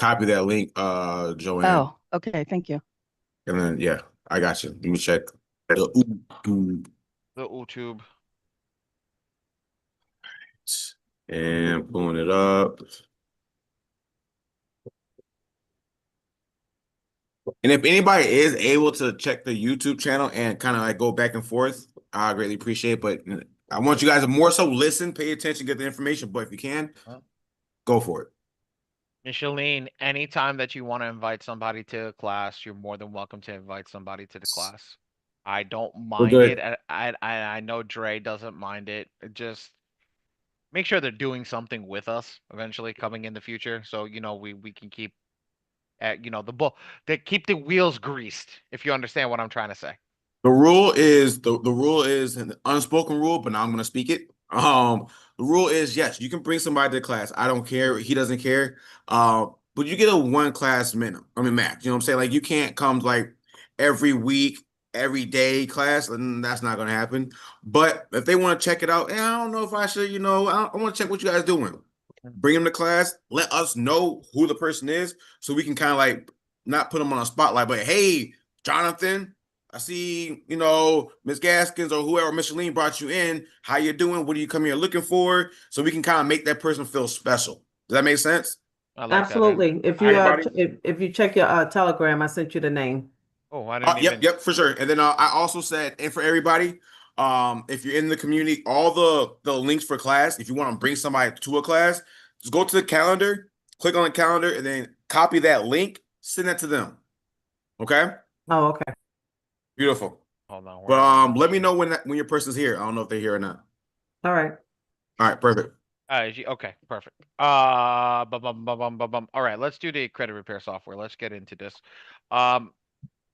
copy that link, Joanne. Oh, okay. Thank you. And then yeah, I got you. Let me check the YouTube The YouTube. and pulling it up. And if anybody is able to check the YouTube channel and kind of like go back and forth, I greatly appreciate it. But I want you guys to more so listen, pay attention, get the information. But if you can, go for it. Micheline, anytime that you want to invite somebody to a class, you're more than welcome to invite somebody to the class. I don't We're mind it. good. I know Dre doesn't mind it. Just make sure they're doing something with us eventually coming in the future. So, we can keep the bull they keep the wheels greased, if you understand what I'm trying to say. The rule is an unspoken rule, but now I'm gonna speak it. The rule is yes, you can bring somebody to class. I don't care. He doesn't care. But you get a one class minimum. I mean max. You know what I'm saying? Like you can't come like every week, every day class, and that's not gonna happen. But if they want to check it out, I don't know if I should. I want to check what you guys doing. Bring them to class. Let us know who the person is, so we can kind of like not put them on a spotlight. But hey, Jonathan. I see, Miss Gaskins or whoever Micheline brought you in. How you doing? What are you come here looking for? So we can kind of make that person feel special. Does that make sense? I like that. And Absolutely. If All you right, buddy. if you check your Telegram, I sent you the name. oh, I didn't Yep, even. yep, for sure. And then I also said, and for everybody, if you're in the community, all the links for class. If you want to bring somebody to a class, just go to the calendar, click on the calendar, and then copy that link, send that to them. Okay, Oh, okay. beautiful. Hold on, where But am I? let me know when your person's here. I don't know if they're here or not. All right. All right, perfect. Okay, perfect. All right, let's do the credit repair software. Let's get into this. Um,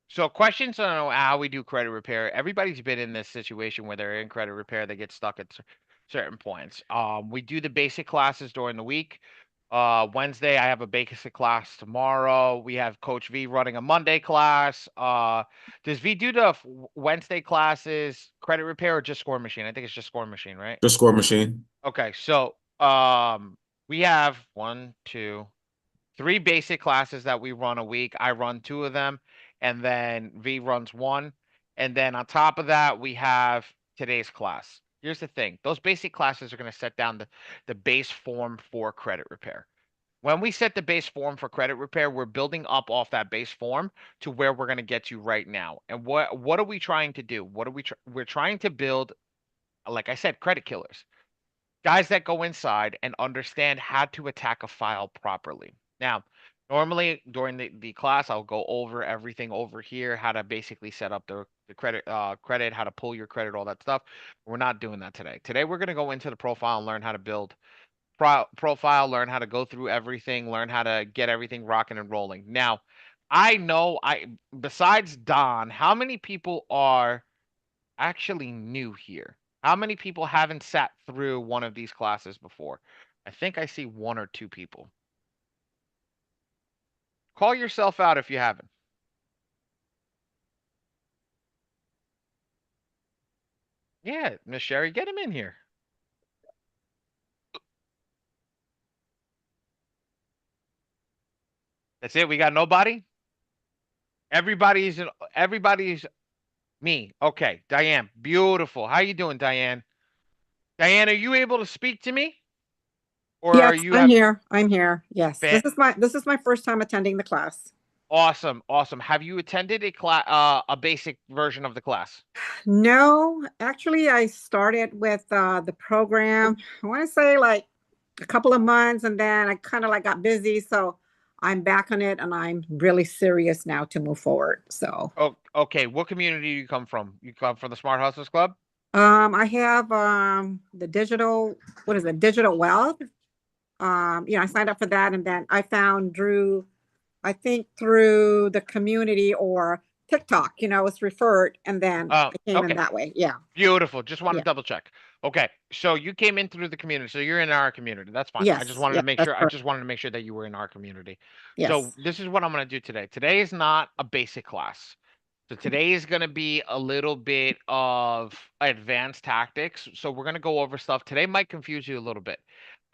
so questions on how we do credit repair. Everybody's been in this situation where they're in credit repair. They get stuck at certain points. We do the basic classes during the week. Wednesday, I have a basic class tomorrow. We have Coach V running a Monday class. Does V do the Wednesday classes, credit repair, or just score machine? I think it's just score machine, right? The score machine. Okay, so we have one, two, three basic classes that we run a week. I run two of them, and then V runs one. And then on top of that, we have today's class. Here's the thing. Those basic classes are going to set down the base form for credit repair. When we set the base form for credit repair, we're building up off that base form to where we're going to get you right now. And what are we trying to do? We're trying to build, like I said, credit killers. Guys that go inside and understand how to attack a file properly. Now, normally during the class, I'll go over everything over here, how to basically set up the credit, how to pull your credit, all that stuff. We're not doing that today. Today, we're going to go into the profile and learn how to build profile, learn how to go through everything, learn how to get everything rocking and rolling. Now, I know besides Don, how many people are actually new here? How many people haven't sat through one of these classes before? I think I see one or two people. Call yourself out if you haven't. Yeah, Miss Sherry, get him in here. That's it. We got nobody. Everybody's me. Okay, Diane, beautiful. How you doing, Diane? Diane, are you able to speak to me, or Yes, are you I'm have here. I'm here. Yes. fan? This is my first time attending the class. Awesome, awesome. Have you attended a basic version of the class? No, actually I started with the program. I want to say like a couple of months and then I kind of like got busy, so I'm back on it and I'm really serious now to move forward. So, Oh, okay. What community do you come from? You come from the Smart Hustlers Club? I have the digital, what is it? Digital wealth. I signed up for that and then I found Drew I think through the community or TikTok, it's referred and then I came in Okay. that way. Yeah. Beautiful. Just want to Yeah. double check. Okay. So you came in through the community. So you're in our community. That's fine. I just Yes. wanted Yeah. to make That's sure. I correct. just wanted to make sure that you were in our community. So Yes. this is what I'm going to do today. Today is not a basic class. So today is going to be a little bit of advanced tactics. So we're going to go over stuff. Today might confuse you a little bit.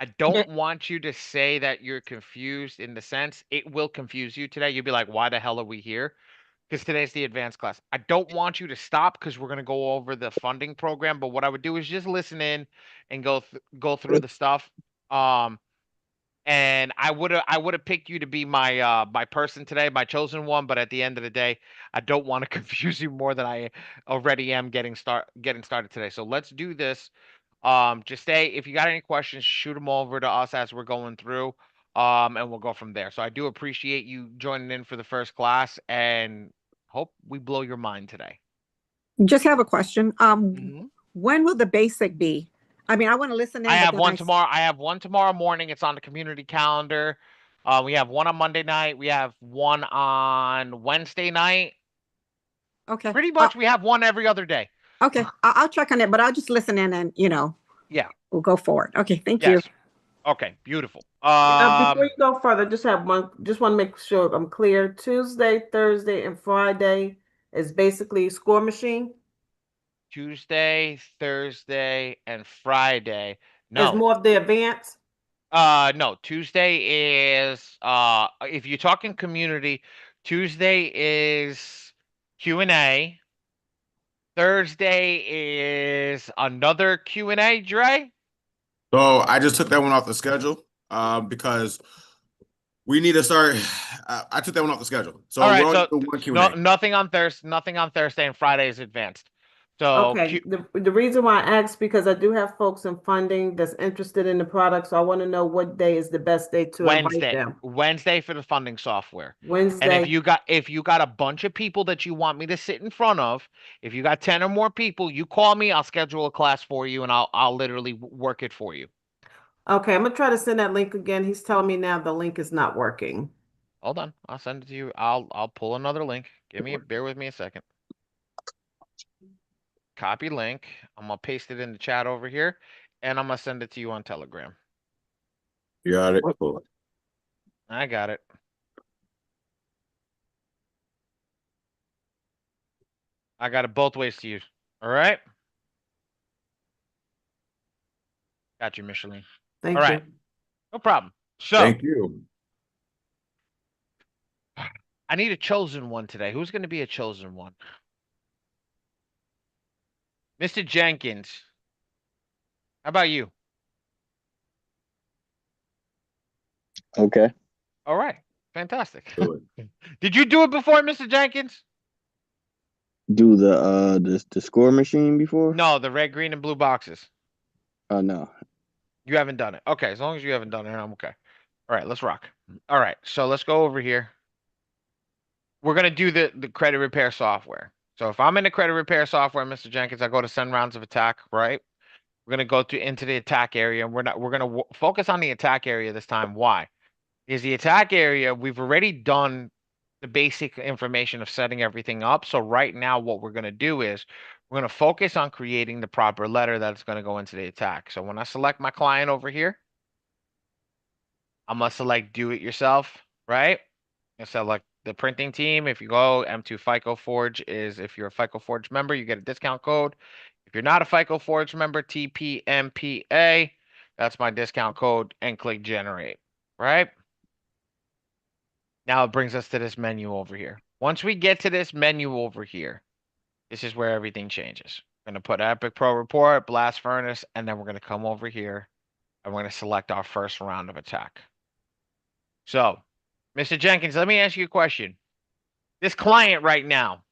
I don't want you to say that you're confused in the sense it will confuse you today. You'll be like, why the hell are we here? Because today's the advanced class. I don't want you to stop because we're gonna go over the funding program. But what I would do is just listen in and go through the stuff. Um, and I would have picked you to be my person today, my chosen one. But at the end of the day, I don't want to confuse you more than I already am getting started today. So let's do this. Just stay. If you got any questions, shoot them over to us as we're going through. And we'll go from there. So I do appreciate you joining in for the first class, and hope we blow your mind today. Just have a question. Mhm. When will the basic be? I mean, I want to listen I in, but have then one tomorrow. I have one tomorrow morning. It's on the community calendar. We have one on Monday night. We have one on Wednesday night. okay. Pretty much, we have one every other day. Okay, I'll check on it, but I'll just listen in and, Yeah. we'll go forward. Okay, thank you. Yes. Okay. Beautiful. Before you go further, just want to make sure I'm clear. Tuesday, Thursday, and Friday is basically ScoreMachine. Tuesday, Thursday, and Friday. Is No. more of the advance. No. Tuesday is if you're talking community, Tuesday is Q&A. Thursday is another Q&A, Dre. So I just took that one off the schedule because we need to start. I took that one off the schedule. So All we're right, only so doing one no, Q&A. nothing on Thursday, and Friday is advanced. So Okay. The reason why I asked because I do have folks in funding that's interested in the product, so I want to know what day is the best day to invite them. Wednesday for the funding software. And Wednesday. if you got a bunch of people that you want me to sit in front of, if you got 10 or more people, you call me, I'll schedule a class for you and I'll literally work it for you. Okay, I'm gonna try to send that link again. He's telling me now the link is not working. Hold on, I'll send it to you. I'll pull another link. Bear with me a second. Copy link. I'm gonna paste it in the chat over here, and I'm gonna send it to you on Telegram. You got it. Cool. I got it. I got it both ways to use. All right. Got you, Micheline. Thank All right. you. No problem. So Thank you. I need a chosen one today. Who's going to be a chosen one? Mr. Jenkins. How about you? Okay. All right. Fantastic. Do it. Did you do it before, Mr. Jenkins? Do the score machine before? No, the red, green, and blue boxes. No. You haven't done it. Okay, as long as you haven't done it, I'm okay. All right, let's rock. All right, so let's go over here. We're gonna do the credit repair software. So if I'm in the credit repair software, Mr. Jenkins, I go to send rounds of attack, right? We're gonna go into the attack area, and we're gonna focus on the attack area this time. Why? Because the attack area, we've already done the basic information of setting everything up. So right now, what we're gonna do is we're gonna focus on creating the proper letter that's gonna go into the attack. So when I select my client over here, I'm gonna select do it yourself, right? And select the printing team. If you go M2 FICO Forge is if you're a FICO Forge member, you get a discount code. If you're not a FICO Forge member, TPMPA, that's my discount code, and click generate, right? Now it brings us to this menu over here. Once we get to this menu over here, this is where everything changes. We're going to put Epic Pro Report, Blast Furnace, and then we're going to come over here and we're going to select our first round of attack. So, Mr. Jenkins, let me ask you a question. This client right now,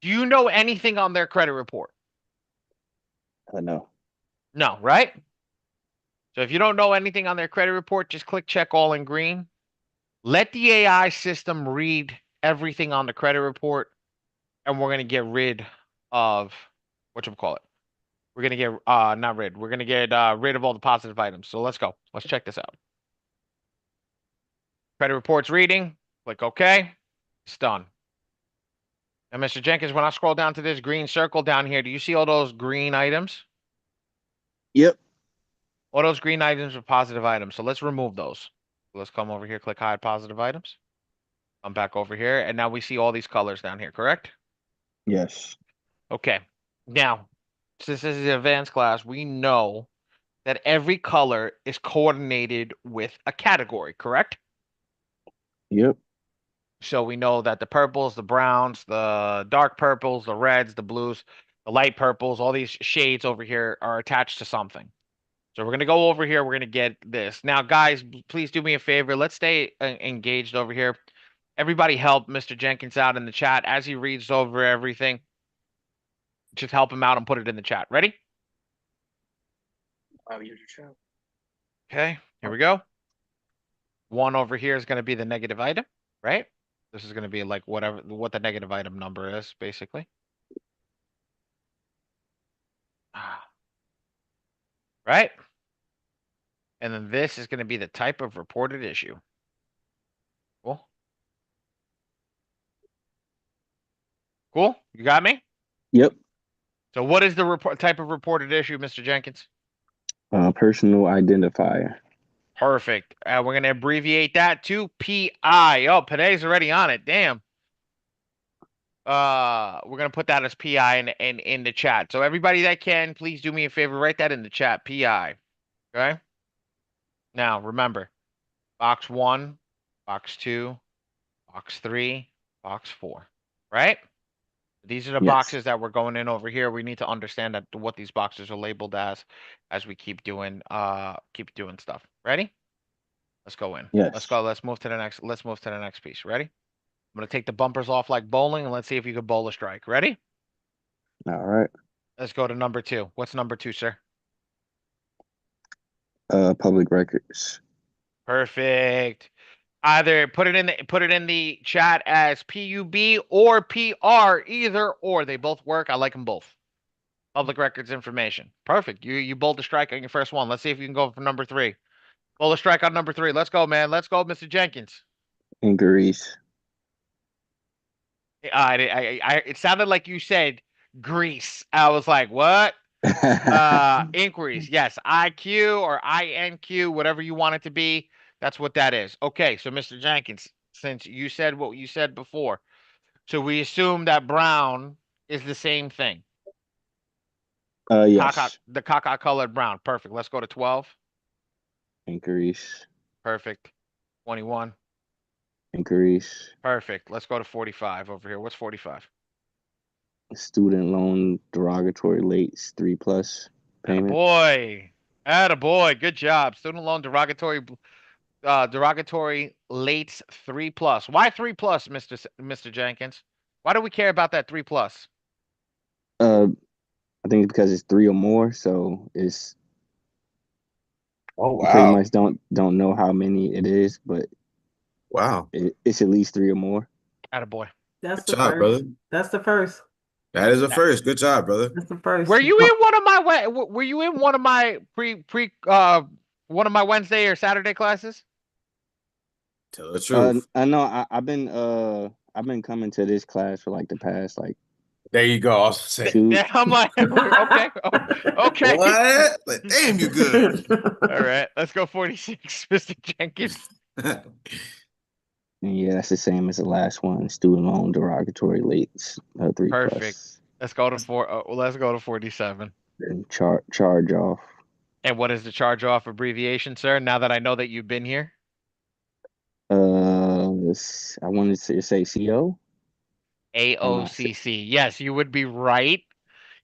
do you know anything on their credit report? No. No, right? So if you don't know anything on their credit report, just click check all in green. Let the AI system read everything on the credit report, and we're going to get rid of, whatchamacallit. We're going to get, not rid, we're going to get rid of all the positive items. So let's go. Let's check this out. Credit report's reading. Click OK. It's done. Now, Mr. Jenkins, when I scroll down to this green circle down here, do you see all those green items? Yep. All those green items are positive items. So let's remove those. Let's come over here, click hide positive items. Come back over here, and now we see all these colors down here, correct? Yes. Okay. Now, since this is an advanced class, we know that every color is coordinated with a category, correct? Yep. So we know that the purples, the browns, the dark purples, the reds, the blues, the light purples, all these shades over here are attached to something. So we're going to go over here. We're going to get this. Now, guys, please do me a favor. Let's stay engaged over here. Everybody help Mr. Jenkins out in the chat as he reads over everything. Just help him out and put it in the chat. Ready? Okay, here we go. One over here is going to be the negative item, right? This is going to be like what the negative item number is, basically. Right? And then this is going to be the type of reported issue. Cool. Cool. You got me? Yep. So what is the type of reported issue, Mr. Jenkins? Personal identifier. Perfect. We're going to abbreviate that to PI. Oh, Panay's already on it. Damn. We're going to put that as PI in the chat. So everybody that can, please do me a favor, write that in the chat, PI. Okay? Now, remember, box 1, box 2, box 3, box 4, right? These are the Yes. boxes that we're going in over here. We need to understand that what these boxes are labeled as we keep doing stuff. Ready? Let's go in. Yes. Let's go. Let's move to the next piece. Ready? I'm gonna take the bumpers off like bowling and let's see if you can bowl a strike. Ready? All right. Let's go to number 2. What's number 2, sir? Public records. Perfect. Either put it in the chat as PUB or PR, either or. They both work. I like them both. Public records information. Perfect. You bowled the strike on your first one. Let's see if you can go for number 3. Bowl a strike on number 3. Let's go, man. Let's go, Mr. Jenkins. Inquiries. It sounded like you said Greece. I was like, what? Inquiries. Yes, IQ or INQ, whatever you want it to be. That's what that is. Okay, so Mr. Jenkins, since you said what you said before, so we assume that brown is the same thing. Yes. The caca colored brown. Perfect. Let's go to 12. Inquiries. Perfect. 21. Inquiries. Perfect. Let's go to 45 over here. What's 45? Student loan derogatory lates 3+ payment. Attaboy. Good job. Student loan derogatory lates 3+. Why 3+, Mr. Jenkins? Why do we care about that 3+? I think it's because it's 3 or more, so it's Oh you pretty wow. much don't know how many it is, but Wow. it's at least 3 or more. Attaboy. That's Good the job, first. brother. That's the first. That is a first. Good job, brother. That's the first. Were you in one of my one of my Wednesday or Saturday classes? Tell the truth. I know I've been coming to this class for like the past like There you go. I was saying. 2. Yeah, I'm like, okay, okay. What? But damn, you good. All right, let's go 46, Mr. Jenkins. And yeah, that's the same as the last one. Student loan derogatory lates 3+. Perfect. Let's go to let's go to 47. And charge off. And what is the charge off abbreviation, sir? Now that I know that you've been here. I wanted to say CO. AOCC. Yes, you would be right.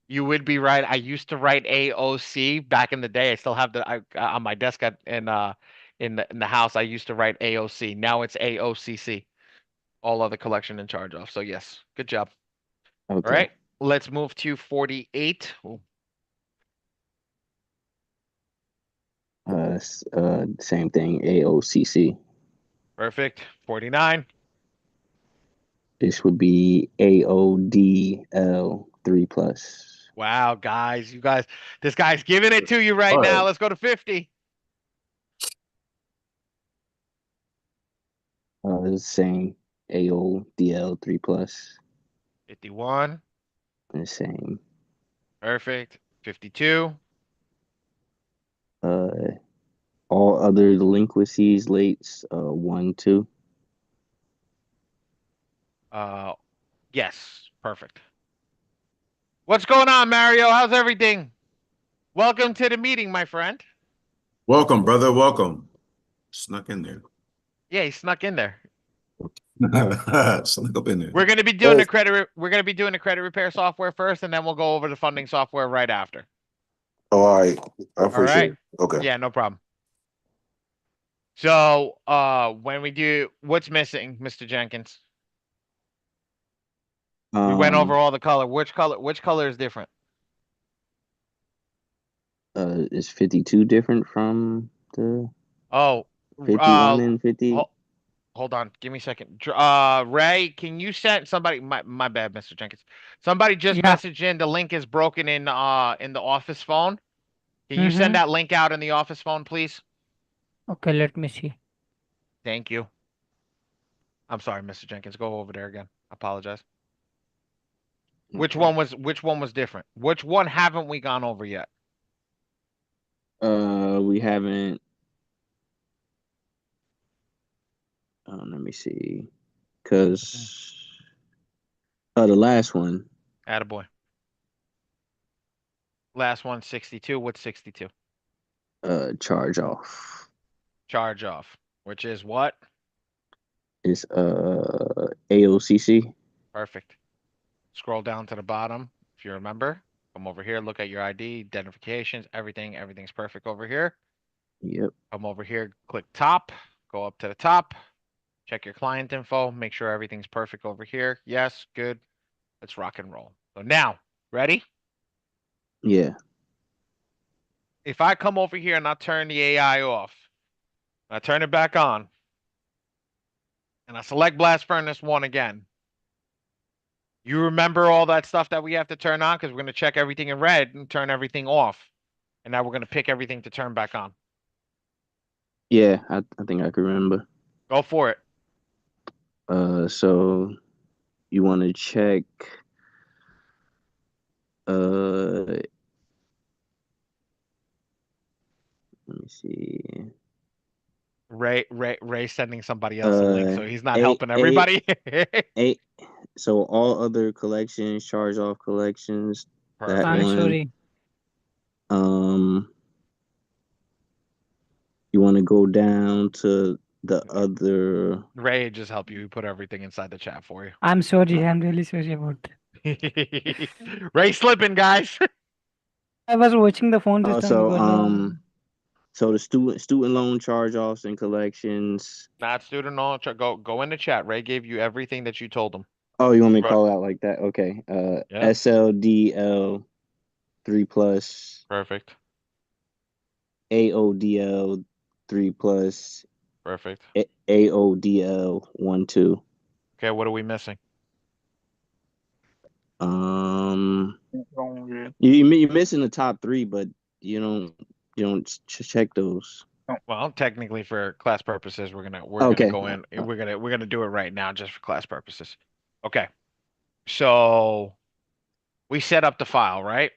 You would be right. I used to write AOC back in the day. I still have on my desk in the house. I used to write AOC. Now it's AOCC. All other collection and charge off. So yes, good job. Okay. All right, let's move to 48. Ooh, Same thing. AOCC. perfect. 49. This would be AODL 3+. Wow, guys, this guy's giving it to you right All now. right. Let's go to 50. The same. AODL 3+. 51. The same. Perfect. 52. All other delinquencies, lates, 1, 2. Yes, perfect. What's going on, Mario? How's everything? Welcome to the meeting, my friend. Welcome, brother. Welcome. Snuck in there. Yeah, he snuck in there. Snuck up in there. We're gonna be doing we're gonna be doing the credit repair software first, and then we'll go over the funding software right after. Oh, all right. I All appreciate right. it. Okay. Yeah, no problem. So, when we do, what's missing, Mr. Jenkins? We went over all the color. Which color is different? Is 52 different from the Oh, 51 and 50? hold on. Give me a second. Ray, can you send somebody? My bad, Mr. Jenkins. Somebody just Yeah. messaged in. The link is broken in the office phone. Can you send that link out in the office phone, please? Okay, let me see. Thank you. I'm sorry, Mr. Jenkins. Go over there again. I apologize. Which one was different? Which one haven't we gone over yet? We haven't. Let me see. Because the last one, Attaboy. Last one, 62. What's 62? charge off Charge off, which is what? is AOCC. Perfect. Scroll down to the bottom. If you remember, come over here, look at your ID, identifications, everything's perfect over here. Yep. Come over here, click top, go up to the top, check your client info, make sure everything's perfect over here. Yes, good. Let's rock and roll. So now, ready? Yeah. If I come over here and I turn the AI off, I turn it back on, and I select Blast Furnace 1 again, you remember all that stuff that we have to turn on? Because we're going to check everything in red and turn everything off. And now we're going to pick everything to turn back on. Yeah, I think I can remember. Go for it. So you want to check let me see. Ray sending somebody else a link, so he's not helping A, everybody. so all other collections, charge off collections, that I'm one. sorry. You want to go down to the other. Ray just help you. He put everything inside the chat for you. I'm sorry. I'm really sorry about that. Ray slipping, guys. I was watching the phone system So because so the student loan charge offs and collections. Not student loan. Go in the chat. Ray gave you everything that you told him. Oh, you want me to call it out like that? Okay. Yeah. SLDL 3+, Perfect. AODL 3+, Perfect. AODL 1-2. Okay, what are we missing? You're missing the top three, but you don't check those. Well, technically for class purposes, we're gonna Okay. go in. We're gonna do it right now just for class purposes. Okay. So we set up the file, right?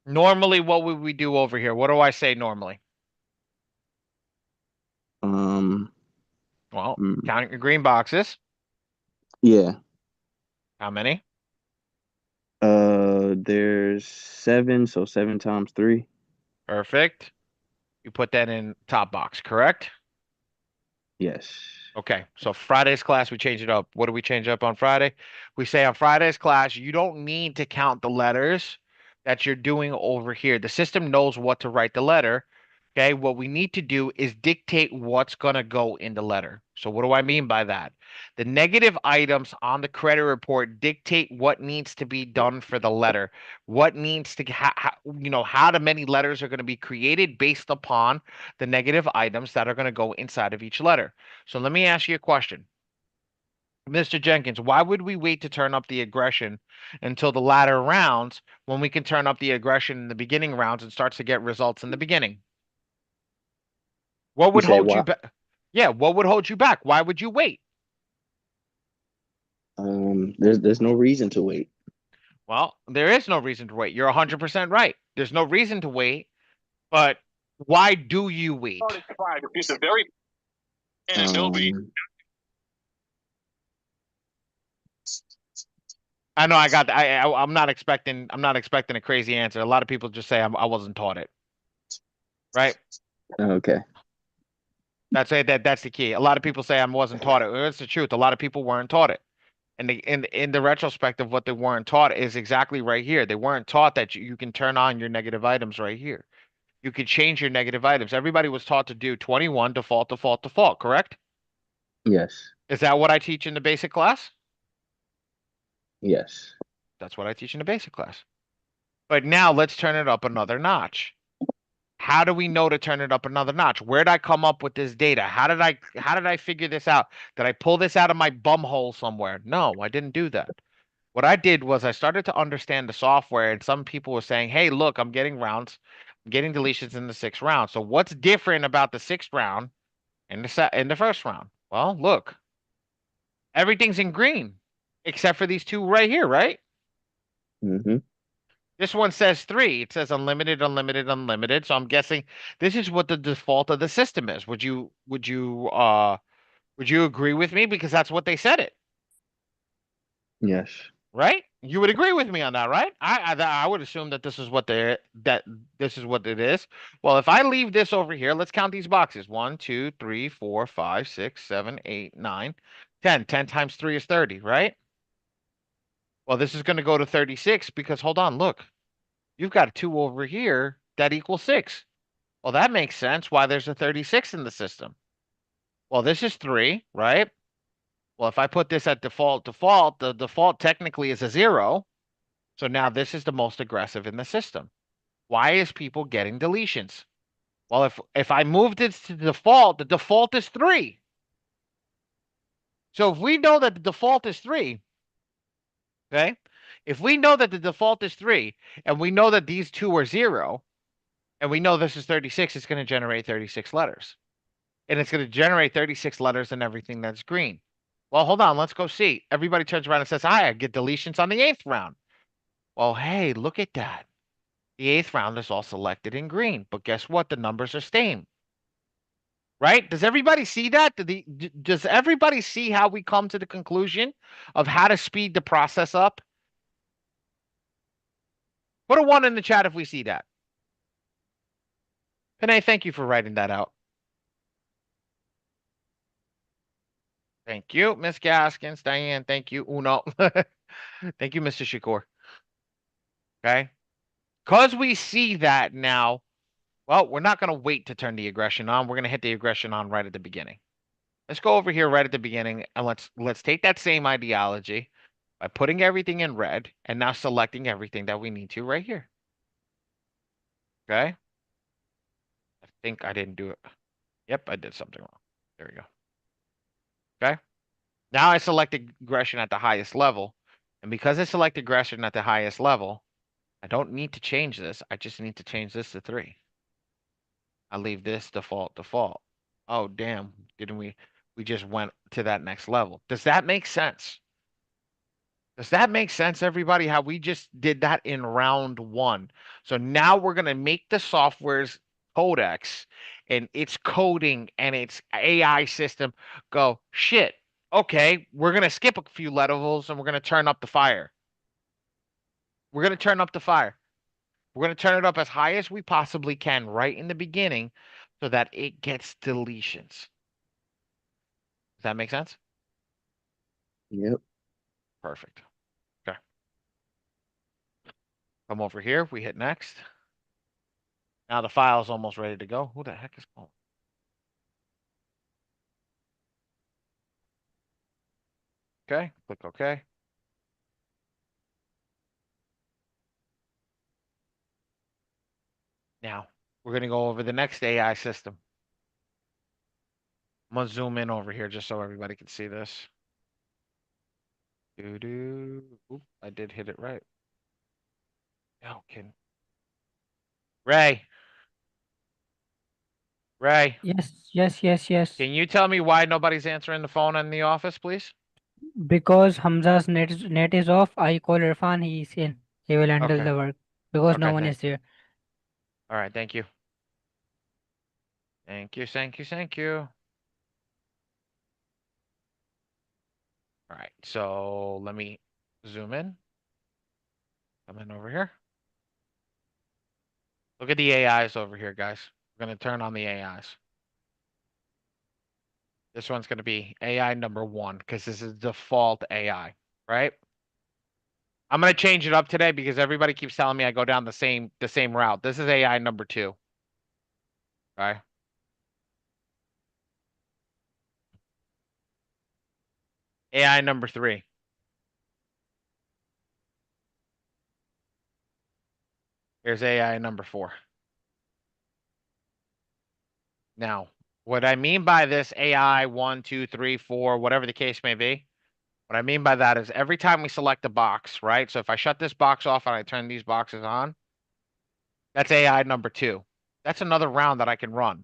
Normally, what would we do over here? What do I say normally? Well, counting your green boxes. Yeah. How many? There's 7, so 7 times 3. Perfect. You put that in top box, correct? Yes. Okay, so Friday's class, we change it up. What do we change up on Friday? We say on Friday's class, you don't need to count the letters that you're doing over here. The system knows what to write the letter. Okay, what we need to do is dictate what's going to go in the letter. So what do I mean by that? The negative items on the credit report dictate what needs to be done for the letter. What needs to, how many letters are going to be created based upon the negative items that are going to go inside of each letter. So let me ask you a question. Mr. Jenkins, why would we wait to turn up the aggression until the latter rounds when we can turn up the aggression in the beginning rounds and starts to get results in the beginning? What would hold you back? Yeah, what would hold you back? Why would you wait? There's no reason to wait. Well, there is no reason to wait. You're 100% right. There's no reason to wait, but why do you wait? I know I got that. I'm not expecting a crazy answer. A lot of people just say I wasn't taught it. Right? Okay. That's it. That's the key. A lot of people say I wasn't taught it. Well, it's the truth. A lot of people weren't taught it. And in the retrospect of what they weren't taught is exactly right here. They weren't taught that you can turn on your negative items right here. You could change your negative items. Everybody was taught to do 21 default, default, default, correct? Yes. Is that what I teach in the basic class? Yes. That's what I teach in the basic class. But now let's turn it up another notch. How do we know to turn it up another notch? Where did I come up with this data? How did I figure this out? Did I pull this out of my bum hole somewhere? No, I didn't do that. What I did was I started to understand the software, and some people were saying, "Hey, look, I'm getting rounds, I'm getting deletions in the sixth round. So what's different about the sixth round and in the first round?" Well, look, everything's in green except for these two right here, right? Mm-hmm. This one says 3. It says unlimited, unlimited, unlimited. So I'm guessing this is what the default of the system is. Would you agree with me? Because that's what they said it, Yes. right? You would agree with me on that, right? I would assume that this is what it is. Well, if I leave this over here, let's count these boxes. 1, 2, 3, 4, 5, 6, 7, 8, 9, 10. 10 times 3 is 30, right? Well, this is going to go to 36 because hold on, look. You've got a 2 over here that equals 6. Well, that makes sense why there's a 36 in the system. Well, this is 3, right? Well, if I put this at default, the default technically is a 0. So now this is the most aggressive in the system. Why is people getting deletions? Well, if I move this to default, the default is 3. So if we know that the default is 3, okay? If we know that the default is 3, and we know that these two are 0, and we know this is 36, it's going to generate 36 letters. And it's going to generate 36 letters and everything that's green. Well, hold on. Let's go see. Everybody turns around and says, "Hi, I get deletions on the 8th round." Well, hey, look at that. The 8th round is all selected in green. But guess what? The numbers are stained. Right? Does everybody see that? Does everybody see how we come to the conclusion of how to speed the process up? Put a 1 in the chat if we see that. Panay, thank you for writing that out. Thank you, Miss Gaskins. Diane, thank you. Uno. Thank you, Mr. Shakur. Okay. Because we see that now, well, we're not going to wait to turn the aggression on. We're going to hit the aggression on right at the beginning. Let's go over here right at the beginning and let's take that same ideology by putting everything in red and now selecting everything that we need to right here. Okay. I think I didn't do it. Yep, I did something wrong. There we go. Okay. Now I select aggression at the highest level. And because I select aggression at the highest level, I don't need to change this. I just need to change this to 3. I leave this default. Oh, damn. Didn't we just went to that next level. Does that make sense? Does that make sense, everybody? How we just did that in round 1. So now we're going to make the software's codex and its coding and its AI system go, shit, okay, we're going to skip a few levels and we're going to turn up the fire. We're going to turn up the fire. We're going to turn it up as high as we possibly can right in the beginning so that it gets deletions. Does that make sense? Yep. Perfect. Okay. Come over here. We hit next. Now the file's almost ready to go. Who the heck is calling? Okay. Click OK. Now we're going to go over the next AI system. I'm going to zoom in over here just so everybody can see this. Oop, I did hit it right. No, can Ray. Ray, Yes. can you tell me why nobody's answering the phone in the office, please? Because Hamza's net is off. I call Irfan. He's in. He will handle Okay. the work because no Okay, one is there. All right, thank you. Thank you. All right, so let me Zoom in. Come in over here. Look at the AIs over here, guys. We're going to turn on the AIs. This one's going to be AI number 1 because this is default AI, right? I'm going to change it up today because everybody keeps telling me I go down the same route. This is AI number 2. Okay. AI number 3. Here's AI number 4. Now, what I mean by this AI 1, 2, 3, 4, whatever the case may be, what I mean by that is every time we select a box, right? So if I shut this box off and I turn these boxes on, that's AI number 2. That's another round that I can run.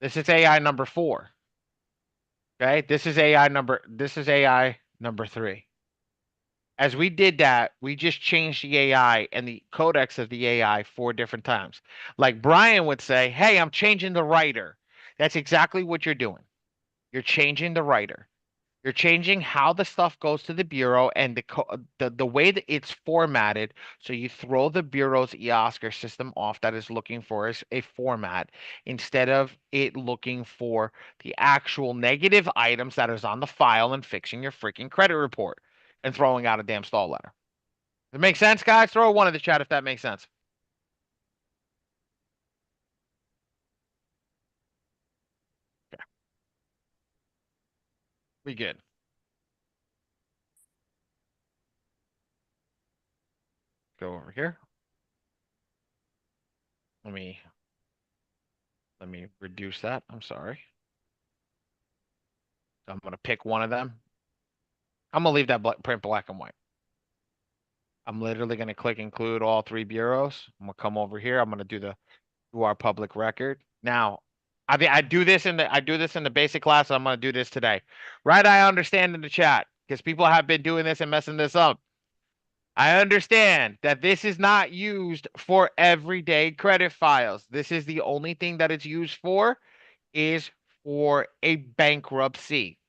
This is AI number 4. Okay, this is AI number 3. As we did that, we just changed the AI and the codex of the AI 4 different times. Like Brian would say, hey, I'm changing the writer. That's exactly what you're doing. You're changing the writer. You're changing how the stuff goes to the bureau and the way that it's formatted. So you throw the bureau's eOscar system off that is looking for a format instead of it looking for the actual negative items that is on the file and fixing your freaking credit report and throwing out a damn stall letter. Does it make sense, guys? Throw a 1 in the chat if that makes sense. Okay. We good. Go over here. Let me reduce that. I'm sorry. I'm going to pick one of them. I'm going to leave that print black and white. I'm literally going to click include all 3 bureaus. I'm going to come over here. I'm going to do our public record. Now, I do this in the basic class. I'm going to do this today. Right? I understand in the chat because people have been doing this and messing this up. I understand that this is not used for everyday credit files. This is the only thing that it's used for is for a bankruptcy.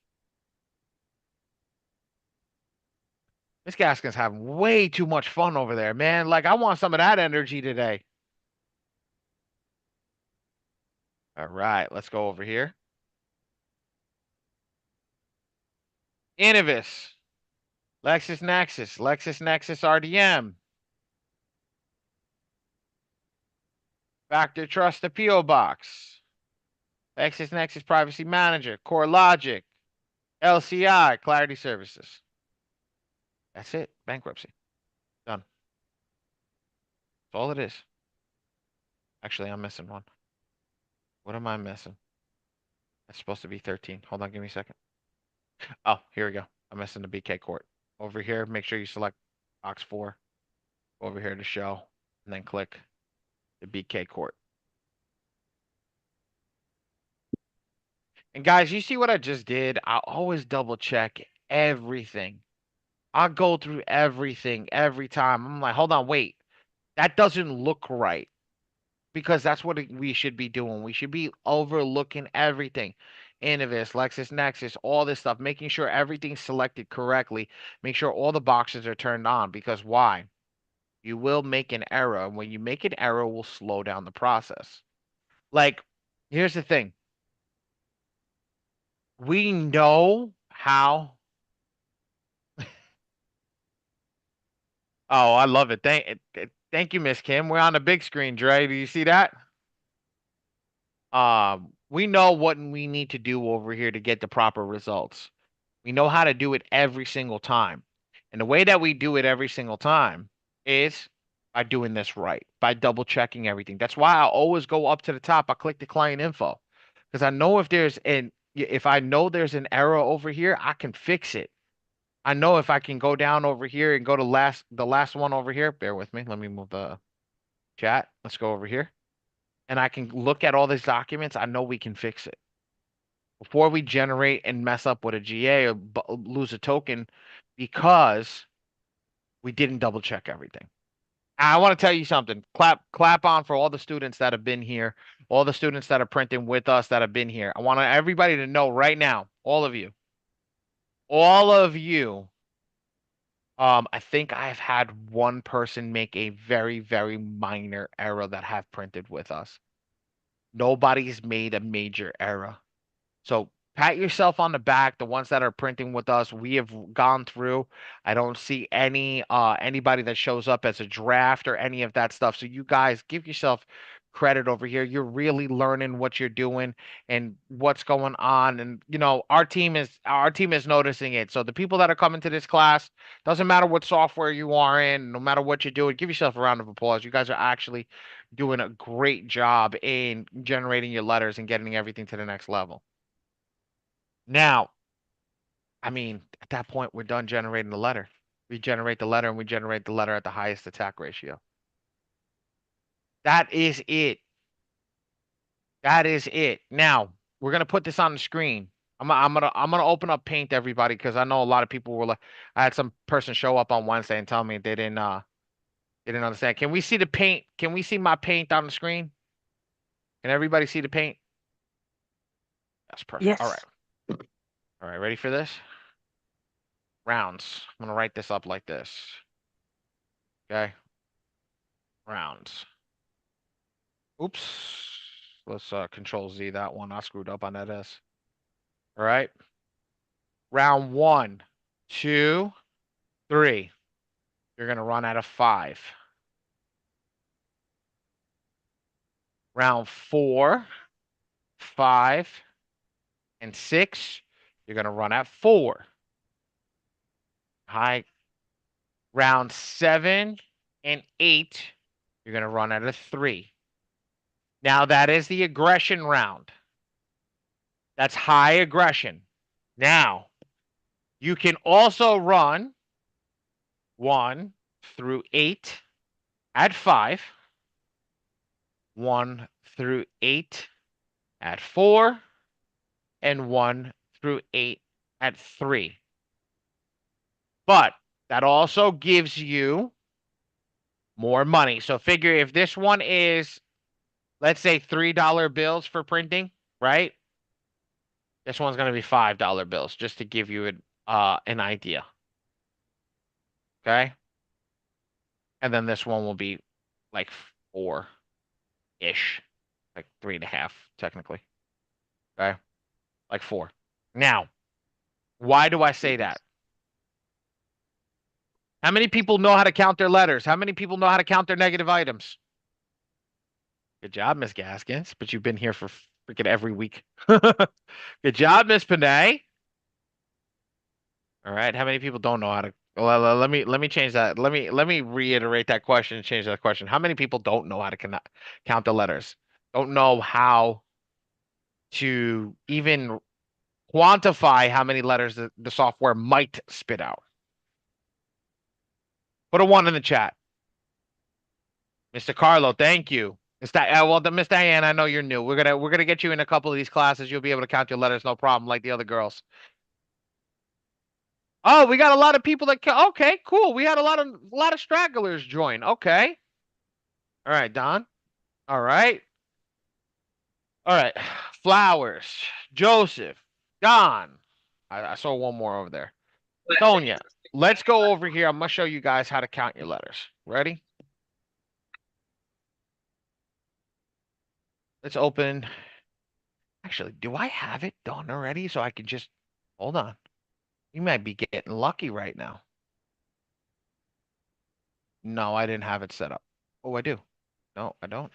Miss Gaskin's having way too much fun over there, man. Like, I want some of that energy today. All right, let's go over here. Innovis, LexisNexis RDM, Factor Trust Appeal Box, LexisNexis Privacy Manager, CoreLogic, LCI, Clarity Services. That's it. Bankruptcy. Done. That's all it is. Actually, I'm missing one. What am I missing? That's supposed to be 13. Hold on, give me a second. Oh, here we go. I'm missing the BK court. Over here, make sure you select box 4. Over here to show, and then click the BK court. And guys, you see what I just did? I always double check everything. I go through everything every time. I'm like, hold on, wait. That doesn't look right. Because that's what we should be doing. We should be overlooking everything. Innovis, LexisNexis, all this stuff, making sure everything's selected correctly. Make sure all the boxes are turned on. Because why? You will make an error. And when you make an error, it will slow down the process. Like, here's the thing. We know how. Oh, I love it. Thank you, Miss Kim. We're on the big screen, Dre. Do you see that? We know what we need to do over here to get the proper results. We know how to do it every single time. And the way that we do it every single time is by doing this right, by double checking everything. That's why I always go up to the top. I click the client info because I know if I know there's an error over here, I can fix it. I know if I can go down over here and go to the last one over here. Bear with me. Let me move the chat. Let's go over here. And I can look at all these documents. I know we can fix it before we generate and mess up with a GA or lose a token because we didn't double check everything. I want to tell you something. Clap on for all the students that have been here, all the students that are printing with us that have been here. I want everybody to know right now, all of you I think I've had one person make a very, very minor error that have printed with us. Nobody's made a major error. So pat yourself on the back. The ones that are printing with us, we have gone through. I don't see anybody that shows up as a draft or any of that stuff. So you guys give yourself credit over here. You're really learning what you're doing and what's going on. And our team is noticing it. So the people that are coming to this class, doesn't matter what software you are in, no matter what you're doing, give yourself a round of applause. You guys are actually doing a great job in generating your letters and getting everything to the next level. Now, I mean, at that point, we're done generating the letter. We generate the letter and we generate the letter at the highest attack ratio. That is it. That is it. Now, we're gonna put this on the screen. I'm gonna open up Paint, everybody, because I know a lot of people were like, I had some person show up on Wednesday and tell me they didn't understand. Can we see the paint? Can we see my paint on the screen? Can everybody see the paint? That's perfect. All right. Yes. All right, ready for this? Rounds. I'm gonna write this up like this. Okay. Rounds. Oops. Let's Control Z that one. I screwed up on that S. All right. Round 1, 2, 3. You're gonna run out of 5. Round 4, 5, and 6. You're gonna run at 4. High. Round 7 and 8. You're gonna run at a 3. Now that is the aggression round. That's high aggression. Now, you can also run 1 through 8 at 5, 1 through 8 at 4, and 1 through 8 at 3. But that also gives you more money. So figure if this one is, let's say, $3 bills for printing, right? This one's going to be $5 bills, just to give you an idea. Okay? And then this one will be like 4-ish, like 3.5 technically. Okay? Like 4. Now, why do I say that? How many people know how to count their letters? How many people know how to count their negative items? Good job, Miss Gaskins, but you've been here for freaking every week. Good job, Miss Panay. All right, how many people don't know how to? Well, let me change that. Let me reiterate that question and change that question. How many people don't know how to count the letters? Don't know how to even quantify how many letters the software might spit out? Put a 1 in the chat. Mr. Carlo, thank you. Miss Diane, I know you're new. We're gonna get you in a couple of these classes. You'll be able to count your letters, no problem, like the other girls. Oh, we got a lot of people that okay, cool. We had a lot of stragglers join. Okay. All right, Don. All right. All right. Flowers. Joseph. Don. I saw one more over there. Sonia. Let's go over here. I'm gonna show you guys how to count your letters. Ready? Let's open. Actually, do I have it done already? So I can just hold on. You might be getting lucky right now. No, I didn't have it set up. Oh, I do. No, I don't.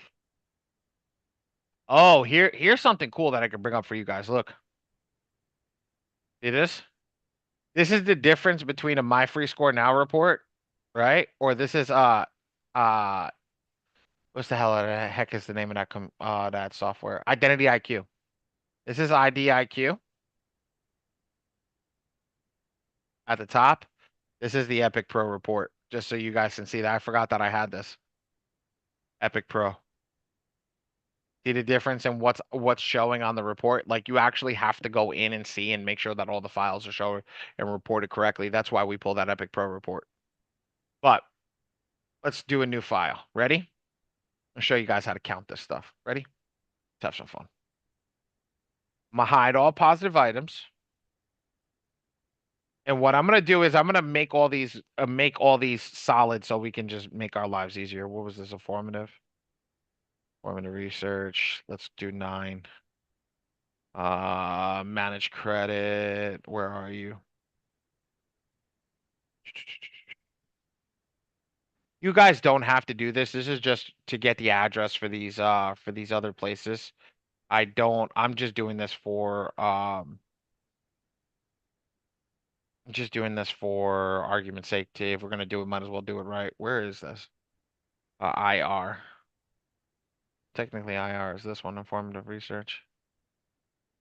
Oh, here's something cool that I can bring up for you guys. Look. See this? This is the difference between a My Free Score Now report, right? Or this is uh what's the heck is the name of that software? Identity IQ. This is IDIQ at the top. This is the Epic Pro report, just so you guys can see that. I forgot that I had this. Epic Pro. See the difference in what's showing on the report? Like you actually have to go in and see and make sure that all the files are showing and reported correctly. That's why we pull that Epic Pro report. But let's do a new file. Ready? I'll show you guys how to count this stuff. Ready? Let's have some fun. I'm gonna hide all positive items. And what I'm gonna do is I'm gonna make all these solid so we can just make our lives easier. What was this? Formative research. Let's do 9. Manage credit. Where are you? You guys don't have to do this. This is just to get the address for these other places. I'm just doing this for argument's sake. If we're gonna do it, might as well do it right. Where is this? IR. Technically IR is this one, informative research.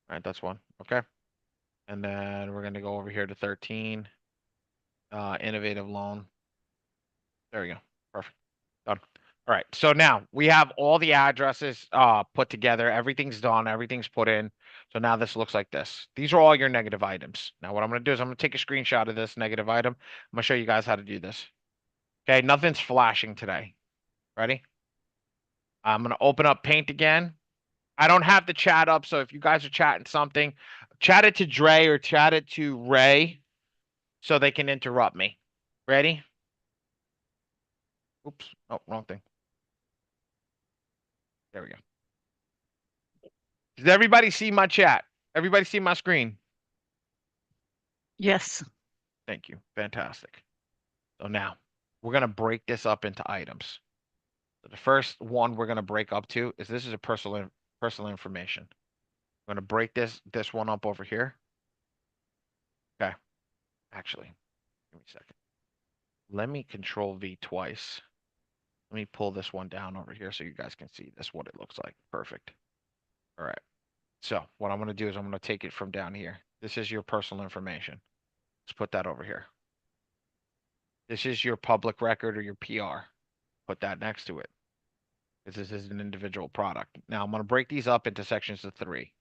All right, that's one. Okay. And then we're gonna go over here to 13. Innovative loan. There we go. Perfect. Done. All right. So now we have all the addresses put together. Everything's done. Everything's put in. So now this looks like this. These are all your negative items. Now what I'm going to do is I'm going to take a screenshot of this negative item. I'm going to show you guys how to do this. Okay. Nothing's flashing today. Ready? I'm going to open up Paint again. I don't have the chat up. So if you guys are chatting something, chat it to Dre or chat it to Ray so they can interrupt me. Ready? Oops. Oh, wrong thing. There we go. Does everybody see my chat? Everybody see my screen? Yes. Thank you. Fantastic. So now we're going to break this up into items. So the first one we're going to break up to is this is a personal information. I'm going to break this one up over here. Okay. Actually, give me a second. Let me Control V twice. Let me pull this one down over here so you guys can see this, what it looks like. Perfect. All right. So what I'm going to do is I'm going to take it from down here. This is your personal information. Let's put that over here. This is your public record or your PR. Put that next to it. Because this is an individual product. Now I'm going to break these up into sections of 3.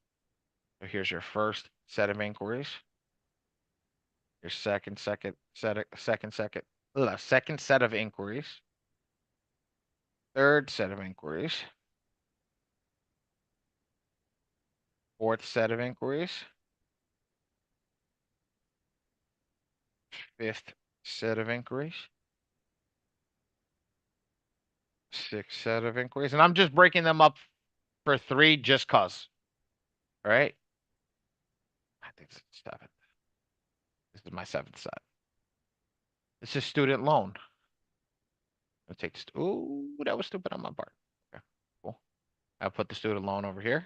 So here's your first set of inquiries. Your second set of inquiries. Third set of inquiries. Fourth set of inquiries. Fifth set of inquiries. Sixth set of inquiries. And I'm just breaking them up for 3 just cause. All right. I think it's 7. This is my 7th set. This is student loan. I'll take this. Ooh, that was stupid on my part. Okay, cool. I'll put the student loan over here.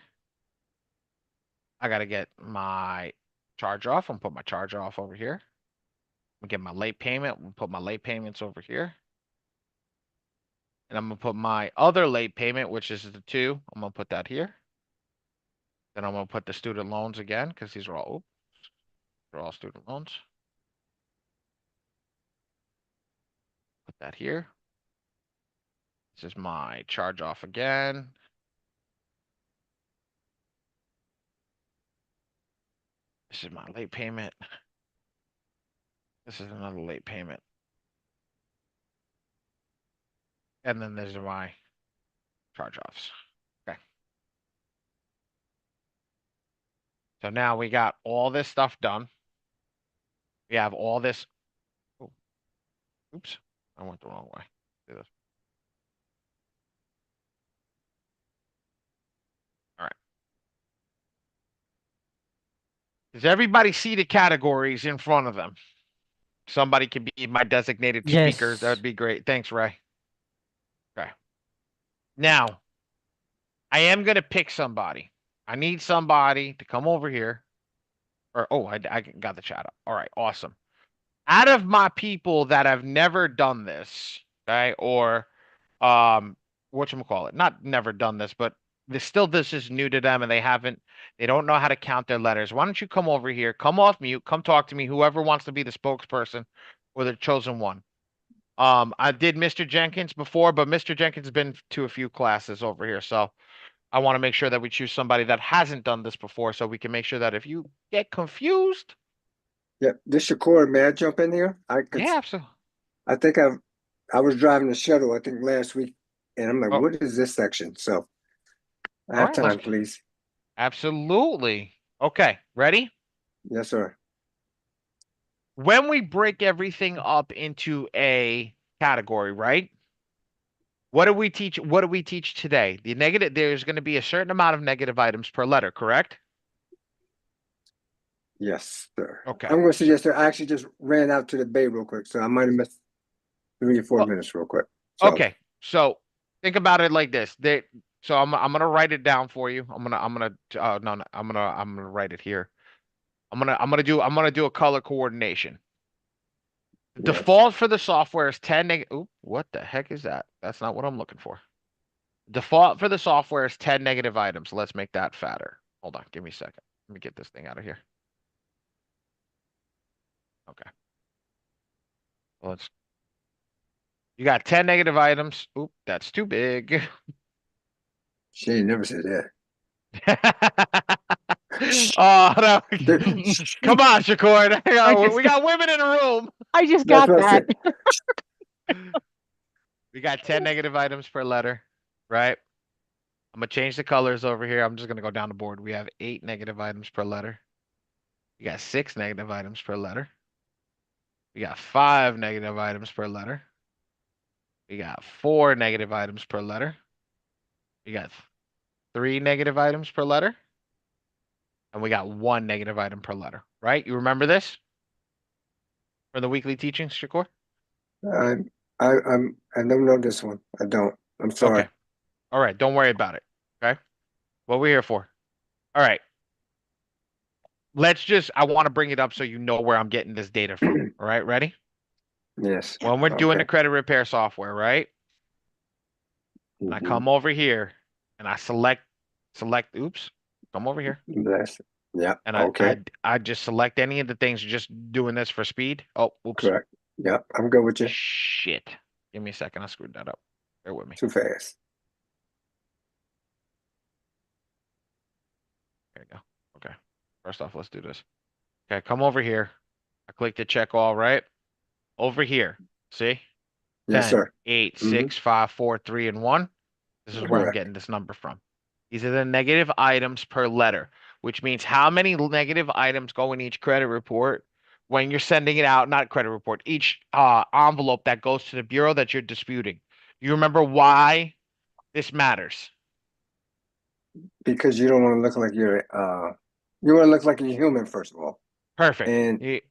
I gotta get my charge off. I'm gonna put my charge off over here. I'm gonna get my late payment. We'll put my late payments over here. And I'm gonna put my other late payment, which is the 2. I'm gonna put that here. Then I'm gonna put the student loans again, because these are all, oops, they're all student loans. Put that here. This is my charge off again. This is my late payment. This is another late payment. And then there's my charge offs. Okay. So now we got all this stuff done. We have all this. Oh, oops, I went the wrong way. Do this. All right. Does everybody see the categories in front of them? Somebody can be my designated speaker. Yes. That'd be great. Thanks, Ray. Okay. Now, I am going to pick somebody. I need somebody to come over here. Or, oh, I got the chat up. All right, awesome. Out of my people that have never done this, okay, or whatchamacallit, not never done this, but this is new to them and they don't know how to count their letters. Why don't you come over here, come off mute, come talk to me, whoever wants to be the spokesperson or the chosen one. I did Mr. Jenkins before, but Mr. Jenkins has been to a few classes over here, so I want to make sure that we choose somebody that hasn't done this before so we can make sure that if you get confused. Yeah, this Shakur, may I jump in here? Yeah, absolutely. I think I was driving the shuttle, I think last week, and I'm like, Oh. what is this section? So I All have right, time, please. Absolutely. Okay, ready? Yes, sir. when we break everything up into a category, right? What do we teach? What do we teach today? The negative, there's going to be a certain amount of negative items per letter, correct? Yes, sir. Okay. I'm going to suggest, sir, I actually just ran out to the bay real quick, so I might have missed 3 or 4 Well, minutes real quick. So, okay. So think about it like this. So I'm gonna write it down for you. I'm gonna no, I'm gonna write it here. I'm gonna do a color coordination. The yes. default for the software is 10 negative. Oop, what the heck is that? That's not what I'm looking for. Default for the software is 10 negative items. Let's make that fatter. Hold on, give me a second. Let me get this thing out of here. Okay. Let's. You got 10 negative items. Oop, that's too big. She ain't never said that. Oh no! There- Come on, Shakur. just We got women in the room. I just That's got what I that. said. We got 10 negative items per letter, right? I'm gonna change the colors over here. I'm just gonna go down the board. We have 8 negative items per letter. We got 6 negative items per letter. We got 5 negative items per letter. We got 4 negative items per letter. We got 3 negative items per letter. And we got 1 negative item per letter, right? You remember this from the weekly teachings, Shakur? I don't know this one. I don't. I'm sorry. Okay. All right. Don't worry about it. Okay. What we're here for. All right. I want to bring it up so you know where I'm getting this data from. All right. Ready? Yes. When we're doing the Okay. credit repair software, right? And I Mhm. come over here and I select, oops, come over here. Bless. Yeah. And Okay. I just select any of the things, just doing this for speed. Oh, oops. Correct. Yeah. I'm good with you. Shit. Give me a second. I screwed that up. Bear with me. Too fast. There you go. Okay. First off, let's do this. Okay, come over here. I click to check all, right? Over here. See? Yes, 10, sir. 8, Mhm. 6, 5, 4, 3, and 1. This is where I'm Correct. getting this number from. These are the negative items per letter, which means how many negative items go in each credit report when you're sending it out, not credit report, each envelope that goes to the bureau that you're disputing. You remember why this matters? Because you don't want to look like you want to look like you're human, first of all. Perfect. And You-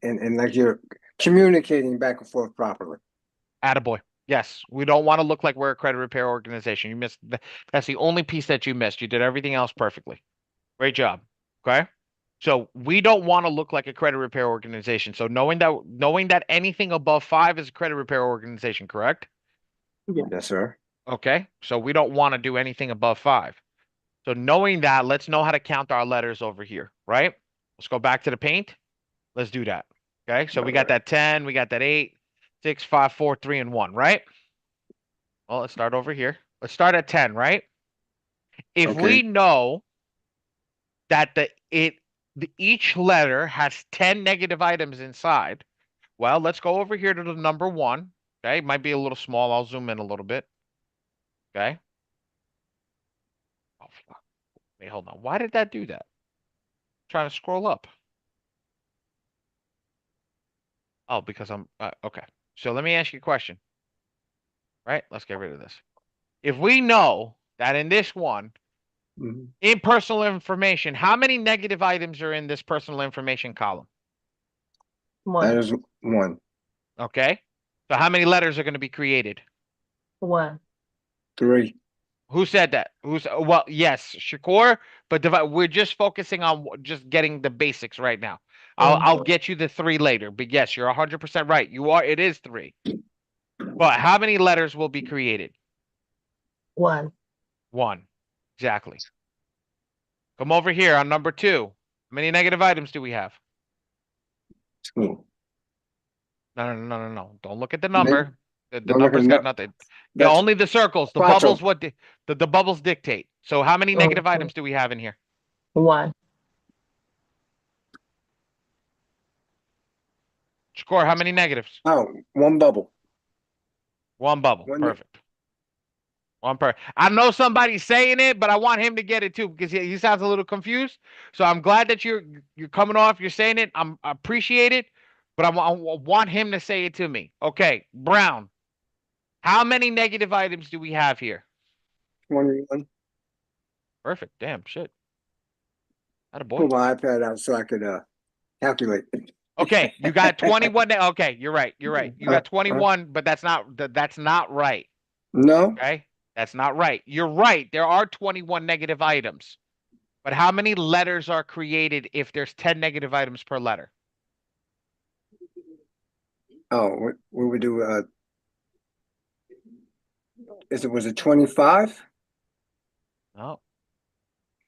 and like you're communicating back and forth properly. Attaboy. Yes, we don't want to look like we're a credit repair organization. You missed that's the only piece that you missed. You did everything else perfectly. Great job. Okay. So we don't want to look like a credit repair organization. So knowing that anything above 5 is a credit repair organization, correct? Yes, sir. Okay. So we don't want to do anything above 5. So knowing that, let's know how to count our letters over here, right? Let's go back to the paint. Let's do that. Okay. So we got that 10, we got that 8, 6, 5, 4, 3, and 1, right? Well, let's start over here. Let's start at 10, right? If Okay. we know that each letter has 10 negative items inside, well, let's go over here to the number 1. Okay, it might be a little small. I'll zoom in a little bit. Okay. Oh, fuck. Wait, hold on. Why did that do that? Trying to scroll up. Oh, because I'm okay. So let me ask you a question. Right? Let's get rid of this. If we know that in this one, Mhm. in personal information, how many negative items are in this personal information column? That One. is 1, Okay. So how many letters are going to be created? One. 3. Who said that? Well, yes, Shakur, but we're just focusing on just getting the basics right now. I'll get you the 3 later, but yes, you're 100% right. It is 3. But how many letters will be created? One. 1. Exactly. Come over here on number 2. How many negative items do we have? 2. No. Don't look at the Neg- number. The Don't look at number's got no- nothing. Yeah, That's only the circles. The Quattro. bubbles, the bubbles dictate. So how many negative Okay. items do we have in here? One. Score, how many negatives? Oh, 1 bubble. 1 bubble. One ne- Perfect. I know somebody's saying it, but I want him to get it too because he sounds a little confused. So I'm glad that you're coming off. You're saying it. I appreciate it. but I want him to say it to me. Okay, Brown. How many negative items do we have here? 21. Perfect. Damn shit. Atta boy. Pull my iPad out so I could calculate. Okay, you got 21. Okay, you're right. You're right. You got 21, but that's not right. No. Okay, that's not right. You're right. There are 21 negative items, but how many letters are created if there's 10 negative items per letter? Oh, what we do? Was it 25? No.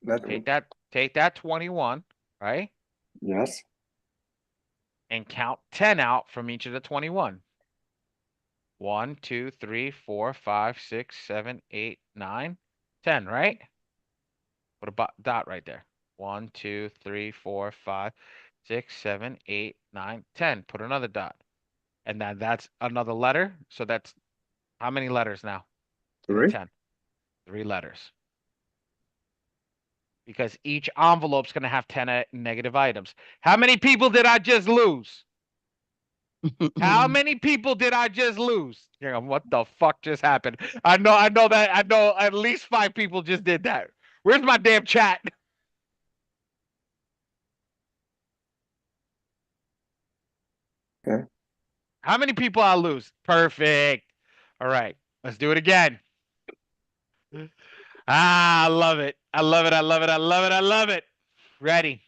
That, Take that 21, right? yes. And count 10 out from each of the 21. 1, 2, 3, 4, 5, 6, 7, 8, 9, 10, right? Put a dot right there. 1, 2, 3, 4, 5, 6, 7, 8, 9, 10. Put another dot. And then that's another letter. So that's how many letters now? To the 3. 10. 3 letters. Because each envelope's going to have 10 negative items. How many people did I just lose? How many people did I just lose? Yeah, what the fuck just happened? I know at least 5 people just did that. Where's my damn chat? Okay. How many people I lose? Perfect. All right, let's do it again. I love it. I love it. I love it. I love it. I love it. Ready?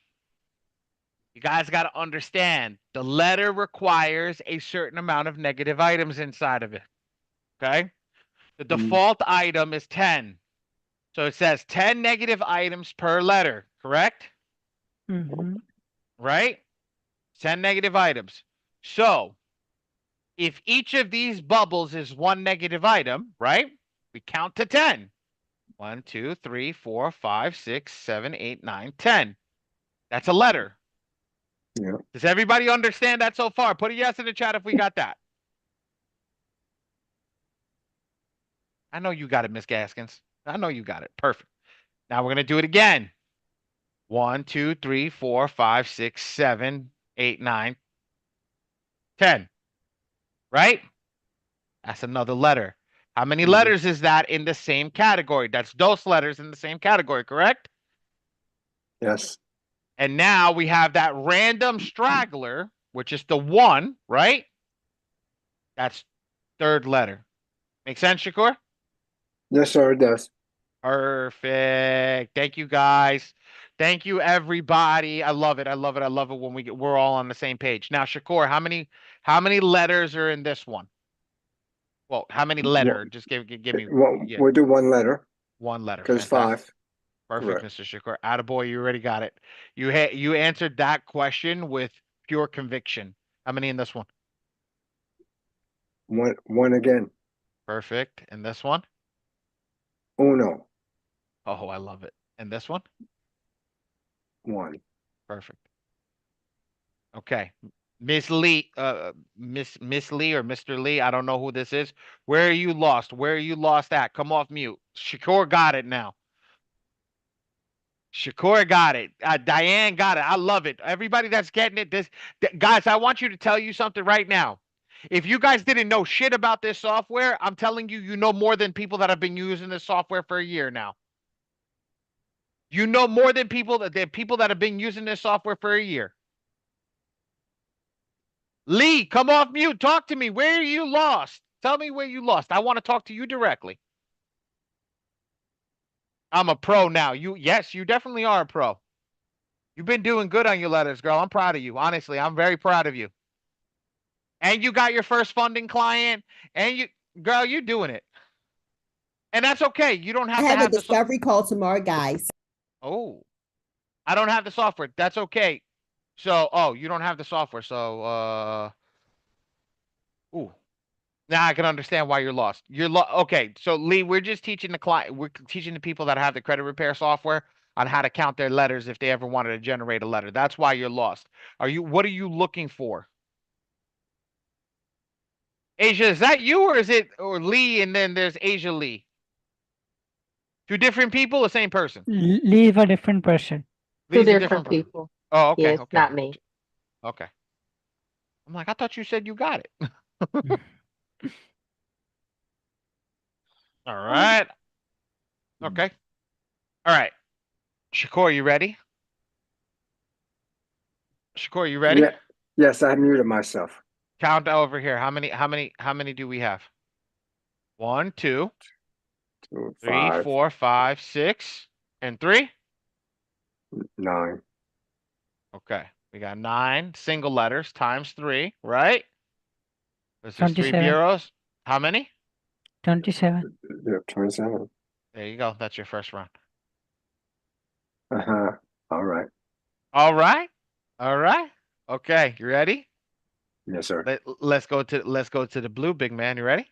You guys got to understand the letter requires a certain amount of negative items inside of it. Okay. The default item is 10. So it says 10 negative items per letter, correct? Mm-hmm. Right? 10 negative items. So if each of these bubbles is one negative item, right? We count to 10. 1, 2, 3, 4, 5, 6, 7, 8, 9, 10. That's a letter. Yeah. Does everybody understand that so far? Put a yes in the chat if we got that. I know you got it, Miss Gaskins. I know you got it. Perfect. Now we're going to do it again. 1, 2, 3, 4, 5, 6, 7, 8, 9, 10. Right? That's another letter. How many letters is that in the same category? That's those letters in the same category, correct? Yes. And now we have that random straggler, which is the 1, right? That's third letter. Make sense, Shakur? Yes, sir, it does. Perfect. Thank you, guys. Thank you, everybody. I love it. I love it. I love it when we're all on the same page. Now, Shakur, how many letters are in this one? Well, how many letter? Just give me We'll do one letter. one letter. Because Fantastic. 5. Perfect, Correct. Mr. Shakur. Attaboy, you already got it. You answered that question with pure conviction. How many in this one? One again. Perfect. And this one? Uno. Oh, I love it. And this one? 1. Perfect. Okay. Miss Lee, Miss Lee or Mr. Lee, I don't know who this is. Where are you lost? Where are you lost at? Come off mute. Shakur got it now. Shakur got it. Diane got it. I love it. Everybody that's getting it, guys, I want you to tell you something right now. If you guys didn't know shit about this software, I'm telling you, you know more than people that have been using this software for a year now. You know more than people that have been using this software for a year. Lee, come off mute. Talk to me. Where are you lost? Tell me where you lost. I want to talk to you directly. I'm a pro now. Yes, you definitely are a pro. You've been doing good on your letters, girl. I'm proud of you. Honestly, I'm very proud of you. And you got your first funding client, and girl, you're doing it. And that's okay. You don't have I to have a have the discovery call tomorrow, guys. Oh, I don't have the software. That's okay. So, you don't have the software. So, ooh. Now I can understand why you're lost. Okay. So Lee, we're just teaching the client. We're teaching the people that have the credit repair software on how to count their letters if they ever wanted to generate a letter. That's why you're lost. What are you looking for? Asia, is that you or Lee and then there's Asia Lee? Two different people, the same person? Leave a different person. Lee's Two a different person. people. Oh, okay, Yes, okay. not me. Okay. I'm like, I thought you said you got it. All right. Okay. All right. Shakur, you ready? Shakur, you ready? Yeah. Yes, I muted myself. Count over here. How many do we have? 1, 2, 2, 3, 5, 4, 5, 6, and 3? 9. Okay. We got 9 single letters times 3, right? This is 3 27. bureaus. How many? 27. Yeah, 27. There you go. That's your first round. Uh-huh. All right. All right. All right. Okay. You ready? Yes, sir. Let's go to the blue, big man. You ready?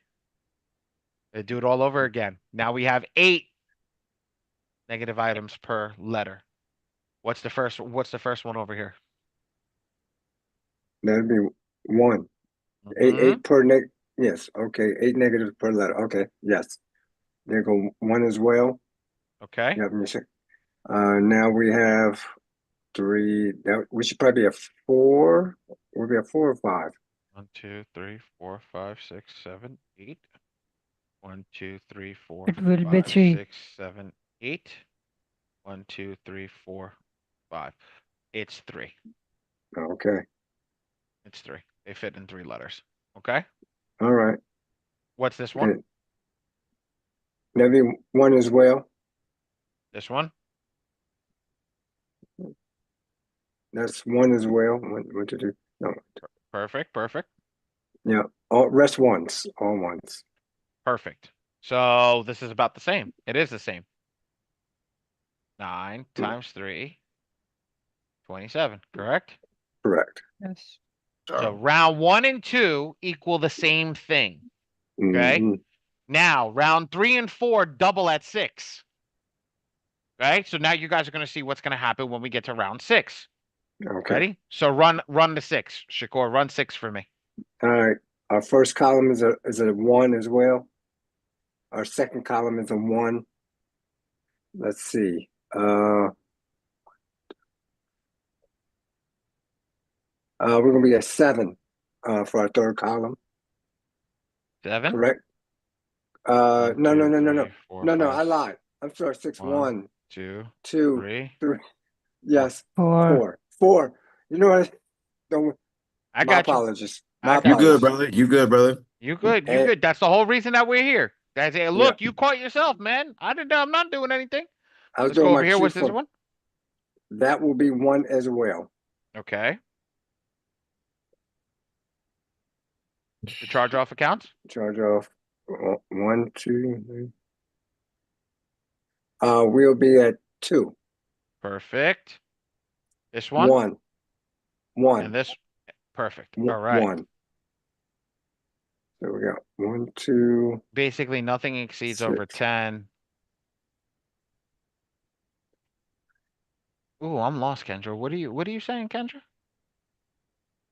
Let's do it all over again. Now we have 8 negative items per letter. What's the first one over here? That'd be 1. Eight, Mhm. 8 per yes, okay. 8 negatives per letter. Okay, yes. There go 1 as well. Okay. Yep, you see. Now we have 3. That we should probably be a 4. We'll be a 4 or 5. 1, 2, 3, 4, 5, 6, 7, 8. 1, 2, 3, 4, It will be 5, 3. 6, 7, 8. 1, 2, 3, 4, 5. It's 3. Okay. It's 3. They fit in 3 letters. Okay. All right. What's this one? And that'd be 1 as well. This one? That's 1 as well. What to do? No. Perfect. Perfect. Yeah. All rest ones. All ones. Perfect. So this is about the same. It is the same. 9 times 3, 27, correct? Correct. Yes. So round 1 and 2 equal the same thing. Okay. Mm-hmm. Now round 3 and 4 double at 6. Right? So now you guys are going to see what's going to happen when we get to round 6. Okay. Ready? So run the 6. Shakur, run 6 for me. All right. Our first column is a 1 as well. Our second column is a 1. Let's see. We're gonna be at 7 for our third column. 7. Correct? 1, No, 2, no, no, no, 3, no. 4, No, no, 5, I lied. I'm sorry, 6, 1, 1, 2, 2, 3. 3. Yes, 4. 4. 4. You know what? Don't I my got you. apologies. I My You got you. good, apologies. brother. You good, brother. You good. You And good. That's the whole reason that we're here. That's it. yeah, Look, you caught yourself, man. I'm not doing anything. I was Let's go doing over my here. cue What's this for one? that will be 1 as well. Okay. The charge off accounts. Charge off 1, 2, 3. We'll be at 2. Perfect. This one 1. and 1. this. Perfect. All right. 1. So we got 1, 2, Basically, nothing exceeds over 6. 10. Ooh, I'm lost, Kendra. What are you saying, Kendra?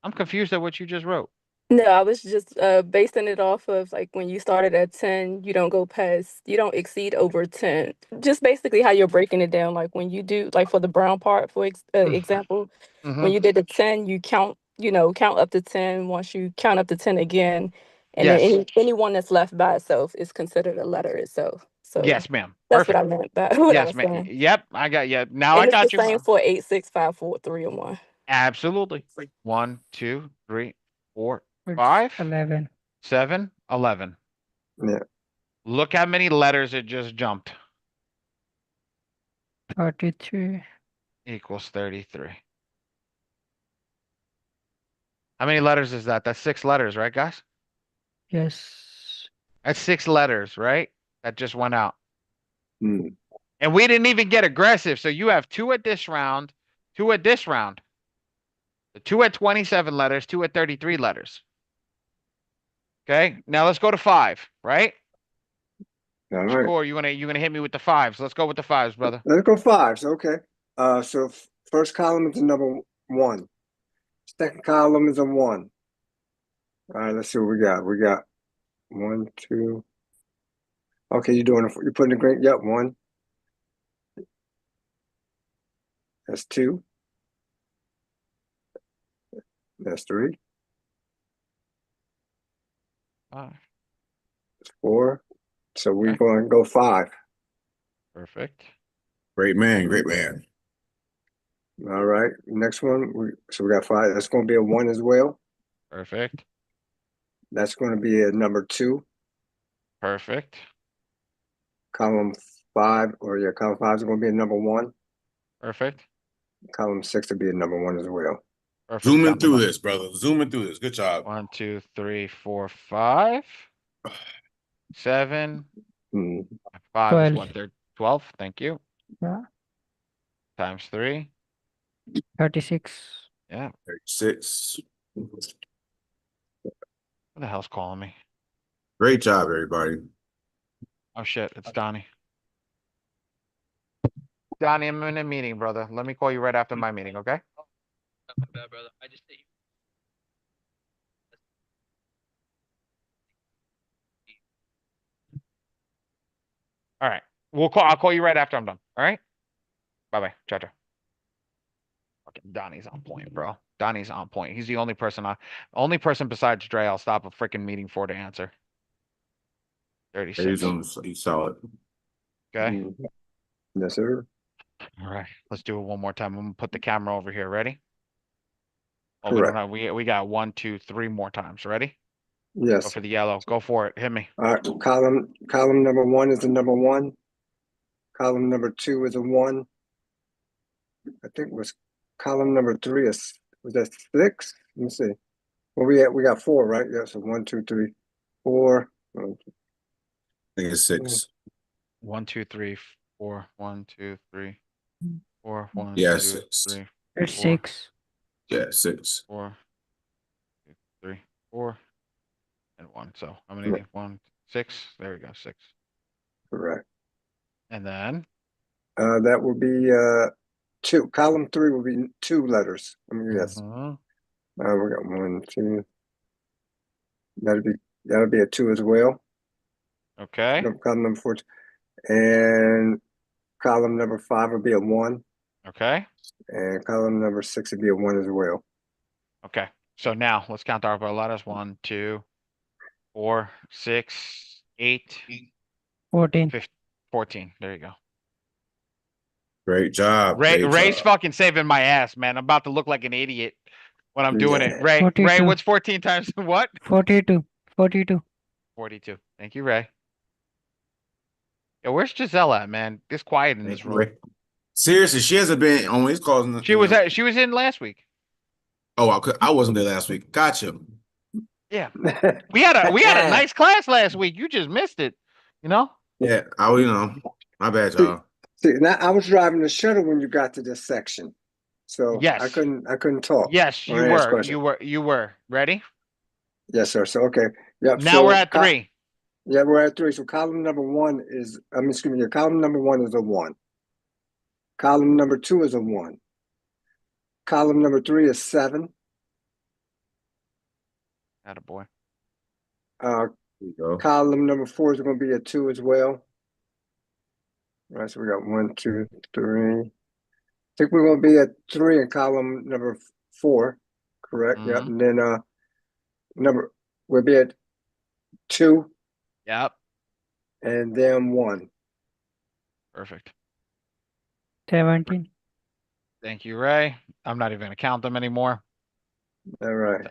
I'm confused at what you just wrote. No, I was just basing it off of like when you started at 10, you don't exceed over 10. Just basically how you're breaking it down. Like when you do, like for the brown part, for example, Mm-hmm. when you did the 10, you count up to 10. Once you count up to 10 again, and then Yes. anyone that's left by itself is considered a letter itself. So Yes, ma'am. that's what Perfect. I meant by what I Yes, was ma'am. saying. Yep. I got you. Now I And it's the got you. same for 8, 6, 5, 4, 3, and 1. Absolutely. 1, 2, 3, 4, It's 5, 11. 7, 11. Yeah. Look how many letters it just jumped. 33. Equals 33. How many letters is that? That's 6 letters, right, guys? Yes. That's 6 letters, right? That just went out. Mm. And we didn't even get aggressive. So you have 2 at this round, 2 at this round. 2 at 27 letters, 2 at 33 letters. Okay. Now let's go to 5, right? All right. Shakur, you gonna hit me with the 5s. Let's go with the 5s, brother. Let's go 5s. Okay. So first column is a number 1. Second column is a 1. All right. Let's see what we got. We got 1, 2. Okay, you're putting the green. Yep, 1. That's 2. That's 3. 5. 4. So we're Okay. going to go 5. Perfect. Great man, great man. All right. Next one. So we got 5. That's going to be a 1 as well. Perfect. That's going to be a number 2. Perfect. Column 5, column 5 is going to be a number 1. Perfect. Column 6 will be a number 1 as well. Perfect. Zooming Count them through up. this, brother. Zooming through this. Good job. 1, 2, 3, 4, 5. 7. Hmm. 5 is 12. what? 12. Thank you. Yeah. Times 3. 36. Yeah. 36. Who the hell's calling me? Great job, everybody. Oh shit, it's Donnie. Donnie, I'm in a meeting, brother. Let me call you right after my meeting, okay? My bad, brother. I just say All right. I'll call you right after I'm done. All right? Bye-bye. Ciao, ciao. Fucking Donnie's on point, bro. Donnie's on point. He's the only person besides Dre I'll stop a freaking meeting for to answer. 36. He's solid. Okay. Mhm. Yes, sir. All right. Let's do it one more time. I'm gonna put the camera over here. Ready? Oh, we Correct. don't have we got 1, 2, 3 more times. Ready? Go Yes. for the yellow. Go for it. Hit me. All right. Column number 1 is the number 1. Column number 2 is a 1. I think it was column number 3 was that 6? Let me see. Well, we got 4, right? Yeah. So 1, 2, 3, 4. I think it's 6. 1, 2, 3, 4. 1, 2, 3, 4. 1, Yeah, 2, 6. 3, It's 4. 6. Yeah, 6. 4, 2, 3, 4, and 1. So how many? Correct. 1, 6. There we go. 6. Correct. And then That would be 2. Column 3 will be 2 letters. I mean, yes. mhm. We got 1, 2. That'll be a 2 as well. Okay. Column number 4. And column number 5 will be a 1. Okay. And column number 6 would be a 1 as well. Okay. So now let's count our letters. 1, 2, 4, 6, 8, 14. 15, 14. There you go. Great job. Great Ray's job. fucking saving my ass, man. I'm about to look like an idiot when I'm doing it. Yeah. Ray, 42. what's 14 times what? 42. 42. 42. Thank you, Ray. Yeah, where's Giselle at, man? It's quiet in this room. Seriously, she hasn't been on these calls. She was in last week. Oh, I wasn't there last week. Gotcha. Yeah. We had a nice class last week. You just missed it. You know? Yeah, my bad, See, y'all. now I was driving the shuttle when you got to this section, so Yes. I couldn't talk. Yes, or ask questions. you were. Ready? Yes, sir. So okay, yep. Now so we're at 3. Yeah, we're at 3. So column number 1 is, excuse me, column number 1 is a 1. Column number 2 is a 1. Column number 3 is 7. Attaboy. Uh, There you go. column number 4 is going to be a 2 as well. All right, so we got 1, 2, 3. I think we're going to be at 3 in column number 4. Correct. Yep. Mhm. And then we'll be at 2 Yep. and then 1. Perfect. 17. Thank you, Ray. I'm not even gonna count them anymore. All right.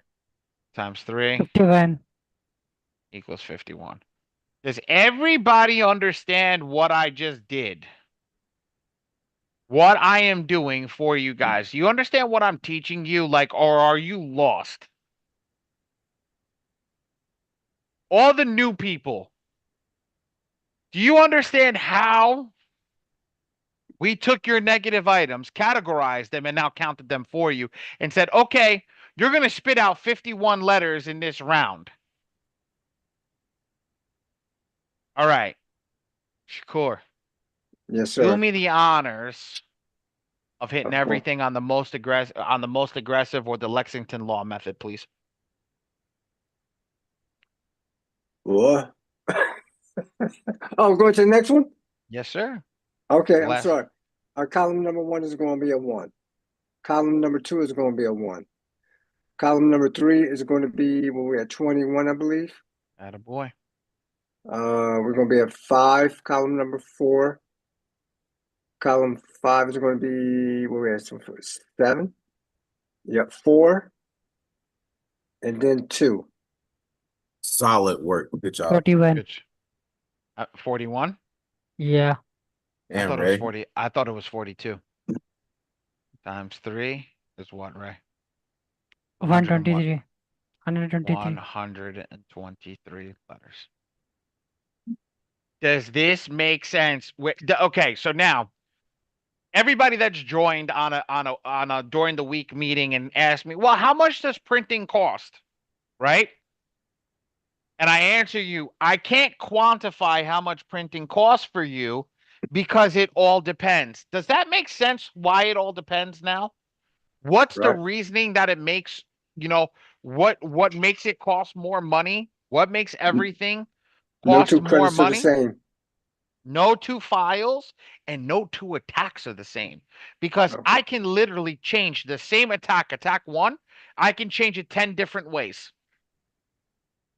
Times 3 51. equals 51. Does everybody understand what I just did? What I am doing for you guys? You understand what I'm teaching you? Like, or are you lost? All the new people. Do you understand how we took your negative items, categorized them, and now counted them for you and said, okay, you're going to spit out 51 letters in this round. All right. Shakur, Yes, do sir. me the honors of hitting Of course. everything on the most aggressive or the Lexington law method, please. What? Oh, going to the next one? Yes, sir. Okay, I'm Last- sorry. Our column number 1 is going to be a 1. Column number 2 is going to be a 1. Column number 3 is going to be when we're at 21, I believe. Attaboy. We're going to be at 5, column number 4. Column 5 is going to be, where we at? 7. Yep, 4. And then 2. Solid work. Good job. 41. Good. 41? Yeah. I And thought it was Ray. 40. I thought it was 42. Times 3 is what, Ray? 123. 123. 123 letters. Does this make sense? Okay, so now everybody that's joined on a during the week meeting and asked me, well, how much does printing cost? Right? And I answer you, I can't quantify how much printing costs for you because it all depends. Does that make sense why it all depends now? What's the Right. reasoning that it makes, what makes it cost more money? What makes everything No cost 2 more credits are the money? same. No 2 files and no 2 attacks are the same because Okay. I can literally change the same attack 1, I can change it 10 different ways.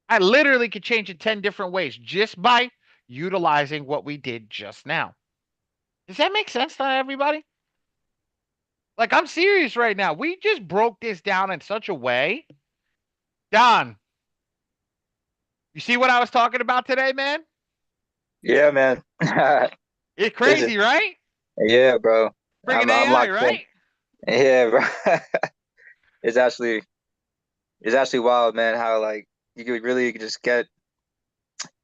I literally could change it 10 different ways just by utilizing what we did just now. Does that make sense to everybody? Like, I'm serious right now. We just broke this down in such a way. Don, you see what I was talking about today, man? Yeah, man. It's crazy, right? Yeah, bro. Friggin' I'm AI, locked in. right? Yeah, bro. It's actually wild, man, how like you could really just get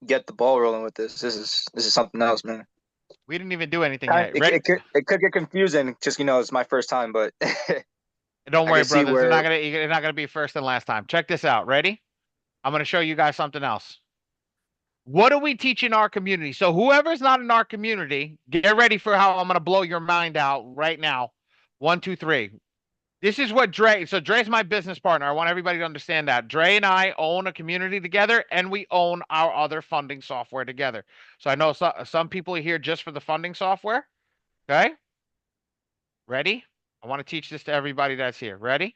the ball rolling with this. This is something else, man. We didn't even do anything Kind yet. Ready? it could get confusing just it's my first time, but Don't I worry, can see brothers. where It's not gonna be first and last time. Check this out. Ready? I'm gonna show you guys something else. What do we teach in our community? So whoever's not in our community, get ready for how I'm gonna blow your mind out right now. 1, 2, 3. This is what Dre. So Dre's my business partner. I want everybody to understand that Dre and I own a community together, and we own our other funding software together. So I know some people are here just for the funding software. Okay, ready? I want to teach this to everybody that's here. Ready?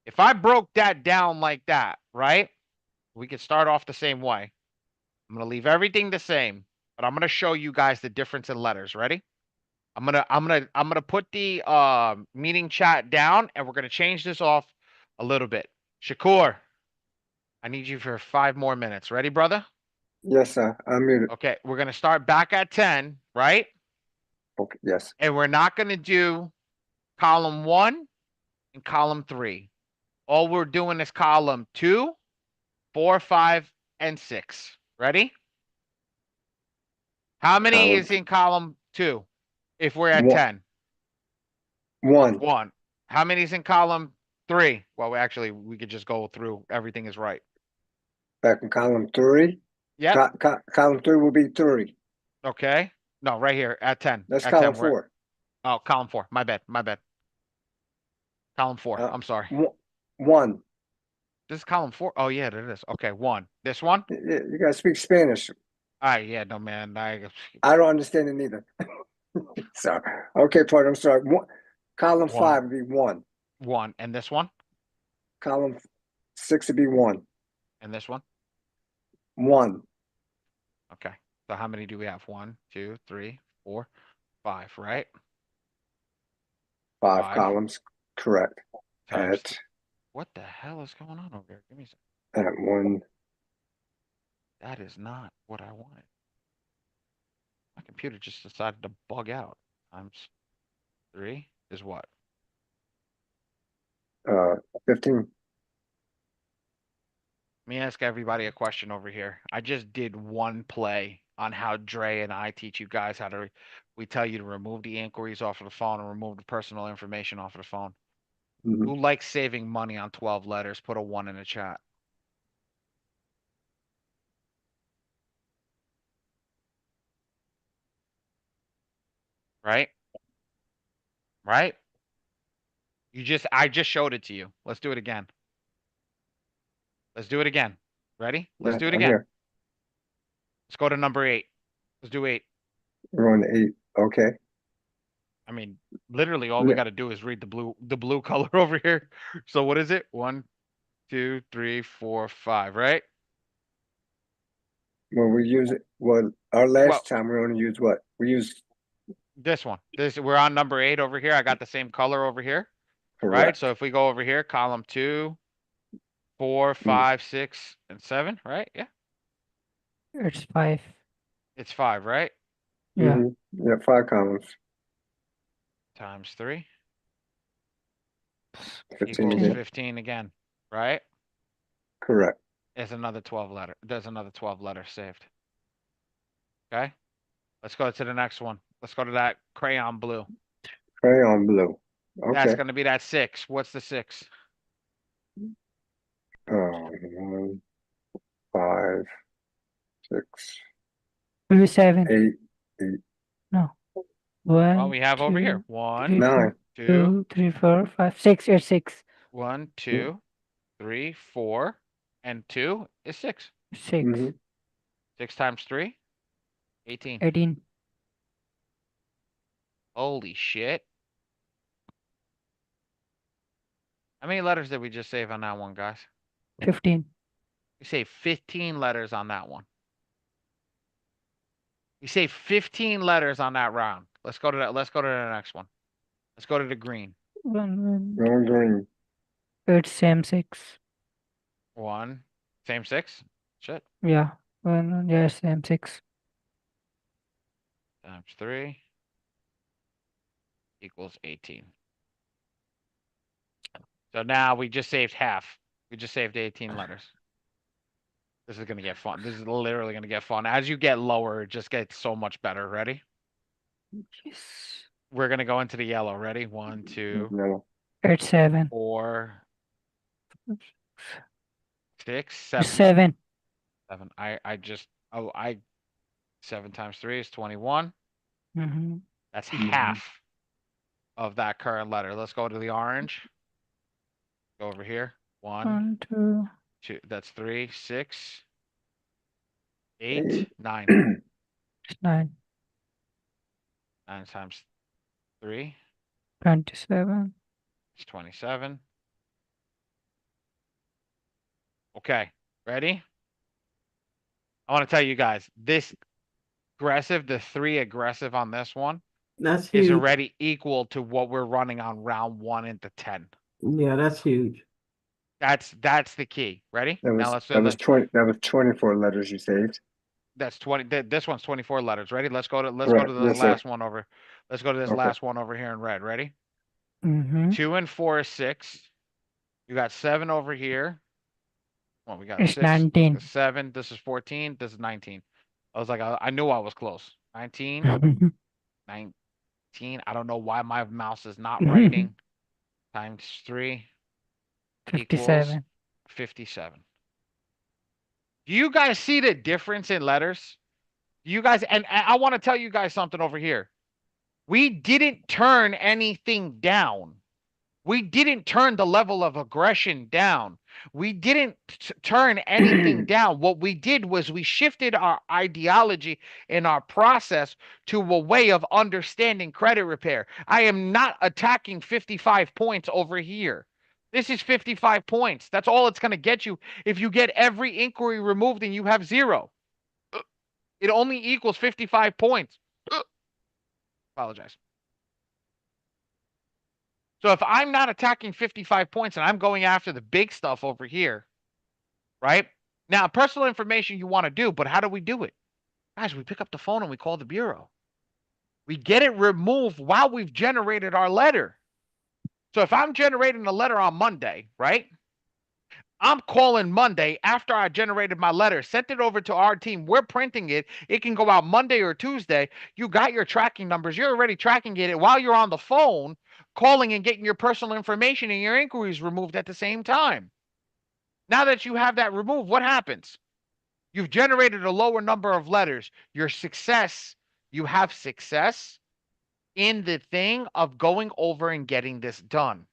If I broke that down like that, right? We could start off the same way. I'm gonna leave everything the same, but I'm gonna show you guys the difference in letters. Ready? I'm gonna put the meeting chat down and we're gonna change this off a little bit. Shakur, I need you for 5 more minutes. Ready, brother? Yes, sir. I'm muted. Okay, we're gonna start back at 10, right? Okay. Yes. And we're not gonna do column 1 and column 3. All we're doing is column 2, 4, 5, and 6. Ready? How many Column is in column 2 if we're at 1. 10? 1. 1. How many is in column 3? Well, we could just go through. Everything is right. Back in column 3. Yep. Column 3 will be 3. Okay. No, right here at 10. That's At column 10. 4. Oh, column 4. My bad. Column 4. I'm sorry. 1. This is column 4. Oh, yeah, it is. Okay, 1. This one? You gotta speak Spanish. Yeah, no, man. I don't understand it neither. So, okay, partner, I'm sorry. Column 5 would be 1. 1. And this one? Column 6 would be 1. And this one? 1. Okay. So how many do we have? 1, 2, 3, 4, 5, right? 5 5. columns, correct. Times. At What the hell is going on over here? Give me a second. at 1. That is not what I wanted. My computer just decided to bug out. Times 3 is what? 15. Let me ask everybody a question over here. I just did one play on how Dre and I teach you guys how to. We tell you to remove the inquiries off of the phone and remove the personal information off of the phone. Mhm. Who likes saving money on 12 letters? Put a 1 in the chat. Right? Right? I just showed it to you. Let's do it again. Let's do it again. Ready? Let's Yeah, do it I'm again. here. Let's go to number 8. Let's do 8. We're on 8. Okay. I mean, literally all we Yeah. got to do is read the blue color over here. So what is it? 1, 2, 3, 4, 5, right? Well, we use it. Well, our last time we only used what? We used this one. We're on number 8 over here. I got the same color over here. Right? correct. So if we go over here, column 2, 4, 5, 6, and 7, right? Yeah. It's 5. It's 5, right? Yeah. Yeah, 5 columns. Times 3 15 equals again. 15 again, right? Correct. There's another 12 letter. There's another 12 letter saved. Okay. Let's go to the next one. Let's go to that crayon blue. Crayon blue. That's Okay. going to be that 6. What's the 6? 1, 5, 6, Maybe 7. 8, 8, No. Well, 1, we have over here 2, 1, 3, 9. 2, 2, 3, 4, 5, 6. It's 6. 1, 2, 3, 4, and 2 is 6. 6. 6 times 3, 18. 18. Holy shit. How many letters did we just save on that one, guys? 15. We saved 15 letters on that one. We saved 15 letters on that round. Let's go to that. Let's go to the next one. Let's go to the green. 1, Going green. It's same 6. 1, same 6. Shit. Yeah. 1, yeah, same 6. Times 3 equals 18. So now we just saved half. We just saved 18 letters. This is going to get fun. This is literally going to get fun. As you get lower, it just gets so much better. Ready? Yes. We're going to go into the yellow. Ready? 1, 2, No. It's 7. 4, 6, It's 7. 7. 7. I 7 times 3 is 21. That's half of that current letter. Let's go to the orange. Go over here. 1, 1, 2. 2. That's 3, 6, 8, 8. 9. It's 9. 9 times 3 27. is 27. Okay, ready? I want to tell you guys, this aggressive, the 3 aggressive on this one That's is huge. already equal to what we're running on round 1 into 10. Yeah, that's huge. That's the key. Ready? That Now was let's that was 20. That was 24 letters you saved. That's 20. This one's 24 letters. Ready? Let's go to Correct. this Yes, sir. last one over. Let's go to this Okay. last one over here in red. Ready? 2 and 4 is 6. You got 7 over here. Well, we got It's 6, 19. 7. This is 14. This is 19. I was like, I knew I was close. 19. 19. I don't know why my mouse is not writing. Times 3 equals 57. 57. Do you guys see the difference in letters? You guys, and I want to tell you guys something over here. We didn't turn anything down. We didn't turn the level of aggression down. We didn't turn anything down. What we did was we shifted our ideology and our process to a way of understanding credit repair. I am not attacking 55 points over here. This is 55 points. That's all it's going to get you if you get every inquiry removed and you have 0. It only equals 55 points. Apologize. So if I'm not attacking 55 points and I'm going after the big stuff over here, right? Now, personal information you want to do, but how do we do it? Guys, we pick up the phone and we call the bureau. We get it removed while we've generated our letter. So if I'm generating a letter on Monday, right? I'm calling Monday after I generated my letter, sent it over to our team. We're printing it. It can go out Monday or Tuesday. You got your tracking numbers. You're already tracking it while you're on the phone, calling and getting your personal information and your inquiries removed at the same time. Now that you have that removed, what happens? You've generated a lower number of letters. You have success in the thing of going over and getting this done.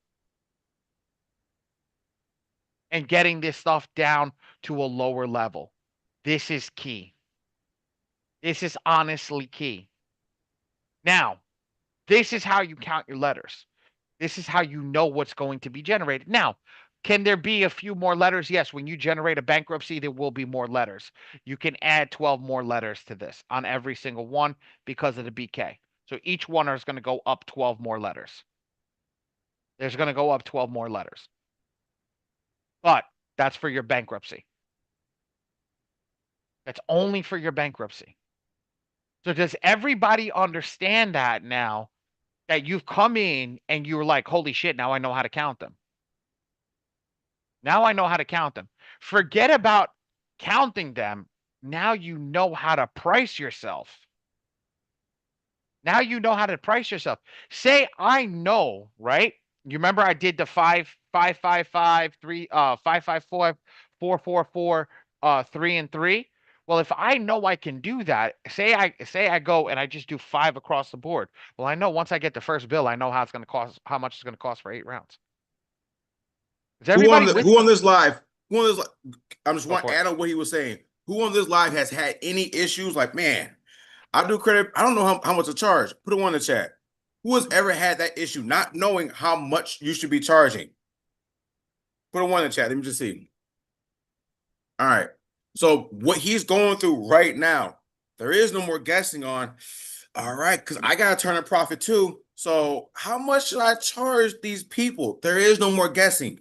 And getting this stuff down to a lower level. This is key. This is honestly key. Now, this is how you count your letters. This is how you know what's going to be generated. Now, Can there be a few more letters? Yes. When you generate a bankruptcy, there will be more letters. You can add 12 more letters to this on every single one because of the BK. So each one is going to go up 12 more letters. There's going to go up 12 more letters. But that's for your bankruptcy. That's only for your bankruptcy. So does everybody understand that now that you've come in and you're like, holy shit, now I know how to count them. Now I know how to count them. Forget about counting them. Now you know how to price yourself. Now you know how to price yourself. Say I know, right? You remember I did the 5, 5, 5, 5, 3, 5, 5, 4, 4, 4, 3 and 3. Well, if I know I can do that, say I go and I just do 5 across the board. Well, I know once I get the first bill, I know how it's going to cost, how much it's going to cost for 8 rounds. Is everybody with Who me? on this live? Who on this? I'm just Go want for to it. add on what he was saying. Who on this live has had any issues? Like, man, I do credit. I don't know how much to charge. Put it one in the chat. Who has ever had that issue, not knowing how much you should be charging? Put a one in the chat. Let me just see. All right. So what he's going through right now, there is no more guessing on. All right, because I gotta turn a profit too. So how much should I charge these people? There is no more guessing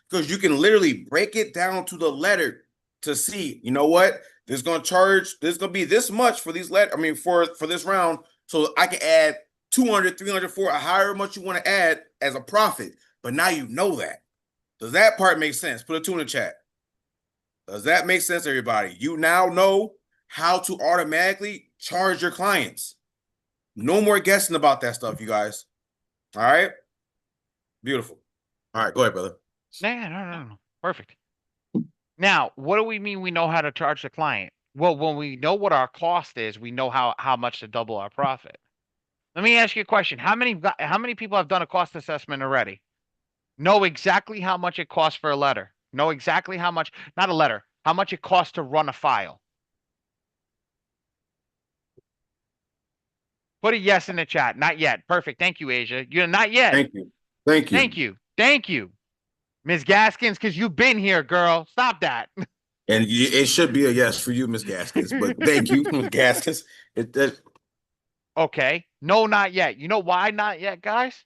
because you can literally break it down to the letter to see. You know what? This is gonna charge. This is gonna be this much for these letter. I mean, for this round, so I can add 200, 300, 400, however much you want to add as a profit. But now you know that. Does that part make sense? Put a 2 in the chat. Does that make sense, everybody? You now know how to automatically charge your clients. No more guessing about that stuff, you guys. All right? Beautiful. All right, go ahead, brother. No. Perfect. Now, what do we mean we know how to charge the client? Well, when we know what our cost is, we know how much to double our profit. Let me ask you a question. How many people have done a cost assessment already? Know exactly how much it costs for a letter. Know exactly how much, not a letter, how much it costs to run a file. Put a yes in the chat. Not yet. Perfect. Thank you, Asia. You're not yet. Thank you. Thank you. Thank you. Thank you. Ms. Gaskins, because you've been here, girl. Stop that. And it should be a yes for you, Miss Gaskins. But thank you, Miss Gaskins. Okay. No, not yet. You know why not yet, guys?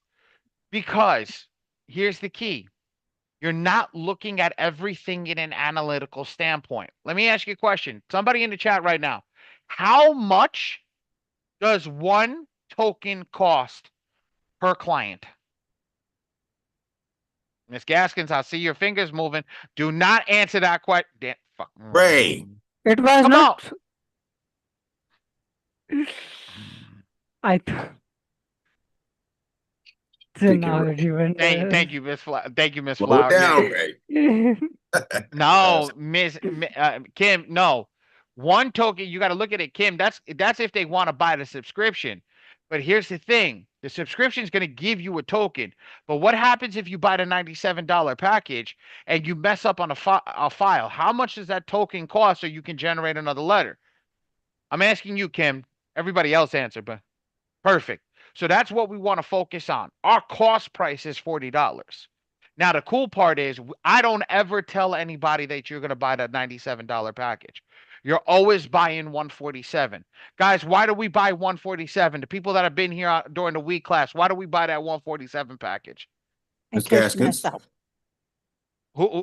Because here's the key. You're not looking at everything in an analytical standpoint. Let me ask you a question. Somebody in the chat right now. How much does one token cost per client? Miss Gaskins, I see your fingers moving. Do not answer that question. Ray. It was Come not. on. I Thank you, Miss Thank you, Miss Slow it Flower. down, Ray. No, Miss Kim, no. One token, you got to look at it, Kim. That's if they want to buy the subscription. But here's the thing: the subscription is going to give you a token. But what happens if you buy the $97 package and you mess up on a file? How much does that token cost so you can generate another letter? I'm asking you, Kim. Everybody else answer, but perfect. So that's what we want to focus on. Our cost price is $40. Now, the cool part is I don't ever tell anybody that you're going to buy that $97 package. You're always buying 147. Guys, why do we buy 147? The people that have been here during the week class, why do we buy that 147 package? In Miss case you Gaskins. mess up.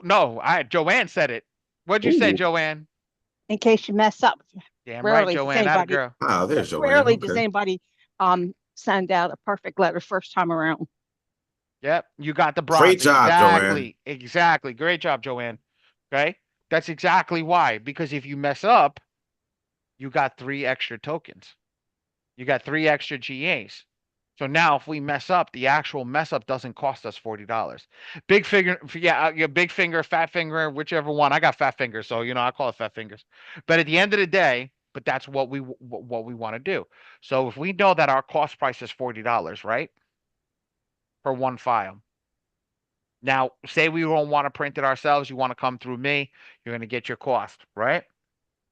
No, Joanne said it. What'd you say, Joanne? In case you mess up. Damn Rarely right, does Joanne. That a anybody- girl. Oh, there's Joanne. Rarely does Okay. anybody send out a perfect letter first time around. Yep, you got the bronze. Great job, exactly, Joanne. Exactly. Great job, Joanne. Okay, that's exactly why. Because if you mess up, you got 3 extra tokens. You got 3 extra GAs. So now, if we mess up, the actual mess up doesn't cost us $40. Big finger, yeah, your big finger, fat finger, whichever one. I got fat fingers, so I call it fat fingers. But at the end of the day, but that's what we want to do. So if we know that our cost price is $40, right, for one file. Now, say we don't want to print it ourselves, you want to come through me, you're going to get your cost, right?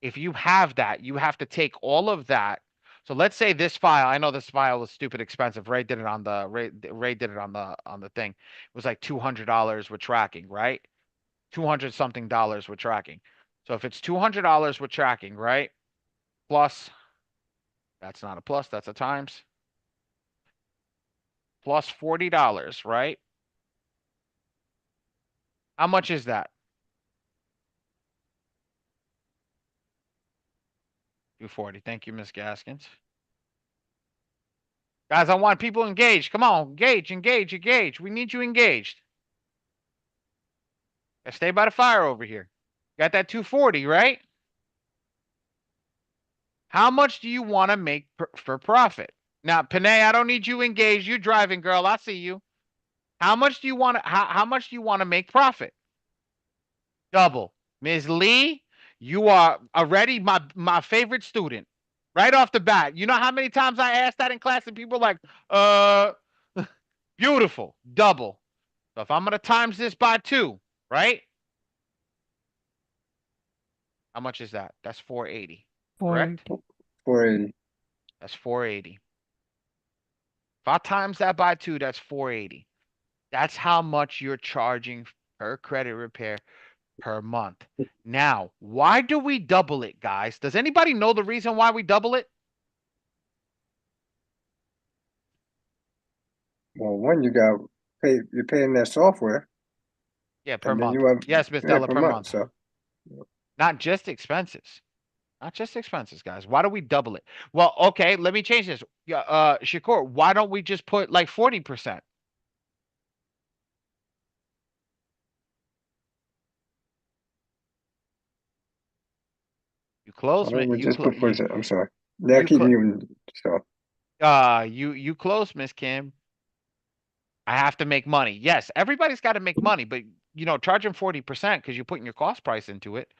If you have that, you have to take all of that. So let's say this file, I know this file was stupid expensive. Ray did it on the thing. It was like $200 with tracking, right? $200 something with tracking. So if it's $200 with tracking, right? Plus, that's not a plus, that's a times. Plus $40, right? How much is that? 240. Thank you, Miss Gaskins. Guys, I want people engaged. Come on, engage. We need you engaged. Stay by the fire over here. Got that 240, right? How much do you want to make for profit? Now, Panay, I don't need you engaged. You driving, girl. I see you. How much do you want to how much do you want to make profit? Double. Ms. Lee, you are already my favorite student. Right off the bat. You know how many times I asked that in class and people were like, beautiful. Double. So if I'm gonna times this by 2, right? How much is that? That's 480. Correct? 480. That's 480. If I times that by 2, that's 480. That's how much you're charging per credit repair per month. Now, why do we double it, guys? Does anybody know the reason why we double it? Well, one, you're paying that software, Yeah, per and then month. you have Yes, Miss Della, per per month. month. So Not just expenses. Not just expenses, guys. Why do we double it? Well, okay, let me change this. Shakur, why don't we just put like 40%? You close, we you just close, put 40%. I'm sorry. Now you keep close. muting. So You close, Miss Kim. I have to make money. Yes, everybody's got to make money, but you know, charging 40% because you're putting your cost price into it,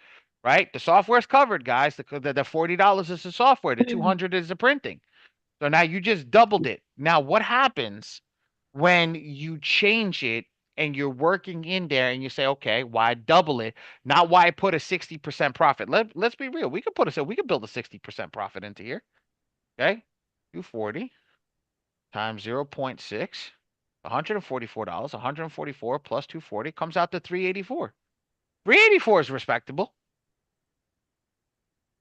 right? The software's covered, guys. The $40 is the software, the 200 is the printing. So now you just doubled it. Now what happens when you change it and you're working in there and you say, okay, why double it? Not why put a 60% profit. Let's be real. We could build a 60% profit into here. Okay. 240 times 0.6. $144. 144 plus 240 comes out to 384. 384 is respectable.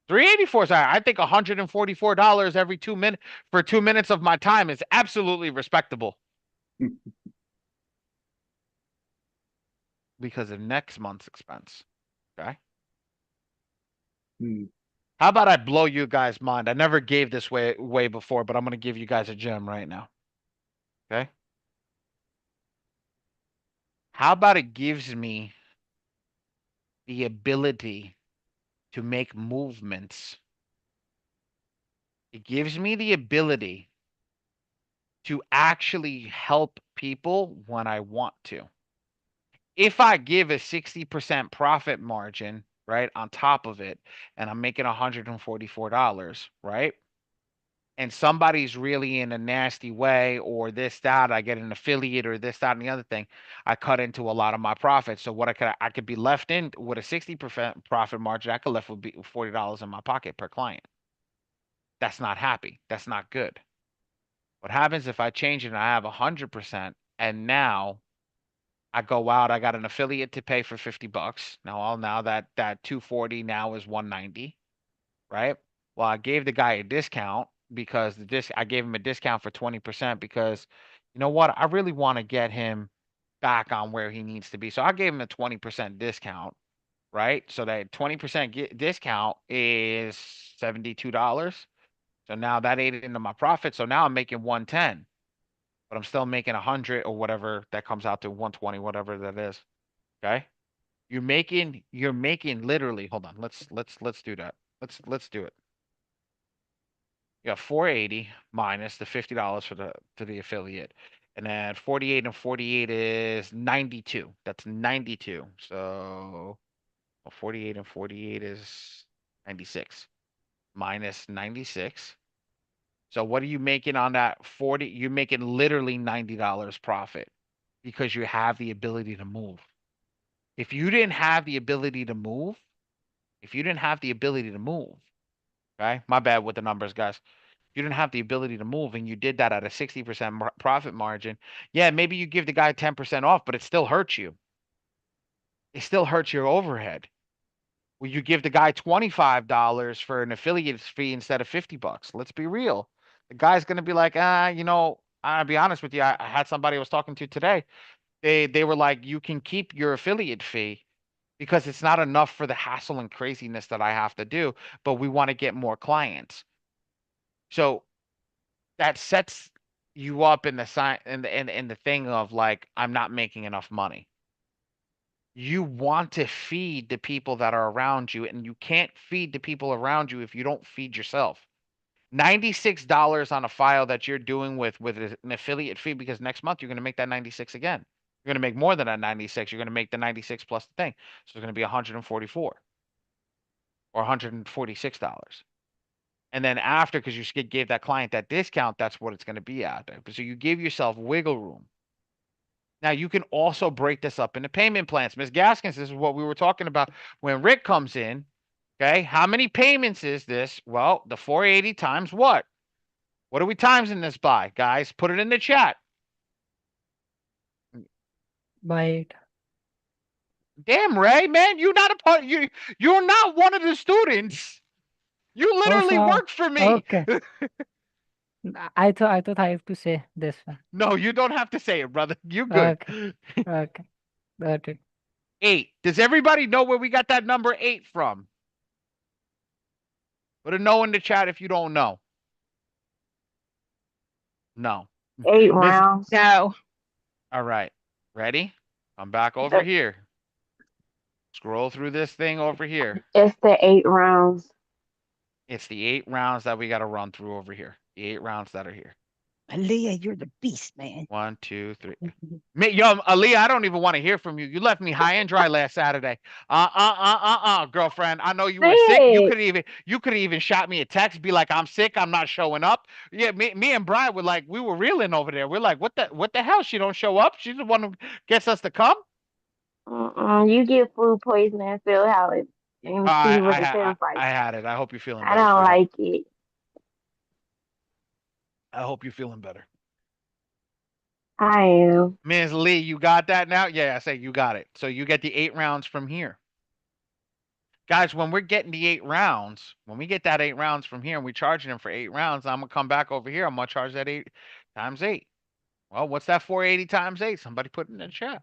384 is I think $144 every 2 minutes for 2 minutes of my time is absolutely respectable. Because of next month's expense. Okay. How about I blow you guys' mind? I never gave this way before, but I'm gonna give you guys a gem right now. Okay. How about it gives me the ability to make movements? It gives me the ability to actually help people when I want to. If I give a 60% profit margin, right, on top of it, and I'm making $144, right? And somebody's really in a nasty way, or this, that, I get an affiliate, or this, that, and the other thing, I cut into a lot of my profits. So what I could be left in with a 60% profit margin, I could left with $40 in my pocket per client. That's not happy. That's not good. What happens if I change it and I have 100%, and now I go out, I got an affiliate to pay for $50. Now that 240 now is 190, right? Well, I gave the guy a discount because I gave him a discount for 20% because you know what? I really want to get him back on where he needs to be. So I gave him a 20% discount, right? So that 20% discount is $72. So now that ate into my profit. So now I'm making 110, but I'm still making 100 or whatever that comes out to 120, whatever that is. Okay. You're making literally, hold on. Let's do that. Let's do it. You got 480 minus the $50 for the affiliate. And then 48 and 48 is 92. That's 92. So 48 and 48 is 96 minus 96. So what are you making on that 40? You're making literally $90 profit because you have the ability to move. If you didn't have the ability to move, okay? My bad with the numbers, guys. You didn't have the ability to move and you did that at a 60% profit margin. Yeah, maybe you give the guy 10% off, but it still hurts you. it still hurts your overhead. Well, you give the guy $25 for an affiliate fee instead of $50. Let's be real. The guy's gonna be like, I'll be honest with you. I had somebody I was talking to today. They were like, you can keep your affiliate fee because it's not enough for the hassle and craziness that I have to do, but we want to get more clients. So that sets you up in the sign in the thing of like, I'm not making enough money. You want to feed the people that are around you, and you can't feed the people around you if you don't feed yourself. $96 on a file that you're doing with an affiliate fee, because next month you're going to make that 96 again. You're going to make more than that 96. You're going to make the 96 plus the thing. So it's going to be 144 or $146. And then after, because you gave that client that discount, that's what it's going to be at. So you give yourself wiggle room. Now you can also break this up into payment plans. Ms. Gaskins, this is what we were talking about when Rick comes in. Okay, how many payments is this? Well, the 480 times what? What are we timesing this by, guys? Put it in the chat. By 8. Damn, Ray, man, you're not a part. You're not one of the students. You Oh, literally so work for me. okay. I thought I have to say this one. No, you don't have to say it, brother. You're good. Okay. Okay. Got it. 8. Does everybody know where we got that number 8 from? Put a no in the chat if you don't know. No. 8 Miss- rounds. No. All right. Ready? Come back over here. Scroll through this thing over here. It's the 8 rounds. It's the 8 rounds that we got to run through over here. The 8 rounds that are here. Aaliyah, you're the beast, man. 1, 2, 3. Yo, Aaliyah, I don't even want to hear from you. You left me high and dry last Saturday. Girlfriend. I know you were sick. You could even shot me a text, be like, I'm sick, I'm not showing up. Yeah, me and Brian were like, we were reeling over there. We're like, what the hell? She don't show up. She's the one who gets us to come. You get food poisoning and feel how it and see what it feels like. I had it. I hope you're feeling I better. don't sweetheart. like it. I hope you're feeling better. I am. Ms. Lee, you got that now? Yeah, I say you got it. So you get the 8 rounds from here. Guys, when we're getting the 8 rounds, when we get that 8 rounds from here and we're charging them for 8 rounds, I'm going to come back over here. I'm going to charge that 8 times 8. Well, what's that 480 times 8? Somebody put it in the chat.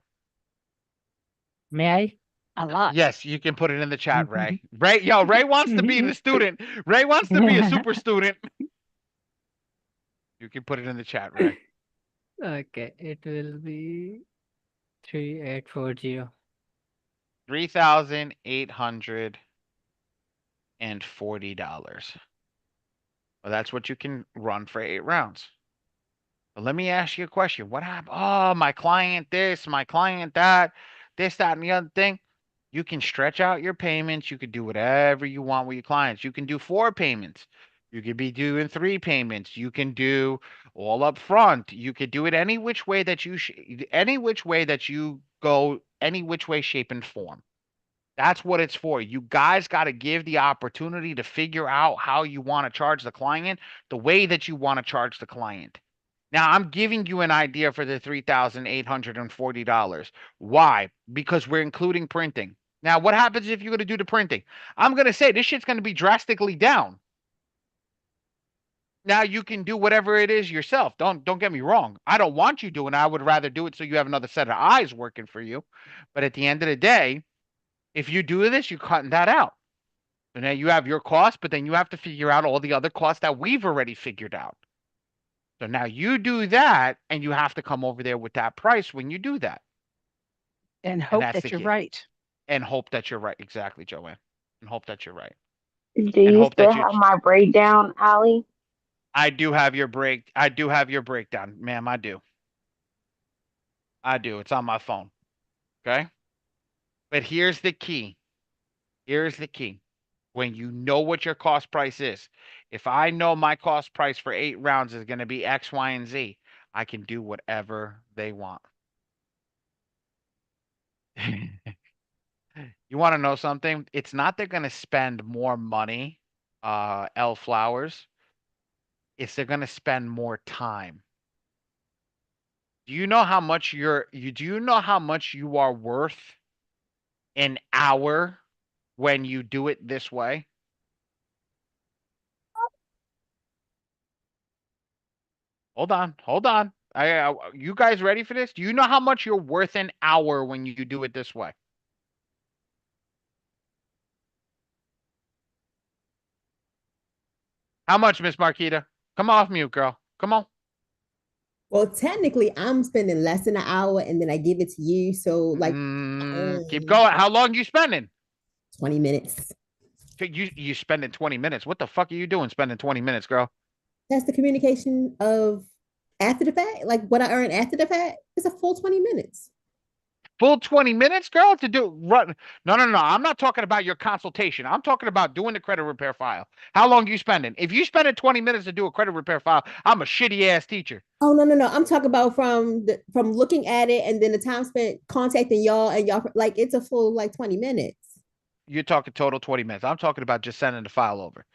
May I? A lot. Yes, you can put it in the chat, Ray. Ray wants to be the student. Ray wants to be a super student. You can put it in the chat, Ray. Okay, it will be 3840. $3,840. Well, that's what you can run for 8 rounds. But let me ask you a question. What happened? Oh, my client this, my client that, this, that, and the other thing. You can stretch out your payments. You can do whatever you want with your clients. You can do 4 payments. You could be doing 3 payments. You can do all up front. You could do it any which way that you go, any which way, shape, and form. That's what it's for. You guys got to give the opportunity to figure out how you want to charge the client, the way that you want to charge the client. Now, I'm giving you an idea for the $3,840. Why? Because we're including printing. Now, what happens if you're going to do the printing? I'm going to say this shit's going to be drastically down. Now you can do whatever it is yourself. Don't get me wrong. I don't want you doing it. I would rather do it so you have another set of eyes working for you. But at the end of the day, if you do this, you're cutting that out. So now you have your cost, but then you have to figure out all the other costs that we've already figured out. So now you do that, and you have to come over there with that price when you do that. And hope that you're right. And hope that you're right. Exactly, Joanne. And hope that you're right. Do you still have my breakdown, Ali? I do have your breakdown, ma'am. I do. It's on my phone. Okay. But here's the key. When you know what your cost price is, if I know my cost price for 8 rounds is going to be X, Y, and Z, I can do whatever they want. You want to know something? It's not they're going to spend more money, L Flowers. It's they're going to spend more time. Do you know how much you are worth an hour when you do it this way? Hold on. You guys ready for this? Do you know how much you're worth an hour when you do it this way? How much, Miss Marquita? Come off mute, girl. Come on. Well, technically, I'm spending less than an hour and then I give it to you. So, like, keep going. How long you spending? 20 minutes. You spending 20 minutes. What the fuck are you doing spending 20 minutes, girl? That's the communication of after the fact. Like, what I earn after the fact is a full 20 minutes. Full 20 minutes, girl, to do run. No. I'm not talking about your consultation. I'm talking about doing the credit repair file. How long you spending? If you spending 20 minutes to do a credit repair file, I'm a shitty ass teacher. Oh, no. I'm talking about from looking at it and then the time spent contacting y'all and y'all, like, it's a full like 20 minutes. You're talking total 20 minutes. I'm talking about just sending the file over.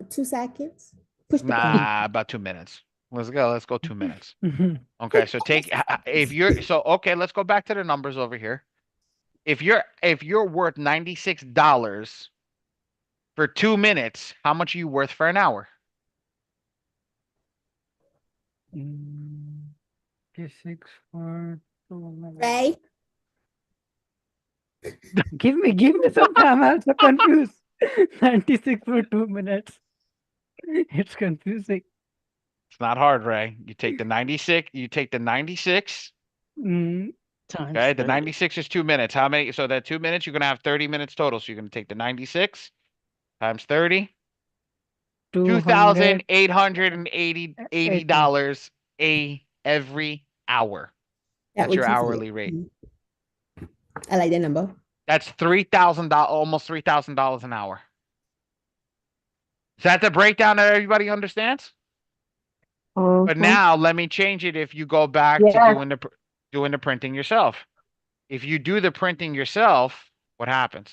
2 seconds. Push the button. About 2 minutes. Let's go 2 minutes. Okay, so okay, let's go back to the numbers over here. If you're worth $96 for 2 minutes, how much are you worth for an hour? Ray? Give me some time. I'm so confused. 96 for 2 minutes. It's confusing. It's not hard, Ray. You take the 96. Okay, the 96 is 2 minutes. How many? So that 2 minutes, you're gonna have 30 minutes total. So you're gonna take the 96 times 30. $2,880 every hour. That's your hourly rate. I like that number. That's $3,000, almost $3,000 an hour. Is that the breakdown that everybody understands? But now let me change it. If you go back to doing the printing yourself, if you do the printing yourself, what happens?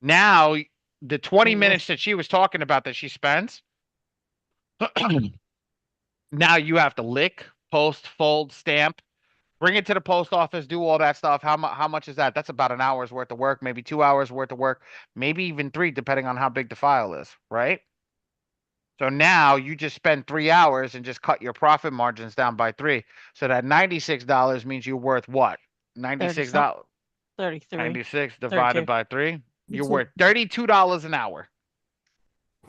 Now the 20 minutes that she was talking about that she spends, now you have to lick, post, fold, stamp, bring it to the post office, do all that stuff. How much is that? That's about an hour's worth of work, maybe 2 hours worth of work, maybe even 3, depending on how big the file is, right? So now you just spend 3 hours and just cut your profit margins down by 3. So that $96 means you're worth what? $96. 33. 96 divided by 3. You're worth $32 an hour.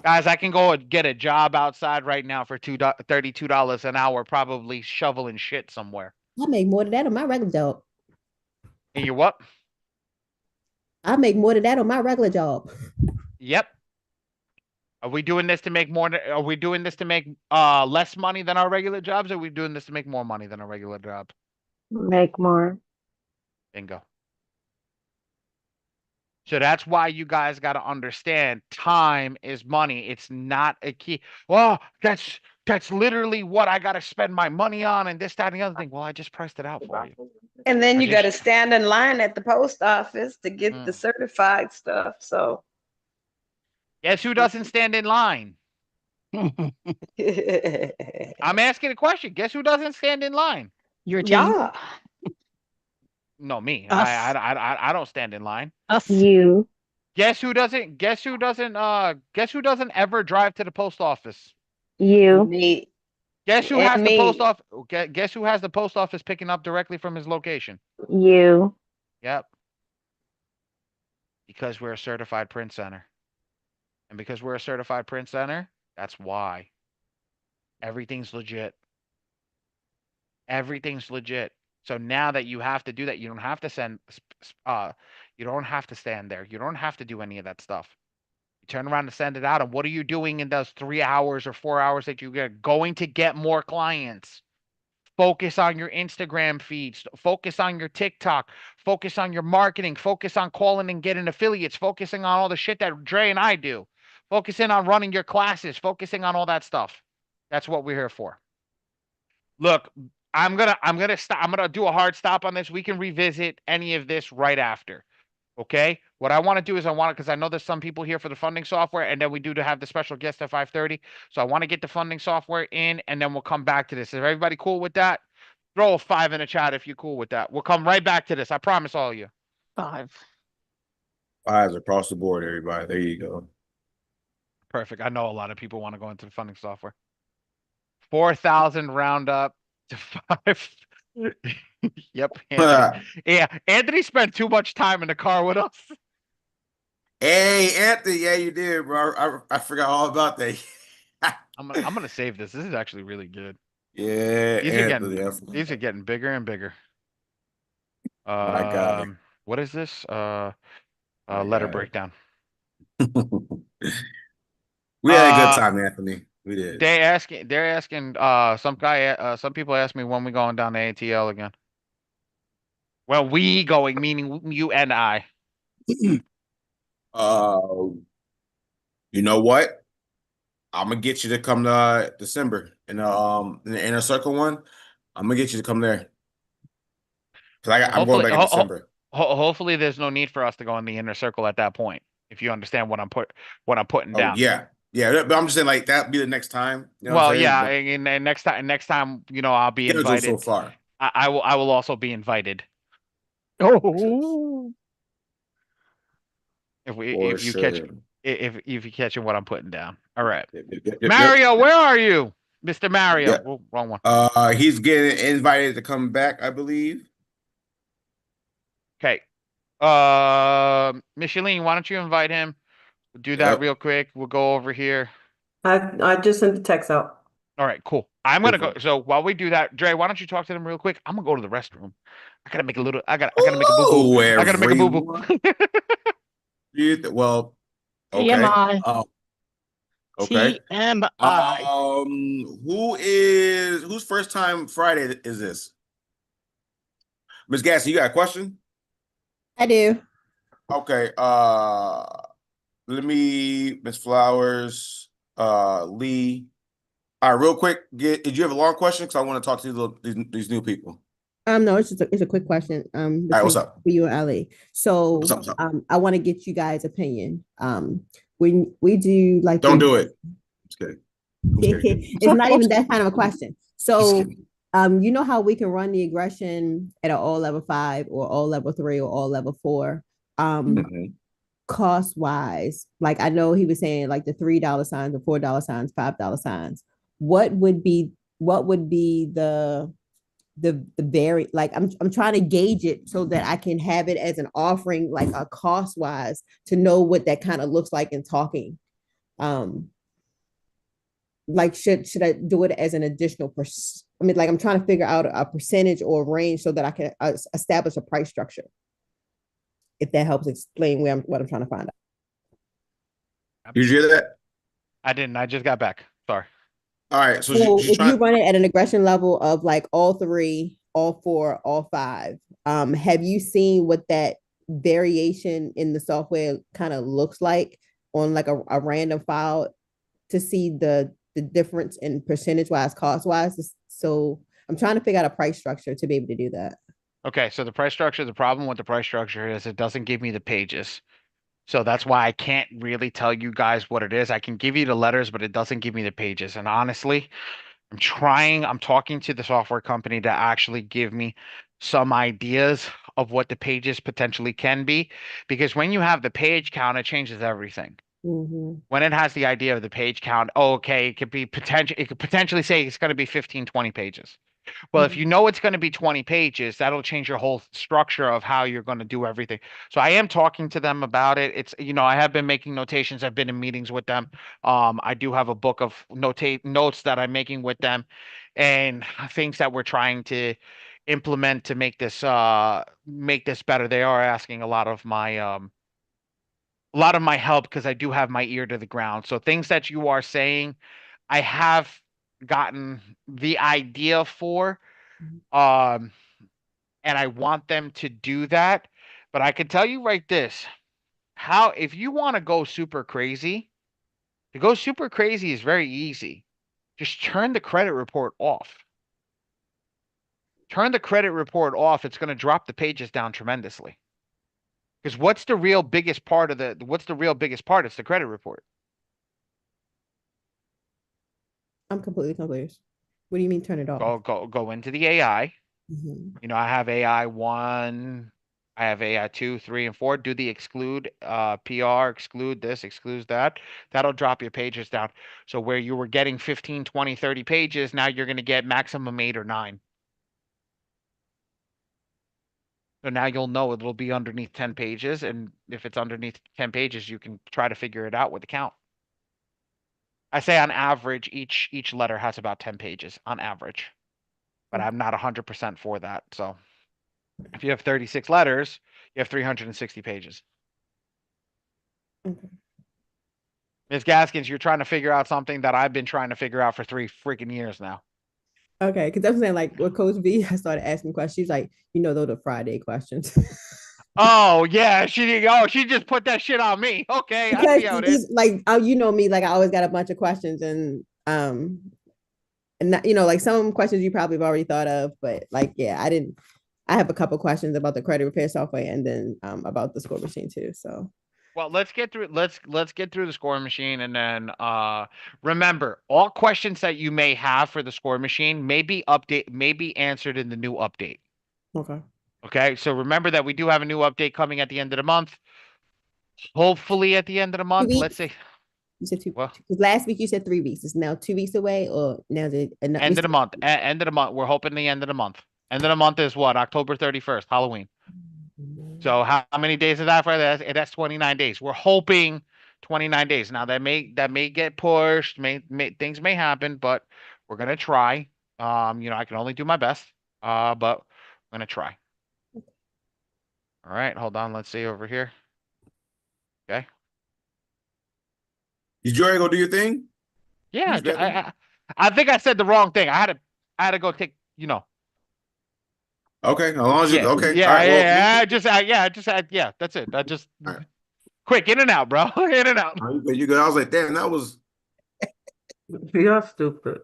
Guys, I can go and get a job outside right now for $32 an hour, probably shoveling shit somewhere. I make more than that on my regular job. And you what? I make more than that on my regular job. Yep. Are we doing this to make more? Are we doing this to make less money than our regular jobs? Or are we doing this to make more money than our regular job? Make more. Bingo. So that's why you guys got to understand time is money. It's not a key. Well, that's literally what I got to spend my money on and this, that, and the other thing. Well, I just priced it out for you. And then you got to stand in line at the post office to get the certified stuff. So guess who doesn't stand in line? I'm asking a question. Guess who doesn't stand in line? Your team. Yeah. No, me. Us. I don't stand in line. Us. You. Guess who doesn't ever drive to the post office? You. Me. Guess who And has me. the post office? Guess who has the post office picking up directly from his location? You. Yep. Because we're a certified print center. And because we're a certified print center, that's why. Everything's legit. Everything's legit. So now that you have to do that, you don't have to you don't have to stand there. You don't have to do any of that stuff. You turn around and send it out. And what are you doing in those 3 hours or 4 hours that you get? Going to get more clients. Focus on your Instagram feeds. Focus on your TikTok. Focus on your marketing. Focus on calling and getting affiliates. Focusing on all the shit that Dre and I do. Focusing on running your classes. Focusing on all that stuff. That's what we're here for. Look, I'm gonna stop. I'm gonna do a hard stop on this. We can revisit any of this right after. Okay. What I want to do is because I know there's some people here for the funding software, and then we do to have the special guest at 5:30. So I want to get the funding software in, and then we'll come back to this. Is everybody cool with that? Throw a 5 in the chat if you're cool with that. We'll come right back to this. I promise all of you. 5. 5s across the board, everybody. There you go. Perfect. I know a lot of people want to go into the funding software. 4,000 round up to 5. Yep, Anthony. Yeah, Anthony spent too much time in the car with us. Hey, Anthony. Yeah, you did, bro. I forgot all about that. I'm gonna save this. This is actually really good. Yeah, Anthony. These are getting bigger and bigger. My guy. What is this? My Letter guy. breakdown. We had a good time, Anthony. We did. They're asking some people ask me when we going down to ATL again. Well, we going, meaning you and I. You know what? I'm gonna get you to come to December in the inner circle one. I'm gonna get you to come there. I'm going back in December. Hopefully, there's no need for us to go in the inner circle at that point. If you understand what I'm putting down. Yeah, but I'm just saying like that'd be the next time. You know Well, what I'm saying? yeah, and next time, I'll be invited. So far. I will also be invited. Oh. If you catch what I'm putting down. All right. Yep. Mario, where are you? Mr. Mario. Yep. Oh, wrong one. He's getting invited to come back, I believe. Okay. Micheline, why don't you invite him? We'll do that real quick. We'll go over here. I just sent the text out. All right, cool. I'm gonna go. So while we do that, Dre, why don't you talk to them real quick? I'm gonna go to the restroom. I gotta make a little. I gotta make a boo boo. I gotta make a boo boo. Well, okay. TMI. Okay. TMI. Whose first time Friday is this? Ms. Gasson, you got a question? I do. Okay. Let me, Miss Flowers, Lee. All right, real quick. Did you have a long question? Because I want to talk to these new people. No, it's a quick question. All right, what's up? For you and Ali. So, what's up? I want to get you guys' opinion. When we do like don't do it. Just kidding. It's not even that kind of a question. So, you know how we can run the aggression at an all level 5 or all level 3 or all level 4. Cost wise, like I know he was saying like the $3 signs, the $4 signs, $5 signs. What would be the very, like I'm trying to gauge it so that I can have it as an offering, like a cost wise, to know what that kind of looks like in talking. Like should I do it as an additional I mean, like I'm trying to figure out a percentage or a range so that I can establish a price structure. If that helps explain what I'm trying to find out. Did you hear that? I didn't. I just got back. Sorry. All right. So if you run it at an aggression level of like all 3, all 4, all 5, have you seen what that variation in the software kind of looks like on like a random file to see the difference in percentage wise, cost wise? So I'm trying to figure out a price structure to be able to do that. Okay, so the problem with the price structure is it doesn't give me the pages. So that's why I can't really tell you guys what it is. I can give you the letters, but it doesn't give me the pages. And honestly, I'm talking to the software company to actually give me some ideas of what the pages potentially can be. Because when you have the page count, it changes everything. When it has the idea of the page count, it could potentially say it's going to be 15, 20 pages. Well, if you know it's going to be 20 pages, that'll change your whole structure of how you're going to do everything. So I am talking to them about it. It's, I have been making notations. I've been in meetings with them. I do have a book of notes that I'm making with them and things that we're trying to implement to make this better. They are asking a lot of my help because I do have my ear to the ground. So things that you are saying, I have gotten the idea for, and I want them to do that. But I can tell you right this, if you want to go super crazy, to go super crazy is very easy. Just turn the credit report off. Turn the credit report off. It's going to drop the pages down tremendously. Because what's the real biggest part? It's the credit report. I'm completely confused. What do you mean turn it off? Go into the AI. I have AI 1. I have AI 2, 3, and 4. Do the exclude, PR, exclude this, excludes that. That'll drop your pages down. So where you were getting 15, 20, 30 pages, now you're going to get maximum 8 or 9. So now you'll know it'll be underneath 10 pages. And if it's underneath 10 pages, you can try to figure it out with the count. I say on average, each letter has about 10 pages on average. But I'm not 100% for that. So if you have 36 letters, you have 360 pages. Okay. Ms. Gaskins, you're trying to figure out something that I've been trying to figure out for 3 freaking years now. Okay, because I'm saying like with Coach V, I started asking questions. She's like, those are Friday questions. Oh yeah, she just put that shit on me. Okay, I Because see how it is. like you know me, like I always got a bunch of questions and not, like some questions you probably have already thought of, but like yeah, I have a couple questions about the credit repair software and then about the score machine too. So Well, let's get through the score machine and then remember all questions that you may have for the score machine may be answered in the new update. okay. Okay, so remember that we do have a new update coming at the end of the month. Hopefully at the end of the month. Let's see. You said two. Well, Because last week you said 3 weeks. It's now 2 weeks away, or now is it end of the month. End of the month. We're hoping the end of the month. End of the month is what? October 31st, Halloween. So how many days is that for? That's 29 days. We're hoping 29 days. Now that may get pushed. Things may happen, but we're gonna try. I can only do my best. But I'm gonna try. All right, hold on. Let's see over here. Okay. Did you already go do your thing? Yeah, I think I said the wrong thing. I had to go take, Okay, as long as you Yeah, okay. yeah, All right. Well, yeah. That's it. I just quick in and out, bro. In and out. you good. I was like, damn, that was You're stupid.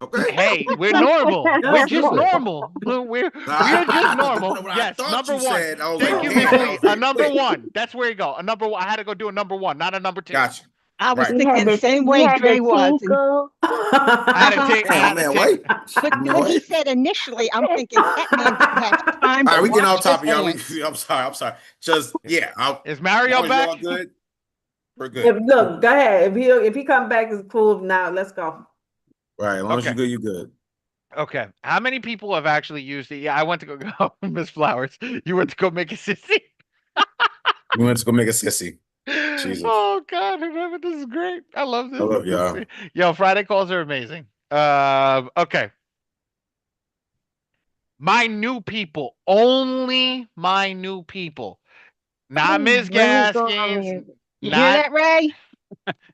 okay. Hey, we're normal. We're just normal. We're just normal. What I Yes, thought number you one. said. I was Thank like, you, damn. Miss I Lee. was A like, number wait. one. That's where you go. A number one. I had to go do a number one, not a number 2. Gotcha. I was Right. thinking the same way Dre was. I had to take. I Damn, had to man, take. But when he said initially, I'm thinking that man didn't have time All to right, we getting wash off his topic, y'all. hands. I'm sorry. Just yeah. Is As Mario long as you're all back? good, we're good. Look, go ahead. If he come back, it's cool. Now let's go. Right. As long as Okay. you're good, you're good. Okay. How many people have actually used it? Yeah, I went to go Miss Flowers. You went to go make a sissy. We went to go make a sissy. Jesus. Oh God, remember this is great. I love this. I love y'all. Yo, Friday calls are amazing. Okay. My new people, only my new people, not Ms. Gaskins, You hear that, Ray?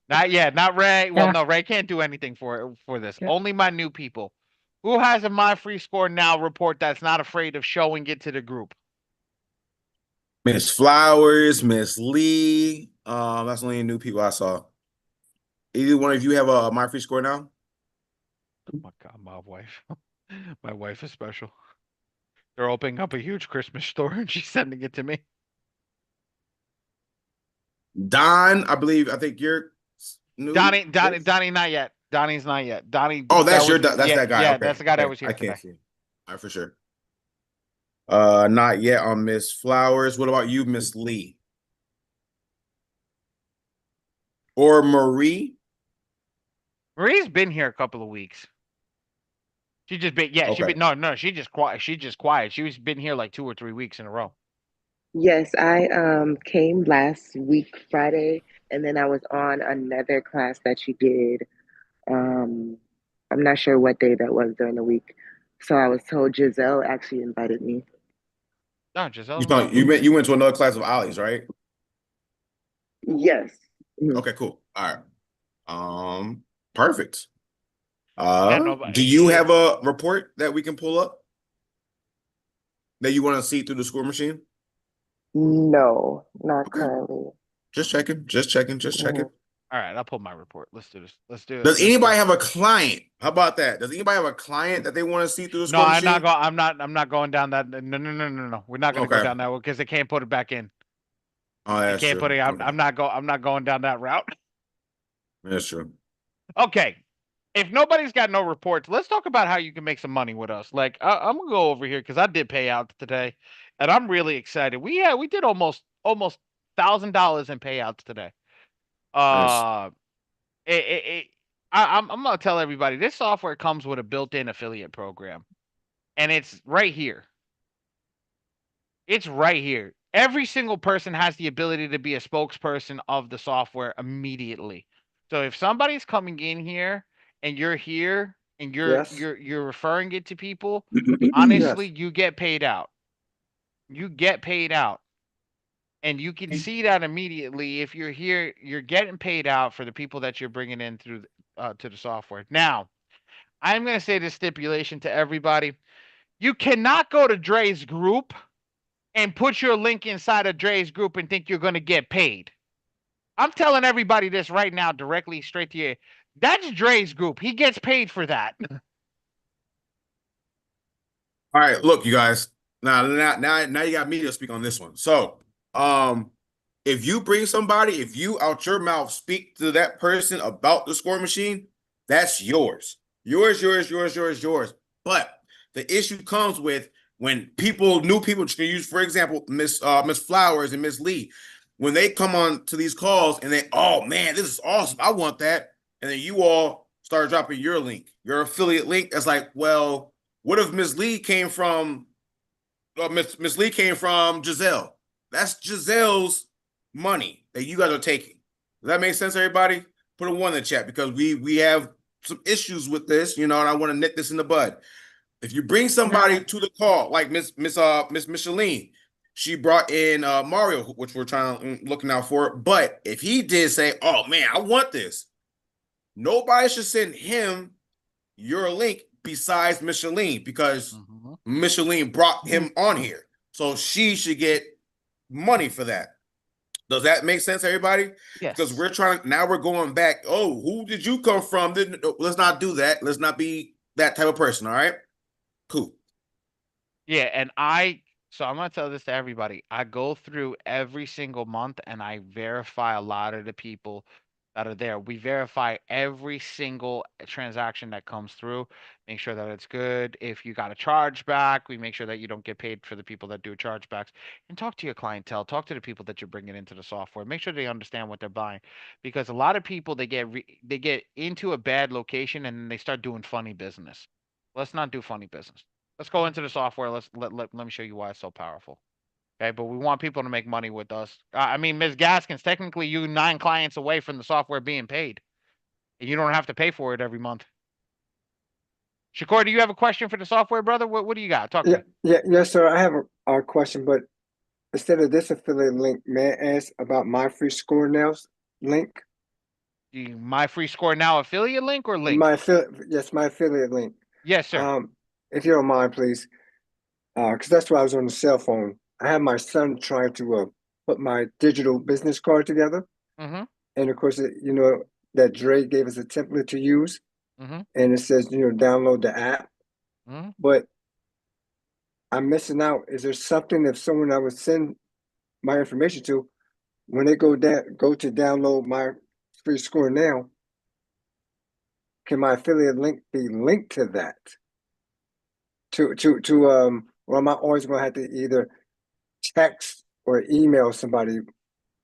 not yet, not Ray. Well, Yeah. no, Ray can't do anything for this. Yeah. Only my new people. Who has a My Free Score Now report that's not afraid of showing it to the group? Miss Flowers, Miss Lee. That's the only new people I saw. Either one of you have a My Free Score now? Oh my God, my wife. My wife is special. They're opening up a huge Christmas store and she's sending it to me. Don, I think you're new. Donnie, not yet. Donnie's not yet. Donnie. Oh, that's that that guy. Yeah, Okay. that's the guy that Okay. was here I today. can't see. All right, for sure. Not yet on Miss Flowers. What about you, Miss Lee? Or Marie? Marie's been here a couple of weeks. She just been Okay. she just quiet. She just quiet. She's been here like 2 or 3 weeks in a row. Yes, I came last week Friday, and then I was on another class that she did. I'm not sure what day that was during the week. So I was told Giselle actually invited me. No, Giselle. You went to another class of Ollie's, right? Yes. Okay, cool. All right. Perfect. nobody- Do you have a report that we can pull up that you want to see through the score machine? No, not currently. Just checking. All right, I'll pull my report. Let's do this. Let's do it. Does anybody have a client? How about that? Does anybody have a client that they want to see through the No, score I'm machine? I'm not going down that. No. We're not gonna go Okay. down that because they can't put it back in. Oh, They that's can't true. put it. Okay. I'm not going down that route. That's true. Okay. If nobody's got no reports, let's talk about how you can make some money with us. Like I'm gonna go over here because I did pay out today, and I'm really excited. We did almost $1,000 in payouts today. Nice. I'm gonna tell everybody this software comes with a built-in affiliate program, and it's right here. It's right here. Every single person has the ability to be a spokesperson of the software immediately. So if somebody's coming in here and you're here and Yes. you're referring it to people, Yes. honestly, you get paid out. You get paid out. And you can see that immediately. If you're here, you're getting paid out for the people that you're bringing in through to the software. Now, I'm going to say this stipulation to everybody. You cannot go to Dre's group and put your link inside of Dre's group and think you're going to get paid. I'm telling everybody this right now, directly straight to you. That's Dre's group. He gets paid for that. All right, look, you guys. Now you got me to speak on this one. So, if you bring somebody, if you out your mouth speak to that person about the score machine, that's yours. Yours. But the issue comes with when new people can use, for example, Miss Flowers and Miss Lee, when they come on to these calls and they, oh man, this is awesome. I want that. And then you all start dropping your link, your affiliate link. That's like, well, what if Miss Lee came from Miss Lee came from Giselle? That's Giselle's money that you guys are taking. Does that make sense, everybody? Put a one in the chat because we have some issues with this, and I want to nip this in the bud. If you bring somebody to the call, like Miss Micheline, she brought in Mario, which we're looking out for. But if he did say, "Oh man, I want this," nobody should send him your link besides Micheline because Micheline brought him on here. So she should get money for that. Does that make sense, everybody? Yes. Because we're going back. Oh, who did you come from? Let's not do that. Let's not be that type of person. All right. Cool. Yeah, and so I'm gonna tell this to everybody. I go through every single month and I verify a lot of the people that are there. We verify every single transaction that comes through, make sure that it's good. If you got a chargeback, we make sure that you don't get paid for the people that do chargebacks. And talk to your clientele, talk to the people that you're bringing into the software. Make sure they understand what they're buying, because a lot of people they get into a bad location and then they start doing funny business. Let's not do funny business. Let's go into the software. Let me show you why it's so powerful. Okay, but we want people to make money with us. I mean, Ms. Gaskins, technically you 9 clients away from the software being paid. And you don't have to pay for it every month. Shakur, do you have a question for the software, brother? What do you got? Talk to me. Yes, sir. I have a question, but instead of this affiliate link, may I ask about my free score now link? My free score now affiliate link or link? My affiliate link. Yes, sir. If you don't mind, please, because that's why I was on the cell phone. I have my son trying to put my digital business card together, Mm-hmm. and of course, that Dre gave us a template to use, Mm-hmm. and it says download the app, Mm-hmm. but I'm missing out. Is there something if someone I would send my information to, when they go to download my free score now, can my affiliate link be linked to that? Or am I always going to have to either text or email somebody?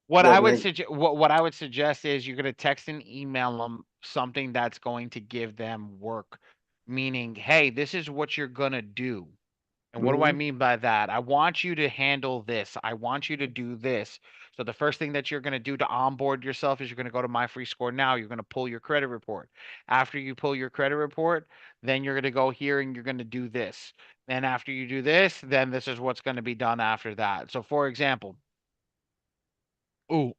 What I would suggest is you're going to text and email them something that's going to give them work, meaning, hey, this is what you're going to do. And what do I mean by that? I want you to handle this. I want you to do this. So the first thing that you're going to do to onboard yourself is you're going to go to My Free Score Now. You're going to pull your credit report. After you pull your credit report, then you're going to go here and you're going to do this. Then after you do this, then this is what's going to be done after that. So for example, ooh,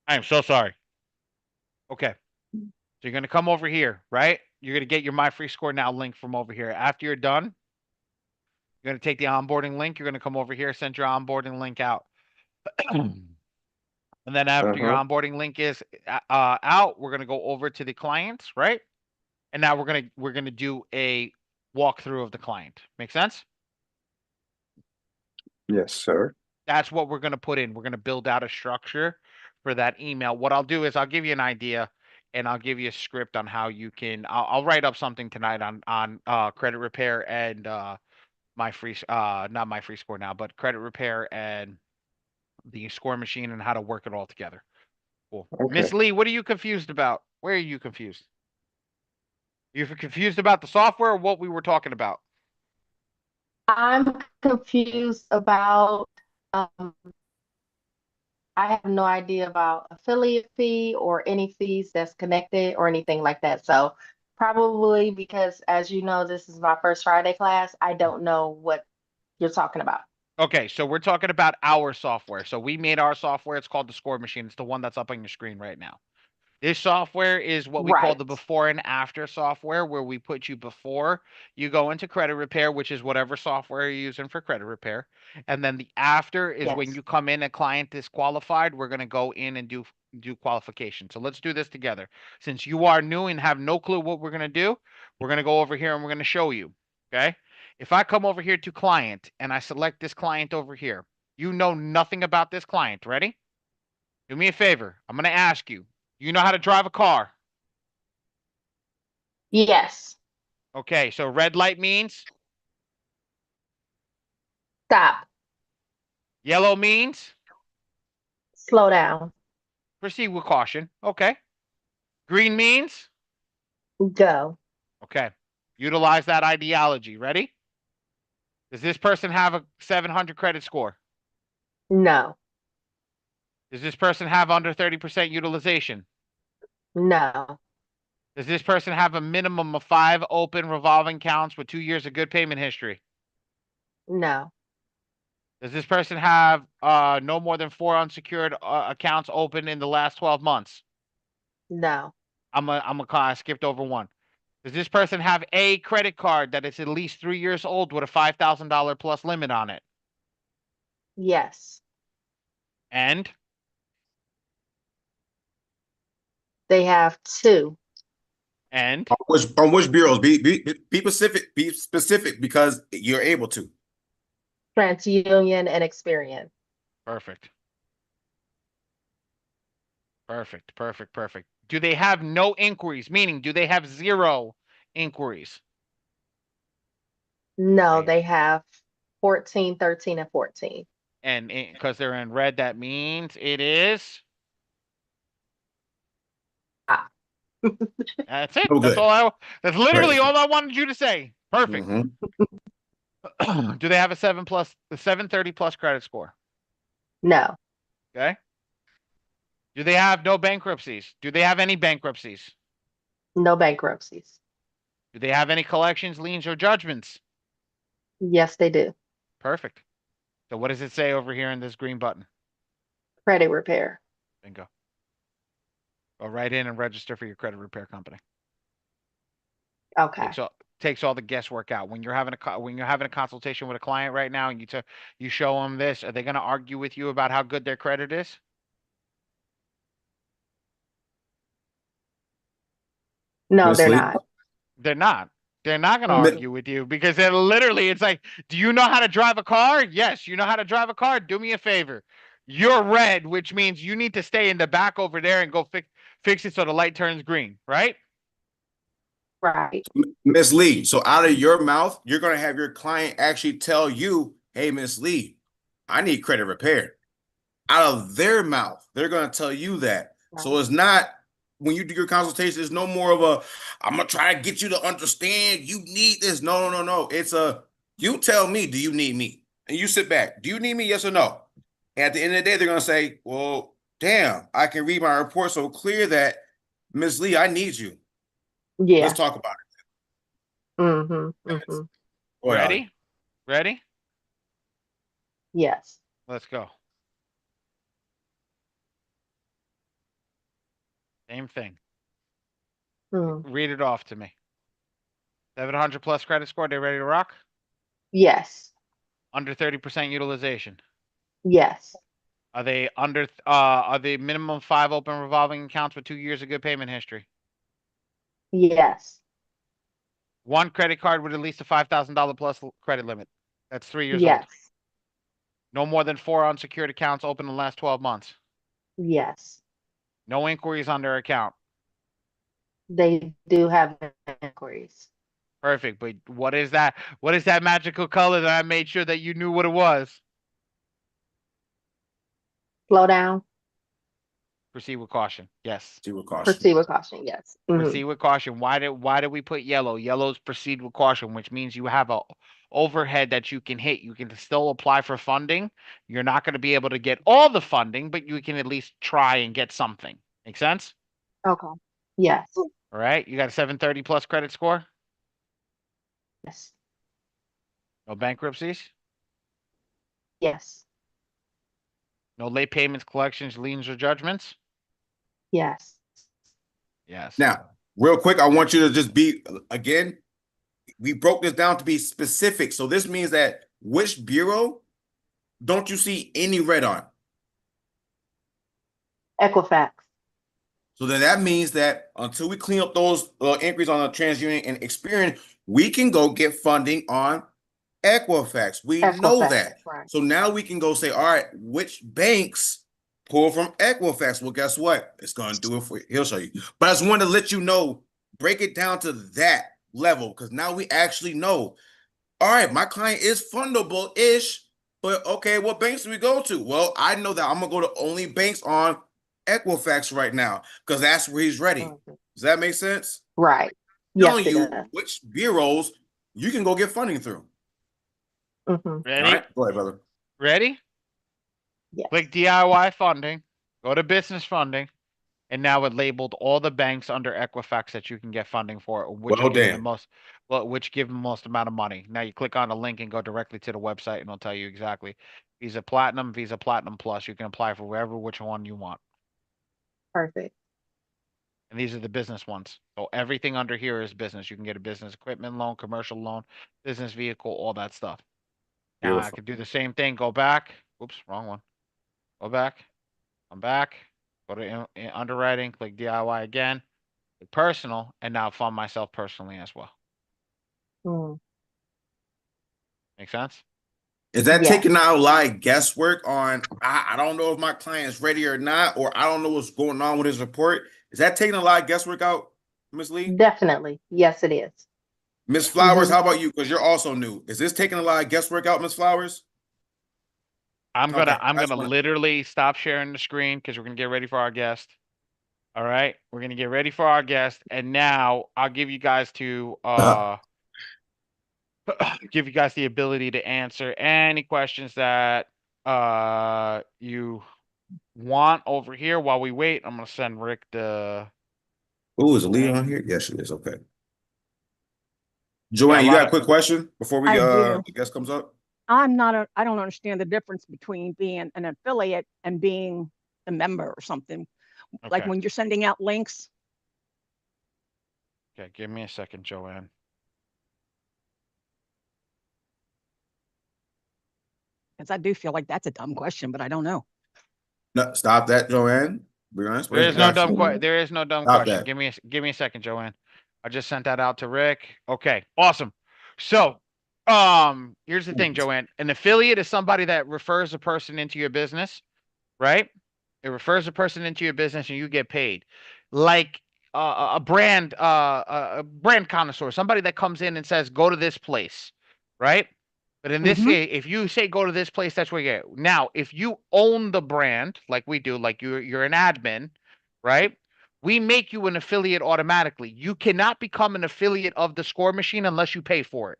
I am so sorry. Okay. So you're going to come over here, right? You're going to get your My Free Score Now link from over here. After you're done, you're going to take the onboarding link. You're going to come over here, send your onboarding link out. And then after your onboarding link is out, we're going to go over to the clients, right? And now we're going to do a walkthrough of the client. Make sense? Yes, sir. That's what we're going to put in. We're going to build out a structure for that email. What I'll do is I'll give you an idea and I'll give you a script on how you can, I'll write up something tonight on credit repair and my free not my free score now, but credit repair and the score machine and how to work it all together. Cool. Miss Okay. Lee, what are you confused about? Where are you confused? You confused about the software or what we were talking about? I'm confused about, I have no idea about affiliate fee or any fees that's connected or anything like that. So probably because, as you know, this is my first Friday class, I don't know what you're talking about. Okay, so we're talking about our software. So we made our software. It's called the Score Machine. It's the one that's up on your screen right now. This software is what we call the Right. before and after software, where we put you before you go into credit repair, which is whatever software you're using for credit repair. And then the after is when Yes. you come in, a client disqualified, we're going to go in and do qualification. So let's do this together. Since you are new and have no clue what we're going to do, we're going to go over here and we're going to show you. Okay. If I come over here to client and I select this client over here, you know nothing about this client. Ready? Do me a favor. I'm going to ask you. You know how to drive a car? Yes. Okay, so red light means? Stop. Yellow means? Slow down. Proceed with caution. Okay. Green means? Go. Okay. Utilize that ideology. Ready? Does this person have a 700 credit score? No. Does this person have under 30% utilization? No. Does this person have a minimum of 5 open revolving accounts with 2 years of good payment history? No. Does this person have no more than 4 unsecured accounts open in the last 12 months? No. I skipped over one. Does this person have a credit card that is at least 3 years old with a $5,000 plus limit on it? Yes. And They have 2. and On which bureaus? Be specific. Be specific because you're able to. TransUnion and Experian. perfect. Perfect. Perfect. Perfect. Do they have no inquiries? Meaning, do they have 0 inquiries? No, Right. they have 14, 13, and 14. And because they're in red, that means it is. That's it. No That's good. all. That's literally Right. all I wanted you to say. Perfect. Mhm. Do they have a 730 plus credit score? No. Okay. Do they have no bankruptcies? Do they have any bankruptcies? No bankruptcies. Do they have any collections, liens, or judgments? Yes, they do. Perfect. So what does it say over here in this green button? Credit repair. Bingo. Go right in and register for your credit repair company. Okay. Takes all the guesswork out. When you're having a consultation with a client right now, and you show them this, are they going to argue with you about how good their credit is? No, Miss they're Lee? not. They're not. They're not going to Mm-mm. argue with you because they're literally, it's like, do you know how to drive a car? Yes, you know how to drive a car. Do me a favor. You're red, which means you need to stay in the back over there and go fix it so the light turns green, right? Right. Miss Lee, so out of your mouth, you're going to have your client actually tell you, hey, Miss Lee, I need credit repair. Out of their mouth, they're going to tell you that. Right. So it's not, when you do your consultation, it's no more of a, I'm going to try to get you to understand you need this. No. It's a, you tell me, do you need me? And you sit back. Do you need me? Yes or no? And at the end of the day, they're going to say, well, damn, I can read my report so clear that, Miss Lee, I need you. Let's Yeah. talk about it. Mm-hmm. Mm-hmm. Go ahead, Ali. Ready? Ready? Yes. Let's go. Same thing. Mm. Read it off to me. 700 plus credit score. They ready to rock? Yes. Under 30% utilization. Yes. Are they minimum 5 open revolving accounts with 2 years of good payment history? Yes. 1 credit card with at least a $5,000 plus credit limit. That's 3 years old. Yes. No more than 4 unsecured accounts open in the last 12 months. Yes. No inquiries on their account. They do have inquiries. Perfect. But what is that? What is that magical color that I made sure that you knew what it was? Slow down. Proceed with caution. Yes. See with caution. Proceed with caution. Yes. Proceed with caution. Why did we put yellow? Yellow's proceed with caution, which means you have a overhead that you can hit. You can still apply for funding. You're not going to be able to get all the funding, but you can at least try and get something. Make sense? Okay. Yes. All right. You got a 730 plus credit score? Yes. No bankruptcies? Yes. No late payments, collections, liens, or judgments? Yes. Yes. Now, real quick, I want you to just be, again, we broke this down to be specific. So this means that which bureau don't you see any red on? Equifax. So then that means that until we clean up those inquiries on a TransUnion and Experian, we can go get funding on Equifax. We know Equifax. that. Right. So now we can go say, all right, which banks pull from Equifax? Well, guess what? It's going to do it for you. He'll show you. But I just wanted to let you know, break it down to that level, because now we actually know, all right, my client is fundable-ish, but okay, what banks do we go to? Well, I know that I'm going to go to only banks on Equifax right now because that's where he's ready. Does that make sense? Right. Telling Yes, it you does. which bureaus you can go get funding through. Ready? All right, go ahead, brother. Ready? Yes. Click DIY funding. Go to business funding. And now it labeled all the banks under Equifax that you can get funding for, which Well are giving the done. most, which give the most amount of money. Now you click on a link and go directly to the website, and it'll tell you exactly Visa Platinum Plus. You can apply for which one you want. Perfect. And these are the business ones. So everything under here is business. You can get a business equipment loan, commercial loan, business vehicle, all that stuff. Now I Beautiful. could do the same thing. Go back. Oops, wrong one. Go back. Come back. Go to underwriting. Click DIY again. Click personal, and now fund myself personally as well. Make sense? Is that Yes. taking out like guesswork on, I don't know if my client's ready or not, or I don't know what's going on with his report? Is that taking a lot of guesswork out, Ms. Lee? Definitely. Yes, it is. Ms. Flowers, how about you? Because you're also new. Is this taking a lot of guesswork out, Ms. Flowers? I'm Okay, gonna I just wanna- literally stop sharing the screen because we're gonna get ready for our guest. All right, we're gonna get ready for our guest, and now I'll give you guys give you guys the ability to answer any questions that you want over here while we wait. I'm gonna send Rick the Oh, is Lee link. on here? Yes, she is. Okay. Yeah, Joanne, a you lot got a of quick question before we I do. the guest comes up? I don't understand the difference between being an affiliate and being a member or something. Like okay. when you're sending out links. Okay, give me a second, Joanne. Because I do feel like that's a dumb question, but I don't know. No, stop that, Joanne. Be honest. There is no dumb question. there is no dumb Stop question. that. Give me a second, Joanne. I just sent that out to Rick. Okay, awesome. So, here's the thing, Joanne. An affiliate is somebody that refers a person into your business, right? It refers a person into your business and you get paid. Like a brand connoisseur, somebody that comes in and says, "Go to this place," right? But in this case, if you say go to this place, that's where you get. Now, if you own the brand, like we do, like you're an admin, right? We make you an affiliate automatically. You cannot become an affiliate of the Score Machine unless you pay for it.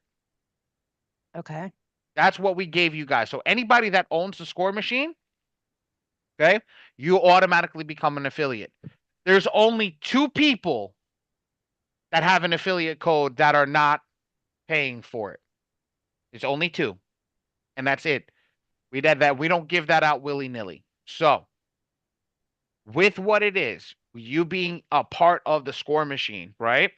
Okay. That's what we gave you guys. So anybody that owns the Score Machine, okay, you automatically become an affiliate. There's only 2 people that have an affiliate code that are not paying for it. There's only 2, and that's it. We don't give that out willy-nilly. So, with what it is, you being a part of the Score Machine, right?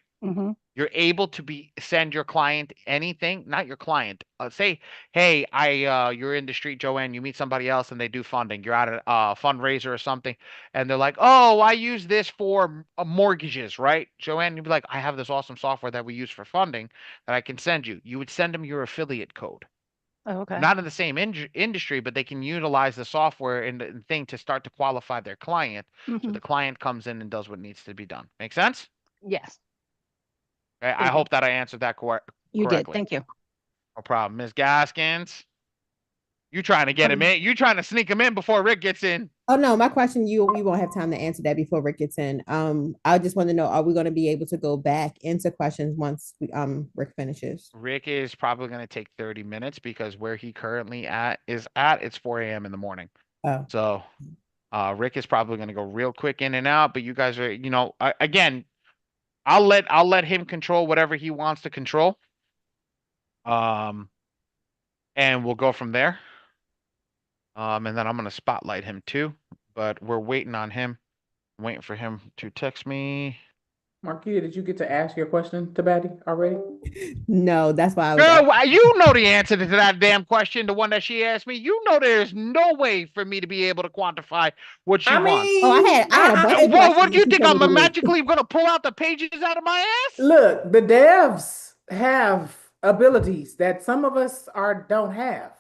You're able to send your client anything, not your client. Say, hey, you're in the street, Joanne. You meet somebody else and they do funding. You're at a fundraiser or something, and they're like, "Oh, I use this for mortgages, right?" Joanne, you'd be like, "I have this awesome software that we use for funding that I can send you." You would send them your affiliate code. Oh, okay. Not in the same industry, but they can utilize the software and the thing to start to qualify their client. So the client comes in and does what needs to be done. Make sense? Yes. Okay, I Thank you. hope that I answered that You did. correctly. Thank you. No problem. Ms. Gaskins, you trying to get him in? You trying to sneak him in before Rick gets in? Oh no, my question, we won't have time to answer that before Rick gets in. I just want to know, are we going to be able to go back into questions once Rick finishes? Rick is probably going to take 30 minutes because where he currently it's 4 a.m. in the morning. Oh. So Rick is probably going to go real quick in and out, but you guys are, again, I'll let him control whatever he wants to control. And we'll go from there. And then I'm going to spotlight him too, but we're waiting on him. I'm waiting for him to text me. Marquita, did you get to ask your question to Badi already? No, that's why I was Girl, you know the answer to that damn question, the one that she asked me. You know there's no way for me to be able to quantify what she wants. Oh, I had a bunch of Well, what questions do you that think? she told I'm me to make. magically gonna pull out the pages out of my ass? Look, the devs have abilities that some of us don't have.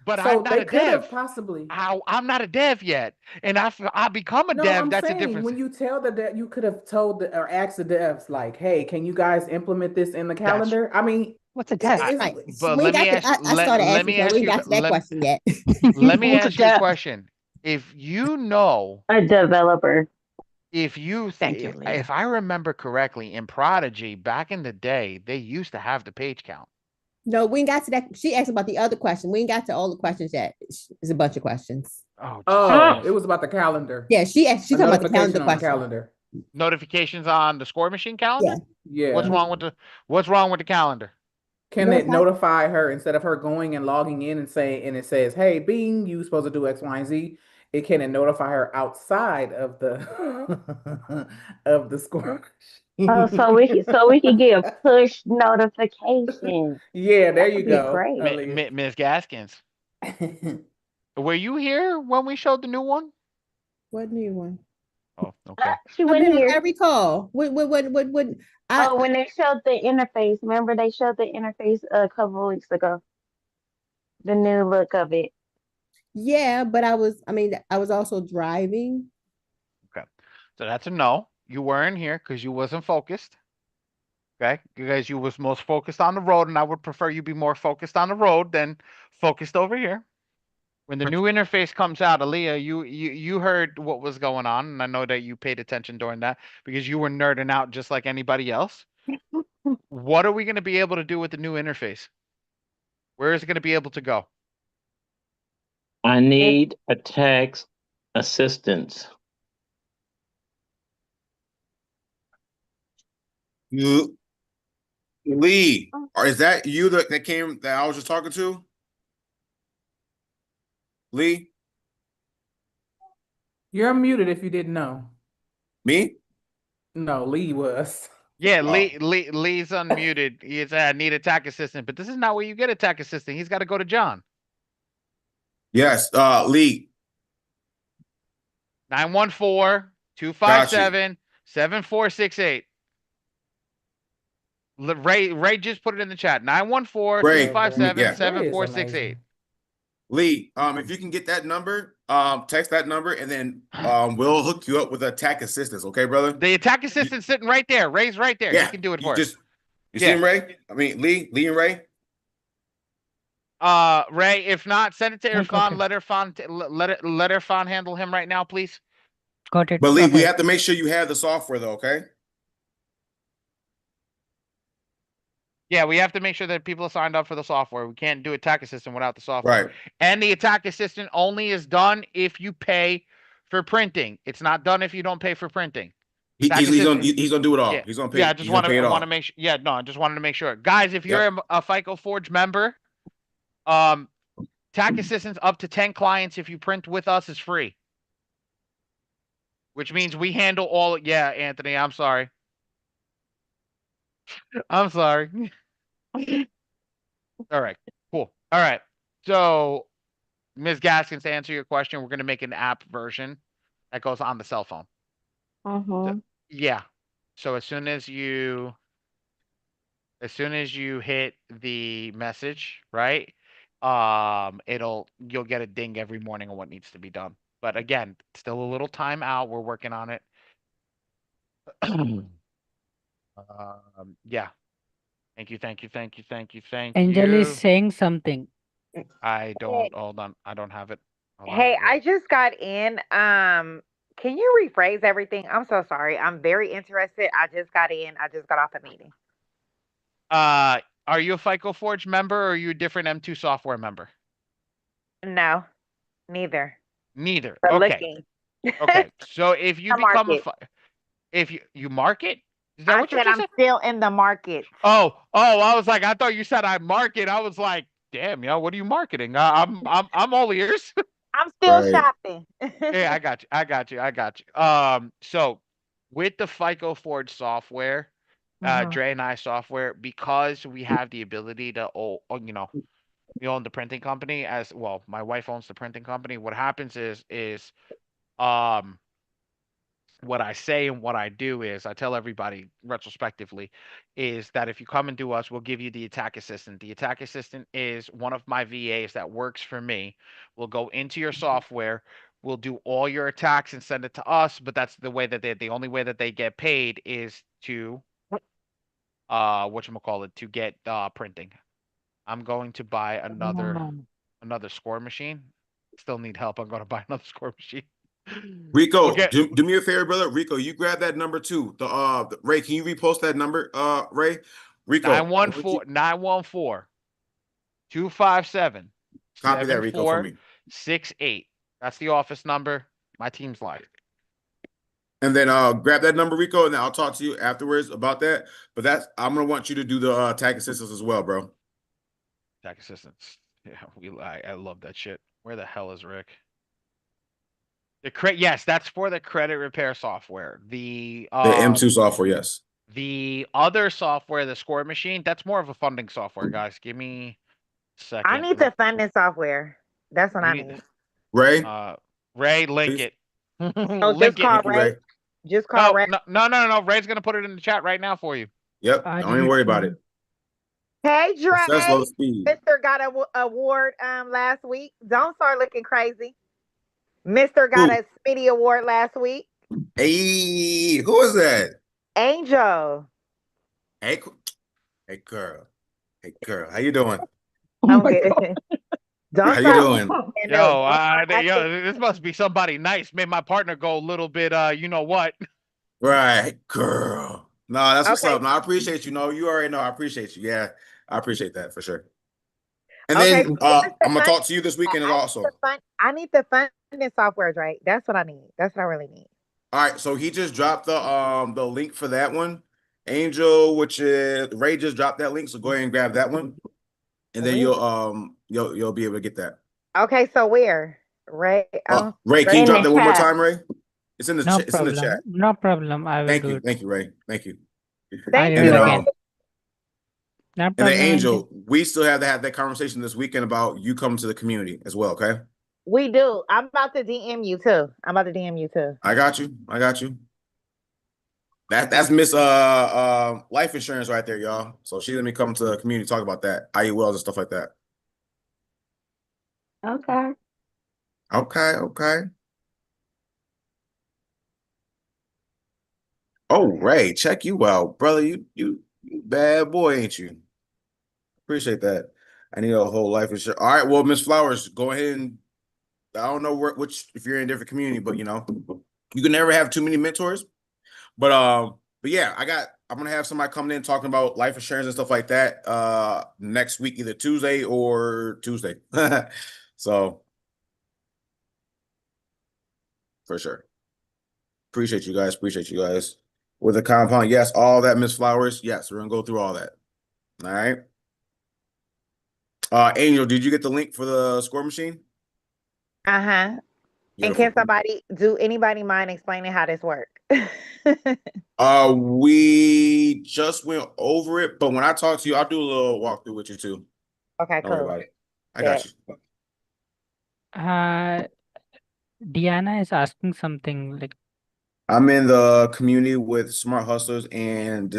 But so I'm not they a could dev. have possibly. I'm not a dev yet, and I become a No, dev. I'm That's a saying difference. when you tell the dev, you could have told or asked the devs like, "Hey, can you guys implement this in the calendar?" I mean, what's a dev? Right. But We let me got ask. I started Let asking, me so ask we ain't you. got to that question yet. Let me Who's a ask you a dev? question. If you know, A developer. if you, Thank you, Leah. if I remember correctly, in Prodigy back in the day, they used to have the page count. No, we ain't got to that. She asked about the other question. We ain't got to all the questions yet. It's a bunch of questions. Oh, it was about the calendar. Yeah, she talking about the calendar on the question. calendar. Notifications on the ScoreMachine calendar. Yeah. What's wrong with the calendar? Can it notify her instead of her going and logging in and it says, "Hey, Bing, you supposed to do X, Y, and Z." Can it notify her outside of the of the score? Oh, so we can get a push notification. Yeah, there That you would be go. great. Ms. Gaskins. Were you here when we showed the new one? What new one? Oh, okay. She I've wasn't been on here. every call. What? Oh, when they showed the interface, remember they showed the interface a couple of weeks ago. The new look of it. Yeah, but I was also driving. Okay. So that's a no. You weren't here because you wasn't focused. Okay. Because you was most focused on the road, and I would prefer you be more focused on the road than focused over here. When the new interface comes out, Aaliyah, you heard what was going on, and I know that you paid attention during that because you were nerding out just like anybody else. What are we going to be able to do with the new interface? Where is it going to be able to go? I need a text assistance. Lee, or is that you that came that I was just talking to? Lee? You're muted if you didn't know. Me? No, Lee was. Yeah, Lee's unmuted. He said, I need a tech assistant, but this is not where you get a tech assistant. He's got to go to John. Yes, Lee. 914-257-7468. Ray just put it in the chat. 914-257-7468. Lee, if you can get that number, text that number, and then we'll hook you up with attack assistance, okay, brother? The attack assistant's sitting right there. Ray's right there. Yeah, He can do it for us. You see him, Ray? I mean, Lee and Ray? Ray, if not, send it to Irfan. Let Irfan handle him right now, please. Got it. But Lee, we have to make sure you have the software though, okay? Yeah, we have to make sure that people are signed up for the software. We can't do attack assistant without the software. Right. And the attack assistant only is done if you pay for printing. It's not done if you don't pay for printing. He's gonna do it all. Yeah. He's gonna pay. Yeah, I just want to to make sure. Yeah, no, I just wanted to make sure, guys. If you're a FICO Forge member, tax assistance up to 10 clients if you print with us is free. Which means we handle all. Yeah, Anthony, I'm sorry. I'm sorry. All right, cool. All right. So, Ms. Gaskins, to answer your question, we're going to make an app version that goes on the cell phone. So, yeah. So as soon as you hit the message, right? You'll get a ding every morning on what needs to be done. But again, still a little time out. We're working on it. Yeah. Thank you, thank you, thank you, thank you, thank Angel is you. saying something. I don't, hold on. I don't have it. Hold on. Hey, I just got in. Can you rephrase everything? I'm so sorry. I'm very interested. I just got in. I just got off a meeting. Are you a FICO Forge member or are you a different M2 software member? No, neither. Neither. But Okay. looking. Okay. So if you The become market. if you market, is that I what you said just I'm said? still in the market. Oh, I was like, I thought you said I market. I was like, damn, yo, what are you marketing? I'm all ears. I'm still Right. shopping. Yeah, I got you. I got you. I got you. So with the FICO Forge software, Mhm. Dre and I software, because we have the ability to, we own the printing company as well. My wife owns the printing company. What happens is, um, what I say and what I do is I tell everybody retrospectively is that if you come and do us, we'll give you the attack assistant. The attack assistant is one of my VAs that works for me. We'll go into your software, we'll do all your attacks and send it to us, but that's the way that the only way that they get paid is to whatchamacallit, to get printing. I'm going to buy another score machine. Still need help. I'm going to buy another score machine. We'll Rico, get do me a favor, brother. Rico, you grab that number too. Ray, can you repost that number? Ray, Rico, 914 257 copy that, Rico, for me. 7468. That's the office number. My team's live. And then grab that number, Rico, and then I'll talk to you afterwards about that. But I'm gonna want you to do the tag assistance as well, bro. Tech assistants. Yeah, I love that shit. Where the hell is Rick? Yes, that's for the credit repair software. The M2 software, yes. The other software, the ScoreMachine, that's more of a funding software, guys. Give me a second. I need the funding software. That's what I need. Ray? Ray, link please. it. Oh, Link just call it. Ray. Just call Ray. No. Ray's gonna put it in the chat right now for you. Yep. Don't even worry about it. Hey, Dre. Success, low speed. Mr. got an award last week. Don't start looking crazy. Mr. got a Smitty award last week. Hey, who is that? Angel. Hey, girl. Hey, girl. How you doing? I'm good. How you doing? Yo, this must be somebody nice. Made my partner go a little bit, you know what? Right, girl. No, that's what's up. No, I appreciate you. No, you already know I appreciate you. Yeah, I appreciate that for sure. And then I'm gonna talk to you this weekend also. I need the funding software, right? That's what I need. That's what I really need. All right, so he just dropped the link for that one. Angel, which is Ray just dropped that link, so go ahead and grab that one. And then you'll be able to get that. Okay, so where? Ray, Ray, can you drop that one more time, Ray? It's in the No chat. It's in the chat. No problem. I will do it. Thank you, Ray. Thank you. I And will then, again. No and then problem, Angel, we still have to have that conversation this weekend about you coming to the community as well, okay? We do. I'm about to DM you too. I got you. That's Miss life insurance right there, y'all. So she let me come to the community talk about that, IULs and stuff like that. Okay. Okay. Oh, Ray, check you out, brother. You bad boy, ain't you? Appreciate that. I need a whole life insurance. All right, well, Miss Flowers, go ahead and I don't know which if you're in a different community, but you can never have too many mentors. But yeah, I'm gonna have somebody coming in talking about life insurance and stuff like that next week, either Tuesday or Tuesday. So for sure. Appreciate you guys. With the compound, yes, all that, Miss Flowers. Yes, we're gonna go through all that. All right. Angel, did you get the link for the score machine? And can anybody mind explaining how this works? We just went over it, but when I talk to you, I'll do a little walkthrough with you too. Okay, Don't worry cool. about it. I got you. Diana is asking something like I'm in the community with Smart Hustlers and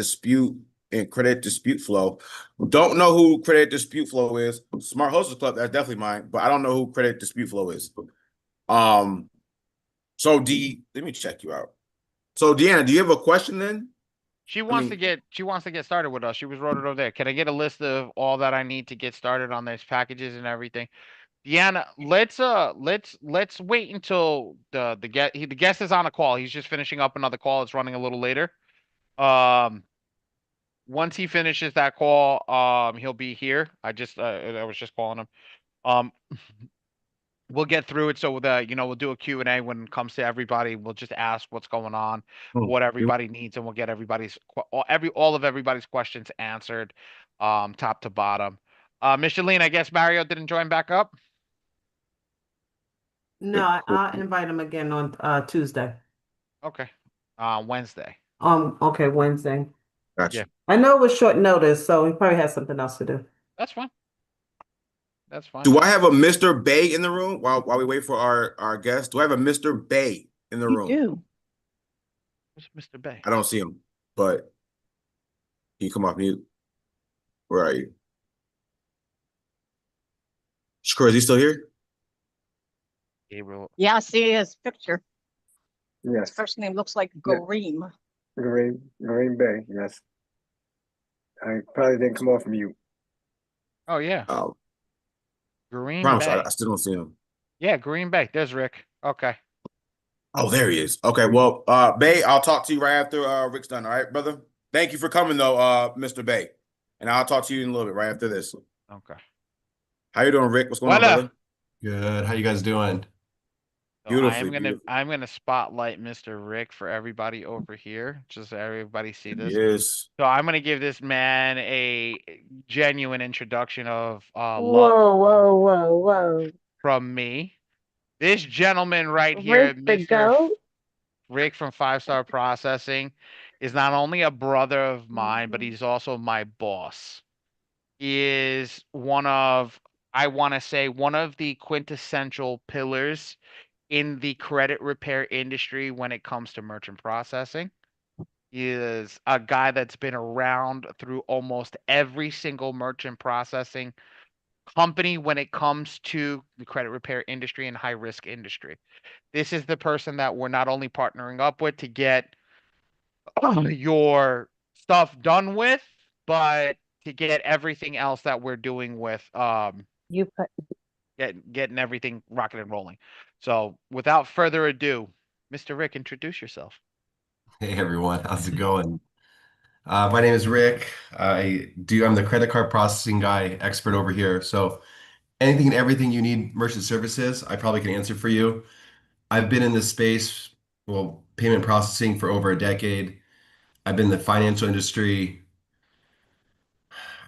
Credit Dispute Flow. Don't know who Credit Dispute Flow is. Smart Hustlers Club, that's definitely mine, but I don't know who Credit Dispute Flow is. So let me check you out. So Deanna, do you have a question then? She I wants to mean, get started with us. She was wrote it over there. Can I get a list of all that I need to get started on these packages and everything? Deanna, let's wait until the guest is on a call. He's just finishing up another call. It's running a little later. Um, once he finishes that call, he'll be here. I was just calling him. Um, we'll get through it. So we'll do a Q&A when it comes to everybody. We'll just ask what's going on, what everybody needs, and we'll get all of everybody's questions answered, top to bottom. Micheline, I guess Mario didn't join back up. No, I'll invite him again on Tuesday. Okay. Wednesday. Okay, Wednesday. Gotcha. Yeah. I know it was short notice, so he probably has something else to do. That's fine. That's fine. Do I have a Mr. Bay in the room while we wait for our guest? Do I have a Mr. Bay in the room? do. Who's Mr. Bay? I don't see him, but can you come off mute? Where are you? Shakur, is he still here? Gabriel. Yeah, I see his picture. Yes. First name looks like Yeah. Gareem. Green Bay. Yes. I probably didn't come off mute. Oh yeah. Oh, Green promise Bay. I still don't see him. Yeah, Green Bay. There's Rick. Okay. Oh, there he is. Okay, well, Bay, I'll talk to you right after Rick's done. All right, brother. Thank you for coming though, Mr. Bay, and I'll talk to you in a little bit right after this. Okay. How you doing, Rick? What's going on, brother? Good. How you guys doing? So Beautifully, I'm gonna spotlight Mr. Rick for everybody over here, just so everybody see this. Yes. So I'm gonna give this man a genuine introduction of love Whoa. from me. This gentleman right here, Rick the Mr. goat. Rick from 5 Star Processing, is not only a brother of mine, but he's also my boss. He is I want to say, one of the quintessential pillars in the credit repair industry when it comes to merchant processing. He is a guy that's been around through almost every single merchant processing company when it comes to the credit repair industry and high risk industry. This is the person that we're not only partnering up with to get your stuff done with, but to get everything else that we're doing with You put getting everything rocking and rolling. So without further ado, Mr. Rick, introduce yourself. Hey everyone, how's it going? My name is Rick. I'm the credit card processing guy, expert over here. So anything and everything you need merchant services, I probably can answer for you. I've been in this space, well, payment processing for over a decade. I've been in the financial industry.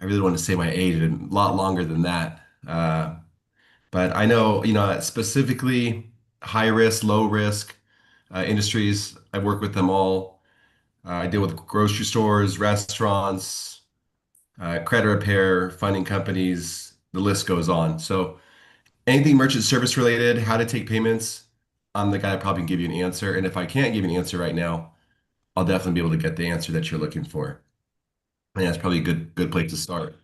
I really want to say my age, a lot longer than that. But I know, specifically high risk, low risk industries. I work with them all. I deal with grocery stores, restaurants, credit repair, funding companies, the list goes on. So anything merchant service related, how to take payments, I'm the guy that probably can give you an answer. And if I can't give you an answer right now, I'll definitely be able to get the answer that you're looking for. And that's probably a good place to start.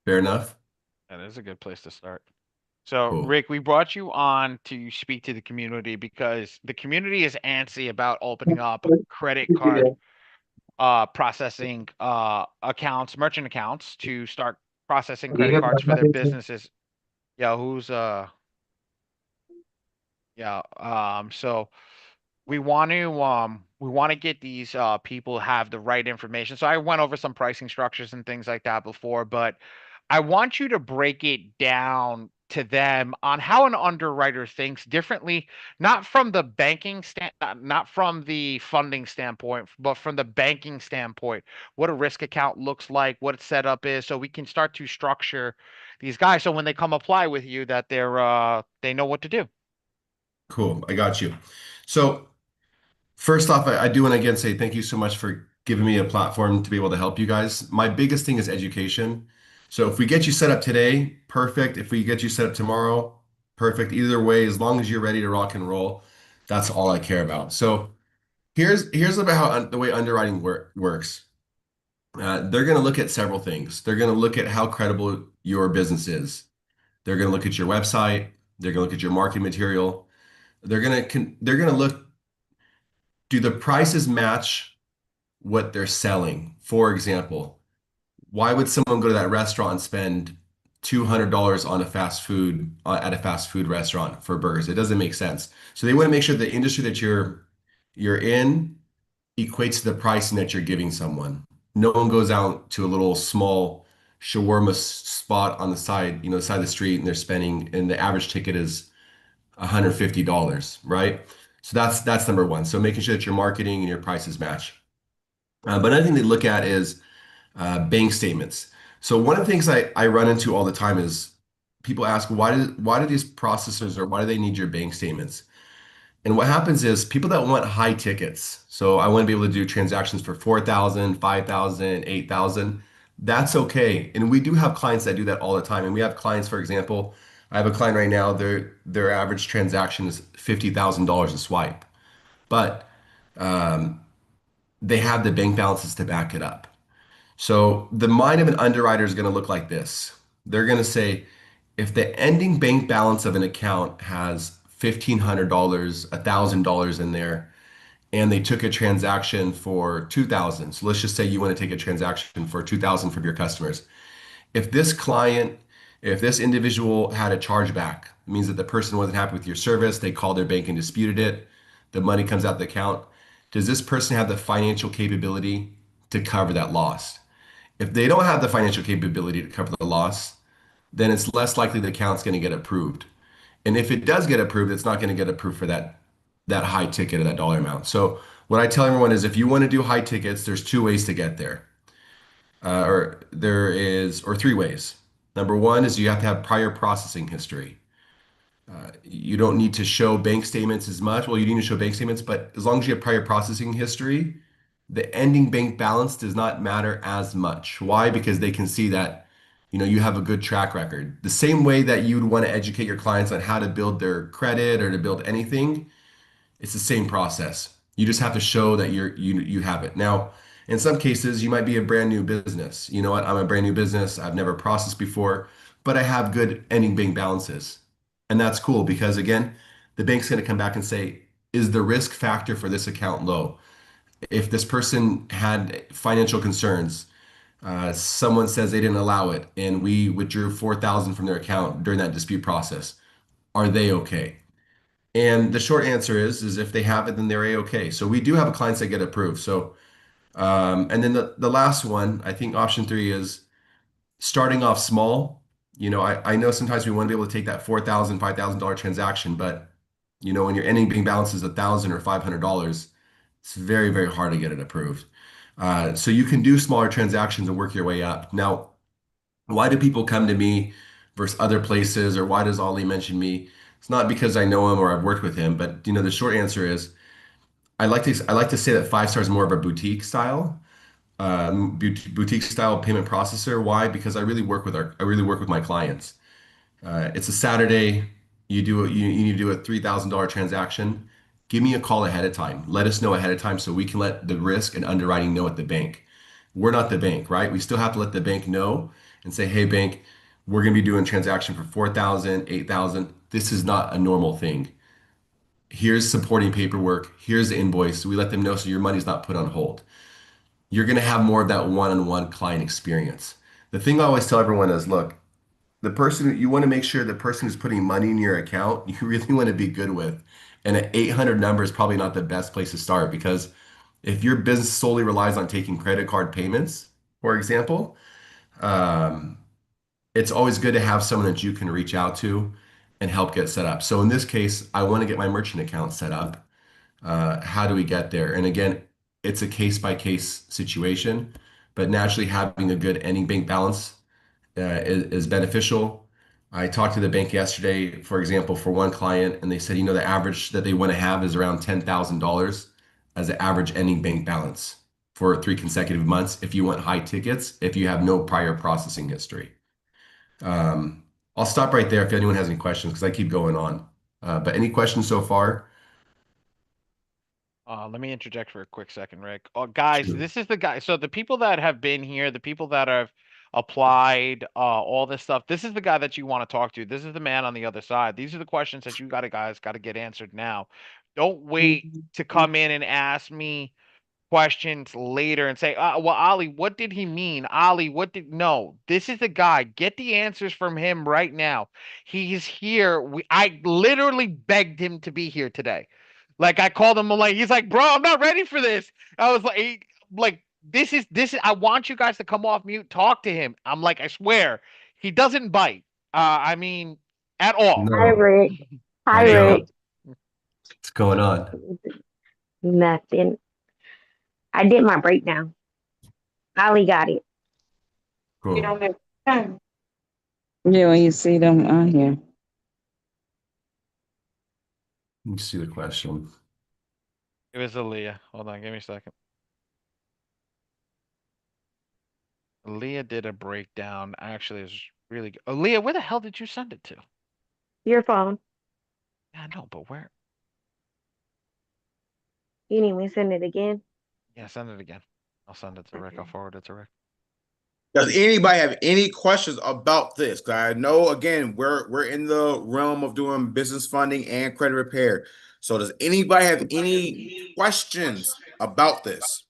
Fair enough? That is a good place to start. So, Cool. Rick, we brought you on to speak to the community because the community is antsy about opening up credit card processing accounts, merchant accounts to start processing credit cards for their businesses. Yeah, so we want to get these people have the right information. So I went over some pricing structures and things like that before, but I want you to break it down to them on how an underwriter thinks differently, not from the not from the funding standpoint, but from the banking standpoint, what a risk account looks like, what its setup is, so we can start to structure these guys so when they come apply with you that they know what to do. Cool. I got you. So first off, I do want to again say thank you so much for giving me a platform to be able to help you guys. My biggest thing is education. So if we get you set up today, perfect. If we get you set up tomorrow, perfect. Either way, as long as you're ready to rock and roll, that's all I care about. So here's about how the way underwriting works. They're going to look at several things. They're going to look at how credible your business is. They're going to look at your website. They're going to look at your marketing material. They're going to look, do the prices match what they're selling. For example, why would someone go to that restaurant and spend $200 on a fast food at a fast food restaurant for burgers? It doesn't make sense. So they want to make sure the industry that you're in equates to the pricing that you're giving someone. No one goes out to a little small shawarma spot on the side, the side of the street, and they're spending, and the average ticket is $150, right? So that's number one. So making sure that your marketing and your prices match. But another thing they look at is bank statements. So one of the things I run into all the time is people ask, why do these processors or why do they need your bank statements? And what happens is people that want high tickets, so I want to be able to do transactions for 4,000, 5,000, 8,000. That's okay. And we do have clients that do that all the time. And we have clients, for example, I have a client right now, their average transaction is $50,000 a swipe. But um, they have the bank balances to back it up. So the mind of an underwriter is going to look like this. They're going to say, if the ending bank balance of an account has $1,500, $1,000 in there, and they took a transaction for 2,000. So let's just say you want to take a transaction for 2,000 from your customers. If this client, if this individual had a chargeback, it means that the person wasn't happy with your service, they called their bank and disputed it, the money comes out the account. Does this person have the financial capability to cover that loss? If they don't have the financial capability to cover the loss, then it's less likely the account's going to get approved. And if it does get approved, it's not going to get approved for that high ticket or that dollar amount. So what I tell everyone is if you want to do high tickets, there's two ways to get there. Or three ways. Number one is you have to have prior processing history. You don't need to show bank statements as much. Well, you need to show bank statements, but as long as you have prior processing history, the ending bank balance does not matter as much. Why? Because they can see that, you have a good track record. The same way that you would want to educate your clients on how to build their credit or to build anything, it's the same process. You just have to show that you have it. Now, in some cases, you might be a brand new business. You know what? I'm a brand new business. I've never processed before, but I have good ending bank balances. And that's cool because again, the bank's going to come back and say, is the risk factor for this account low? If this person had financial concerns, someone says they didn't allow it, and we withdrew 4,000 from their account during that dispute process, are they okay? And the short answer is if they have it, then they're a-okay. So we do have clients that get approved. So, and then the last one, I think option three is starting off small. I know sometimes we want to be able to take that $4,000, $5,000 transaction, but when your ending bank balance is $1,000 or $500, it's very, very hard to get it approved. So you can do smaller transactions and work your way up. Now, why do people come to me versus other places, or why does Ali mention me? It's not because I know him or I've worked with him, but the short answer is I like to say that Five Star is more of a boutique style payment processor. Why? Because I really work with my clients. It's a Saturday. You need to do a $3,000 transaction. Give me a call ahead of time. Let us know ahead of time so we can let the risk and underwriting know at the bank. We're not the bank, right? We still have to let the bank know and say, hey, bank, we're going to be doing a transaction for 4,000, 8,000. This is not a normal thing. Here's supporting paperwork. Here's the invoice. We let them know so your money's not put on hold. You're going to have more of that one-on-one client experience. The thing I always tell everyone is, look, you want to make sure the person who's putting money in your account, you really want to be good with. And an 800 number is probably not the best place to start because if your business solely relies on taking credit card payments, for example, um, it's always good to have someone that you can reach out to and help get set up. So in this case, I want to get my merchant account set up. How do we get there? And again, it's a case by case situation, but naturally having a good ending bank balance is beneficial. I talked to the bank yesterday, for example, for one client, and they said, the average that they want to have is around $10,000 as an average ending bank balance for 3 consecutive months if you want high tickets, if you have no prior processing history. I'll stop right there if anyone has any questions because I keep going on. But any questions so far? Let me interject for a quick second, Rick. Guys, this is the guy. So the people that have been here, the people that have applied, all this stuff, this is the guy that you want to talk to. This is the man on the other side. These are the questions that you guys got to get answered now. Don't wait to come in and ask me questions later and say, well, Ollie, what did he mean? Ollie, what did no, this is the guy. Get the answers from him right now. He's here. I literally begged him to be here today. Like I called him, I'm like, he's like, bro, I'm not ready for this. I was like, this is I want you guys to come off mute, talk to him. I'm like, I swear, he doesn't bite. I mean, at all. Hi, No, Rick. Hi, I Rick. don't. What's going on? Nothing. I did my breakdown. Ollie got it. You Cool. don't have time. Yeah, when you see them on here. Let me see the question. It was Aaliyah. Hold on, give me a second. Aaliyah did a breakdown. Actually, it's really good. Aaliyah, where the hell did you send it to? Your phone. Yeah, I know, but where? You need me to send it again? Yeah, send it again. I'll send it to Rick. I'll forward it to Rick. Does anybody have any questions about this? 'Cause I know again we're in the realm of doing business funding and credit repair. So does anybody have any questions about this?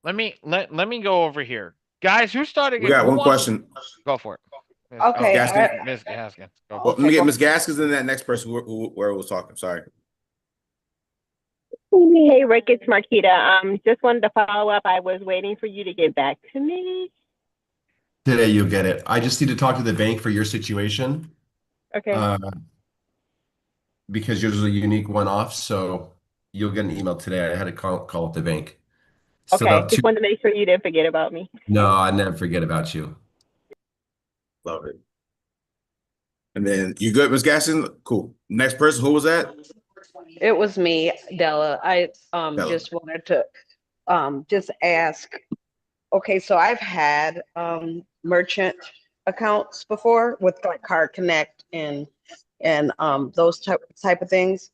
Let me go over here. Guys, who's starting We it? got Who one wants question. go for it? Miss, Okay, Miss Gaskins. Go Well, for let it. me okay, get go. Miss Gaskins and that next person where was talking. Sorry. Hey, Rick, it's Marquita. Just wanted to follow up. I was waiting for you to get back to me. Today you'll get it. I just need to talk to the bank for your situation, Okay. uh, because yours is a unique one-off. So you'll get an email today. I had to call up the bank. Still Okay. have Just two. wanted to make sure you didn't forget about me. No, I never forget about you. Love it. And then you good, Miss Gaskins? Cool. Next person, who was that? It was me, Della. I Bella. just wanted to just ask. Okay, so I've had merchant accounts before with like Card Connect and those type of things.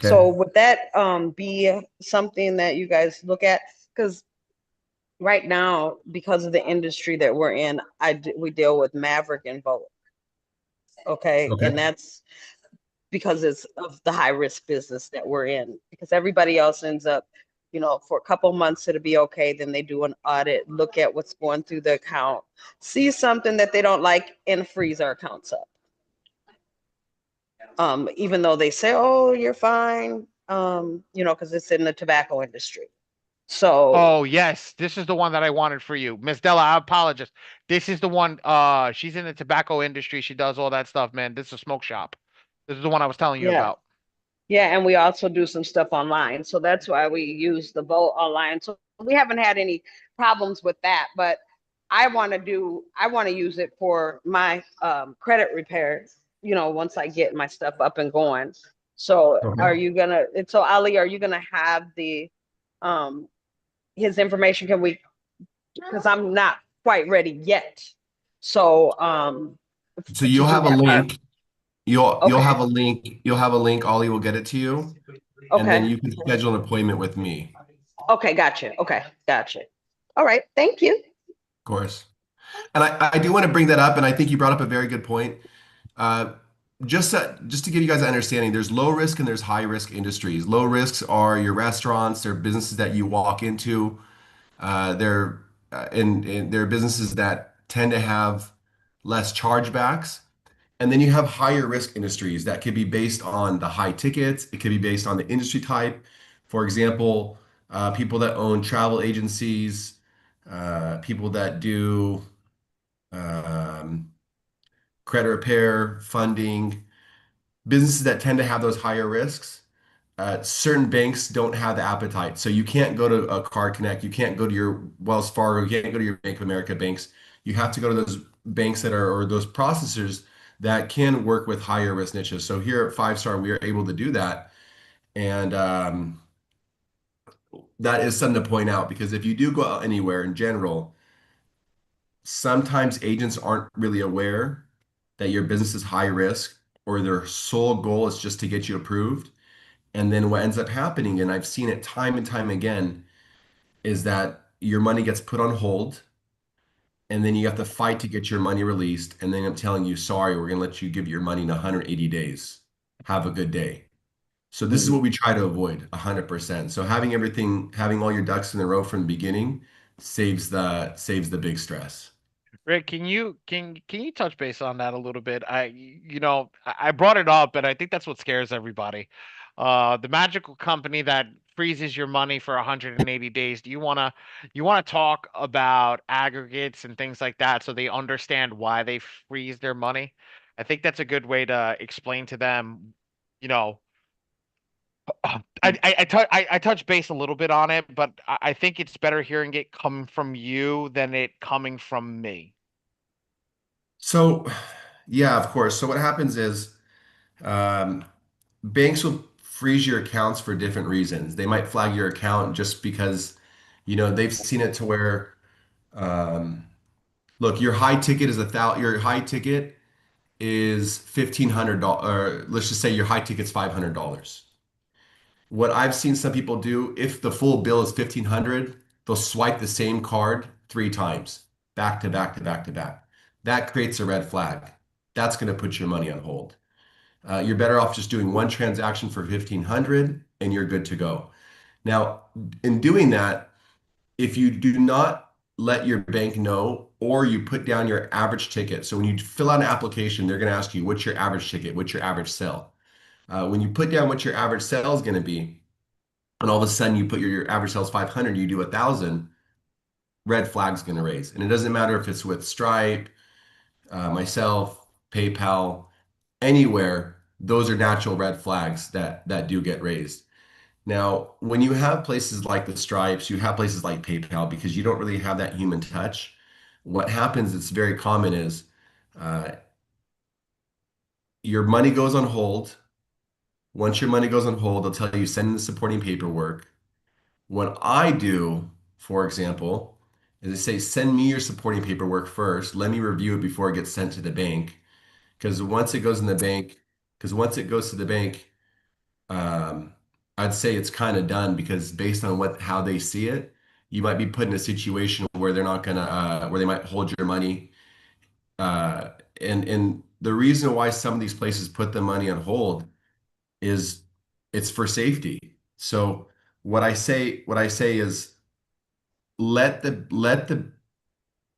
So Okay. would that be something that you guys look at? Because right now, because of the industry that we're in, we deal with Maverick and Volt. Okay, Okay. and that's because it's of the high risk business that we're in. Because everybody else ends up, for a couple months it'll be okay. Then they do an audit, look at what's going through the account, see something that they don't like, and freeze our accounts up. Even though they say, "Oh, you're fine," because it's in the tobacco industry. So Oh yes, this is the one that I wanted for you, Miss Della. I apologize. This is the one. She's in the tobacco industry. She does all that stuff, man. This is a smoke shop. This is the one I was telling you yeah. about. Yeah, and we also do some stuff online. So that's why we use the Vote online. So we haven't had any problems with that, but I want to use it for my credit repairs, once I get my stuff up and going. So Okay. Ali, are you gonna have the his information? Because I'm not quite ready yet. So So to you'll do have a that part. link. You'll Okay. have a link. You'll have a link. Ollie will get it to you, and then Okay. you can schedule an appointment with me. Okay, gotcha. Okay, gotcha. All right, thank you. Of course. And I do want to bring that up, and I think you brought up a very good point. Uh, just to give you guys an understanding, there's low risk and there's high risk industries. Low risks are your restaurants, they're businesses that you walk into. And they're businesses that tend to have less chargebacks. And then you have higher risk industries that could be based on the high tickets. It could be based on the industry type. For example, people that own travel agencies, people that do um, credit repair, funding, businesses that tend to have those higher risks. Certain banks don't have the appetite. So you can't go to a Card Connect, you can't go to your Wells Fargo, you can't go to your Bank of America banks. You have to go to those banks or those processors that can work with higher risk niches. So here at Five Star, we are able to do that. And that is something to point out because if you do go out anywhere in general, sometimes agents aren't really aware that your business is high risk or their sole goal is just to get you approved. And then what ends up happening, and I've seen it time and time again, is that your money gets put on hold and then you have to fight to get your money released. And then I'm telling you, sorry, we're going to let you give your money in 180 days. Have a good day. So this is what we try to avoid 100%. So having all your ducks in a row from the beginning saves the big stress. Rick, can you touch base on that a little bit? I brought it up, and I think that's what scares everybody. The magical company that freezes your money for 180 days. Do you wanna talk about aggregates and things like that so they understand why they freeze their money? I think that's a good way to explain to them, you know, I touched base a little bit on it, but I think it's better hearing it coming from you than it coming from me. So, yeah, of course. So what happens is um, banks will freeze your accounts for different reasons. They might flag your account just because, they've seen it to where, um, look, your high ticket is $1,500, or let's just say your high ticket's $500. What I've seen some people do, if the full bill is 1,500, they'll swipe the same card 3 times, back to back to back to back. That creates a red flag. That's going to put your money on hold. You're better off just doing one transaction for 1,500 and you're good to go. Now, in doing that, if you do not let your bank know or you put down your average ticket. So when you fill out an application, they're going to ask you, what's your average ticket? What's your average sale? When you put down what your average sale is going to be, and all of a sudden you put your average sales 500, you do 1,000, red flag's going to raise. And it doesn't matter if it's with Stripe, myself, PayPal, anywhere, those are natural red flags that do get raised. Now, when you have places like the Stripes, you have places like PayPal, because you don't really have that human touch. What happens, it's very common, is uh, your money goes on hold. Once your money goes on hold, they'll tell you send in the supporting paperwork. What I do, for example, is I say, send me your supporting paperwork first. Let me review it before it gets sent to the bank. Because once it goes in the bank, because once it goes to the bank, um, I'd say it's kind of done, because based on how they see it, you might be put in a situation where they're not gonna, where they might hold your money. Uh, and the reason why some of these places put the money on hold is it's for safety. So what I say is, let the let the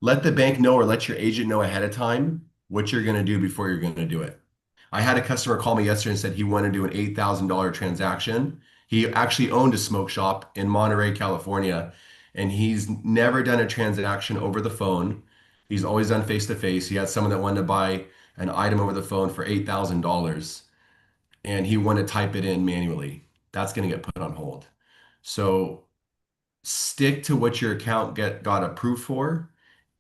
let the bank know, or let your agent know ahead of time what you're going to do before you're going to do it. I had a customer call me yesterday and said he wanted to do an $8,000 transaction. He actually owned a smoke shop in Monterey, California, and he's never done a transaction over the phone. He's always done face to face. He had someone that wanted to buy an item over the phone for $8,000, and he wanted to type it in manually. That's going to get put on hold. So stick to what your account got approved for.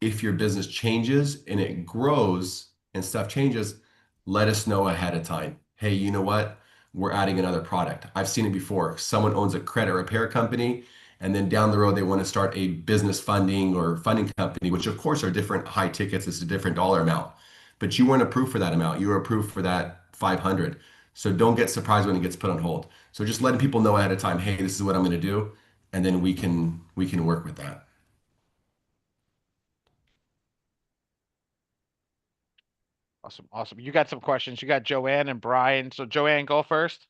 If your business changes and it grows and stuff changes, let us know ahead of time. Hey, you know what? We're adding another product. I've seen it before. Someone owns a credit repair company, and then down the road they want to start a business funding or funding company, which of course are different high tickets. It's a different dollar amount, but you weren't approved for that amount. You were approved for that 500. So don't get surprised when it gets put on hold. So just letting people know ahead of time, hey, this is what I'm going to do, and then we can work with that. Awesome, awesome. You got some questions. You got Joanne and Brian. So Joanne, go first.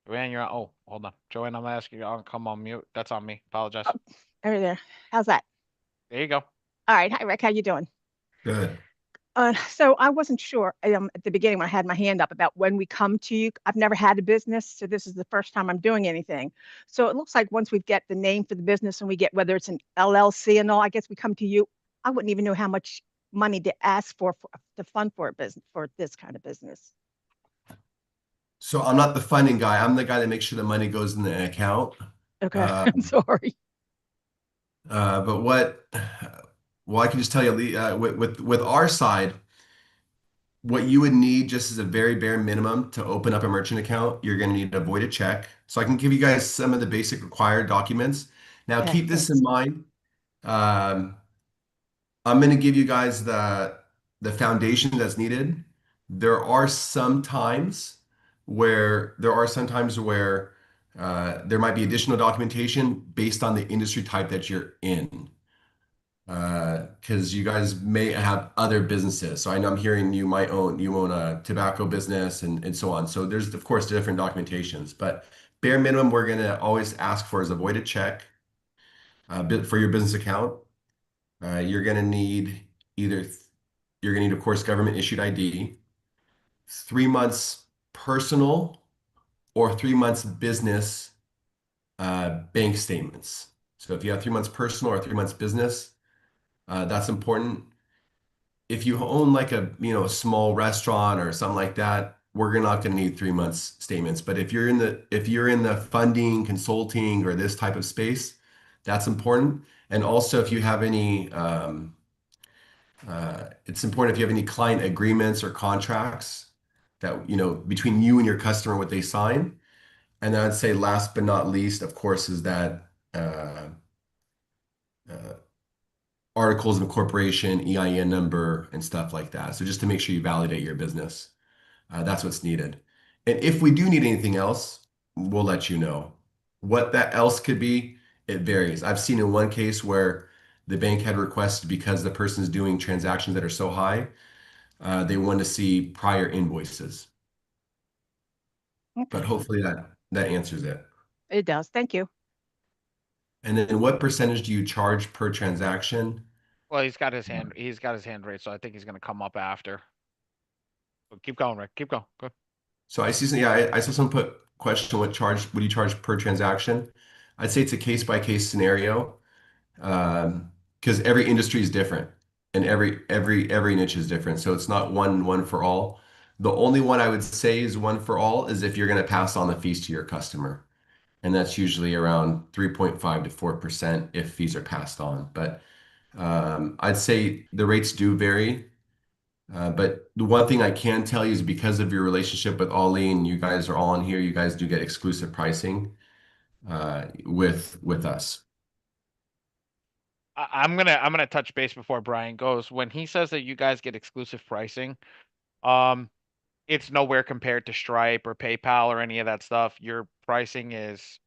Joanne, you're on. Oh, hold on. Joanne, I'm gonna ask you to come on mute. That's on me. Apologize. Over there. How's that? There you go. All right. Hi, Rick. How you doing? Good. So I wasn't sure at the beginning when I had my hand up about when we come to you. I've never had a business, so this is the first time I'm doing anything. So it looks like once we get the name for the business and we get whether it's an LLC and all, I guess we come to you. I wouldn't even know how much money to ask for to fund for a business for this kind of business. So I'm not the funding guy. I'm the guy that makes sure the money goes in the account. Okay, I'm sorry. But well, I can just tell you, with our side, what you would need just as a very bare minimum to open up a merchant account, you're going to need a voided check. So I can give you guys some of the basic required documents. Now, Okay, keep this in thanks. mind. Um, I'm going to give you guys the foundation that's needed. There are some times where there might be additional documentation based on the industry type that you're in. Because you guys may have other businesses. So I know I'm hearing you own a tobacco business and so on. So there's of course different documentations, but bare minimum we're gonna always ask for is a voided check for your business account. You're gonna need either you're gonna need of course government issued ID, 3 months personal or 3 months business bank statements. So if you have 3 months personal or 3 months business, that's important. If you own like a small restaurant or something like that, we're not going to need 3 months statements. But if you're in the funding, consulting, or this type of space, that's important. And also, if you have any, it's important if you have any client agreements or contracts that between you and your customer, what they sign. And I'd say last but not least, of course, is that uh, articles of incorporation, EIN number, and stuff like that. So just to make sure you validate your business, that's what's needed. And if we do need anything else, we'll let you know. What that else could be, it varies. I've seen in one case where the bank had requested because the person's doing transactions that are so high, they want to see prior invoices. But Okay, hopefully that answers it. it does. Thank you. And then what percentage do you charge per transaction? Well, he's got his hand raised, so I think he's gonna come up after. But keep going, Rick. Keep going. Go. So I see some, yeah, I saw some put question would you charge per transaction? I'd say it's a case by case scenario. Because every industry is different and every niche is different. So it's not one for all. The only one I would say is one for all is if you're going to pass on the fees to your customer. And that's usually around 3.5 to 4% if fees are passed on. But I'd say the rates do vary. But the one thing I can tell you is because of your relationship with Ali and you guys are all on here, you guys do get exclusive pricing with us. I'm gonna touch base before Brian goes. When he says that you guys get exclusive pricing, um, it's nowhere compared to Stripe or PayPal or any of that stuff. Your pricing is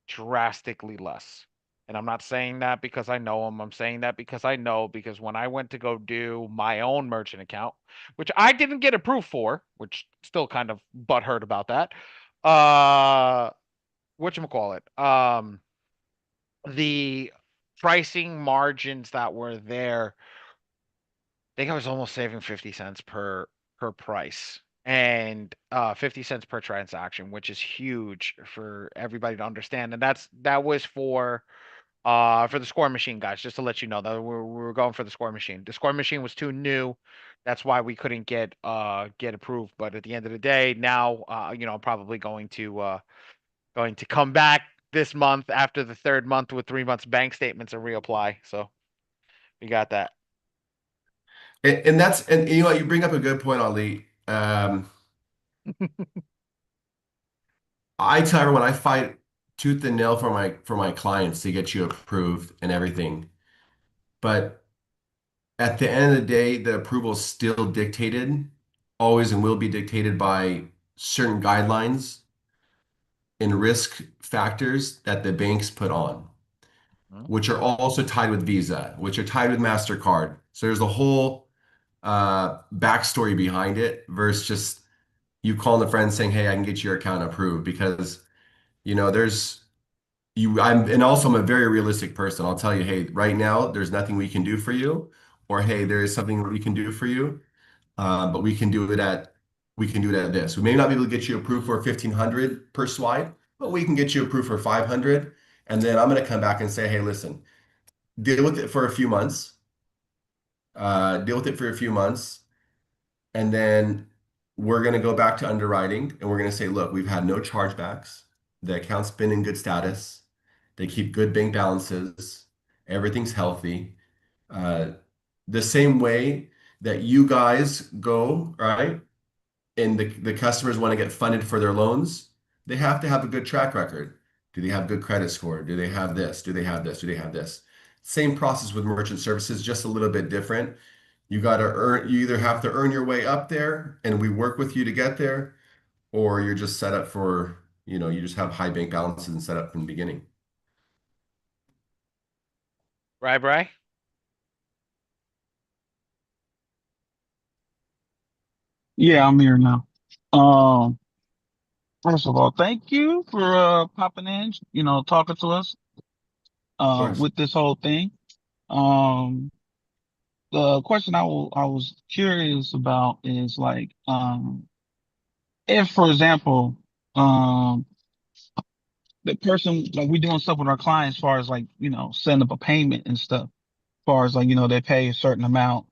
drastically less. And I'm not saying that because I know him. I'm saying that because I know because when I went to go do my own merchant account, which I didn't get approved for, which still kind of butthurt about that. Whatchamacallit? The pricing margins that were there, I think I was almost saving 50 cents per price and 50 cents per transaction, which is huge for everybody to understand. And that was for the score machine guys, just to let you know that we're going for the score machine. The score machine was too new. That's why we couldn't get approved. But at the end of the day, now I'm probably going to come back this month after the third month with 3 months bank statements and reapply. So we got that. And you know what, you bring up a good point, Ali. I tell everyone I fight tooth and nail for my clients to get you approved and everything. But at the end of the day, the approval is still dictated, always and will be dictated by certain guidelines and risk factors that the banks put on, which are also tied with Visa, which are tied with MasterCard. So there's a whole backstory behind it versus just you calling a friend saying, "Hey, I can get your account approved," because there's and also I'm a very realistic person. I'll tell you, hey, right now there's nothing we can do for you, or hey, there is something we can do for you, but we can do it at this. We may not be able to get you approved for 1,500 per swipe, but we can get you approved for 500, and then I'm going to come back and say, hey, listen, deal with it for a few months, deal with it for a few months, and then we're going to go back to underwriting and we're going to say, look, we've had no chargebacks. The account's been in good status. They keep good bank balances. Everything's healthy. Uh, the same way that you guys go, right? And the customers want to get funded for their loans, they have to have a good track record. Do they have good credit score? Do they have this? Do they have this? Do they have this? Same process with merchant services, just a little bit different. You either have to earn your way up there and we work with you to get there, or you're just set up for, you just have high bank balances and set up from the beginning. Right, Bry? Yeah, I'm here now. Um, First of all, thank you for popping in, talking to us Of course. with this whole thing. Um, the question I was curious about is like, if for example, um, the person like we doing stuff with our clients as far as like, setting up a payment and stuff, as far as like, they pay a certain amount,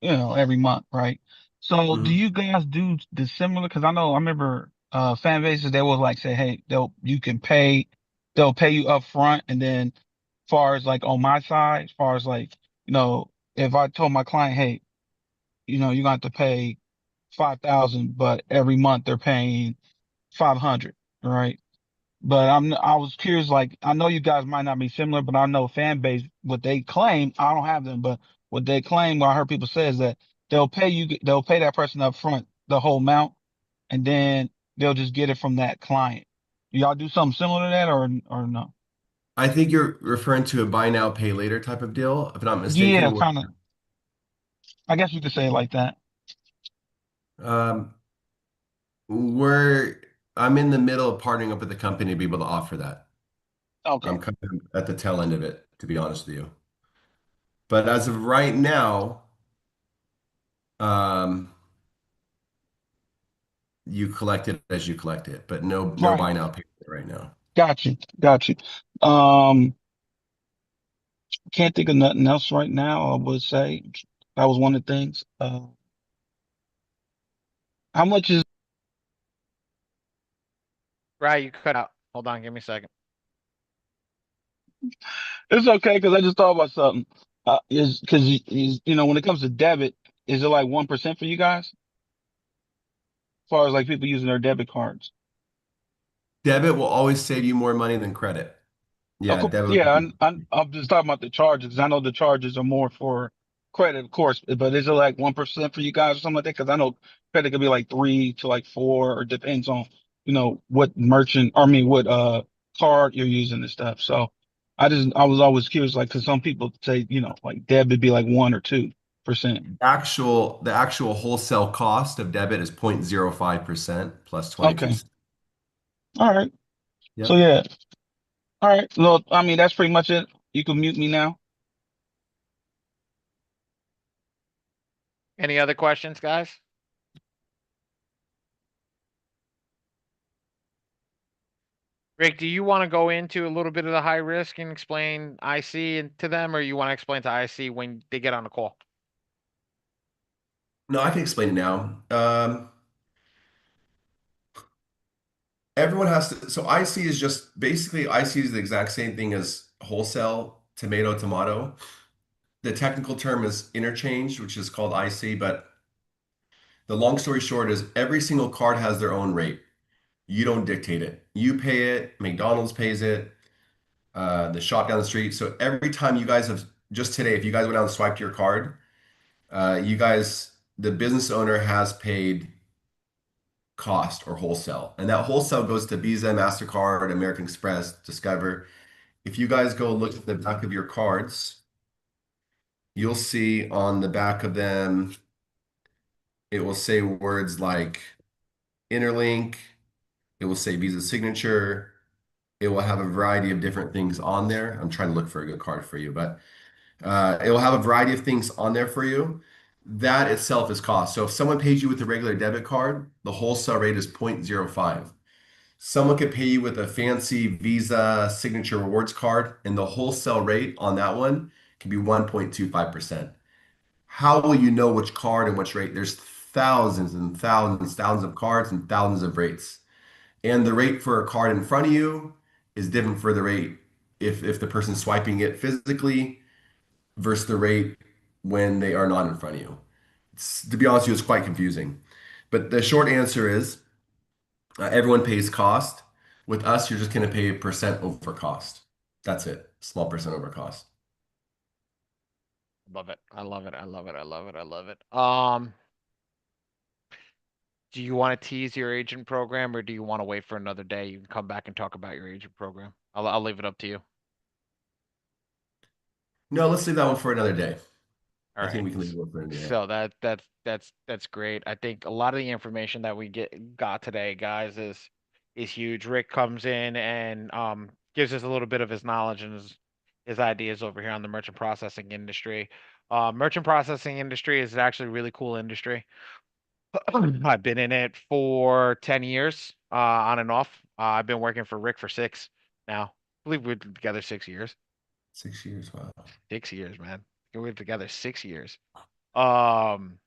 every month, right? So do Mhm. you guys do the similar? Because I remember fan bases they will like say, hey, they'll pay you up front, and then far as like on my side, as far as like, if I told my client, hey, you're gonna have to pay 5,000, but every month they're paying 500, right? But I was curious, like, I know you guys might not be similar, but I know fan base, what they claim, I don't have them, but what they claim, what I heard people say is that they'll pay that person up front the whole amount, and then they'll just get it from that client. Do y'all do something similar to that or no? I think you're referring to a buy now, pay later type of deal, if I'm not Yeah, mistaken. kind of. I guess you could say it like that. Um, we're I'm in the middle of partnering up with the company to be able to offer that. Okay. I'm kind of at the tail end of it, to be honest with you. But as of right now, um, you collect it as you collect it, but no Right. buy now, pay later right now. Got you. Got you. Um, can't think of nothing else right now. I would say that was one of the things. How much is Right, you cut out. Hold on, give me a second. It's okay because I just thought about something. Is because when it comes to debit, is it like 1% for you guys? As far as like people using their debit cards? Debit will always save you more money than credit. Oh, Yeah, cool. debit. Yeah, I'm just talking about the charges 'cause I know the charges are more for credit, of course, but is it like 1% for you guys or something like that? Because I know credit could be like 3 to like 4, or depends on what merchant, I mean what card you're using and stuff. So I was always curious, like, because some people say like debit be like 1 or 2%. The actual wholesale cost of debit is 0.05% plus 22 Okay, cents. all right. So Yep. yeah, all right. Well, I mean that's pretty much it. You can mute me now. Any other questions, guys? Rick, do you want to go into a little bit of the high risk and explain IC to them, or you want to explain to IC when they get on the call? No, I can explain it now. Everyone has to. So IC is just basically IC is the exact same thing as wholesale tomato. The technical term is interchange, which is called IC, but the long story short is every single card has their own rate. You don't dictate it. You pay it, McDonald's pays it, the shop down the street. So every time you guys have just today, if you guys went out and swiped your card, the business owner has paid cost or wholesale. And that wholesale goes to Visa, MasterCard, American Express, Discover. If you guys go look at the back of your cards, you'll see on the back of them, it will say words like Interlink, it will say Visa signature, it will have a variety of different things on there. I'm trying to look for a good card for you, but it will have a variety of things on there for you. That itself is cost. So if someone pays you with a regular debit card, the wholesale rate is 0.05. Someone could pay you with a fancy Visa signature rewards card, and the wholesale rate on that one can be 1.25%. How will you know which card and which rate? There's thousands and thousands of cards and thousands of rates. And the rate for a card in front of you is different for the rate if the person's swiping it physically versus the rate when they are not in front of you. To be honest with you, it's quite confusing. But the short answer is everyone pays cost. With us, you're just going to pay a percent over cost. That's it. Small percent over cost. Love it. I love it. I love it. I love it. I love it. Do you want to tease your agent program, or do you want to wait for another day? You can come back and talk about your agent program. I'll leave it up to you. No, let's leave that one for another day. All I think right. we can leave it open. Yeah. So that's great. I think a lot of the information that we got today, guys, is huge. Rick comes in and gives us a little bit of his knowledge and his ideas over here on the merchant processing industry. Merchant processing industry is actually a really cool industry. I've been in it for 10 years, on and off. I've been working for Rick for 6 now. I believe we're together 6 years. 6 years. Wow. 6 years, man. We're together 6 years. Um,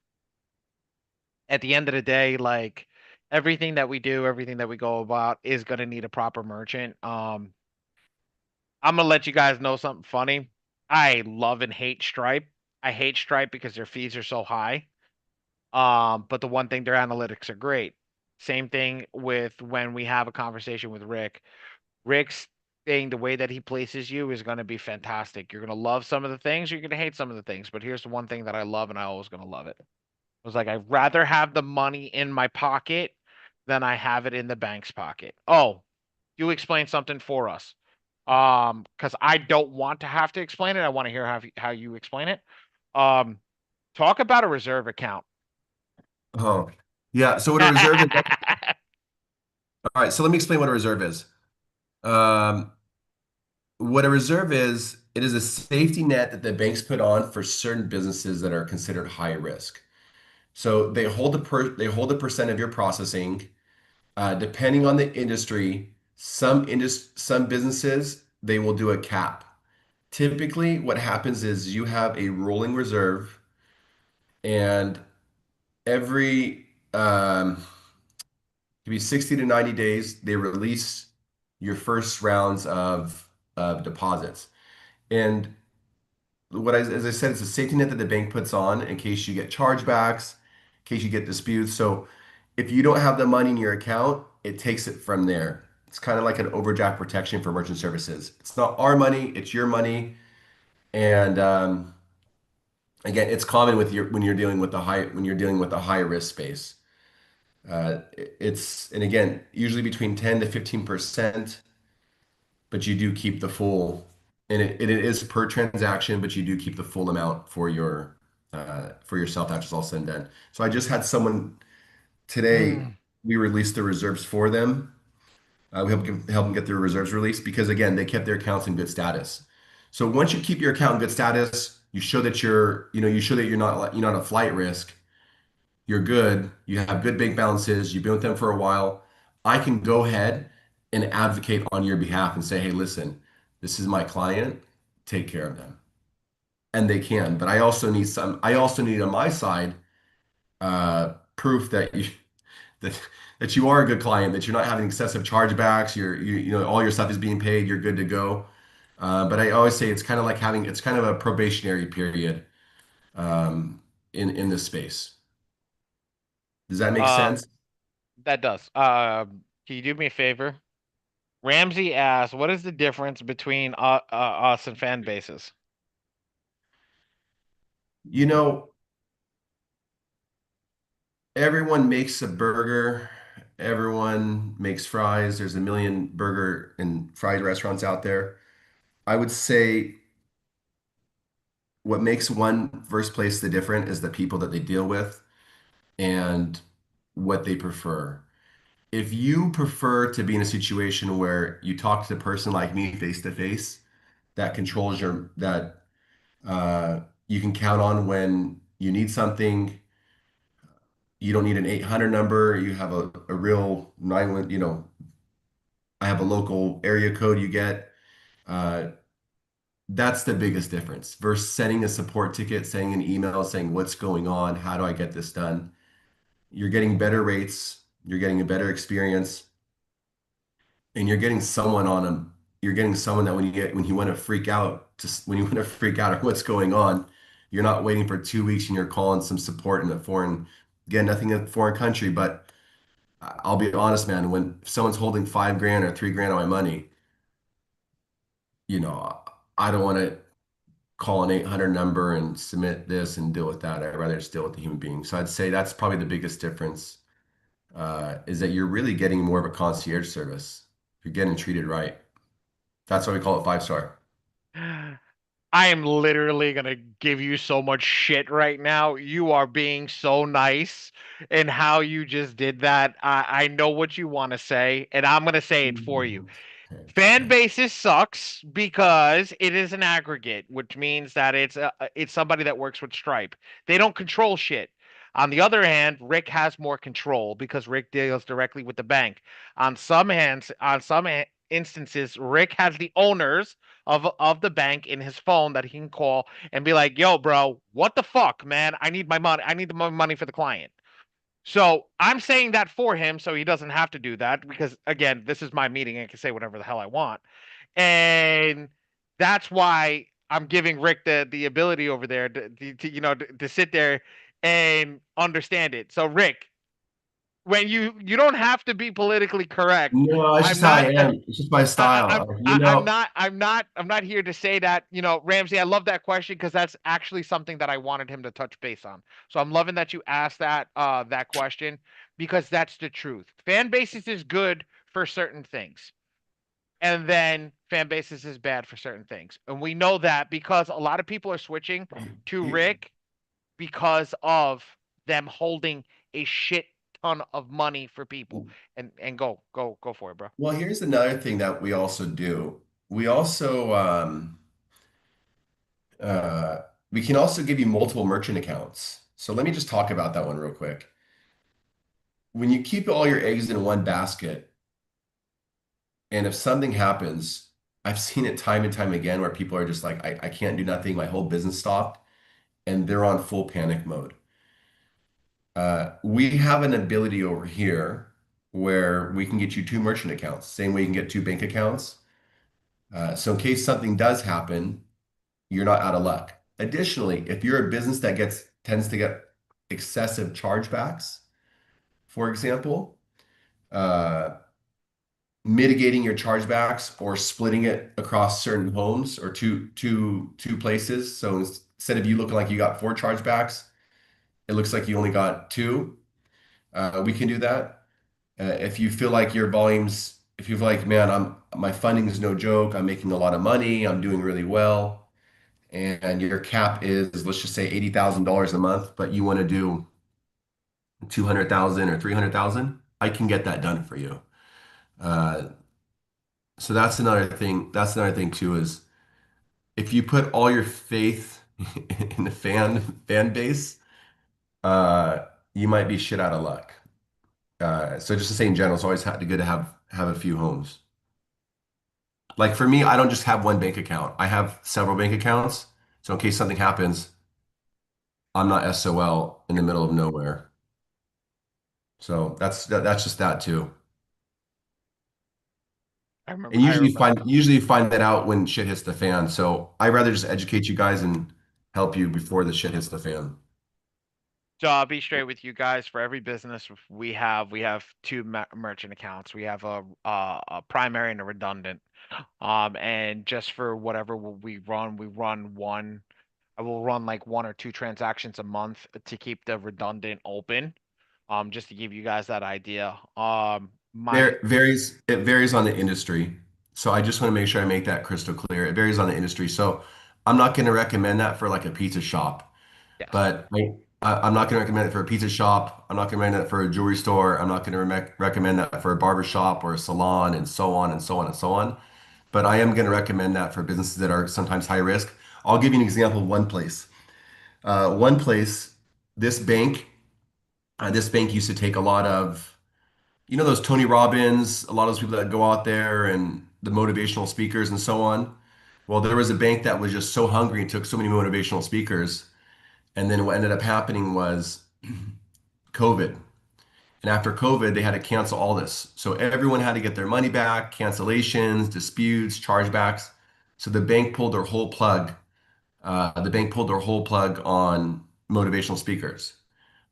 at the end of the day, like everything that we do, everything that we go about is gonna need a proper merchant. I'm gonna let you guys know something funny. I love and hate Stripe. I hate Stripe because their fees are so high. But the one thing, their analytics are great. Same thing with when we have a conversation with Rick. Rick's thing, the way that he places you is going to be fantastic. You're going to love some of the things, you're going to hate some of the things. But here's the one thing that I love, and I always going to love it. I was like, I'd rather have the money in my pocket than I have it in the bank's pocket. Oh, you explain something for us. Because I don't want to have to explain it. I want to hear how you explain it. Um, talk about a reserve account. Oh, yeah. So what a reserve is? All right. So let me explain what a reserve is. Um, what a reserve is, it is a safety net that the banks put on for certain businesses that are considered high risk. So they hold a percent of your processing. Depending on the industry, some businesses they will do a cap. Typically, what happens is you have a rolling reserve, and every could be 60 to 90 days, they release your first rounds of deposits. And as I said, it's a safety net that the bank puts on in case you get chargebacks, in case you get disputes. So if you don't have the money in your account, it takes it from there. It's kind of like an overdraft protection for merchant services. It's not our money, it's your money. And again, it's common with your when you're dealing with the high risk space. It's and again, usually between 10 to 15%, but you do keep the full, and it is per transaction, but you do keep the full amount for yourself after it's all said and done. So I just had someone today, we released the reserves for them. We help them get their reserves released because again, they kept their accounts in good status. So once you keep your account in good status, you show that you show that you're not a flight risk. You're good. You have good bank balances. You've been with them for a while. I can go ahead and advocate on your behalf and say, hey, listen, this is my client. Take care of them. And they can. But I also need on my side proof that that you are a good client, that you're not having excessive chargebacks, all your stuff is being paid, you're good to go. But I always say it's kind of a probationary period in this space. Does that make Uh, sense? that does. Can you do me a favor? Ramsey asks, "What is the difference between us and fan bases?" You know, everyone makes a burger, everyone makes fries. There's a million burger and fried restaurants out there. I would say what makes one first place the different is the people that they deal with and what they prefer. If you prefer to be in a situation where you talk to the person like me face to face, that you can count on when you need something. You don't need an 800 number. You have a real 911, I have a local area code you get. Uh, that's the biggest difference versus sending a support ticket, sending an email saying, what's going on? How do I get this done? You're getting better rates. You're getting a better experience. And you're getting someone that when you want to freak out, or what's going on, you're not waiting for 2 weeks and you're calling some support in again, nothing in a foreign country, but I'll be honest, man, when someone's holding 5 grand or 3 grand of my money, I don't want to call an 800 number and submit this and deal with that. I'd rather just deal with the human being. So I'd say that's probably the biggest difference, is that you're really getting more of a concierge service. You're getting treated right. That's why we call it 5 star. I am literally gonna give you so much shit right now. You are being so nice in how you just did that. I know what you want to say, and I'm gonna say it for you. Fan bases sucks because it is an aggregate, which means that it's somebody that works with Stripe. They don't control shit. On the other hand, Rick has more control because Rick deals directly with the bank. On some instances, Rick has the owners of the bank in his phone that he can call and be like, "Yo, bro, what the fuck, man? I need my money. I need the money for the client." So I'm saying that for him, so he doesn't have to do that because again, this is my meeting. I can say whatever the hell I want, and that's why I'm giving Rick the ability over there to sit there and understand it. So Rick, when you don't have to be politically correct. No, it's I'm just how not. I am. It's just my style. I'm not here to say that, Ramsey, I love that question because that's actually something that I wanted him to touch base on. So I'm loving that you asked that question because that's the truth. Fan bases is good for certain things. And then fan bases is bad for certain things. And we know that because a lot of people are switching to Rick because of them holding a shit ton of money for people. And go for it, bro. Well, here's another thing that we also do. We also uh, we can also give you multiple merchant accounts. So let me just talk about that one real quick. When you keep all your eggs in one basket, and if something happens, I've seen it time and time again where people are just like, I can't do nothing, my whole business stopped, and they're on full panic mode. We have an ability over here where we can get you two merchant accounts, same way you can get two bank accounts. So in case something does happen, you're not out of luck. Additionally, if you're a business that tends to get excessive chargebacks, for example, uh, mitigating your chargebacks or splitting it across certain homes or two places. So instead of you looking like you got four chargebacks, it looks like you only got two. We can do that. If you feel like your volumes, if you feel like, man, my funding is no joke, I'm making a lot of money, I'm doing really well, and your cap is, let's just say $80,000 a month, but you want to do 200,000 or 300,000, I can get that done for you. So that's another thing. That's another thing too, is if you put all your faith in the fan base, you might be shit out of luck. So just to say in general, it's always good to have a few homes. Like for me, I don't just have one bank account. I have several bank accounts. So in case something happens, I'm not SOL in the middle of nowhere. So that's just that too. And I remember. usually you find that out when shit hits the fan. So I'd rather just educate you guys and help you before the shit hits the fan. So I'll be straight with you guys. For every business we have two merchant accounts. We have a primary and a redundant. And just for whatever we run one. I will run like one or two transactions a month to keep the redundant open. Just to give you guys that idea. My It varies on the industry. So I just want to make sure I make that crystal clear. It varies on the industry. So I'm not going to recommend that for like a pizza shop, yes. but I'm not going to recommend it for a pizza shop. I'm not going to recommend that for a jewelry store. I'm not going to recommend that for a barber shop or a salon and so on and so on and so on. But I am going to recommend that for businesses that are sometimes high risk. I'll give you an example of one place. One place, this bank, this bank used to take a lot of, those Tony Robbins, a lot of those people that go out there and the motivational speakers and so on. Well, there was a bank that was just so hungry and took so many motivational speakers. And then what ended up happening was COVID. And after COVID, they had to cancel all this. So everyone had to get their money back, cancellations, disputes, chargebacks. So the bank pulled their whole plug on motivational speakers.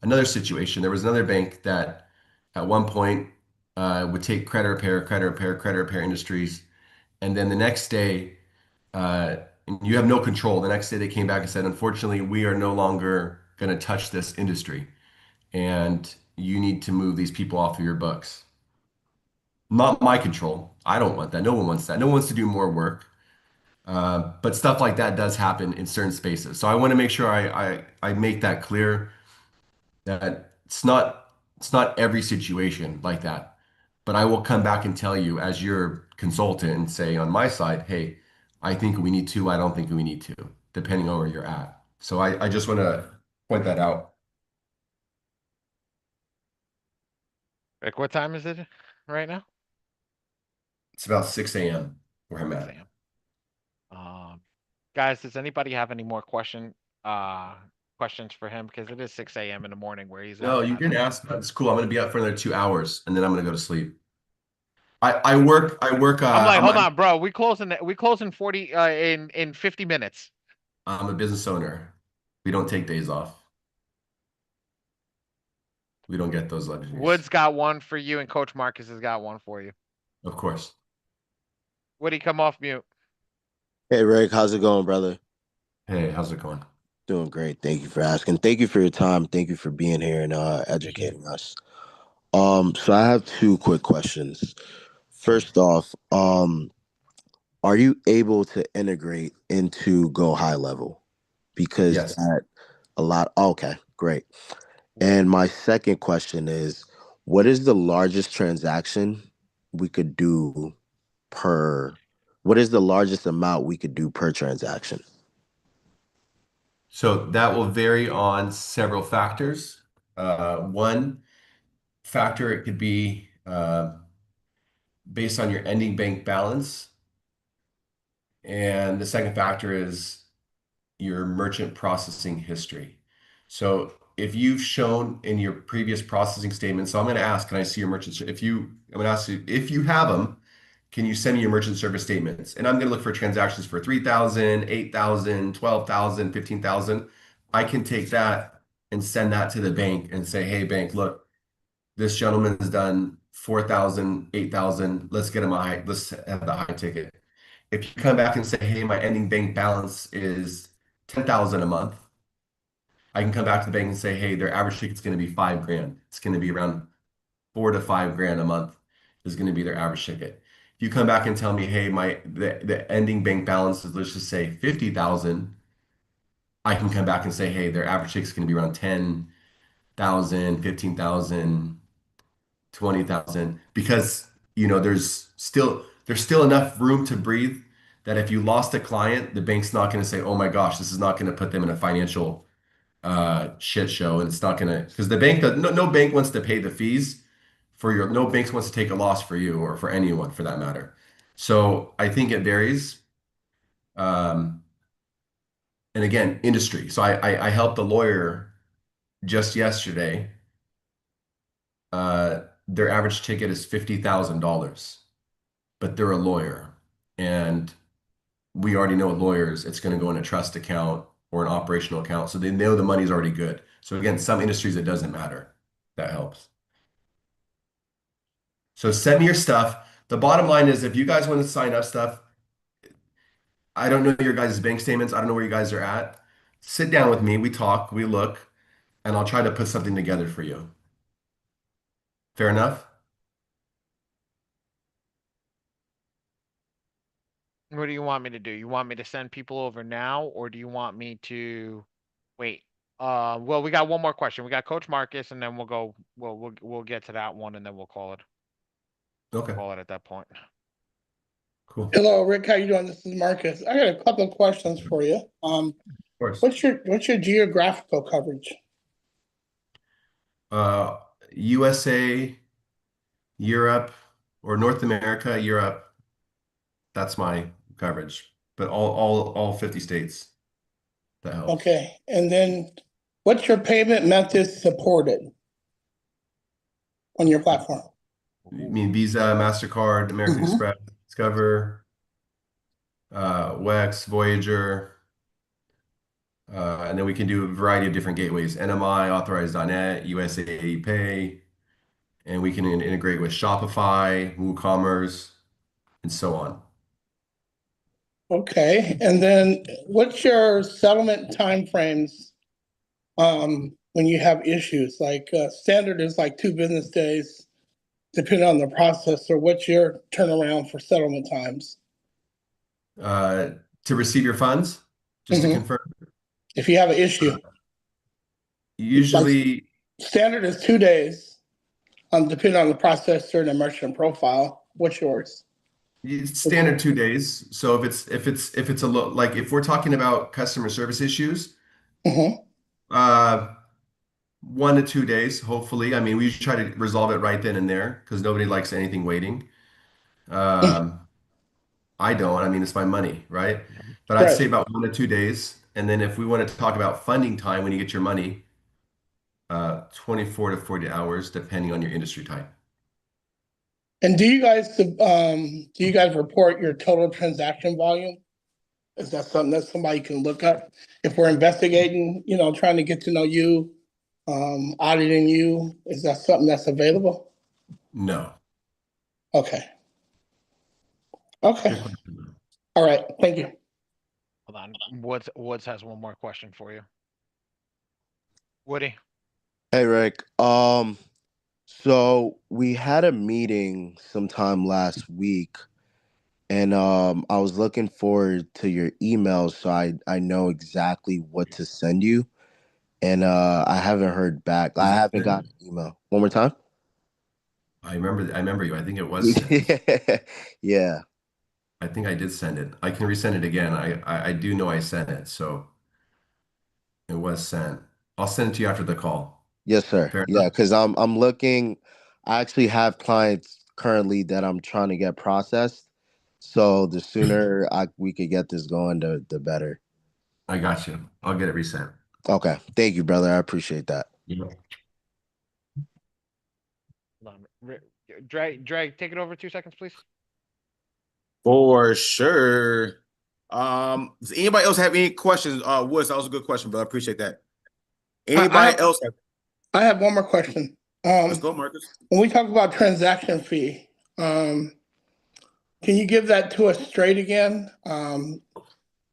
Another situation, there was another bank that at one point would take credit repair industries. And then the next day, and you have no control. The next day they came back and said, unfortunately, we are no longer going to touch this industry. And you need to move these people off of your books. Not my control. I don't want that. No one wants that. No one wants to do more work. But stuff like that does happen in certain spaces. So I want to make sure I make that clear that it's not every situation like that. But I will come back and tell you as your consultant and say on my side, hey, I think we need to, I don't think we need to, depending on where you're at. So I just want to point that out. Rick, what time is it right now? It's about 6 a.m. where I'm 6 at. a.m. Guys, does anybody have any more questions for him? Because it is 6 a.m. in the morning where he's No, at. you and I can don't. ask. It's cool. I'm going to be up for another 2 hours and then I'm going to go to sleep. I work, I'm like, hold I'm on, bro. We close in 40 in 50 minutes. I'm a business owner. We don't take days off. We don't get those luxuries. Wood's got one for you, and Coach Marcus has got one for you. Of course. Woody, come off mute. Hey, Rick, how's it going, brother? Hey, how's it going? Doing great. Thank you for asking. Thank you for your time. Thank you for being here and educating us. So I have two quick questions. First off, are you able to integrate into Go High Level? Because Yes. that a lot. Okay, great. And my second question is, what is the largest transaction we could do per? What is the largest amount we could do per transaction? So that will vary on several factors. One factor, it could be based on your ending bank balance. And the second factor is your merchant processing history. So if you've shown in your previous processing statement, so I'm going to ask, can I see your merchant? I'm going to ask you if you have them, can you send me your merchant service statements? And I'm going to look for transactions for 3,000, 8,000, 12,000, 15,000. I can take that and send that to the bank and say, hey, bank, look, this gentleman has done 4,000, 8,000. Let's get him let's have the high ticket. If you come back and say, hey, my ending bank balance is 10,000 a month, I can come back to the bank and say, hey, their average ticket's going to be $5,000. It's going to be around 4 to 5 grand a month is going to be their average ticket. If you come back and tell me, hey, the ending bank balance is, let's just say 50,000, I can come back and say, hey, their average ticket is going to be around 10,000, 15,000, 20,000, because there's still enough room to breathe that if you lost a client, the bank's not going to say, oh my gosh, this is not going to put them in a financial shit show, and it's not going to, because the bank no bank wants to pay the fees for no banks wants to take a loss for you or for anyone for that matter. So I think it varies. And again, industry. So I helped a lawyer just yesterday. Their average ticket is $50,000, but they're a lawyer. And we already know with lawyers, it's going to go in a trust account or an operational account. So they know the money's already good. So again, some industries, it doesn't matter. That helps. So send me your stuff. The bottom line is if you guys want to sign up stuff, I don't know your guys' bank statements. I don't know where you guys are at. Sit down with me. We talk, we look, and I'll try to put something together for you. Fair enough? What do you want me to do? You want me to send people over now, or do you want me to wait? Well, we got one more question. We got Coach Marcus, and then we'll go. We'll get to that one, and then we'll call it. Okay. Call it at that point. Cool. Hello, Rick. How you doing? This is Marcus. I got a couple of questions for you. Of course. What's your geographical coverage? USA, Europe, or North America, Europe. That's my coverage. But all 50 states. That helps. Okay. And then what's your payment method supported on your platform? You mean Visa, MasterCard, American Express, Discover, WEX, Voyager, and then we can do a variety of different gateways, NMI, Authorized.net, USAA Pay, and we can integrate with Shopify, WooCommerce, and so on. Okay. And then what's your settlement timeframes when you have issues? Like standard is like 2 business days, depending on the processor. What's your turnaround for settlement times? To receive your funds, just to confirm. If you have an issue, Usually, standard is 2 days, depending on the processor and the merchant profile. What's yours? it's standard 2 days. So if it's like if we're talking about customer service issues, 1 to 2 days, hopefully. I mean, we usually try to resolve it right then and there because nobody likes anything waiting. I don't. I mean, it's my money, right? But I'd say about 1 to 2 days. And then if we want to talk about funding time when you get your money, 24 to 40 hours, depending on your industry type. And do you guys report your total transaction volume? Is that something that somebody can look up if we're investigating, trying to get to know you, auditing you? Is that something that's available? No. Okay. Okay. All right. Thank you. Hold on. Woods has one more question for you. Woody. Hey, Rick. So we had a meeting sometime last week, and I was looking forward to your email so I know exactly what to send you. And I haven't heard back. I haven't got an email. One more time? I remember you. I think it was sent. Yeah. I think I did send it. I can resend it again. I do know I sent it, so it was sent. I'll send it to you after the call. Yes, sir. Fair Yeah, enough? because I'm looking. I actually have clients currently that I'm trying to get processed. So the sooner we could get this going, the better. I got you. I'll get it resent. Okay. Thank you, brother. I appreciate that. Yeah. Hold on. Drag, take it over 2 seconds, please. For sure. Does anybody else have any questions? Woods, that was a good question, but I appreciate that. Anybody else have? I have one more question. Let's go, Marcus. When we talk about transaction fee, can you give that to us straight again?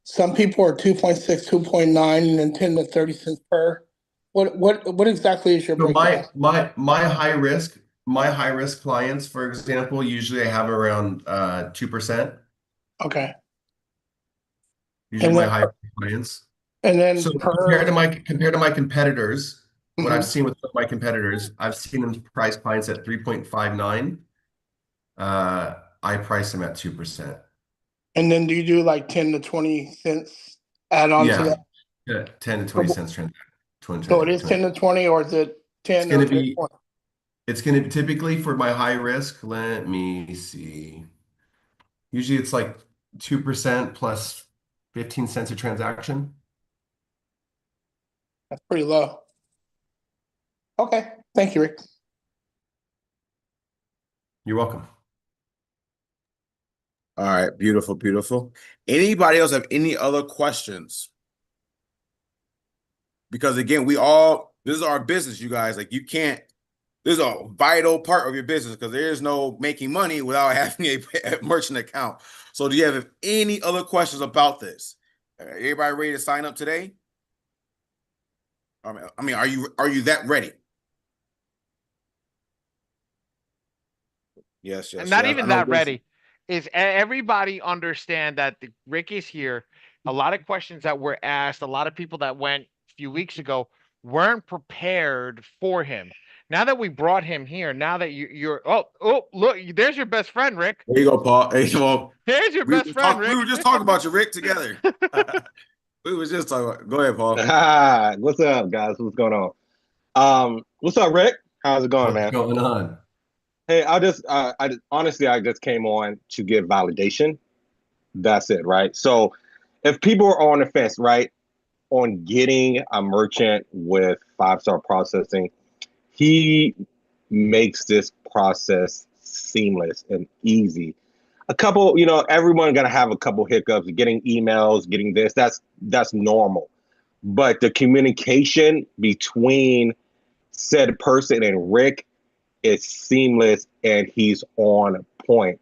Some people are 2.6, 2.9, and then 10 to 30 cents per. What exactly is your So breakdown? my high risk clients, for example, usually I have around 2%. Okay. Usually my high risk clients. And then So compared to my competitors, what I've seen with my competitors, I've seen them price clients at 3.59. I price them at 2%. And then do you do like 10 to 20 cents add on to that? Yeah, 10 to 20 cents transaction. So it is 10 to 20, or is it 10 or 20? It's going to be typically for my high risk. Let me see. Usually it's like 2% plus 15 cents a transaction. That's pretty low. Okay. Thank you, Rick. You're welcome. All right, beautiful, beautiful. Anybody else have any other questions? Because again, this is our business, you guys. Like this is a vital part of your business because there is no making money without having a merchant account. So do you have any other questions about this? Everybody ready to sign up today? I mean, are you that ready? Yes. And not yes. even that ready. Is everybody understand that Rick is here? A lot of questions that were asked, a lot of people that went a few weeks ago weren't prepared for him. Now that we brought him here, now that you're look, there's your best friend, Rick. There you go, Paul. Hey, well, There's your best friend, Rick. We were just talking about you, Rick, together. We was just talking about. Go ahead, Paul. Hi, what's up, guys? What's going on? What's up, Rick? How's it going, man? What's going on? Hey, honestly, I just came on to give validation. That's it, right? So, if people are on the fence, right, on getting a merchant with 5-star processing, he makes this process seamless and easy. A couple, everyone gonna have a couple hiccups, getting emails, getting this. That's normal. But the communication between said person and Rick is seamless, and he's on point.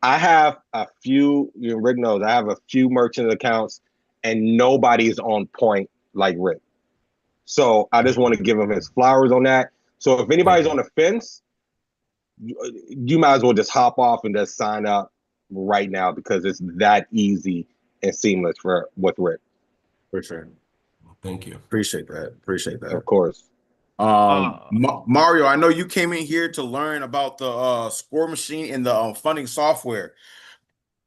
I have a few, Rick knows, I have a few merchant accounts, and nobody's on point like Rick. So I just want to give him his flowers on that. So if anybody's on the fence, you might as well just hop off and just sign up right now because it's that easy and seamless with Rick. For sure. Thank you. Appreciate that. Appreciate that. Of course. Mario, I know you came in here to learn about the score machine and the funding software.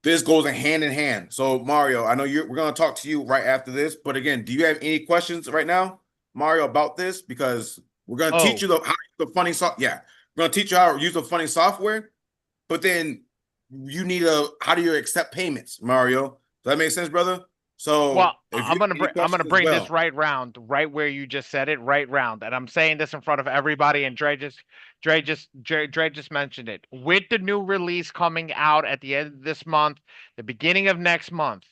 This goes hand in hand. So Mario, I know we're gonna talk to you right after this, but again, do you have any questions right now, Mario, about this? Because we're gonna teach you how to use the funding Yeah, we're gonna teach you how to use the funding software, but then you need how do you accept payments, Mario? Does that make sense, brother? So Well, if you have any I'm gonna questions as bring this well. right round, right where you just said it, right round, and I'm saying this in front of everybody. And Dre just mentioned it. With the new release coming out at the end of this month, the beginning of next month,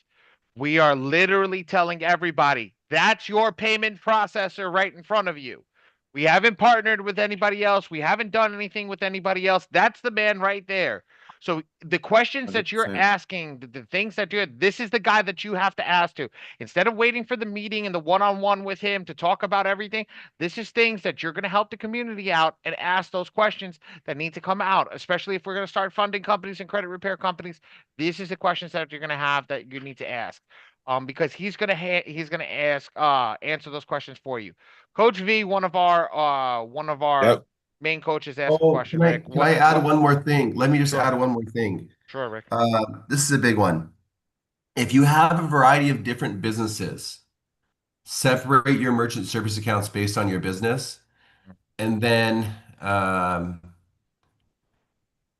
we are literally telling everybody that's your payment processor right in front of you. We haven't partnered with anybody else. We haven't done anything with anybody else. That's the man right there. So the questions that you're 100%. asking, the things that this is the guy that you have to ask to. Instead of waiting for the meeting and the one-on-one with him to talk about everything, this is things that you're going to help the community out and ask those questions that need to come out, especially if we're going to start funding companies and credit repair companies. This is the questions that you're going to have that you need to ask. Because he's gonna answer those questions for you. Coach V, one of our Yep. main coaches, asked a Oh, question. Rick, can I add one more thing? Let me just Sure. add one more thing. Sure, Rick. This is a big one. If you have a variety of different businesses, separate your merchant service accounts based on your business. And then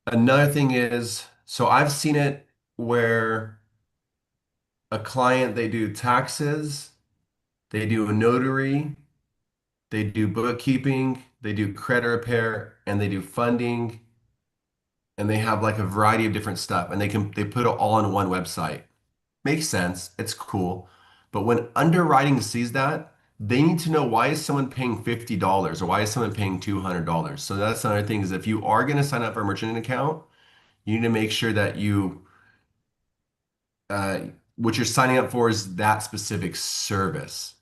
another thing is, so I've seen it where a client, they do taxes, they do a notary, they do bookkeeping, they do credit repair, and they do funding, and they have like a variety of different stuff, and they put it all on one website. Makes sense. It's cool. But when underwriting sees that, they need to know, why is someone paying $50 or why is someone paying $200? So that's another thing, is if you are going to sign up for a merchant account, you need to make sure that what you're signing up for is that specific service.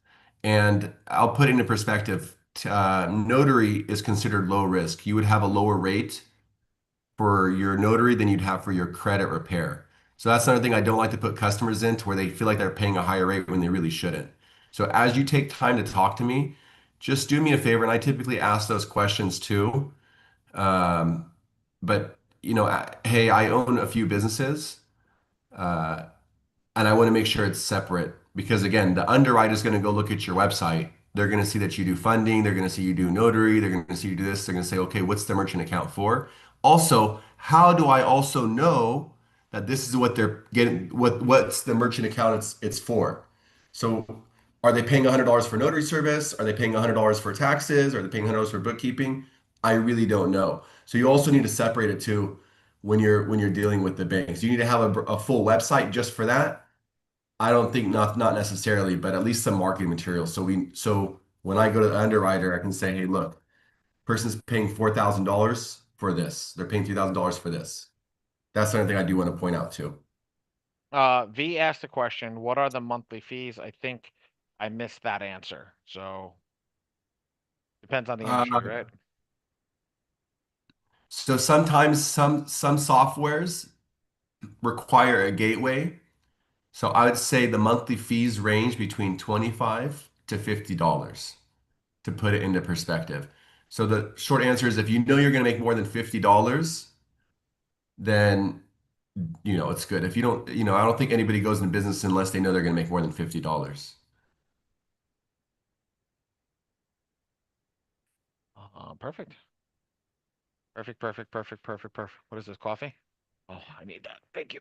And I'll put it into perspective. Notary is considered low risk. You would have a lower rate for your notary than you'd have for your credit repair. So that's another thing I don't like to put customers in, to where they feel like they're paying a higher rate when they really shouldn't. So as you take time to talk to me, just do me a favor, and I typically ask those questions too. But hey, I own a few businesses. And I want to make sure it's separate, because again, the underwriter is going to go look at your website. They're going to see that you do funding. They're going to see you do notary. They're going to see you do this. They're going to say, okay, what's the merchant account for? Also, how do I also know that this is what they're getting? What's the merchant account it's for? So are they paying $100 for notary service? Are they paying $100 for taxes? Are they paying $100 for bookkeeping? I really don't know. So you also need to separate it too when you're dealing with the banks. You need to have a full website just for that. I don't think, not necessarily, but at least some marketing material. So when I go to the underwriter, I can say, hey, look, person's paying $4,000 for this. They're paying $3,000 for this. That's another thing I do want to point out too. V asked a question, what are the monthly fees? I think I missed that answer. So depends on the industry, right? So sometimes some softwares require a gateway. So I would say the monthly fees range between $25 to $50, to put it into perspective. So the short answer is, if you know you're going to make more than $50, then it's good. If you don't, I don't think anybody goes into business unless they know they're going to make more than $50. Perfect. Perfect. What is this, coffee? Oh, I need that. Thank you.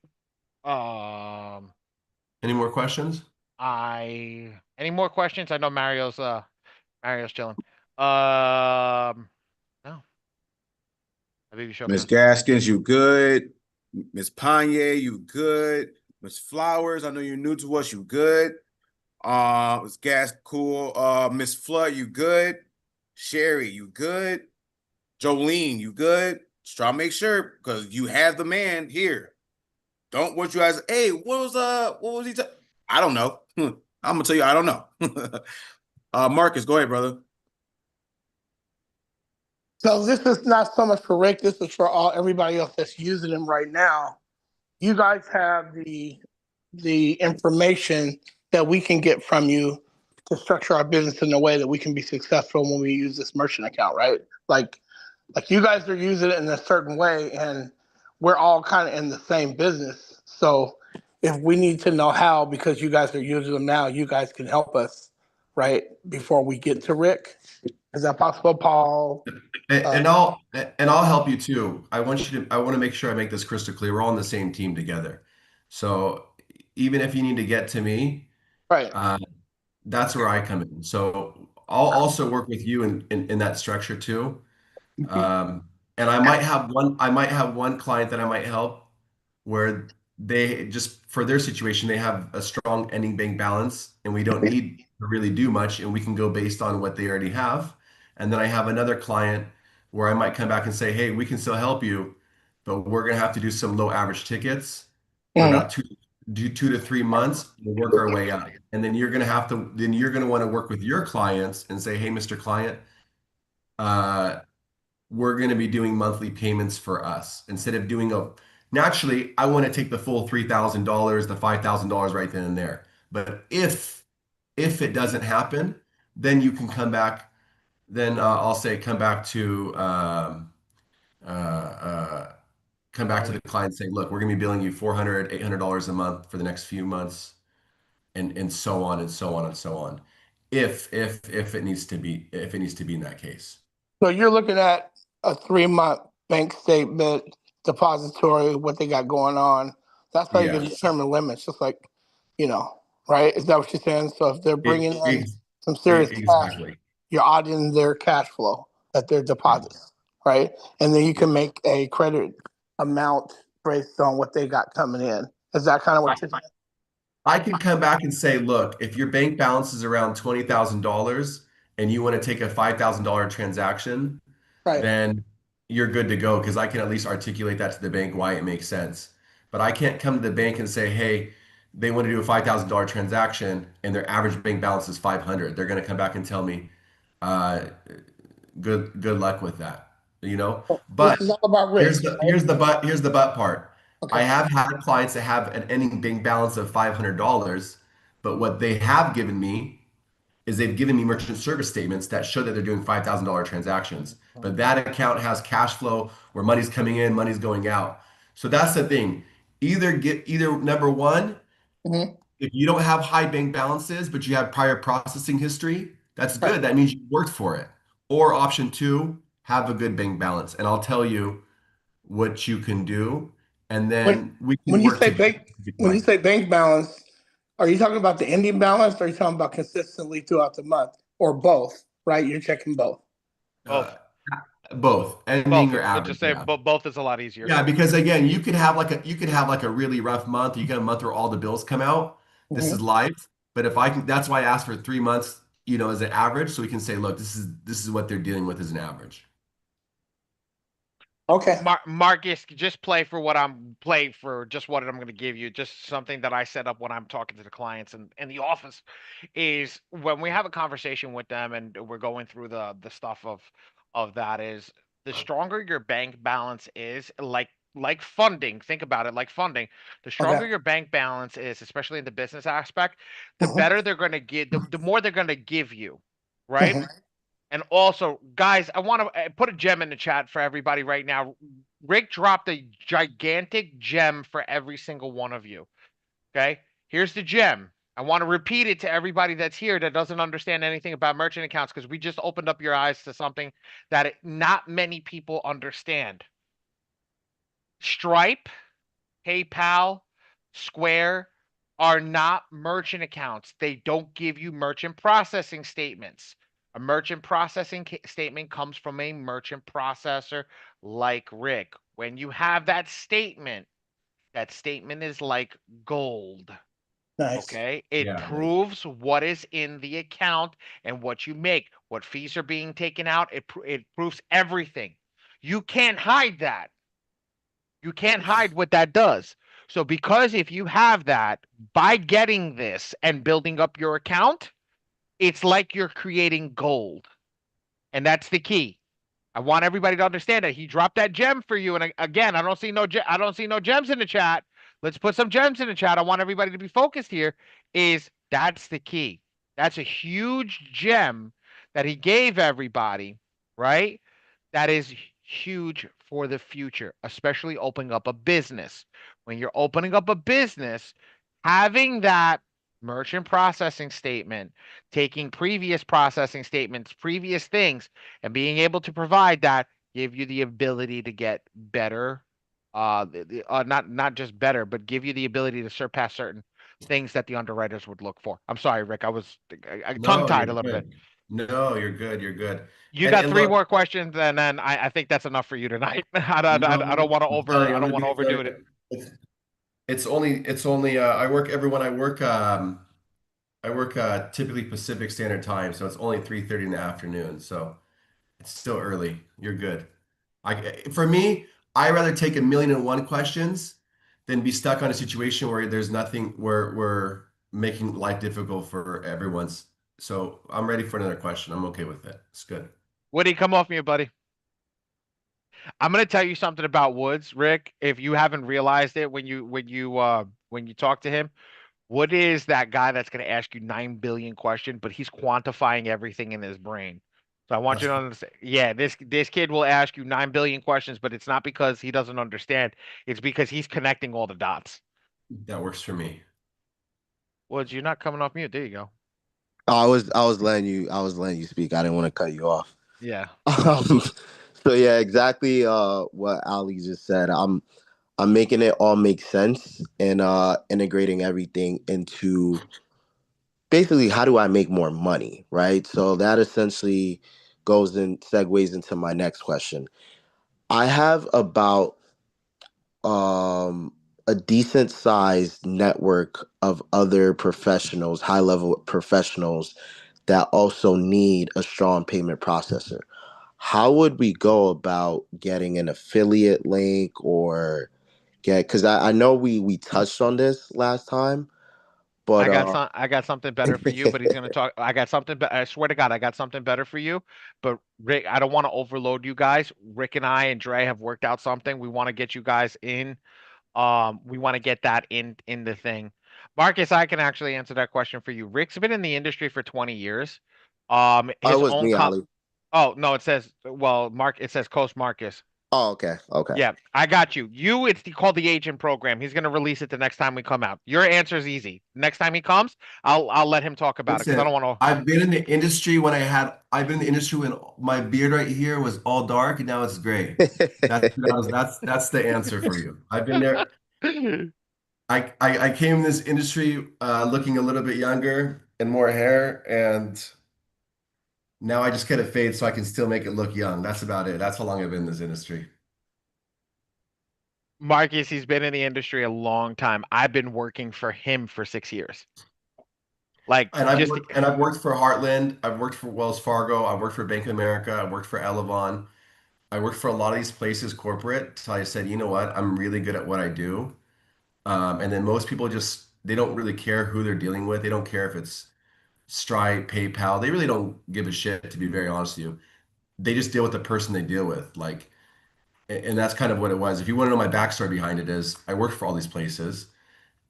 Any more questions? Any more questions? I know Mario's chilling. No. I think you shook Miss hands. Gaskins, you good? Miss Panye, you good? Miss Flowers, I know you're new to us, you good? Miss Gas, cool. Miss Flood, you good? Sherry, you good? Jolene, you good? Just try to make sure, because you have the man here. Don't want you guys, hey, what was he I don't know. I'm gonna tell you, I don't know. Marcus, go ahead, brother. So this is not so much for Rick. This is for everybody else that's using them right now. You guys have the the information that we can get from you to structure our business in a way that we can be successful when we use this merchant account, right? Like you guys are using it in a certain way, and we're all kind of in the same business. So if we need to know how, because you guys are using them now, you guys can help us, right? Before we get to Rick. Is that possible, Paul? And I'll help you too. I want to make sure I make this crystal clear. We're all on the same team together. So even if you need to get to me, Right. that's where I come in. So I'll also work with you in that structure too. And I might have one client that I might help where they just for their situation, they have a strong ending bank balance and we don't need to really do much and we can go based on what they already have. And then I have another client where I might come back and say, hey, we can still help you, but we're gonna have to do some low average tickets for Mhm. about 2 to 3 months. We'll work our way up. And then you're gonna want to work with your clients and say, hey, Mr. Client, uh, we're going to be doing monthly payments for us instead of doing a naturally I want to take the full $3,000, the $5,000 right then and there. But if it doesn't happen, then you can come back. Then I'll say uh, uh, come back to the client and say, look, we're going to be billing you $400, $800 a month for the next few months, and so on and so on and so on. If it needs to be in that case. So you're looking at a 3-month bank statement, depository, what they got going on. That's how you can Yes. determine limits, just like, right? Is that what you're saying? So if they're bringing in some serious cash, Exactly. you're auditing their cash flow at their deposits, right? And then you can make a credit amount based on what they got coming in. Is that kind of what you're saying? I can come back and say, look, if your bank balance is around $20,000 and you want to take a $5,000 transaction, Right. then you're good to go because I can at least articulate that to the bank why it makes sense. But I can't come to the bank and say, hey, they want to do a $5,000 transaction and their average bank balance is 500. They're going to come back and tell me, uh, good luck with that, you know? This But is all about risk, right? here's the but part. I Okay. have had clients that have an ending bank balance of $500, but what they have given me is they've given me merchant service statements that show that they're doing $5,000 transactions. But that account has cash flow where money's coming in, money's going out. So that's the thing. Either number one, Mhm. if you don't have high bank balances, but you have prior processing history, that's Right. good. That means you worked for it. Or option two, have a good bank balance. And I'll tell you what you can do, and When then we can when you work say together bank if you'd when you like. say bank balance, are you talking about the ending balance or are you talking about consistently throughout the month or both? Right? You're checking both. Uh, Both. both ending Both. or Let's average, just say yeah. both is a lot easier. Yeah, because again, you could have like a really rough month. You get a month where all the bills come out. This is Mhm. life. But if I can, that's why I asked for 3 months, as an average, so we can say, look, this is what they're dealing with as an average. Okay. Marcus, just play for what I'm play for just what I'm going to give you. Just something that I set up when I'm talking to the clients in the office is when we have a conversation with them and we're going through the stuff of that is the stronger your bank balance is, like funding. Think about it like funding. The Okay. stronger your bank balance is, especially in the business aspect, the Mhm. better they're going to get, the more they're going to give you, right? Mhm. And also, guys, I want to put a gem in the chat for everybody right now. Rick dropped a gigantic gem for every single one of you. Okay. Here's the gem. I want to repeat it to everybody that's here that doesn't understand anything about merchant accounts because we just opened up your eyes to something that not many people understand. Stripe, PayPal, Square are not merchant accounts. They don't give you merchant processing statements. A merchant processing statement comes from a merchant processor like Rick. When you have that statement is like gold. Nice. Okay? It Yeah. proves what is in the account and what you make, what fees are being taken out. It proves everything. You can't hide that. You can't hide what that does. So, because if you have that, by getting this and building up your account, it's like you're creating gold. And that's the key. I want everybody to understand that he dropped that gem for you. And again, I don't see no gems in the chat. let's put some gems in the chat. I want everybody to be focused here. That's the key. That's a huge gem that he gave everybody, right? That is huge for the future, especially opening up a business. When you're opening up a business, having that merchant processing statement, taking previous processing statements, previous things, and being able to provide that give you the ability to get better not just better, but give you the ability to surpass certain things that the underwriters would look for. I'm sorry, Rick. I tongue No, you're tied a little bit. good. No, you're good. You're good. You got And three look, more questions, and then I think that's enough for you tonight. I don't no, want to I'm telling you, I I'm don't gonna want to be overdo very it. good. It's only I work everyone I work typically Pacific Standard Time, so it's only 3:30 in the afternoon. So it's still early. You're good. For me, I rather take 1,000,001 questions than be stuck on a situation where there's nothing where we're making life difficult for everyone's. So I'm ready for another question. I'm okay with it. It's good. Woody, come off mute, buddy. I'm gonna tell you something about Woods, Rick. If you haven't realized it when you talk to him, Wood is that guy that's gonna ask you 9 billion questions, but he's quantifying everything in his brain. So I want That's you to understand. Yeah, this kid will ask you 9 billion questions, but it's not because he doesn't understand. It's because he's connecting all the dots. that works for me. Woods, you're not coming off mute. There you go. Oh, I was letting you speak. I didn't want to cut you off. Yeah. Um, so yeah, exactly what Ali just said. I'm making it all make sense and integrating everything into basically how do I make more money, right? So that essentially goes and segues into my next question. I have about a decent sized network of other professionals, high level professionals that also need a strong payment processor. How would we go about getting an affiliate link or get, because I know we touched on this last time, but I got something better for you, but he's gonna talk. I got something. I swear to God, I got something better for you. But Rick, I don't want to overload you guys. Rick and I and Dre have worked out something. We want to get you guys in. We want to get that in the thing. Marcus, I can actually answer that question for you. Rick's been in the industry for 20 years. it His was own me, comp. Ali. Oh no, it says Mark. It says Coast Marcus. Oh, okay, okay. Yeah, I got you. Called the agent program. He's gonna release it the next time we come out. Your answer is easy. Next time he comes, I'll let him talk about it because I don't Listen, want I've been in the industry I've been in the industry when my beard right here was all dark and now it's gray. That's the answer for you. I've been there. to. I came in this industry looking a little bit younger and more hair, and now I just get it fade so I can still make it look young. That's about it. That's how long I've been in this industry. Marcus, he's been in the industry a long time. I've been working for him for 6 years. Like just And I've worked for Heartland, I've worked for Wells Fargo, I've worked for Bank of America, I've worked for Elavon. I worked for a lot of these places corporate. So I said, you know what? I'm really good at what I do. And then most people just they don't really care who they're dealing with. They don't care if it's Stripe, PayPal. They really don't give a shit, to be very honest with you. They just deal with the person they deal with. And that's kind of what it was. If you want to know my backstory behind it is I worked for all these places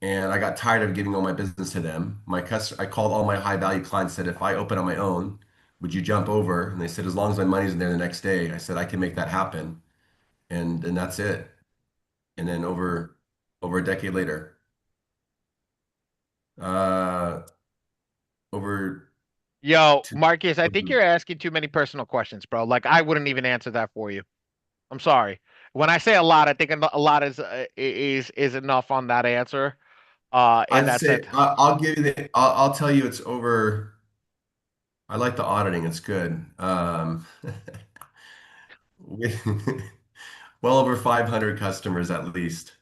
and I got tired of giving all my business to them. I called all my high value clients, said, if I open on my own, would you jump over? And they said, as long as my money's in there the next day, I said, I can make that happen. And that's it. And then over a decade later, uh, over Yo, two, Marcus, I think you're asking too many personal questions, bro. Like I wouldn't even answer that for you. I'm sorry. When I say a lot, I think a lot is enough on that answer. In I'd that sense. say I'll give you I'll tell you it's over. I like the auditing. It's good. We, well over 500 customers at least.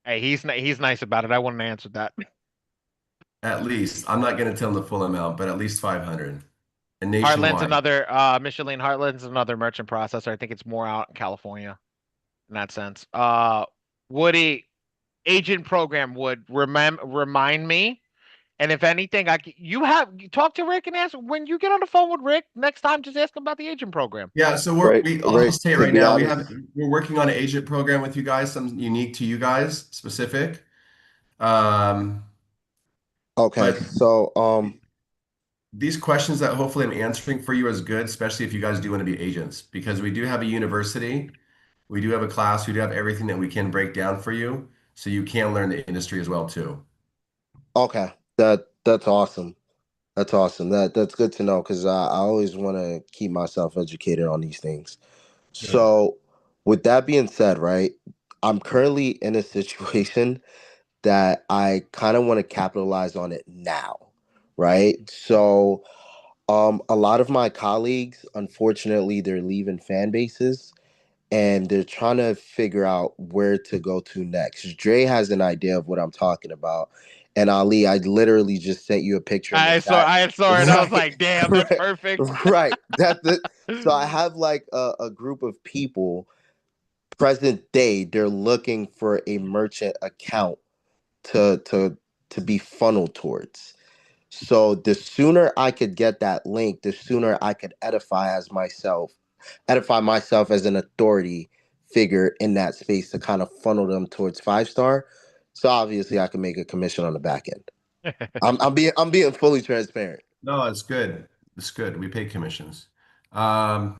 Hey, he's nice about it. I wouldn't answer that. At least. I'm not going to tell them the full amount, but at least 500 and Heartland's nationwide. another Michelin Heartland's another merchant processor. I think it's more out in California in that sense. Woody agent program would remind me And if anything, you talk to Rick and ask when you get on the phone with Rick next time. Just ask him about the agent program. Yeah, so Right, I'll right. just say it To right be now. honest, We're working on an agent program with you guys, something unique to you guys, specific. Um, okay. but So, these questions that hopefully I'm answering for you is good, especially if you guys do want to be agents, because we do have a university, we do have a class, we do have everything that we can break down for you, so you can learn the industry as well too. okay, that's awesome. That's awesome. That's good to know because I always want to keep myself educated on these things. Good. So, with that being said, right, I'm currently in a situation that I kind of want to capitalize on it now, right? So, a lot of my colleagues, unfortunately, they're leaving fan bases and they're trying to figure out where to go to next. Dre has an idea of what I'm talking about. And Ali, I literally just sent you a picture in the chat. I saw it. I was Right, like, damn, that's right, perfect. right. That's it. So I have like a group of people, present day, they're looking for a merchant account to to to be funneled towards. So the sooner I could get that link, the sooner I could edify myself as an authority figure in that space to kind of funnel them towards 5 star. So obviously I can make a commission on the back end. I'm being fully transparent. No, it's good. It's good. We pay commissions. Um,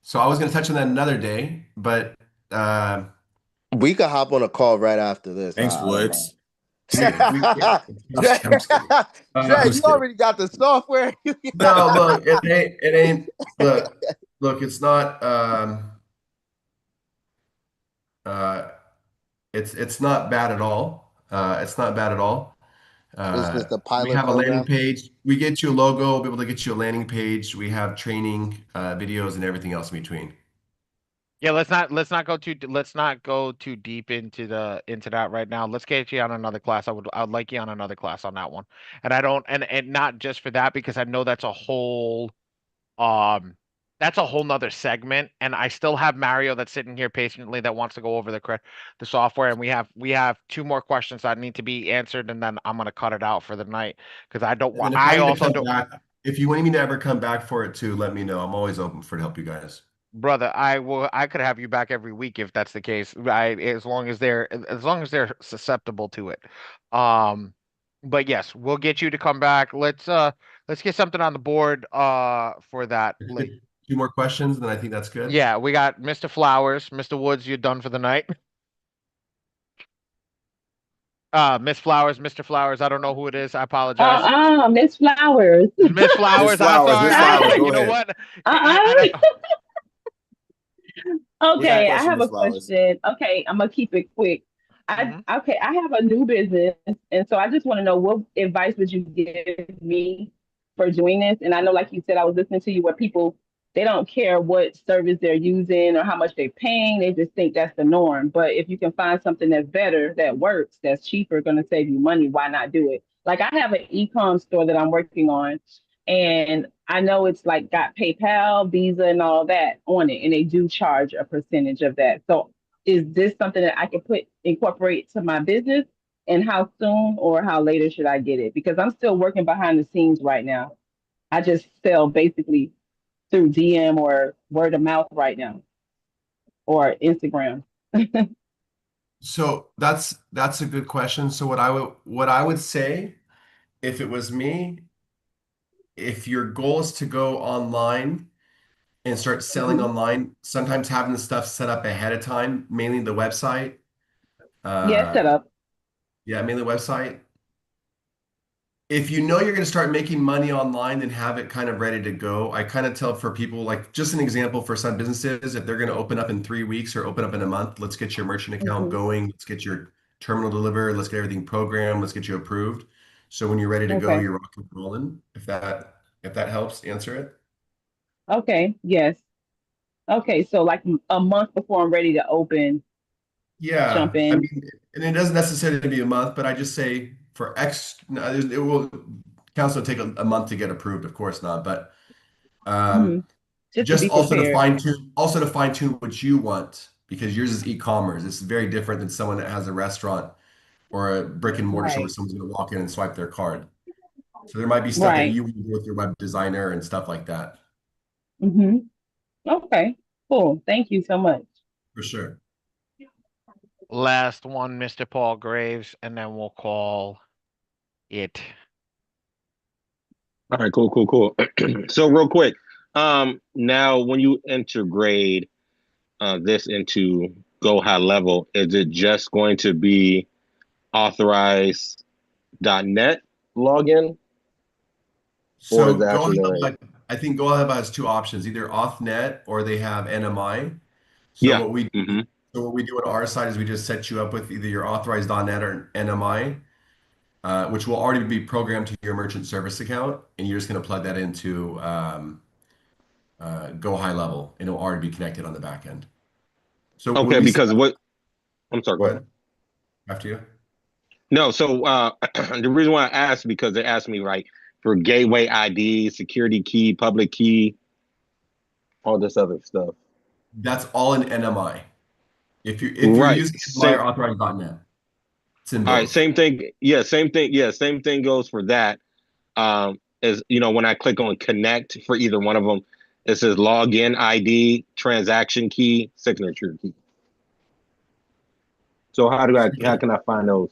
so I was going to touch on that another day, but uh, We could hop on a call right after this. Thanks, I don't mind. Woods. See, yeah, Dre, I'm just kidding. Dre, I'm just you kidding. already got the software. no, look, it ain't, look, it's not, uh, it's not bad at all. It's not bad at all. It's just a We pilot have a landing program. page. We get you a logo, we'll be able to get you a landing page. We have training, videos and everything else in between. Yeah, let's not go too deep into that right now. Let's get you on another class. I would like you on another class on that one. And I don't and not just for that because I know um that's a whole nother segment. And I still have Mario that's sitting here patiently that wants to go over the software. And we have two more questions that need to be answered, and then I'm gonna cut it out for the night because I don't And want then if I I need to also come don't. back, if you want me to ever come back for it too, let me know. I'm always open for to help you guys. Brother, I could have you back every week if that's the case. As long as they're susceptible to it. Um but yes, we'll get you to come back. Let's get something on the board for that. Just get two more questions, then I think that's good. Yeah, we got Mr. Flowers, Mr. Woods, you're done for the night. Miss Flowers, Mr. Flowers, I don't know who it is. I apologize. Miss Flowers. Miss Miss Flowers, I'm Flowers, sorry. Miss I was Flowers, like, Hi. you go know ahead. what? I Uh-uh. don't What's your Okay, I question, have Miss a Flowers? question. Okay, I'm gonna keep it quick. Mhm. I have a new business, and so I just want to know what advice would you give me for doing this? And I know, like you said, I was listening to you where people they don't care what service they're using or how much they're paying; they just think that's the norm. But if you can find something that's better, that works, that's cheaper, going to save you money, why not do it? Like I have an e-com store that I'm working on, and I know it's like got PayPal, Visa, and all that on it, and they do charge a percentage of that. So is this something that I can incorporate to my business? And how soon or how later should I get it? Because I'm still working behind the scenes right now. I just sell basically through DM or word of mouth right now or Instagram. So that's a good question. So what I would say if it was me, if your goal is to go online and start selling Mhm. online, sometimes having the stuff set up ahead of time, mainly the website. Yeah, Uh, set up. yeah, mainly the website. If you know you're going to start making money online, then have it kind of ready to go. I kind of tell for people, like just an example for some businesses, if they're going to open up in 3 weeks or open up in a month, let's get your merchant account Mhm. going. Let's get your terminal delivered. Let's get everything programmed. Let's get you approved. So when you're ready to go, Okay. you're rocking and rolling. If that helps answer it. Okay. Yes. Okay. So like a month before I'm ready to open, Yeah, jump I in. mean, and it doesn't necessarily be a month, but I just say for X, no, it will council will take a month to get approved, of course not, but Mhm. Just to just be prepared. also to fine tune what you want because yours is e-commerce. It's very different than someone that has a restaurant. or a brick and mortar store where Right. someone's going to walk in and swipe their card. So there might be stuff that Right. you would do with your web designer and stuff like that. Mm-hmm. Okay. Cool. Thank you so much. For sure. Last one, Mr. Paul Graves, and then we'll call it. All right, cool. So real quick, now when you integrate this into Go High Level, is it just going to be authorized.net login, or So is it actually going to? I think Go High has two options, either AuthNet or they have NMI. So Yeah. what we do on our side is we just set you up with either your authorized.net or NMI, which will already be programmed to your merchant service account, and you're just going to plug that into Go High Level, and it'll already be connected on the back end. So when Okay, we set because up, what? I'm sorry. Go go ahead. ahead. After you. No, so the reason why I asked because they asked me right for gateway ID, security key, public key, all this other stuff. That's all in NMI. If you're Right. using NMI Same. or authorized.net, it's in All right. both. Same thing. Yeah. Same thing. Yeah. Same thing goes for that. As you know, when I click on connect for either one of them, it says login ID, transaction key, signature key. So how can I find those?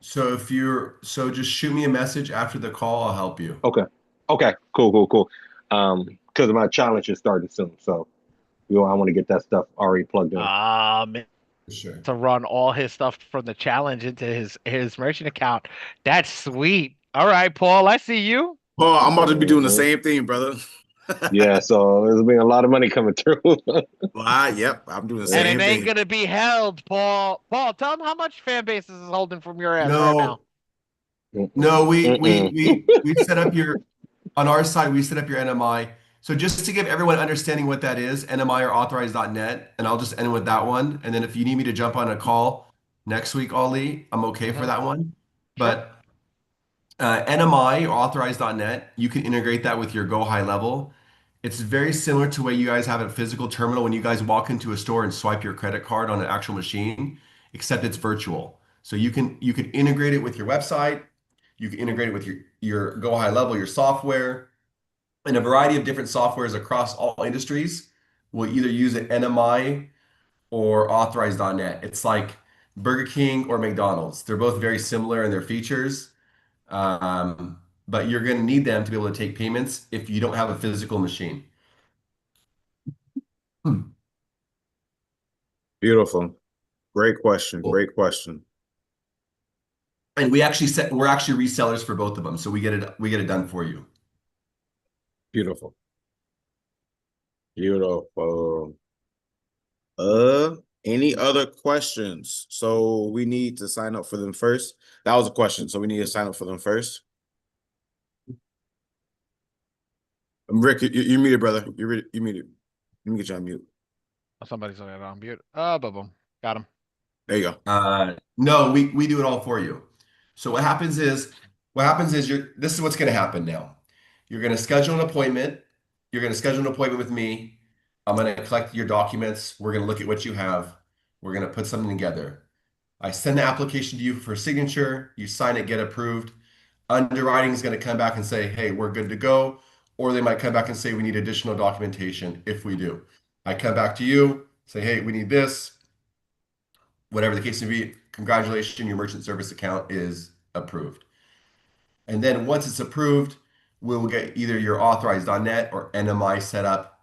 So just shoot me a message after the call. I'll help you. Okay. Okay. Cool. Because my challenge is starting soon, so I want to get that stuff already plugged in. Sure. To run all his stuff from the challenge into his merchant account. That's sweet. All right, Paul, I see you. Paul, I'm about to be doing the same thing, brother. Yeah, so there's been a lot of money coming through. Yep, I'm doing the And it same ain't thing. gonna be held, Paul. Paul, tell him how much fan base is holding from your ass right now. No, we set up on our side, we set up your NMI. So just to give everyone understanding what that is, NMI or authorized.net, and I'll just end with that one. And then if you need me to jump on a call next week, Ali, I'm okay for that one. But NMI or authorized.net, you can integrate that with your Go High Level. It's very similar to what you guys have at physical terminal when you guys walk into a store and swipe your credit card on an actual machine, except it's virtual. So you can integrate it with your website, you can integrate it with your Go High Level, your software, and a variety of different softwares across all industries will either use an NMI or authorized.net. It's like Burger King or McDonald's. They're both very similar in their features. But you're going to need them to be able to take payments if you don't have a physical machine. Beautiful. Great question. Great question. And we're actually resellers for both of them, so we get it done for you. Beautiful. Any other questions? So we need to sign up for them first. That was a question. So we need to sign up for them first. Rick, you're muted, brother. You're muted. Let me get you on mute. Somebody's on mute. Boom. Got him. There you go. No, we do it all for you. So what happens is this is what's going to happen now. You're going to schedule an appointment. You're going to schedule an appointment with me. I'm going to collect your documents. We're going to look at what you have. We're going to put something together. I send the application to you for signature. You sign it, get approved. Underwriting is going to come back and say, hey, we're good to go. Or they might come back and say, we need additional documentation if we do. I come back to you, say, hey, we need this. Whatever the case may be, congratulations, your merchant service account is approved. And then once it's approved, we'll get either your authorized.net or NMI set up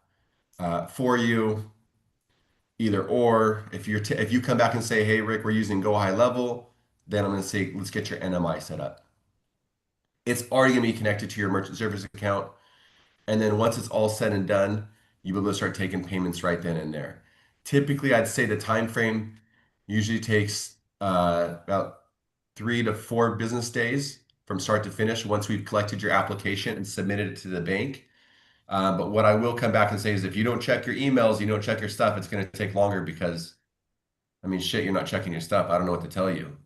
for you. Either or, if you come back and say, hey, Rick, we're using Go High Level, then I'm going to say, let's get your NMI set up. It's already going to be connected to your merchant service account. And then once it's all said and done, you'll be able to start taking payments right then and there. Typically, I'd say the time frame usually takes about 3 to 4 business days from start to finish once we've collected your application and submitted it to the bank. But what I will come back and say is if you don't check your emails, you don't check your stuff, it's going to take longer because, I mean, shit, you're not checking your stuff. I don't know what to tell you.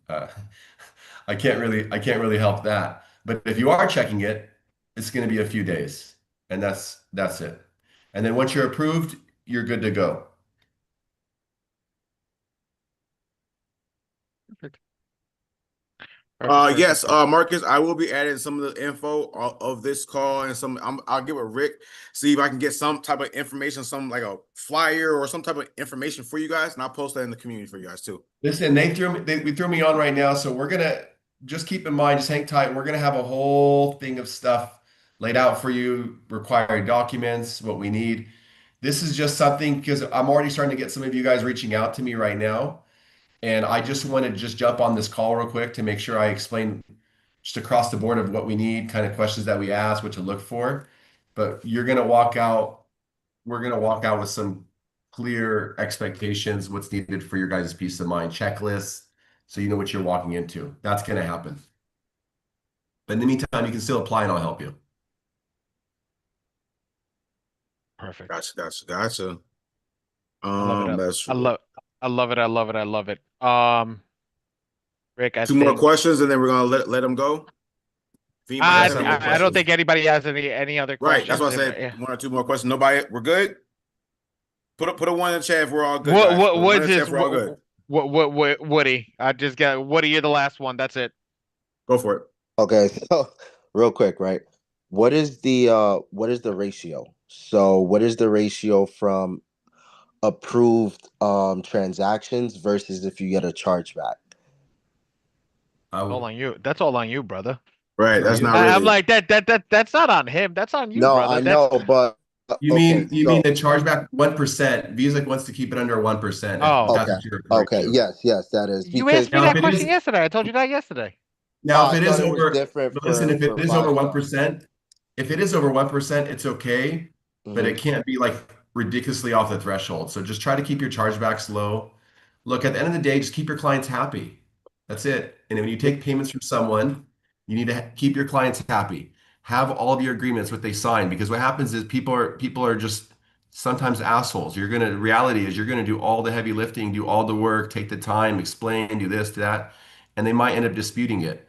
I can't really help that. But if you are checking it, it's going to be a few days, and that's it. And then once you're approved, you're good to go. Perfect. Perfect, Yes, perfect. Marcus, I will be adding some of the info of this call and I'll get with Rick, see if I can get some type of information, some like a flyer or some type of information for you guys, and I'll post that in the community for you guys too. Listen, we threw me on right now, so we're gonna just keep in mind, just hang tight. We're gonna have a whole thing of stuff laid out for you, required documents, what we need. This is just something because I'm already starting to get some of you guys reaching out to me right now. And I just want to just jump on this call real quick to make sure I explain just across the board of what we need, kind of questions that we ask, what to look for. But we're gonna walk out with some clear expectations, what's needed for your guys' peace of mind, checklists, so you know what you're walking into. That's gonna happen. But in the meantime, you can still apply and I'll help you. Perfect. Gotcha. I love it. That's I love it. I love it. I love it. Rick, I two more think questions and then we're gonna let them go. If anybody I has any more I don't questions. think anybody has any other Right, that's questions. why I said Yeah. one or two more questions. Nobody, we're good. Put a one in the chat if we're all good, What guys. what Put a one what's in the chat this? if we're all good. What Woody? I just got Woody. You're the last one. That's it. Go for it. Okay, so real quick, right? What is the ratio? So what is the ratio from approved transactions versus if you get a chargeback? All on you. That's all on you, brother. Right, that's not I'm really. like that's not on him. That's on you, No, brother. I That's know, but You okay, mean the chargeback 1%? Visa wants to keep it under 1% if oh. that's okay, what you're referring okay, to. yes, that is You asked because me Now, that if it question is yesterday. I told you that yesterday. now if I it is thought it was over, different but listen, if it for is over Badi. 1%, if it is over 1%, it's okay, but Hmm. it can't be like ridiculously off the threshold. So just try to keep your chargebacks low. Look, at the end of the day, just keep your clients happy. That's it. And when you take payments from someone, you need to keep your clients happy. Have all of your agreements, what they sign, because what happens is people are just sometimes assholes. Reality is you're gonna do all the heavy lifting, do all the work, take the time, explain, do this, do that, and they might end up disputing it.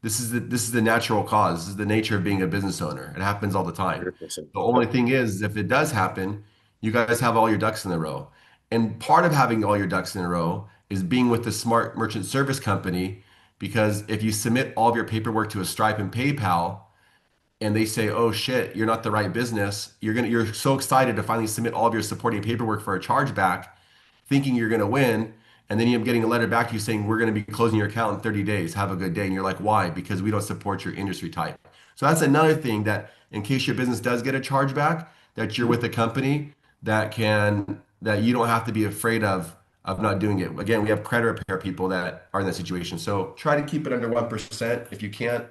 This is the natural cause. This is the nature of being a business owner. It happens all the time. 100%. The only thing is, if it does happen, you guys have all your ducks in a row. And part of having all your ducks in a row is being with the smart merchant service company, because if you submit all of your paperwork to a Stripe and PayPal, and they say, "Oh shit, you're not the right business," you're so excited to finally submit all of your supporting paperwork for a chargeback, thinking you're going to win, and then you end up getting a letter back to you saying, "We're going to be closing your account in 30 days. Have a good day." And you're like, "Why?" Because we don't support your industry type. So that's another thing, that in case your business does get a chargeback, that you're with a company that you don't have to be afraid of not doing it. Again, we have credit repair people that are in that situation. So try to keep it under 1%. If you can't,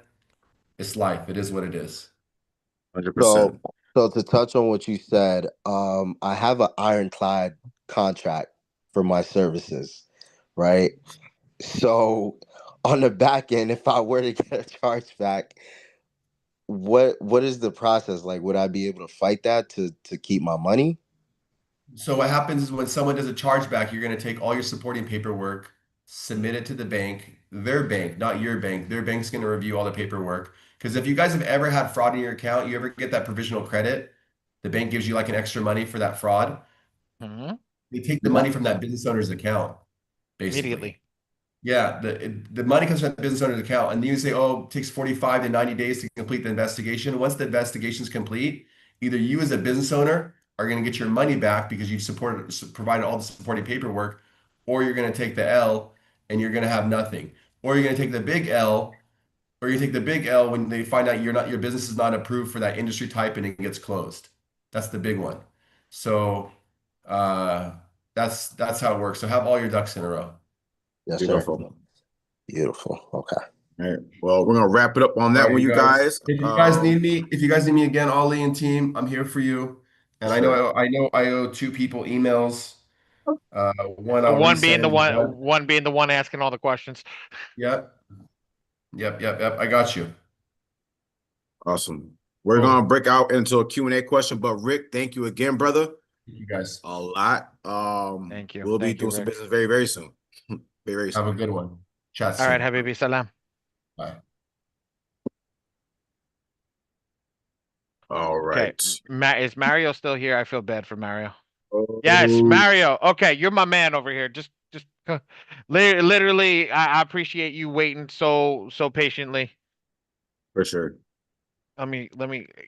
it's life. It is what it is. 100%. So to touch on what you said, I have an ironclad contract for my services, right? So on the back end, if I were to get a chargeback, what is the process like? Would I be able to fight that to keep my money? So what happens is when someone does a chargeback, you're going to take all your supporting paperwork, submit it to the bank, their bank, not your bank. Their bank's going to review all the paperwork. Because if you guys have ever had fraud in your account, you ever get that provisional credit, the bank gives you like an extra money for that fraud. Mm-hmm. They take the Yeah. money from that business owner's account, basically. Immediately. Yeah, the money comes from the business owner's account, and you say, "Oh, it takes 45 to 90 days to complete the investigation." Once the investigation is complete, either you as a business owner are going to get your money back because you've provided all the supporting paperwork, or you're going to take the L and you're going to have nothing, or you're going to take the big L, or you take the big L when they find out your business is not approved for that industry type and it gets closed. That's the big one. So uh, that's how it works. So have all your ducks in a row. Yes, sir. Beautiful. Beautiful. Okay. All right. Well, we're gonna wrap it up on All that right, one, you you guys. guys. If you guys need me again, Ollie and team, I'm here for you. And Sure. I know I owe two people emails. One I'll One being the resend. one being the one asking all the questions. Yep. I got you. Awesome. We're Cool. gonna break out into a Q&A question, but Rick, thank you again, brother. Thank you guys. A lot. Thank you. We'll be Thank you, doing some Rick. business very, very soon. Very Have soon. a good one. Chat All right, soon. Habibi, salam. Bye. All Okay, right. Is Mario still here? I feel bad for Mario. Oh, Yes, Mario. Okay, you're my man over here. Just Literally, I appreciate you waiting so patiently. For sure. Let me.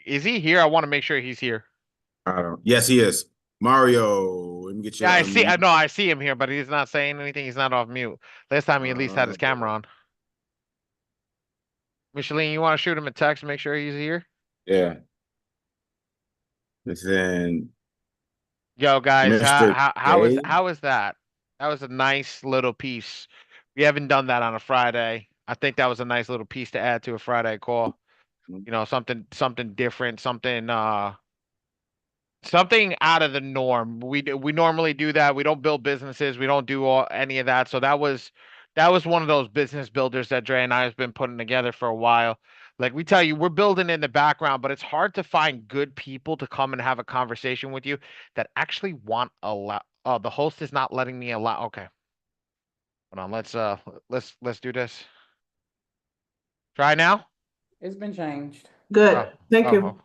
Is he here? I want to make sure he's here. I don't. Yes, he is. Mario, let me get you Yeah, to I see. I unmute. know. I see him here, but he's not saying anything. He's not off mute. Last time he at least had his camera on. Micheline, you want to shoot him a text? Make sure he's here. Yeah. Then Yo, guys, Mr. J. how is that? That was a nice little piece. We haven't done that on a Friday. I think that was a nice little piece to add to a Friday call. You know, something different, something out of the norm. We normally do that. We don't build businesses. We don't do any of that. So that was one of those business builders that Dre and I have been putting together for a while. Like we tell you, we're building in the background, but it's hard to find good people to come and have a conversation with you that actually want a lot. Oh, the host is not letting me allow. Okay, hold on. Let's do this. Try now. It's been changed. Good. Oh, Thank oh, you. oh,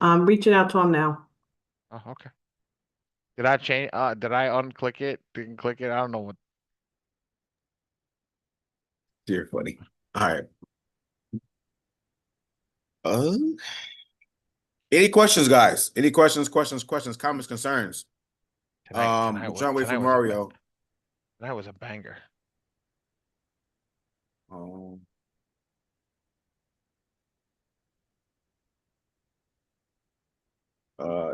I'm reaching out to him now. oh, okay. Did I change? Did I unclick it? Didn't click it. I don't know what. You're funny. All right. Uh, any questions, guys? Any questions, comments, concerns? Tonight I'm trying to wait for was Mario. that was a banger.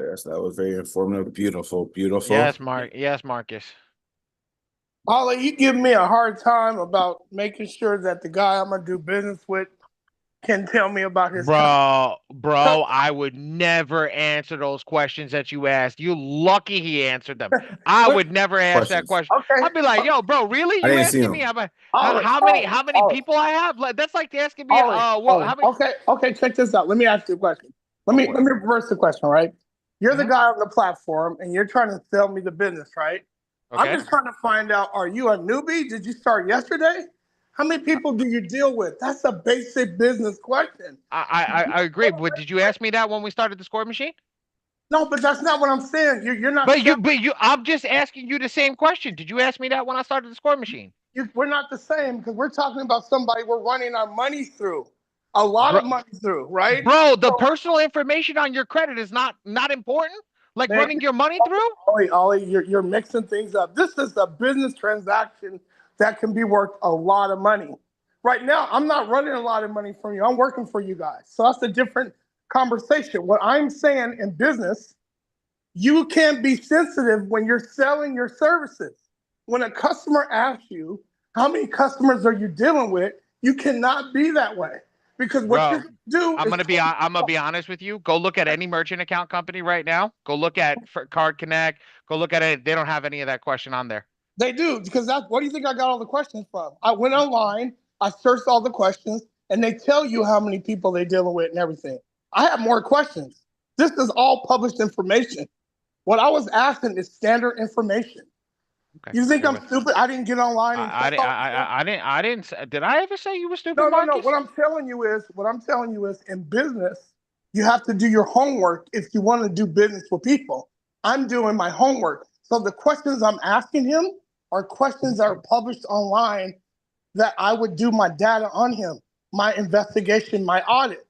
Yes, that was very informative. Beautiful. Yes, Marcus. Ollie, you give me a hard time about making sure that the guy I'm gonna do business with can tell me about his company. Bro, I would never answer those questions that you asked. You lucky he answered them. I would never ask that Questions. question. Okay. I'd be like, yo, bro, really? I You didn't see asking me him. how many people I have? Like, that's like asking me how many Okay, check this out. Let me ask you a question. Let me reverse the question, right? You're the guy on the platform and you're trying to sell me the business, right? I'm Okay. just trying to find out, are you a newbie? Did you start yesterday? How many people do you deal with? That's a basic business question. I agree. But did you ask me that when we started the score machine? No, but that's not what I'm saying. You're not I'm just asking you the same question. Did you ask me that when I started the score machine? we're not the same because we're talking about somebody we're running our money through. A lot of money through, right? Bro, the personal information on your credit is not important. Like Man, running your money through? Ollie, you're mixing things up. This is a business transaction that can be worth a lot of money. Right now, I'm not running a lot of money from you. I'm working for you guys. So that's a different conversation. What I'm saying in business, you can't be sensitive when you're selling your services. When a customer asks you, how many customers are you dealing with? You cannot be that way. Because what Bro, you're going to do I'm is gonna be honest with you. Go look at any merchant account company right now. Go look at Card Connect. Go look at it. They don't have any of that question on there. They do, because that's what do you think I got all the questions from? I went online, I searched all the questions, and they tell you how many people they're dealing with and everything. I have more questions. This is all published information. What I was asking is standard information. Okay. You think I'm stupid? I didn't get online and I check all this stuff? I didn't. Did I ever say you were stupid, No. Marcus? What I'm telling you is in business, you have to do your homework if you want to do business with people. I'm doing my homework. So the questions I'm asking him are questions that are published online that I would do my data on him, my investigation, my audit.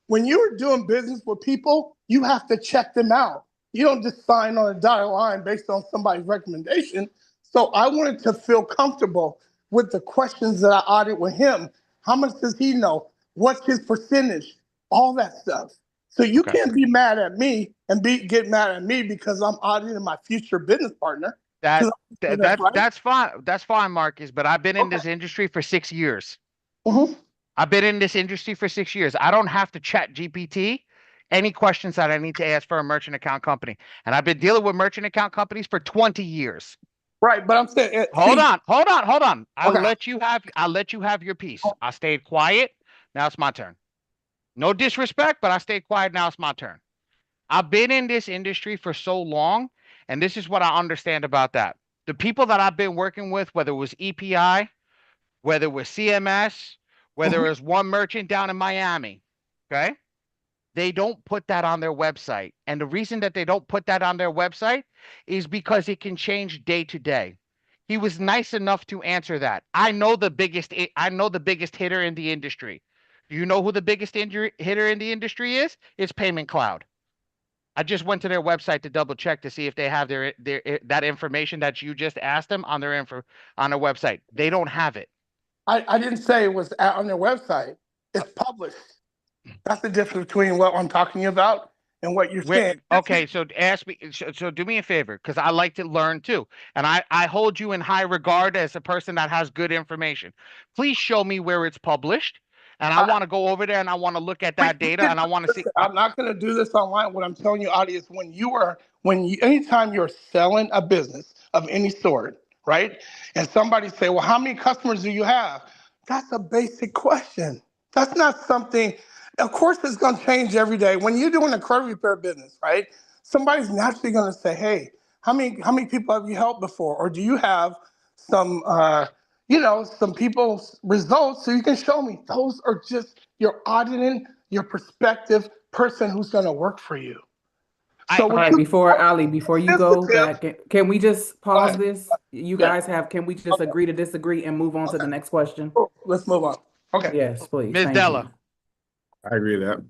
When you're doing business with people, you have to check them out. You don't just sign on a dotted line based on somebody's recommendation. So I wanted to feel comfortable with the questions that I audit with him. How much does he know? What's his percentage? All that stuff. So you can't be mad at me and get mad at me because I'm auditing my future business partner. That's fine. That's fine, Marcus. But I've been in this industry for 6 years. I've been in this industry for 6 years. I don't have to chat GPT any questions that I need to ask for a merchant account company. And I've been dealing with merchant account companies for 20 years. Right, but I'm saying hold on. I'll let you have your piece. I stayed quiet. Now it's my turn. No disrespect, but I stayed quiet. Now it's my turn. I've been in this industry for so long, and this is what I understand about that. The people that I've been working with, whether it was EPI, whether it was CMS, whether it was one merchant down in Miami, okay? they don't put that on their website. And the reason that they don't put that on their website is because it can change day to day. He was nice enough to answer that. I know the biggest hitter in the industry. Do you know who the biggest hitter in the industry is? It's Payment Cloud. I just went to their website to double check to see if they have their that information that you just asked them on their on their website. They don't have it. I didn't say it was on their website. It's published. That's the difference between what I'm talking about and what you're saying. Okay, so ask me. So do me a favor, because I like to learn too, and I hold you in high regard as a person that has good information. Please show me where it's published, and I want to go over there and I want to look at that data, and I want to see. I'm not going to do this online. What I'm telling you, audience, anytime you're selling a business of any sort, right? And somebody say, well, how many customers do you have? That's a basic question. That's not something, of course, it's going to change every day. When you're doing a credit repair business, right? Somebody's naturally going to say, hey, how many people have you helped before? Or do you have some, some people's results so you can show me? Those are just, you're auditing your prospective person who's going to work for you. So All right, before you go back, can we just pause ahead. this? You guys can we just agree to disagree and move on to the next question? Let's move on. Okay. Yes, please. Ms. Thank Della. you. I agree with that.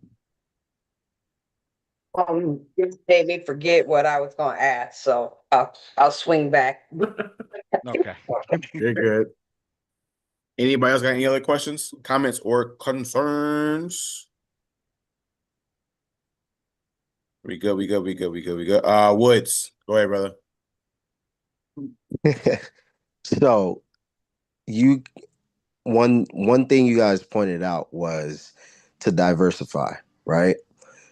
Just made me forget what I was going to ask, so I'll swing back. Okay. You're good. Anybody else got any other questions, comments, or concerns? We good. Woods, go ahead, brother. So one thing you guys pointed out was to diversify, right?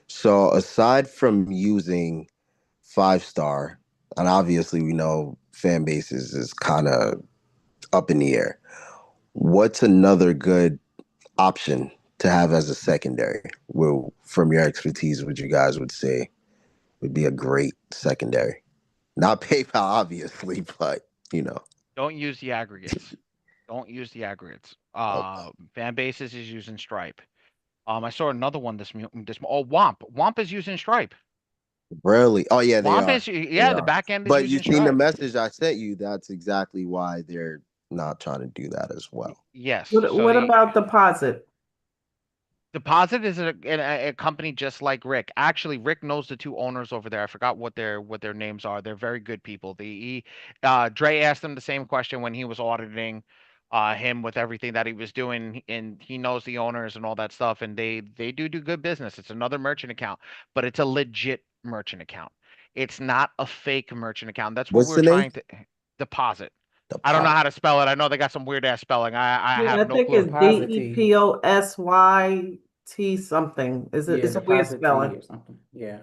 So aside from using 5-star, and obviously we know fan bases is kind of up in the air, what's another good option to have as a secondary? Well, from your expertise, what you guys would say would be a great secondary? Not PayPal, obviously, but Don't use the aggregates. Don't use the aggregates. Fan bases is using Stripe. I saw another one Womp. Womp is using Stripe. Really? Oh yeah, they Womp are. is They the are. back end is But you using seen the Stripe. message I sent you. That's exactly why they're not trying to do that as well. Yes. What about deposit? Deposit is a company just like Rick. Actually, Rick knows the two owners over there. I forgot what their names are. They're very good people. Dre asked him the same question when he was auditing him with everything that he was doing, and he knows the owners and all that stuff. And they do good business. It's another merchant account, but it's a legit merchant account. It's not a fake merchant account. That's what What's we're the name? trying to deposit. I don't know how to spell it. I know they got some weird ass spelling. I Yeah, have I no think clue. it's DEPOSYT something. It's a weird spelling. Or something. Yeah.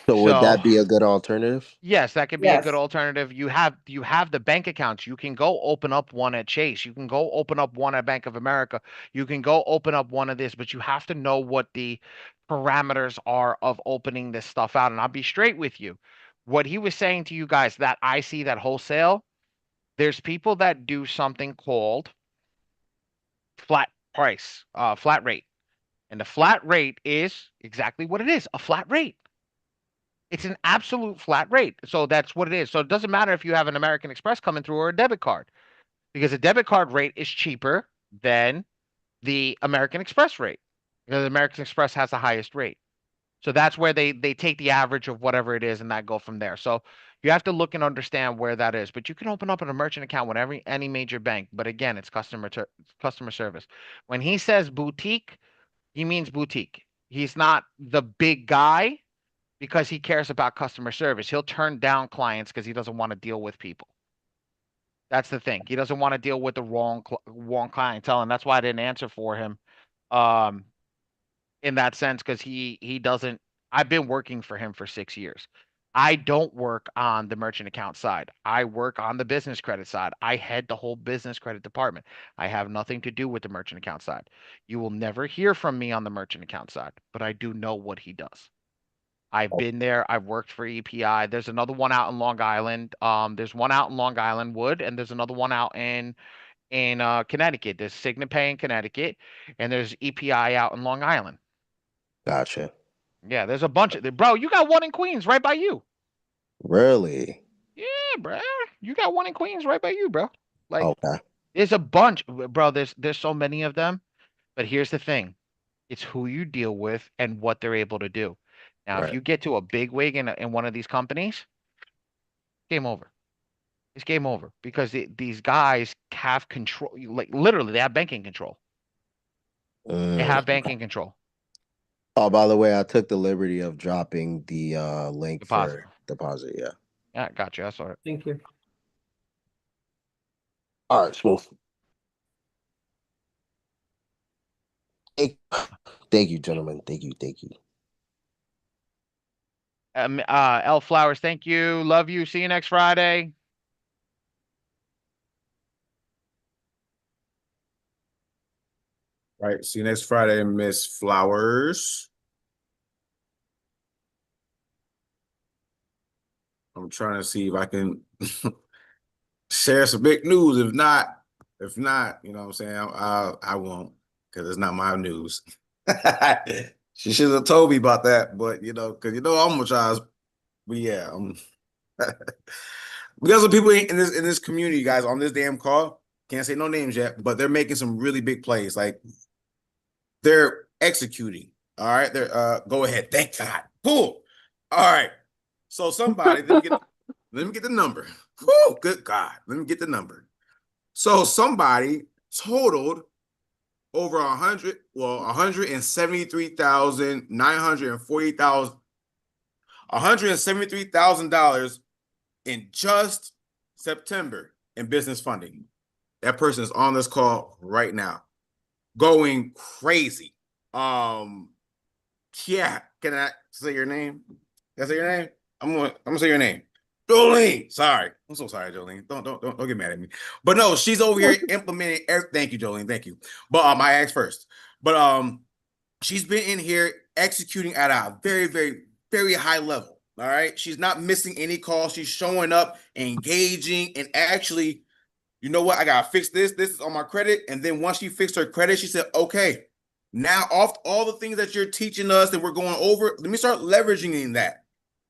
So would So that be a good alternative? yes, that could be a good Yes. alternative. You have the bank accounts. You can go open up one at Chase. You can go open up one at Bank of America. You can go open up one of this, but you have to know what the parameters are of opening this stuff out. And I'll be straight with you. What he was saying to you guys that I see that wholesale, there's people that do something called flat price, flat rate. And the flat rate is exactly what it is, a flat rate. It's an absolute flat rate. So that's what it is. So it doesn't matter if you have an American Express coming through or a debit card, because a debit card rate is cheaper than the American Express rate, because American Express has the highest rate. So that's where they take the average of whatever it is and that go from there. So you have to look and understand where that is. But you can open up a merchant account with any major bank. But again, it's customer service. When he says boutique, he means boutique. He's not the big guy because he cares about customer service. He'll turn down clients because he doesn't want to deal with people. That's the thing. He doesn't want to deal with the wrong clientele, and that's why I didn't answer for him, um, in that sense, because he doesn't. I've been working for him for 6 years. I don't work on the merchant account side. I work on the business credit side. I head the whole business credit department. I have nothing to do with the merchant account side. You will never hear from me on the merchant account side, but I do know what he does. I've been there. I've worked for EPI. There's another one out in Long Island. There's one out in Long Island Wood, and there's another one out in Connecticut. There's Signapay in Connecticut, and there's EPI out in Long Island. Gotcha. Yeah, there's a bunch of bro. You got one in Queens right by you. Really? Yeah, bro. You got one in Queens right by you, bro. Like, Okay. there's a bunch, bro. There's so many of them. But here's the thing: it's who you deal with and what they're able to do. Now, if Right. you get to a big wig in one of these companies, game over. It's game over because these guys have control. Like literally, they have banking control. They have Mm. banking control. Oh, by the way, I took the liberty of dropping the link Deposit. for deposit. Yeah. Yeah, gotcha. That's all right. Thank you. All right, smooth. Thank you, gentlemen. Thank you. Thank you. L Flowers, thank you. Love you. See you next Friday. All right. See you next Friday, Miss Flowers. I'm trying to see if I can share some big news. If not, you know what I'm saying? I won't because it's not my news. She should have told me about that, but because I'm gonna try. But yeah, we got some people in this community, guys, on this damn call. Can't say no names yet, but they're making some really big plays. Like they're executing. All right, they're go ahead. Thank God. Cool. All right. So somebody, let me get the number. Whew, good God. Let me get the number. So somebody totaled over 173,940,000 in just September in business funding. That person is on this call right now, going crazy. Yeah, can I say your name? Can I say your name? I'm gonna say your name. Jolene. Sorry. I'm so sorry, Jolene. Don't get mad at me. But no, she's over here implementing thank you, Jolene. Thank you. But I asked first. But she's been in here executing at a very, very, very high level. All right. She's not missing any calls. She's showing up, engaging, and actually, you know what? I gotta fix this. This is on my credit. And then once she fixed her credit, she said, okay, now off all the things that you're teaching us that we're going over, let me start leveraging in that.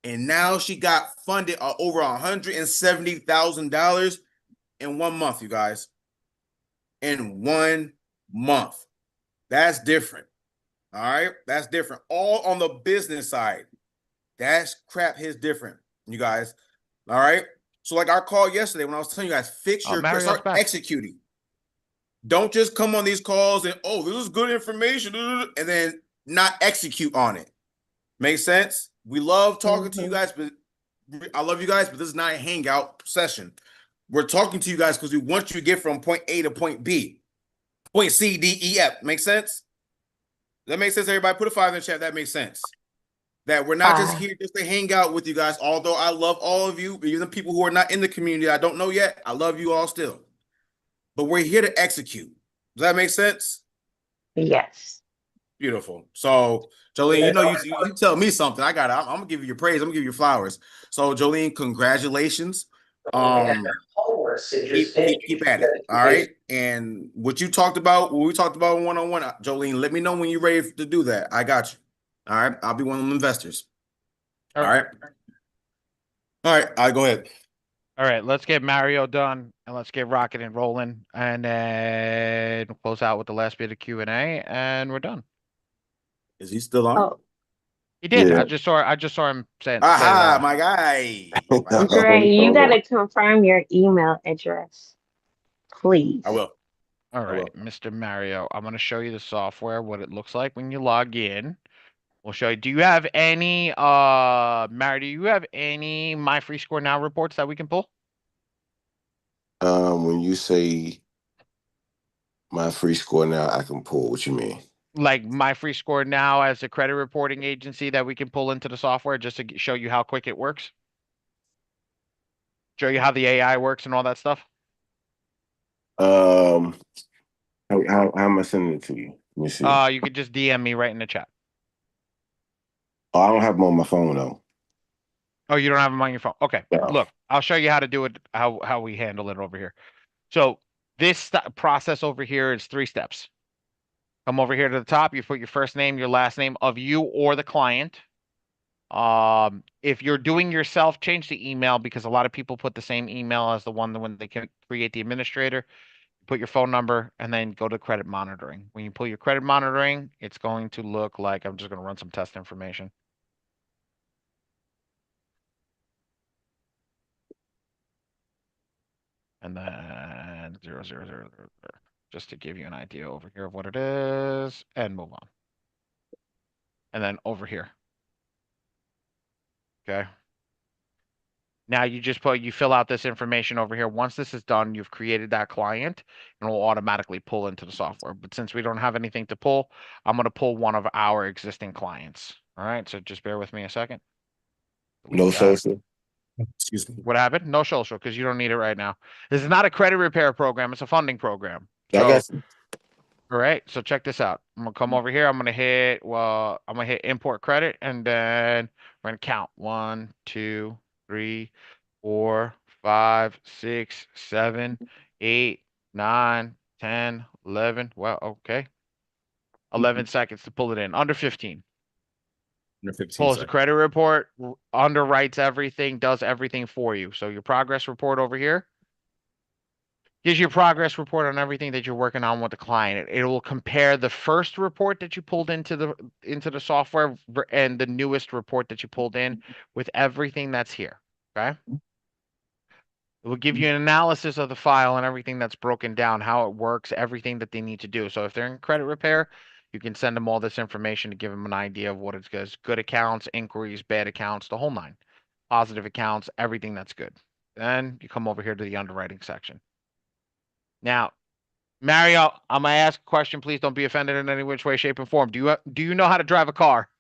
And now she got funded over $170,000 in 1 month, you guys. In 1 month. That's different. All right. That's different. All on the business side. That's crap his different, you guys. All right. So, like our call yesterday when I was telling you guys, fix your Mario's start back. executing. Don't just come on these calls and this is good information, and then not execute on it. Make sense? We love talking to you guys, but I love you guys, but this is not a hangout session. We're talking to you guys because we want you to get from point A to point B, point C, D, E, F. Make sense? That makes sense, everybody? Put a 5 in the chat. That makes sense. That we're not just here just to hang out with you guys, although I love all of you, even people who are not in the community I don't know yet. I love you all still. But we're here to execute. Does that make sense? Yes. Beautiful. So, Jolene, you tell me something. I'm gonna give you your praise. I'm gonna give you your flowers. So, Jolene, congratulations. Keep at it. All right. And what we talked about one-on-one, Jolene, let me know when you're ready to do that. I got you. All right. I'll be one of them investors. All right. All right. I'll go ahead. All right, let's get Mario done and let's get rocking and rolling, and then close out with the last bit of Q&A, and we're done. Is he still on? Oh, He did. Yeah. I just saw him say. Aha, my guy. Dre, you gotta confirm your email address, please. I will. All right, Mr. Mario, I'm gonna show you the software, what it looks like when you log in. We'll show you. Do you have any Mario, do you have any My Free Score Now reports that we can pull? When you say My Free Score Now, I can pull. What you mean? Like My Free Score Now as a credit reporting agency that we can pull into the software just to show you how quick it works? Show you how the AI works and all that stuff? How am I sending it to you? Let me see. You could just DM me right in the chat. Oh, I don't have them on my phone though. Oh, you don't have them on your phone? Okay. No. Look, I'll show you how to do it, how we handle it over here. So this process over here is 3 steps. Come over here to the top. You put your first name, your last name of you or the client. If you're doing yourself, change the email because a lot of people put the same email as the one when they can create the administrator. Put your phone number and then go to credit monitoring. When you pull your credit monitoring, it's going to look like I'm just going to run some test information. And then 00000, just to give you an idea over here of what it is, and move on. And then over here. Okay. Now you fill out this information over here. Once this is done, you've created that client and it will automatically pull into the software. But since we don't have anything to pull, I'm going to pull one of our existing clients. All right. So just bear with me a second. No social. Excuse me. What happened? No social because you don't need it right now. This is not a credit repair program. It's a funding program. I got you. All right. So check this out. I'm gonna come over here. I'm gonna hit import credit, and then we're gonna count 1, 2, 3, 4, 5, 6, 7, 8, 9, 10, 11. Well, okay. 11 seconds to pull it in. Under 15. Under 15 Pulls the seconds. credit report, underwrites everything, does everything for you. So your progress report over here gives you a progress report on everything that you're working on with the client. It will compare the first report that you pulled into the software and the newest report that you pulled in with everything that's here. Okay. It will give you an analysis of the file and everything that's broken down, how it works, everything that they need to do. So if they're in credit repair, you can send them all this information to give them an idea of what it's good accounts, inquiries, bad accounts, the whole nine, positive accounts, everything that's good. Then you come over here to the underwriting section. Now, Mario, I'm gonna ask a question. Please don't be offended in any which way, shape, or form. Do you know how to drive a car?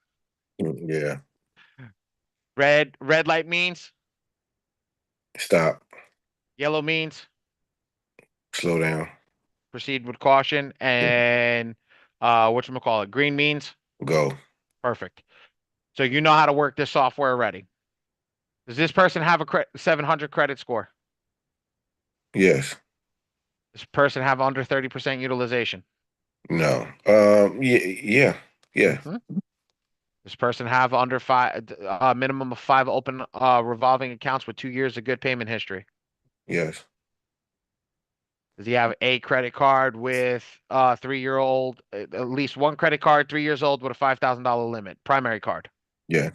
Yeah. Red light means Stop. yellow means Slow down. proceed with caution, and whatchamacallit, green means Go. perfect. So you know how to work this software already. Does this person have a 700 credit score? Yes. This person have under 30% utilization? No. Yeah. Yeah. This person have under minimum of 5 open revolving accounts with 2 years of good payment history? Yes. Does he have a credit card with 3-year-old, at least one credit card, 3 years old with a $5,000 limit, primary card? Yeah.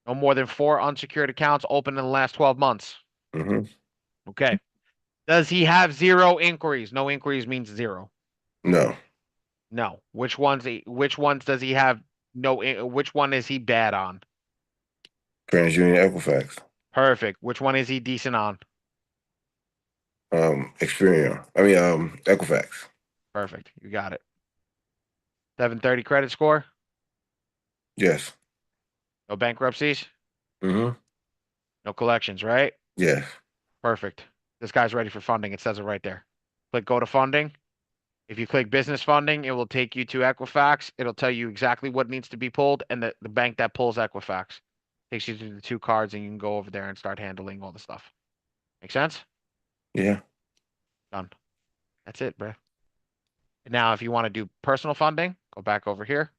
No more than 4 unsecured accounts open in the last 12 months? Mm-hmm. Okay. Does he have 0 inquiries? No inquiries means 0. No. No. Which ones does he have which one is he bad on? TransUnion Equifax. Perfect. Which one is he decent on? Experian. Equifax. Perfect. You got it. 730 credit score? Yes. No bankruptcies? Mm-hmm. No collections, right? Yes. Perfect. This guy's ready for funding. It says it right there. Click go to funding. If you click business funding, it will take you to Equifax. It'll tell you exactly what needs to be pulled and the bank that pulls Equifax. Takes you to the 2 cards and you can go over there and start handling all the stuff. Make sense? Yeah. Done. That's it, bro. Now, if you want to do personal funding, go back over here.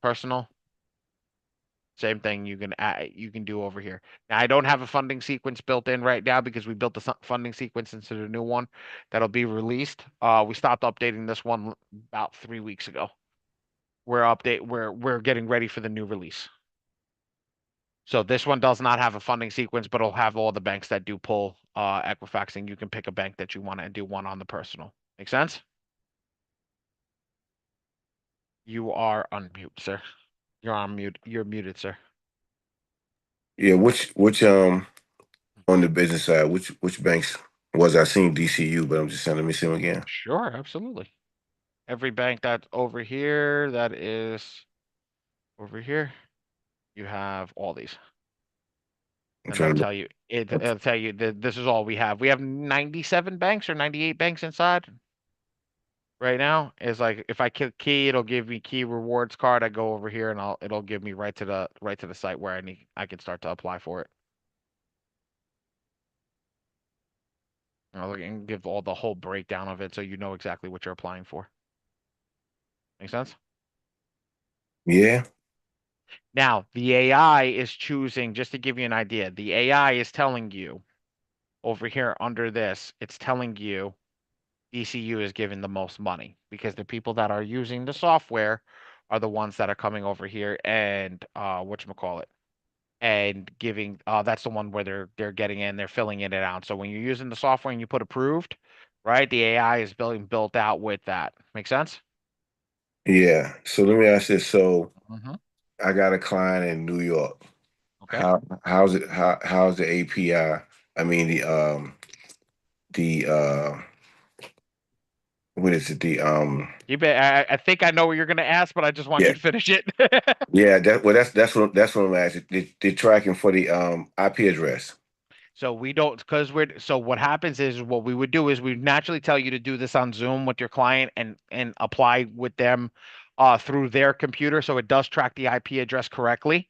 Personal. Same thing you can do over here. Now, I don't have a funding sequence built in right now because we built the funding sequence into the new one that'll be released. We stopped updating this one about 3 weeks ago. We're getting ready for the new release. So this one does not have a funding sequence, but it'll have all the banks that do pull Equifax, and you can pick a bank that you want to do one on the personal. Make sense? You are unmute, sir. You're on mute. You're muted, sir. Yeah. Which on the business side, which banks was I seen DCU, but I'm just saying, let me see them again. Sure, absolutely. Every bank that's over here, that is over here, you have all these. I'm And trying they'll to tell you it'll tell you that this is all we have. We have 97 banks or 98 banks inside. Right now is like if I click key, it'll give me key rewards card. I go over here and it'll give me right to the site where I can start to apply for it. I'll give all the whole breakdown of it so you know exactly what you're applying for. Make sense? Yeah. Now, the AI is choosing, just to give you an idea, the AI is telling you over here under this, it's telling you DCU is giving the most money because the people that are using the software are the ones that are coming over here and whatchamacallit, and giving that's the one where they're getting in, they're filling it out. So when you're using the software and you put approved, right, the AI is built out with that. Make sense? Yeah. So let me ask this. So Mhm. I got a client in New York. Okay. How's the API? I mean the what is it? I think I know what you're gonna ask, but I just want you Yeah. to finish it. Yeah, that's what I'm asking. The tracking for the IP address. So we don't, because so what happens is what we would do is we naturally tell you to do this on Zoom with your client and apply with them through their computer, so it does track the IP address correctly.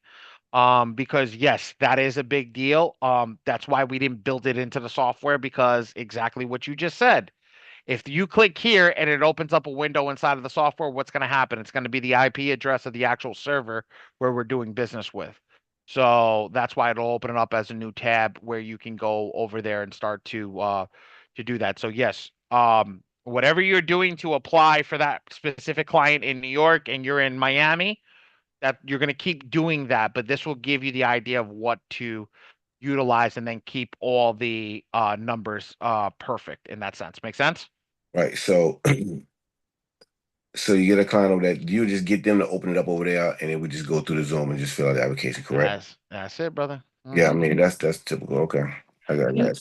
Because yes, that is a big deal. That's why we didn't build it into the software, because exactly what you just said. If you click here and it opens up a window inside of the software, what's going to happen? It's going to be the IP address of the actual server where we're doing business with. So that's why it'll open it up as a new tab where you can go over there and start to do that. So yes, whatever you're doing to apply for that specific client in New York and you're in Miami, that you're going to keep doing that, but this will give you the idea of what to utilize and then keep all the numbers perfect in that sense. Make sense? Right. So so you get a client over that, you just get them to open it up over there and then we just go through the Zoom and just fill out the application, correct? That's it, brother. Yeah, I Mhm. mean that's typical. Okay. I got Can that.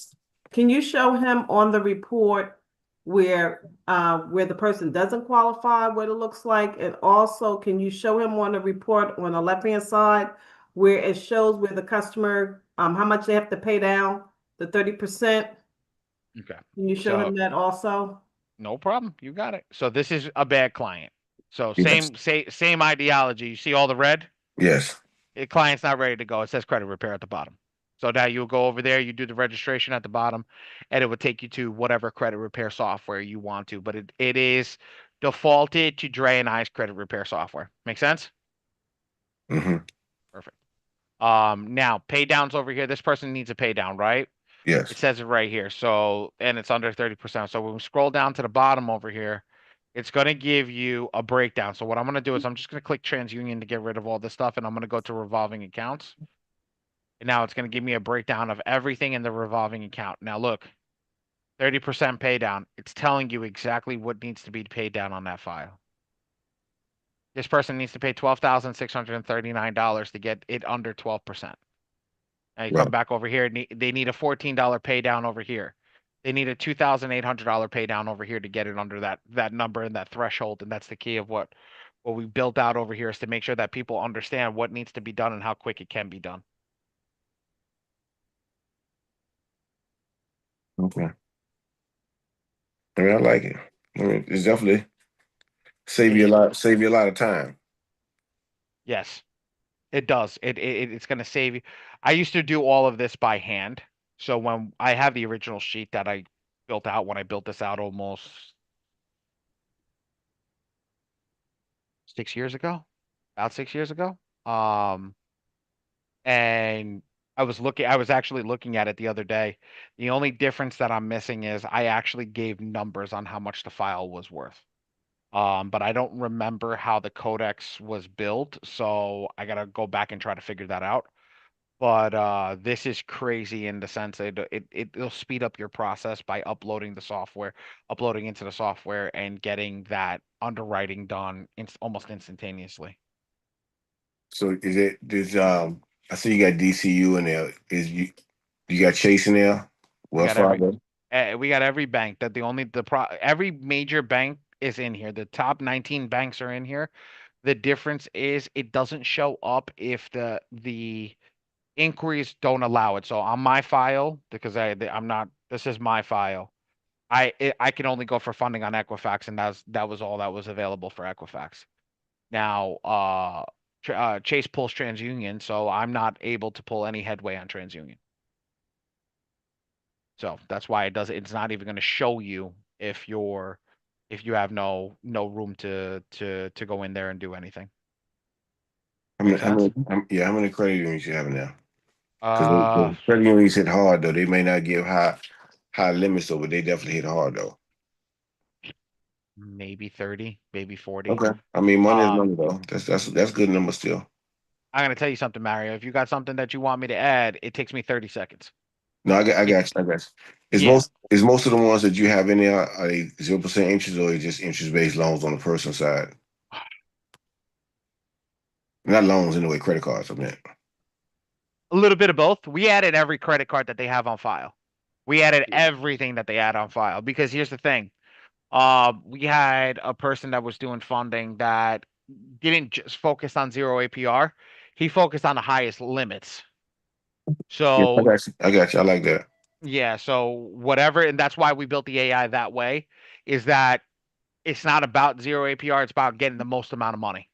can you show him on the report where the person doesn't qualify, what it looks like? And also, can you show him on the report on the left-hand side where it shows where the customer how much they have to pay down, the 30%? Okay. Can you show So him that also? no problem. You got it. So this is a bad client. So Yes. same ideology. You see all the red? Yes. The client's not ready to go. It says credit repair at the bottom. So now you'll go over there, you do the registration at the bottom, and it will take you to whatever credit repair software you want to. But it is defaulted to Dre and I's credit repair software. Make sense? Mm-hmm. Perfect. Now pay downs over here. This person needs a pay down, right? Yes. It says it right here. So, and it's under 30%. So when we scroll down to the bottom over here, it's going to give you a breakdown. So what I'm going to do is I'm just going to click TransUnion to get rid of all this stuff, and I'm going to go to revolving accounts. And now it's going to give me a breakdown of everything in the revolving account. Now look, 30% pay down. It's telling you exactly what needs to be paid down on that file. This person needs to pay $12,639 to get it under 12%. Now you come Right. back over here, they need a $14 pay down over here. They need a $2,800 pay down over here to get it under that number and that threshold. And that's the key of what we built out over here, is to make sure that people understand what needs to be done and how quick it can be done. Okay. I mean, I like it. I mean, it's definitely save you a lot of time. Yes, it does. It's going to save you. I used to do all of this by hand. So when I have the original sheet that I built out when I built this out almost 6 years ago, about 6 years ago. And I was actually looking at it the other day. The only difference that I'm missing is I actually gave numbers on how much the file was worth. But I don't remember how the codex was built, so I gotta go back and try to figure that out. But this is crazy in the sense that it'll speed up your process by uploading the software, uploading into the software, and getting that underwriting done almost instantaneously. So I see you got DCU in there. You got Chase in there? We Wells got every Fargo? we got every bank. That the only the pro every major bank is in here. The top 19 banks are in here. The difference is it doesn't show up if the inquiries don't allow it. So on my file, because I'm not, this is my file. I can only go for funding on Equifax, and that was all that was available for Equifax. Now, Chase pulls TransUnion, so I'm not able to pull any headway on TransUnion. So that's why it does. It's not even going to show you if you're if you have no room to go in there and do anything. How many credit unions you have now? Because Uh, credit unions hit hard though. They may not give high limits though, but they definitely hit hard though. maybe 30, maybe 40. Okay. I mean, money is Um, money though. That's good number still. I'm gonna tell you something, Mario. If you got something that you want me to add, it takes me 30 seconds. No, I got It, you. I got you. yeah. Is most of the ones that you have in there are they 0% interest or is just interest based loans on the personal side? Not loans anyway, credit cards. I meant. A little bit of both. We added every credit card that they have on file. We added everything that they had on file because here's the thing. We had a person that was doing funding that didn't just focus on zero APR. He focused on the highest limits. Yeah, I So got you. I got you. I like that. yeah, so whatever, and that's why we built the AI that way, is that it's not about zero APR, it's about getting the most amount of money.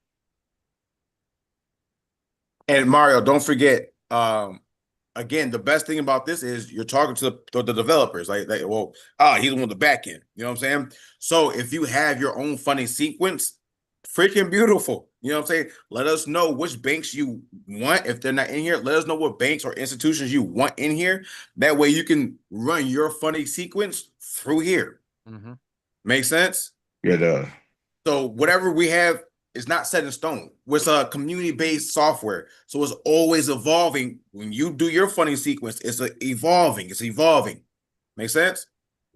And Mario, don't forget, again, the best thing about this is you're talking to the developers. He's on the back end. You know what I'm saying? So if you have your own funding sequence, freaking beautiful. You know what I'm saying? Let us know which banks you want. If they're not in here, let us know what banks or institutions you want in here. That way you can run your funding sequence through here. Mm-hmm. Make sense? Yeah, it does. So whatever we have is not set in stone. It's a community-based software. So it's always evolving. When you do your funding sequence, it's evolving. It's evolving. Make sense?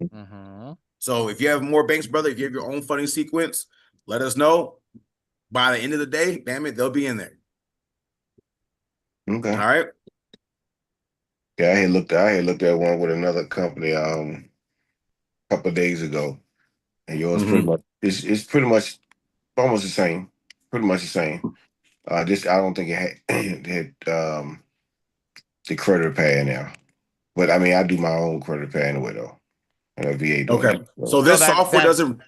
Mm-hmm. So if you have more banks, brother, if you have your own funding sequence, let us know. By the end of the day, damn it, they'll be in there. Okay. All right. Yeah, I had looked at one with another company a couple of days ago. And yours pretty much it's pretty much almost the same. Pretty much the same. Just I don't think it had it had the credit repair now. But I mean I do my own credit repair anyway though. And VA doing Okay. that. So So this software doesn't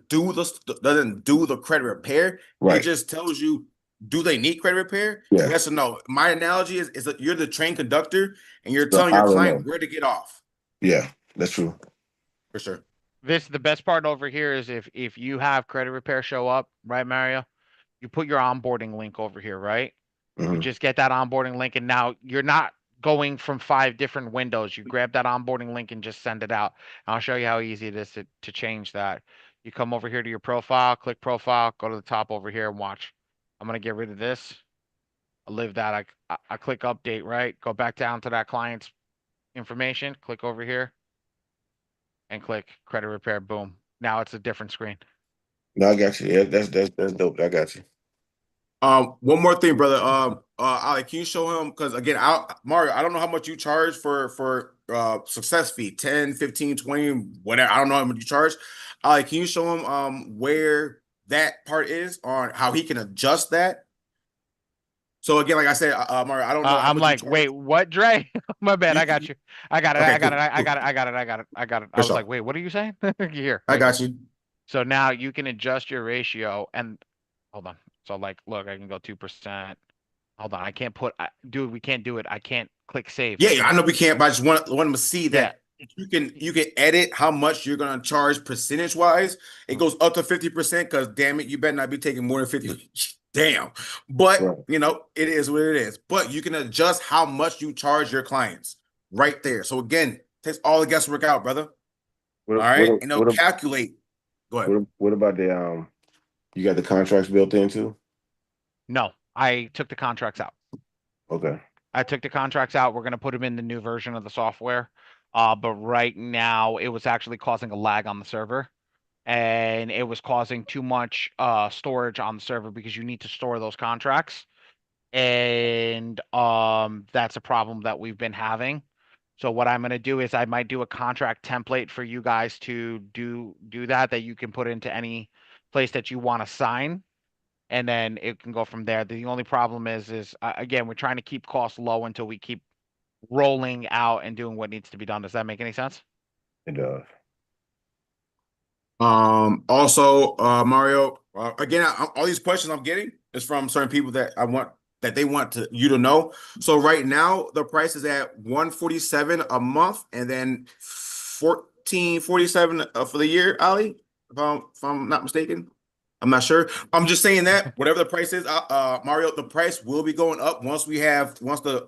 do the credit repair. It Right. just tells you, do they need credit repair? Yeah. Yes or no. My analogy is that you're the train conductor and you're So telling I your don't client know. where to get off. Yeah, that's true. For sure. The best part over here is if you have credit repair show up, right, Mario, you put your onboarding link over here, right? You just get that onboarding link, and now you're not going from 5 different windows. You grab that onboarding link and just send it out. And I'll show you how easy it is to change that. You come over here to your profile, click profile, go to the top over here and watch. I'm gonna get rid of this. I leave that. I click update, right? Go back down to that client's information, click over here, and click credit repair. Boom. Now it's a different screen. No, I got you. Yeah, that's dope. I got you. One more thing, brother. Ali, can you show him? Because again, Mario, I don't know how much you charge for success fee, 10, 15, 20, whatever. I don't know how much you charge. Ali, can you show him where that part is on how he can adjust that? So again, like I said, Mario, I don't know how I'm much you like, charge. wait, what, Dre? My bad. I got you. I got it. Okay, I got cool, it. I cool. got it. I got it. I got it. I got it. I For was sure. like, wait, what are you saying? Here, I right got here. you. So now you can adjust your ratio and hold on. So like, look, I can go 2%. Hold on. I can't put, dude, we can't do it. I can't click save. Yeah, I know we can't, but I just want them to see Yeah. that you can edit how much you're gonna charge percentage wise. It goes up to 50% because damn it, you better not be taking more than 50. Damn. But Right. you know, it is what it is. But you can adjust how much you charge your clients right there. So again, takes all the guesswork out, brother. All right. And they'll calculate. Go ahead. What about the you got the contracts built in too? No, I took the contracts out. Okay. I took the contracts out. We're going to put them in the new version of the software. But right now it was actually causing a lag on the server. And it was causing too much storage on the server because you need to store those contracts. And that's a problem that we've been having. So what I'm going to do is I might do a contract template for you guys to do that you can put into any place that you want to sign, and then it can go from there. The only problem is again, we're trying to keep costs low until we keep rolling out and doing what needs to be done. Does that make any sense? It does. Also, Mario, again, all these questions I'm getting is from certain people that they want you to know. So right now the price is at $147 a month and then $1447 for the year, Ali. if I'm not mistaken. I'm not sure. I'm just saying that whatever the price is, Mario, the price will be going up once the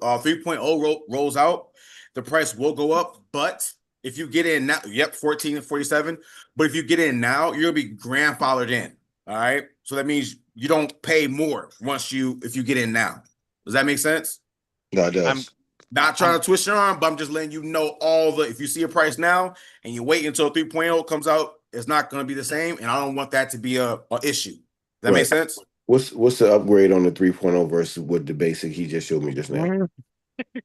3.0 rolls out. The price will go up, but if you get in now, yep, 14.47. But if you get in now, you're gonna be grandfathered in. All right. So that means you don't pay more if you get in now. Does that make sense? No, it I'm does. Not trying to twist your arm, but I'm just letting you know if you see a price now and you wait until 3.0 comes out, it's not going to be the same. And I don't want that to be a issue. Does that make sense? What's the upgrade on the 3.0 versus what the basic he just showed me just now?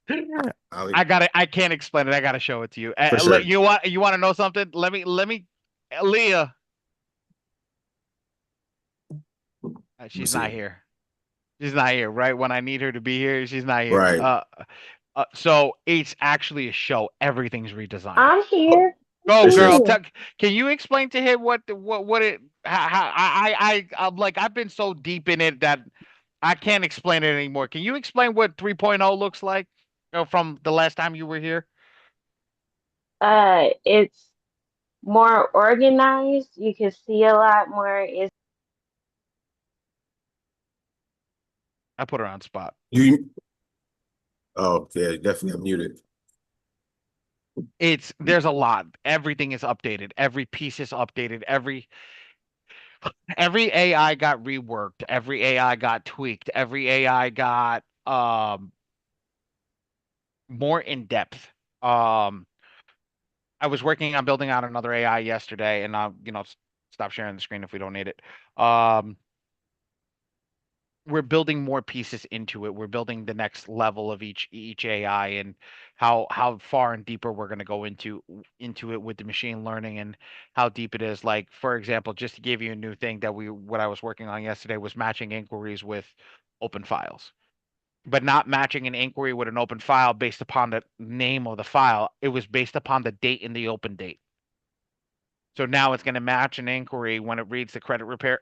I can't explain it. I gotta show it to you. For sure. You want to know something? Let me, Leah. She's not here. She's not here. Right when I need her to be here, she's not here. Right. So it's actually a show. Everything's redesigned. I'm here. Go, This girl. is- Can you explain to him what it how I'm like I've been so deep in it that I can't explain it anymore. Can you explain what 3.0 looks like from the last time you were here? It's more organized. You can see a lot more. It's I put her on spot. Oh, yeah, definitely unmuted. There's a lot. Everything is updated. Every piece is updated. Every AI got reworked. Every AI got tweaked. Every AI got more in depth. I was working on building out another AI yesterday, and stop sharing the screen if we don't need it. We're building more pieces into it. We're building the next level of each AI and how far and deeper we're going to go into it with the machine learning and how deep it is. Like, for example, just to give you a new thing what I was working on yesterday was matching inquiries with open files. But not matching an inquiry with an open file based upon the name of the file. It was based upon the date in the open date. So now it's going to match an inquiry when it reads the credit report.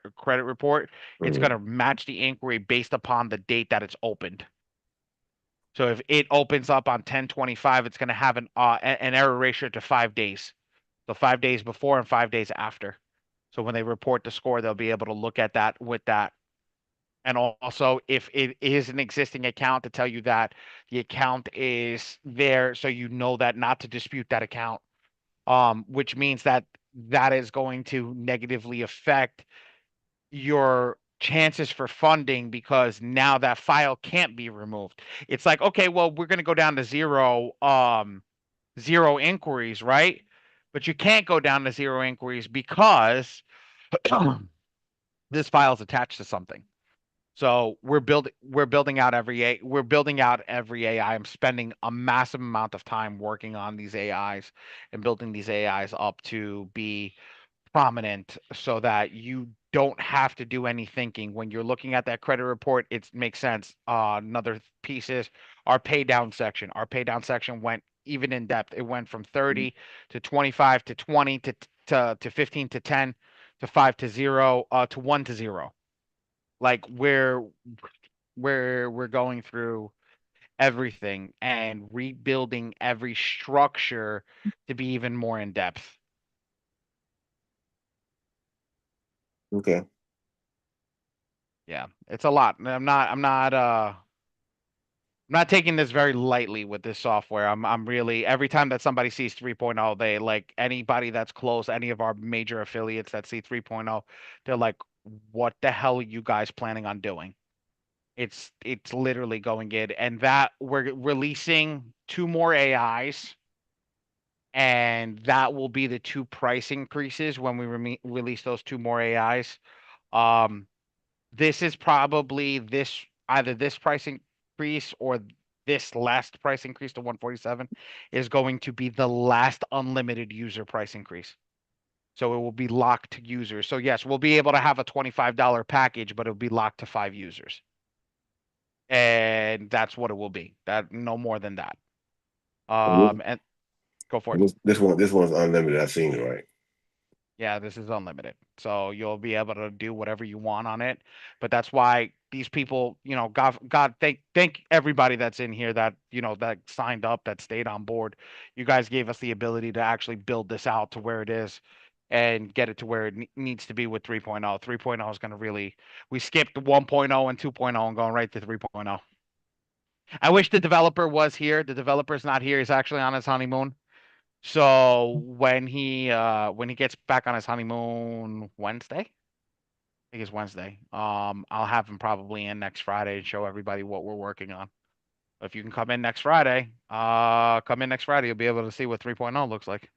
It's going to match the inquiry based upon the date that it's opened. So if it opens up on 10/25, it's going to have an error ratio to 5 days. So 5 days before and 5 days after. So when they report the score, they'll be able to look at that with that. And also, if it is an existing account, to tell you that the account is there, so you know that not to dispute that account. Which means that is going to negatively affect your chances for funding because now that file can't be removed. It's like, okay, well, we're going to go down to zero inquiries, right? But you can't go down to zero inquiries because this file is attached to something. So we're building out every AI. I'm spending a massive amount of time working on these AIs and building these AIs up to be prominent so that you don't have to do any thinking when you're looking at that credit report. It makes sense. Another piece is our pay down section. Our pay down section went even in depth. It went from 30 to 25 to 20 to 15 to 10 to 5 to 0 to 1 to 0. Like we're going through everything and rebuilding every structure to be even more in depth. Okay. Yeah, it's a lot. I'm not taking this very lightly with this software. I'm really every time that somebody sees 3.0, they like anybody that's close, any of our major affiliates that see 3.0, they're like, what the hell are you guys planning on doing? It's literally going in, and that we're releasing 2 more AIs, and that will be the 2 price increases when we release those 2 more AIs. This is probably either this price increase or this last price increase to 147 is going to be the last unlimited user price increase. So it will be locked to users. So yes, we'll be able to have a $25 package, but it'll be locked to 5 users. And that's what it will be. That no more than that. And go for it. This one's unlimited. I've seen it, right? Yeah, this is unlimited. So you'll be able to do whatever you want on it. But that's why these people, God, thank everybody that's in here that, that signed up, that stayed on board. You guys gave us the ability to actually build this out to where it is. and get it to where it needs to be with 3.0. 3.0 is going to really, we skipped 1.0 and 2.0 and going right to 3.0. I wish the developer was here. The developer's not here. He's actually on his honeymoon. So when he gets back on his honeymoon Wednesday, I think it's Wednesday. I'll have him probably in next Friday and show everybody what we're working on. If you can come in next Friday, you'll be able to see what 3.0 looks like.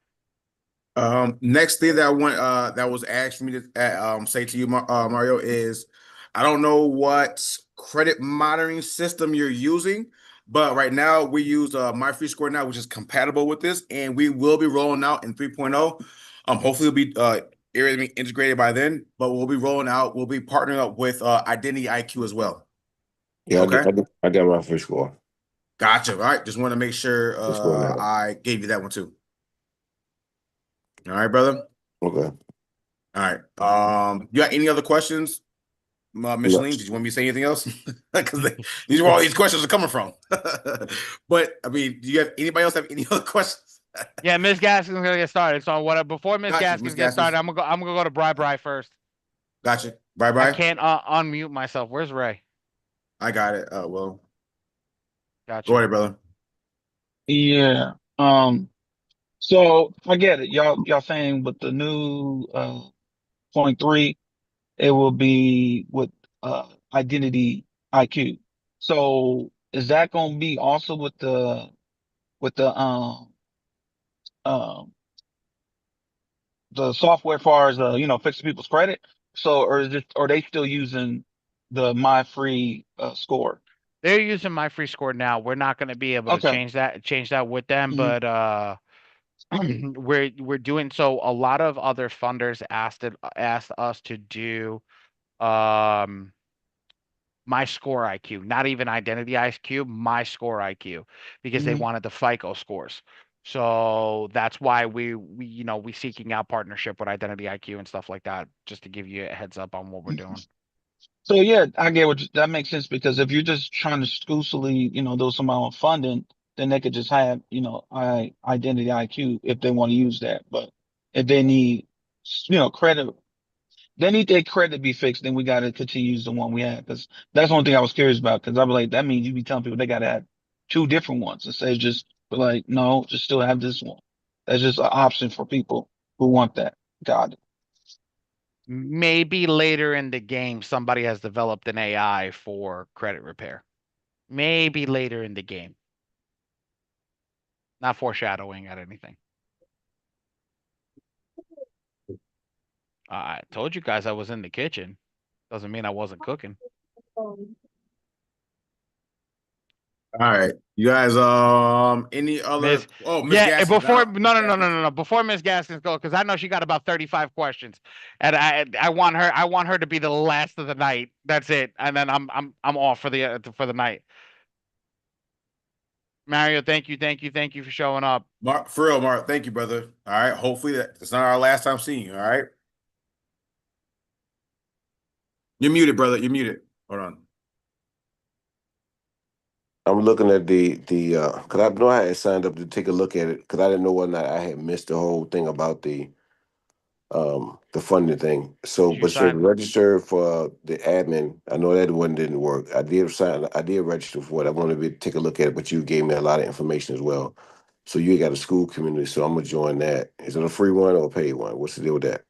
Next thing that I want that was asked for me to say to you, Mario, is I don't know what credit monitoring system you're using, but right now we use My Free Score now, which is compatible with this, and we will be rolling out in 3.0. Hopefully it'll be everything integrated by then, but we'll be rolling out. We'll be partnering up with Identity IQ as well. Yeah, Okay. I got my first score. Gotcha. All right. Just want to make sure I gave you that one too. All right, brother. Okay. All right. You got any other questions, Micheline? Did you want me to say anything else? Because these are where all these questions are coming from. But I mean, do you have anybody else have any other questions? Yeah, Miss Gaskins gonna get started. So before Miss Gaskins gets started, I'm gonna go to Bri first. Gotcha. Bri. I can't unmute myself. Where's Ray? I got it. Well. Gotcha. Go ahead, brother. Yeah. So I get it. Y'all saying with the new 0.3, it will be with identity IQ. So is that gonna be also with the um the software as far as fixing people's credit? So or is it, are they still using the My Free score? They're using My Free Score now. We're not going to be able to change that with them, but we're doing so. A lot of other funders asked us to do My Score IQ, not even Identity IQ, My Score IQ, because they wanted the FICO scores. So that's why we seeking out partnership with Identity IQ and stuff like that, just to give you a heads up on what we're doing. So yeah, I get that makes sense, because if you're just trying to exclusively, do some amount of funding, then they could just have, Identity IQ if they want to use that. But if they need, credit, they need their credit to be fixed, then we got to continue to use the one we have. Because that's one thing I was curious about. Because I was like, that means you be telling people they got to have two different ones instead of just like, no, just still have this one. That's just an option for people who want that. Got it. Maybe later in the game, somebody has developed an AI for credit repair. Maybe later in the game. Not foreshadowing at anything. I told you guys I was in the kitchen. Doesn't mean I wasn't cooking. All right, you guys. Any other? Miss Gaskins. No. Before Miss Gaskins go, because I know she got about 35 questions, and I want her to be the last of the night. That's it, and then I'm off for the night. Mario, thank you for showing up. Mark, for real, Mark. Thank you, brother. All right. Hopefully that's not our last time seeing you. All right. You're muted, brother. You're muted. Hold on. I'm looking at the because I know I had signed up to take a look at it, because I didn't know whether or not I had missed the whole thing about the funding thing. So, but should register for the admin. I know that one didn't work. I did register for it. I wanted to take a look at it, but you gave me a lot of information as well. So you got a school community, so I'm gonna join that. Is it a free one or a paid one? What's the deal with that?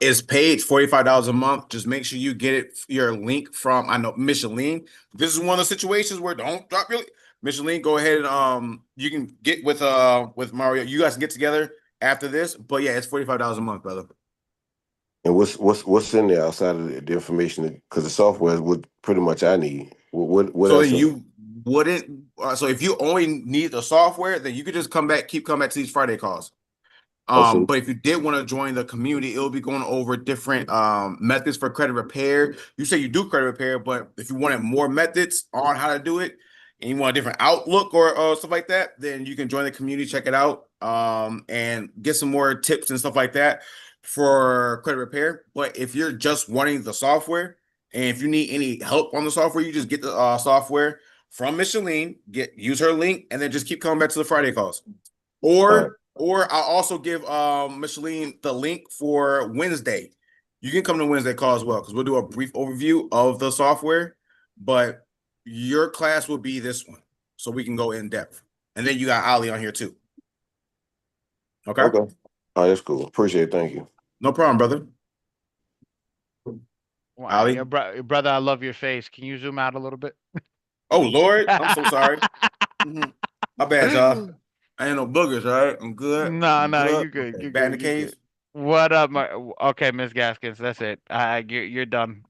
It's paid $45 a month. Just make sure you get your link from Micheline. This is one of the situations where don't drop your Micheline. Go ahead and you can get with Mario. You guys can get together after this. But yeah, it's $45 a month, brother. And what's in there outside of the information? Because the software is what pretty much I need. What so else? You wouldn't. So if you only need the software, then you could just keep coming back to these Friday calls. But if you did want to join the community, it'll be going over different methods for credit repair. You say you do credit repair, but if you wanted more methods on how to do it, and you want a different outlook or stuff like that, then you can join the community, check it out, and get some more tips and stuff like that for credit repair. But if you're just wanting the software, and if you need any help on the software, you just get the software from Micheline, use her link, and then just keep coming back to the Friday calls. Or Or I'll also give Micheline the link for Wednesday. You can come to Wednesday call as well because we'll do a brief overview of the software, but your class will be this one, so we can go in depth. And then you got Ali on here too. Okay. Okay. Oh, that's cool. Appreciate it. Thank you. No problem, brother. Wow, Ali. yeah, brother, I love your face. Can you zoom out a little bit? Oh Lord, I'm so sorry. My bad, y'all. I ain't no boogers, all right? I'm good. No, I'm no, good. you good. Okay, You back in good. the You good. cave. What up, my? Okay, Miss Gaskins, that's it. You're done.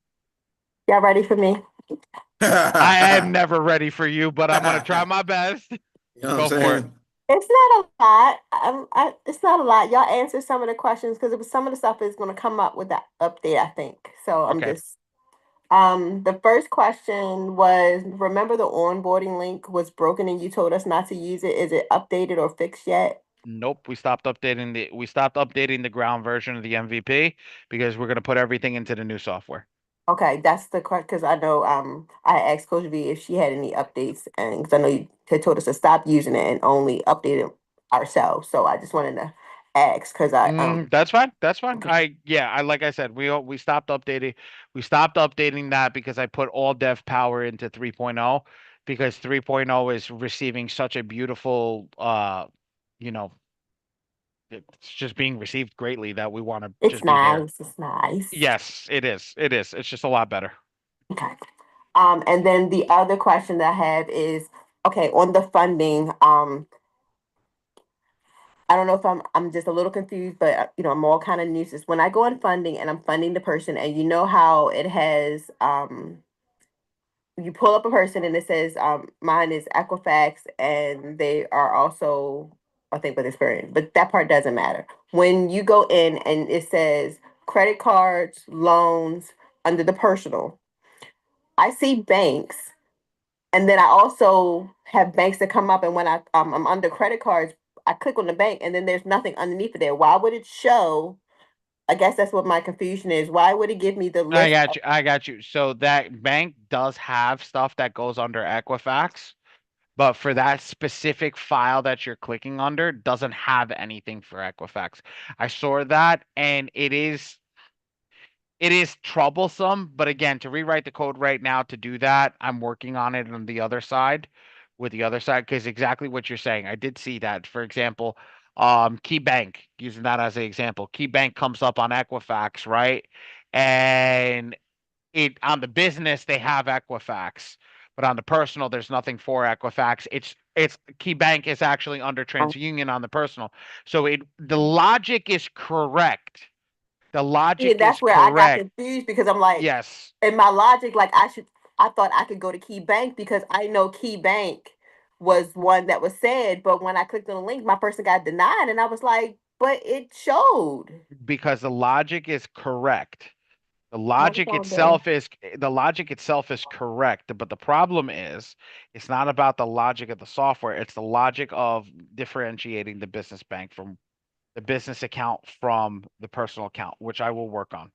Y'all ready for me? I am never ready for you, but I'm gonna try my best. You know what I'm Go for it. saying? It's not a lot. It's not a lot. Y'all answered some of the questions because it was some of the stuff is going to come up with the update, I think. So I'm Okay. just the first question was, remember the onboarding link was broken and you told us not to use it. Is it updated or fixed yet? Nope, we stopped updating the ground version of the MVP because we're gonna put everything into the new software. Okay, that's the question because I know I asked Coach V if she had any updates and because I know you had told us to stop using it and only update it ourselves. So I just wanted to ask because I That's fine. That's fine. okay. I like I said, we stopped updating. We stopped updating that because I put all dev power into 3.0 because 3.0 is receiving such a beautiful you know, it's just being received greatly that we want to It's just be there. nice. It's nice. Yes, it is. It is. It's just a lot better. Okay. And then the other question that I have is, okay, on the funding, I don't know if I'm just a little confused, but I'm all kind of new to this. When I go on funding and I'm funding the person, and you know how it has you pull up a person and it says mine is Equifax and they are also I think with experience, but that part doesn't matter. When you go in and it says credit cards, loans under the personal, I see banks. And then I also have banks that come up, and when I'm under credit cards, I click on the bank, and then there's nothing underneath it there. Why would it show? I guess that's what my confusion is. Why would it give me the I list? got you. I got you. So that bank does have stuff that goes under Equifax, but for that specific file that you're clicking under, doesn't have anything for Equifax. I saw that, and it is troublesome, but again, to rewrite the code right now to do that, I'm working on it on the other side, with the other side, because exactly what you're saying. I did see that. For example, Key Bank, using that as an example. Key Bank comes up on Equifax, right? And it on the business they have Equifax, but on the personal there's nothing for Equifax. It's Key Bank is actually under TransUnion on the personal. So the logic is correct. The Yeah, logic is that's where I got correct. confused because I'm like, Yes, in my logic, like I thought I could go to Key Bank because I know Key Bank was one that was said, but when I clicked on the link, my person got denied, and I was like, but it showed. because the logic is correct. The What was logic all day? itself is the logic itself is correct, but the problem is it's not about the logic of the software, it's the logic of differentiating the business bank from the business account from the personal account, which I will work on.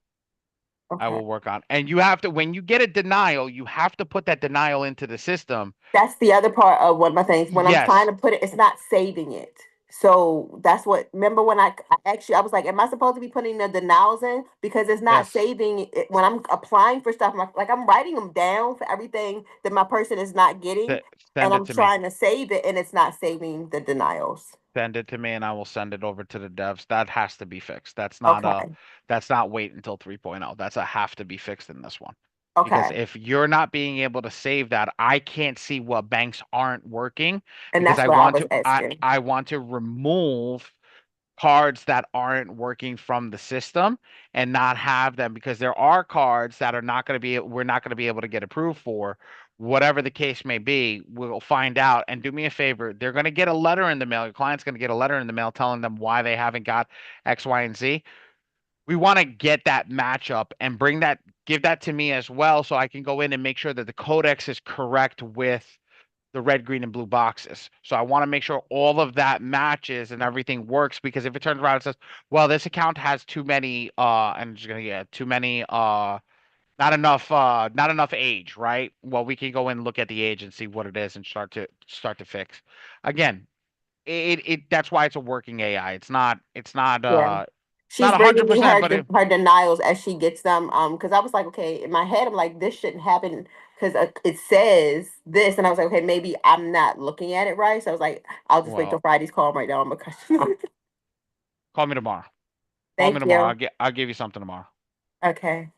I Okay. will work on. And you have to, when you get a denial, you have to put that denial into the system. That's the other part of one of my things. When I'm trying Yes. to put it, it's not saving it. So that's what. Remember when I actually I was like, "Am I supposed to be putting the denials in because it's not Yes. saving it when I'm applying for stuff? Like I'm writing them down for everything that my person is not getting, and Send it I'm to me. trying to save it, and it's not saving the denials." Send it to me and I will send it over to the devs. That has to be fixed. Okay. That's not wait until 3.0. That's a have to be fixed in this one. Because Okay. if you're not being able to save that, I can't see what banks aren't working And because that's what I was asking. I want to remove cards that aren't working from the system and not have them because there are cards that are not going to be we're not going to be able to get approved for whatever the case may be. We'll find out. And do me a favor, they're going to get a letter in the mail, your client's going to get a letter in the mail telling them why they haven't got X, Y, and Z. We want to get that matchup and give that to me as well so I can go in and make sure that the codex is correct with the red, green, and blue boxes. So I want to make sure all of that matches and everything works because if it turns around and says, well, this account has too many I'm just gonna get too many not enough age, right? Well, we can go in and look at the age and see what it is and start to fix. Again, That's why it's a working AI. It's not Yeah. She's not bringing me 100%, her but her denials as she gets them. Because I was like, okay, in my head, I'm like, this shouldn't happen because it says this, and I was like, okay, maybe I'm not looking at it right. So I was like, I'll just wait till well, Friday's call right now. I'm a question. call me tomorrow. Call me Thank tomorrow. you. I'll give you something tomorrow. Okay.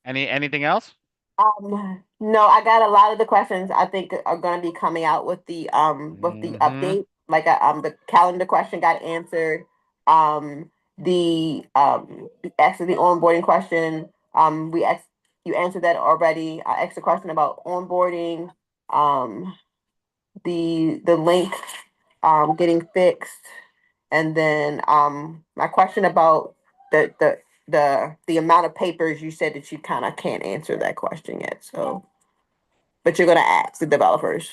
Anything else? No, I got a lot of the questions I think are going to be coming out with the Mm-hmm. update. Like the calendar question got answered. Actually the onboarding question. You answered that already. I asked a question about onboarding. Um, the link getting fixed, and then my question about the amount of papers, you said that you kind of can't answer that question yet. So, but you're gonna ask the developers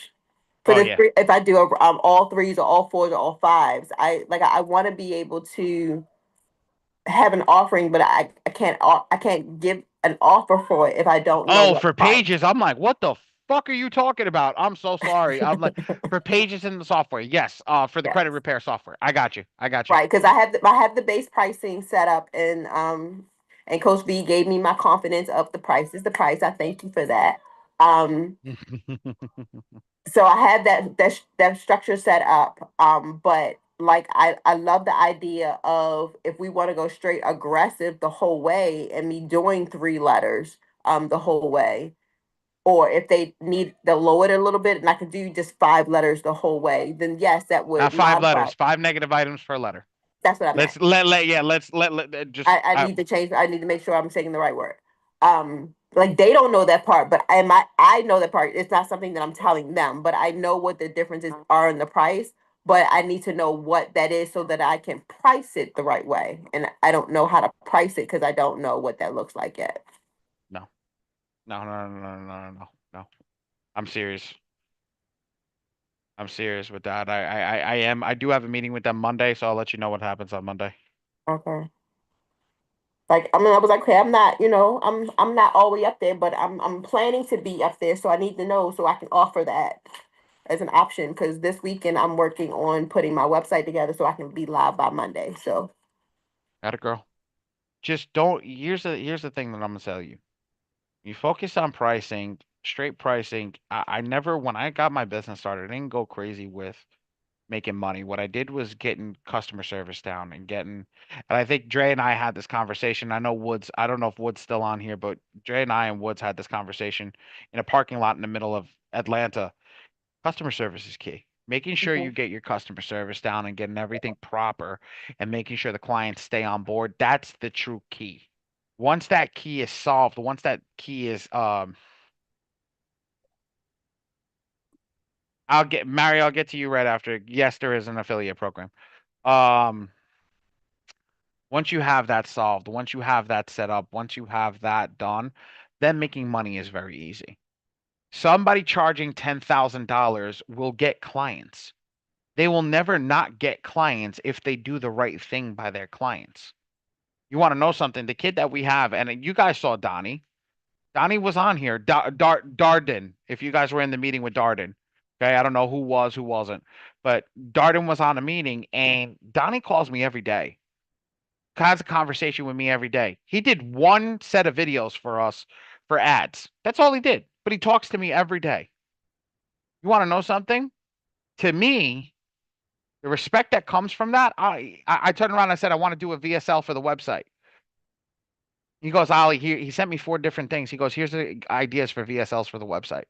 for Oh the yeah. three, if I do all threes or all fours or all fives. I want to be able to have an offering, but I can't give an offer for it if I don't know Oh, what for price. pages, I'm like, what the fuck are you talking about? I'm so sorry. I'm like, for pages in the software. Yes. For the Yes. credit repair software. I got you. I got you. Right, because I have the base pricing set up, and Coach B gave me my confidence of the price is the price. I thank you for that. Um, so I have that structure set up. But like I love the idea of if we want to go straight aggressive the whole way and me doing three letters the whole way, or if they need to lower it a little bit and I can do just five letters the whole way, then yes, that Not would five modify. letters. 5 negative items per letter. That's what I meant. Let's just. I need to change. I need to make sure I'm saying the right word. Like they don't know that part, but I know that part. It's not something that I'm telling them, but I know what the differences are in the price. But I need to know what that is so that I can price it the right way. And I don't know how to price it because I don't know what that looks like yet. No. No. No. No. No. No. No. No. I'm serious. I'm serious with that. I am. I do have a meeting with them Monday, so I'll let you know what happens on Monday. Okay. Like I mean, I was like, okay, I'm not, I'm not all the way up there, but I'm planning to be up there, so I need to know so I can offer that as an option. Because this weekend I'm working on putting my website together so I can be live by Monday. So Got a girl. Just don't. Here's the thing that I'm gonna tell you. You focus on pricing, straight pricing. I never, when I got my business started, I didn't go crazy with making money. What I did was getting customer service down and I think Dre and I had this conversation. I know Woods, I don't know if Woods still on here, but Dre and I and Woods had this conversation in a parking lot in the middle of Atlanta. Customer service is key. Making sure you get your customer service down and getting everything proper and making sure the clients stay on board. That's the true key. Once that key is solved, once that key is I'll get to you right after. Yes, there is an affiliate program. Um Once you have that solved, once you have that set up, once you have that done, then making money is very easy. Somebody charging $10,000 will get clients. They will never not get clients if they do the right thing by their clients. You want to know something? The kid that we have, and you guys saw Donnie. Donnie was on here. Darden, if you guys were in the meeting with Darden. Okay, I don't know who was, who wasn't, but Darden was on a meeting, and Donnie calls me every day, has a conversation with me every day. He did one set of videos for us for ads. That's all he did, but he talks to me every day. You want to know something? To me, the respect that comes from that, I turned around and I said, I want to do a VSL for the website. He goes, Ollie, he sent me 4 different things. He goes, here's the ideas for VSLs for the website.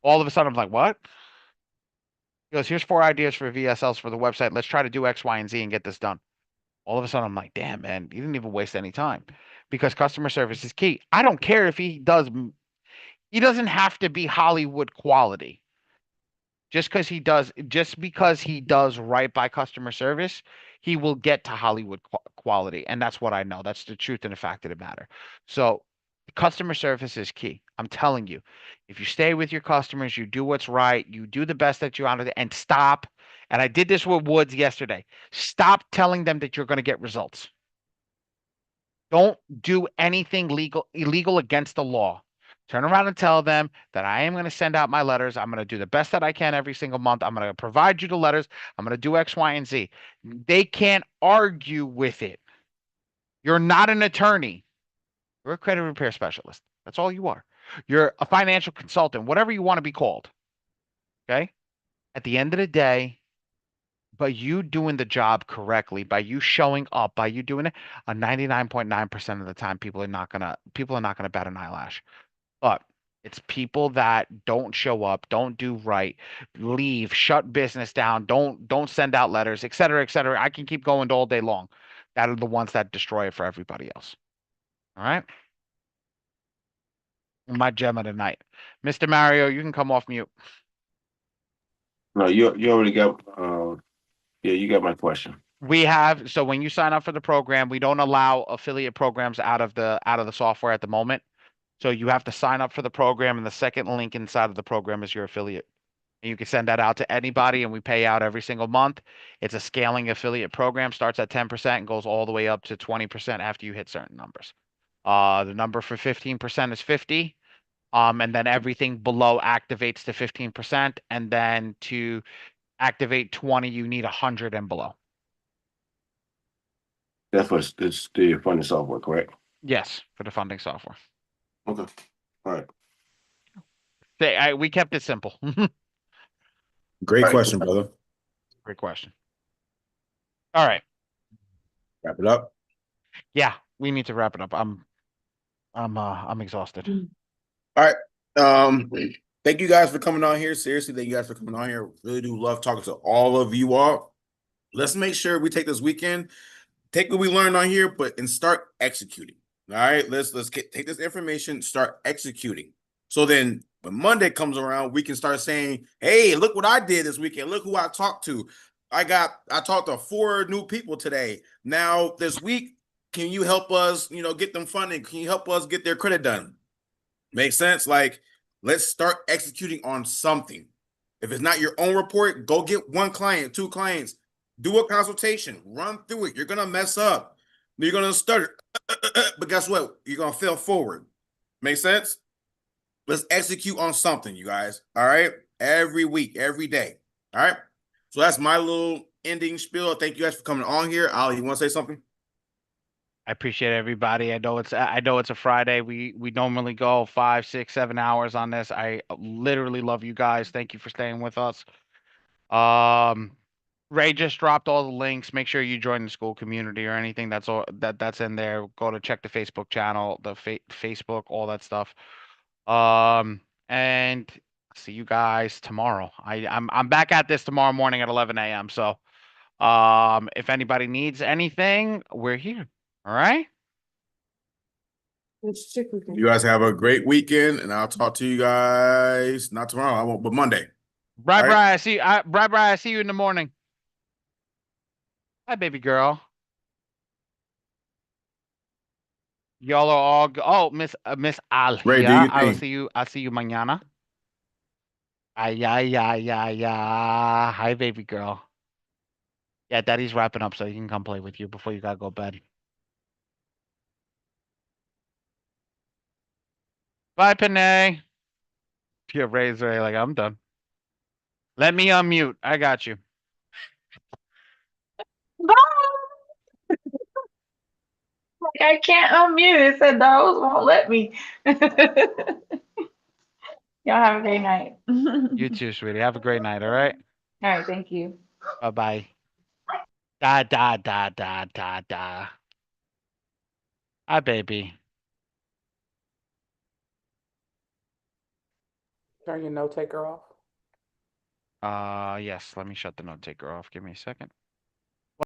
All of a sudden, I'm like, what? He goes, here's 4 ideas for VSLs for the website. Let's try to do X, Y, and Z and get this done. All of a sudden, I'm like, damn, man, you didn't even waste any time because customer service is key. I don't care if he doesn't have to be Hollywood quality. Just because he does right by customer service, he will get to Hollywood quality. And that's what I know. That's the truth and the fact of the matter. So customer service is key. I'm telling you, if you stay with your customers, you do what's right, you do the best that you want to, and stop. And I did this with Woods yesterday. Stop telling them that you're going to get results. Don't do anything illegal against the law. Turn around and tell them that I am going to send out my letters. I'm going to do the best that I can every single month. I'm going to provide you the letters. I'm going to do X, Y, and Z. They can't argue with it. You're not an attorney. You're a credit repair specialist. That's all you are. You're a financial consultant, whatever you want to be called. Okay? At the end of the day, by you doing the job correctly, by you showing up, by you doing it, 99.9% of the time, people are not gonna bat an eyelash. But it's people that don't show up, don't do right, leave, shut business down, don't send out letters, et cetera, et cetera. I can keep going all day long. That are the ones that destroy it for everybody else. All right. My gem of the night. Mr. Mario, you can come off mute. No, you already got yeah, you got my question. So when you sign up for the program, we don't allow affiliate programs out of the software at the moment. So you have to sign up for the program, and the second link inside of the program is your affiliate. And you can send that out to anybody, and we pay out every single month. It's a scaling affiliate program, starts at 10% and goes all the way up to 20% after you hit certain numbers. The number for 15% is 50. And then everything below activates to 15%. And then to activate 20, you need 100 and below. That's what it's the funding software, correct? Yes, for the funding software. Okay. All right. We kept it simple. Great question, brother. Great question. All right. Wrap it up. Yeah, we need to wrap it up. I'm exhausted. All right. Thank you guys for coming on here. Seriously, thank you guys for coming on here. Really do love talking to all of you all. Let's make sure we take this weekend, take what we learned on here, and start executing. All right. Take this information, start executing. So then when Monday comes around, we can start saying, hey, look what I did this weekend. Look who I talked to. I talked to 4 new people today. Now this week, can you help us, get them funding? Can you help us get their credit done? Makes sense? Like, let's start executing on something. If it's not your own report, go get 1 client, 2 clients, do a consultation, run through it. You're going to mess up. You're going to stutter. But guess what? You're going to fail forward. Make sense? Let's execute on something, you guys. All right? Every week, every day. All right? So that's my little ending spiel. Thank you guys for coming on here. Ali, you want to say something? I appreciate everybody. I know it's a Friday. We normally go 5, 6, 7 hours on this. I literally love you guys. Thank you for staying with us. Ray just dropped all the links. Make sure you join the school community or anything that's in there. Go to check the Facebook channel, the Facebook, all that stuff. And see you guys tomorrow. I'm back at this tomorrow morning at 11 a.m. So, if anybody needs anything, we're here. All right. You guys have a great weekend, and I'll talk to you guys not tomorrow. I won't, but Monday. Bye, All right? bye. I see you in the morning. Hi, baby girl. Y'all are all oh, Miss Ray, do Alhia. your thing. I'll see you mañana. Ay, ay, ay, ay, ay. Hi, baby girl. Yeah, daddy's wrapping up, so he can come play with you before you gotta go to bed. Bye, Panay. Yeah, Ray's Ray, like, I'm done. Let me unmute. I got you. Like, I can't unmute. It said those won't let me. Y'all have a great night. You too, sweetie. Have a great night, all right? All right, thank you. Bye-bye. Da, da, da, da, da, da. Hi, baby. Turn your note taker off. Yes, let me shut the note taker off. Give me a second.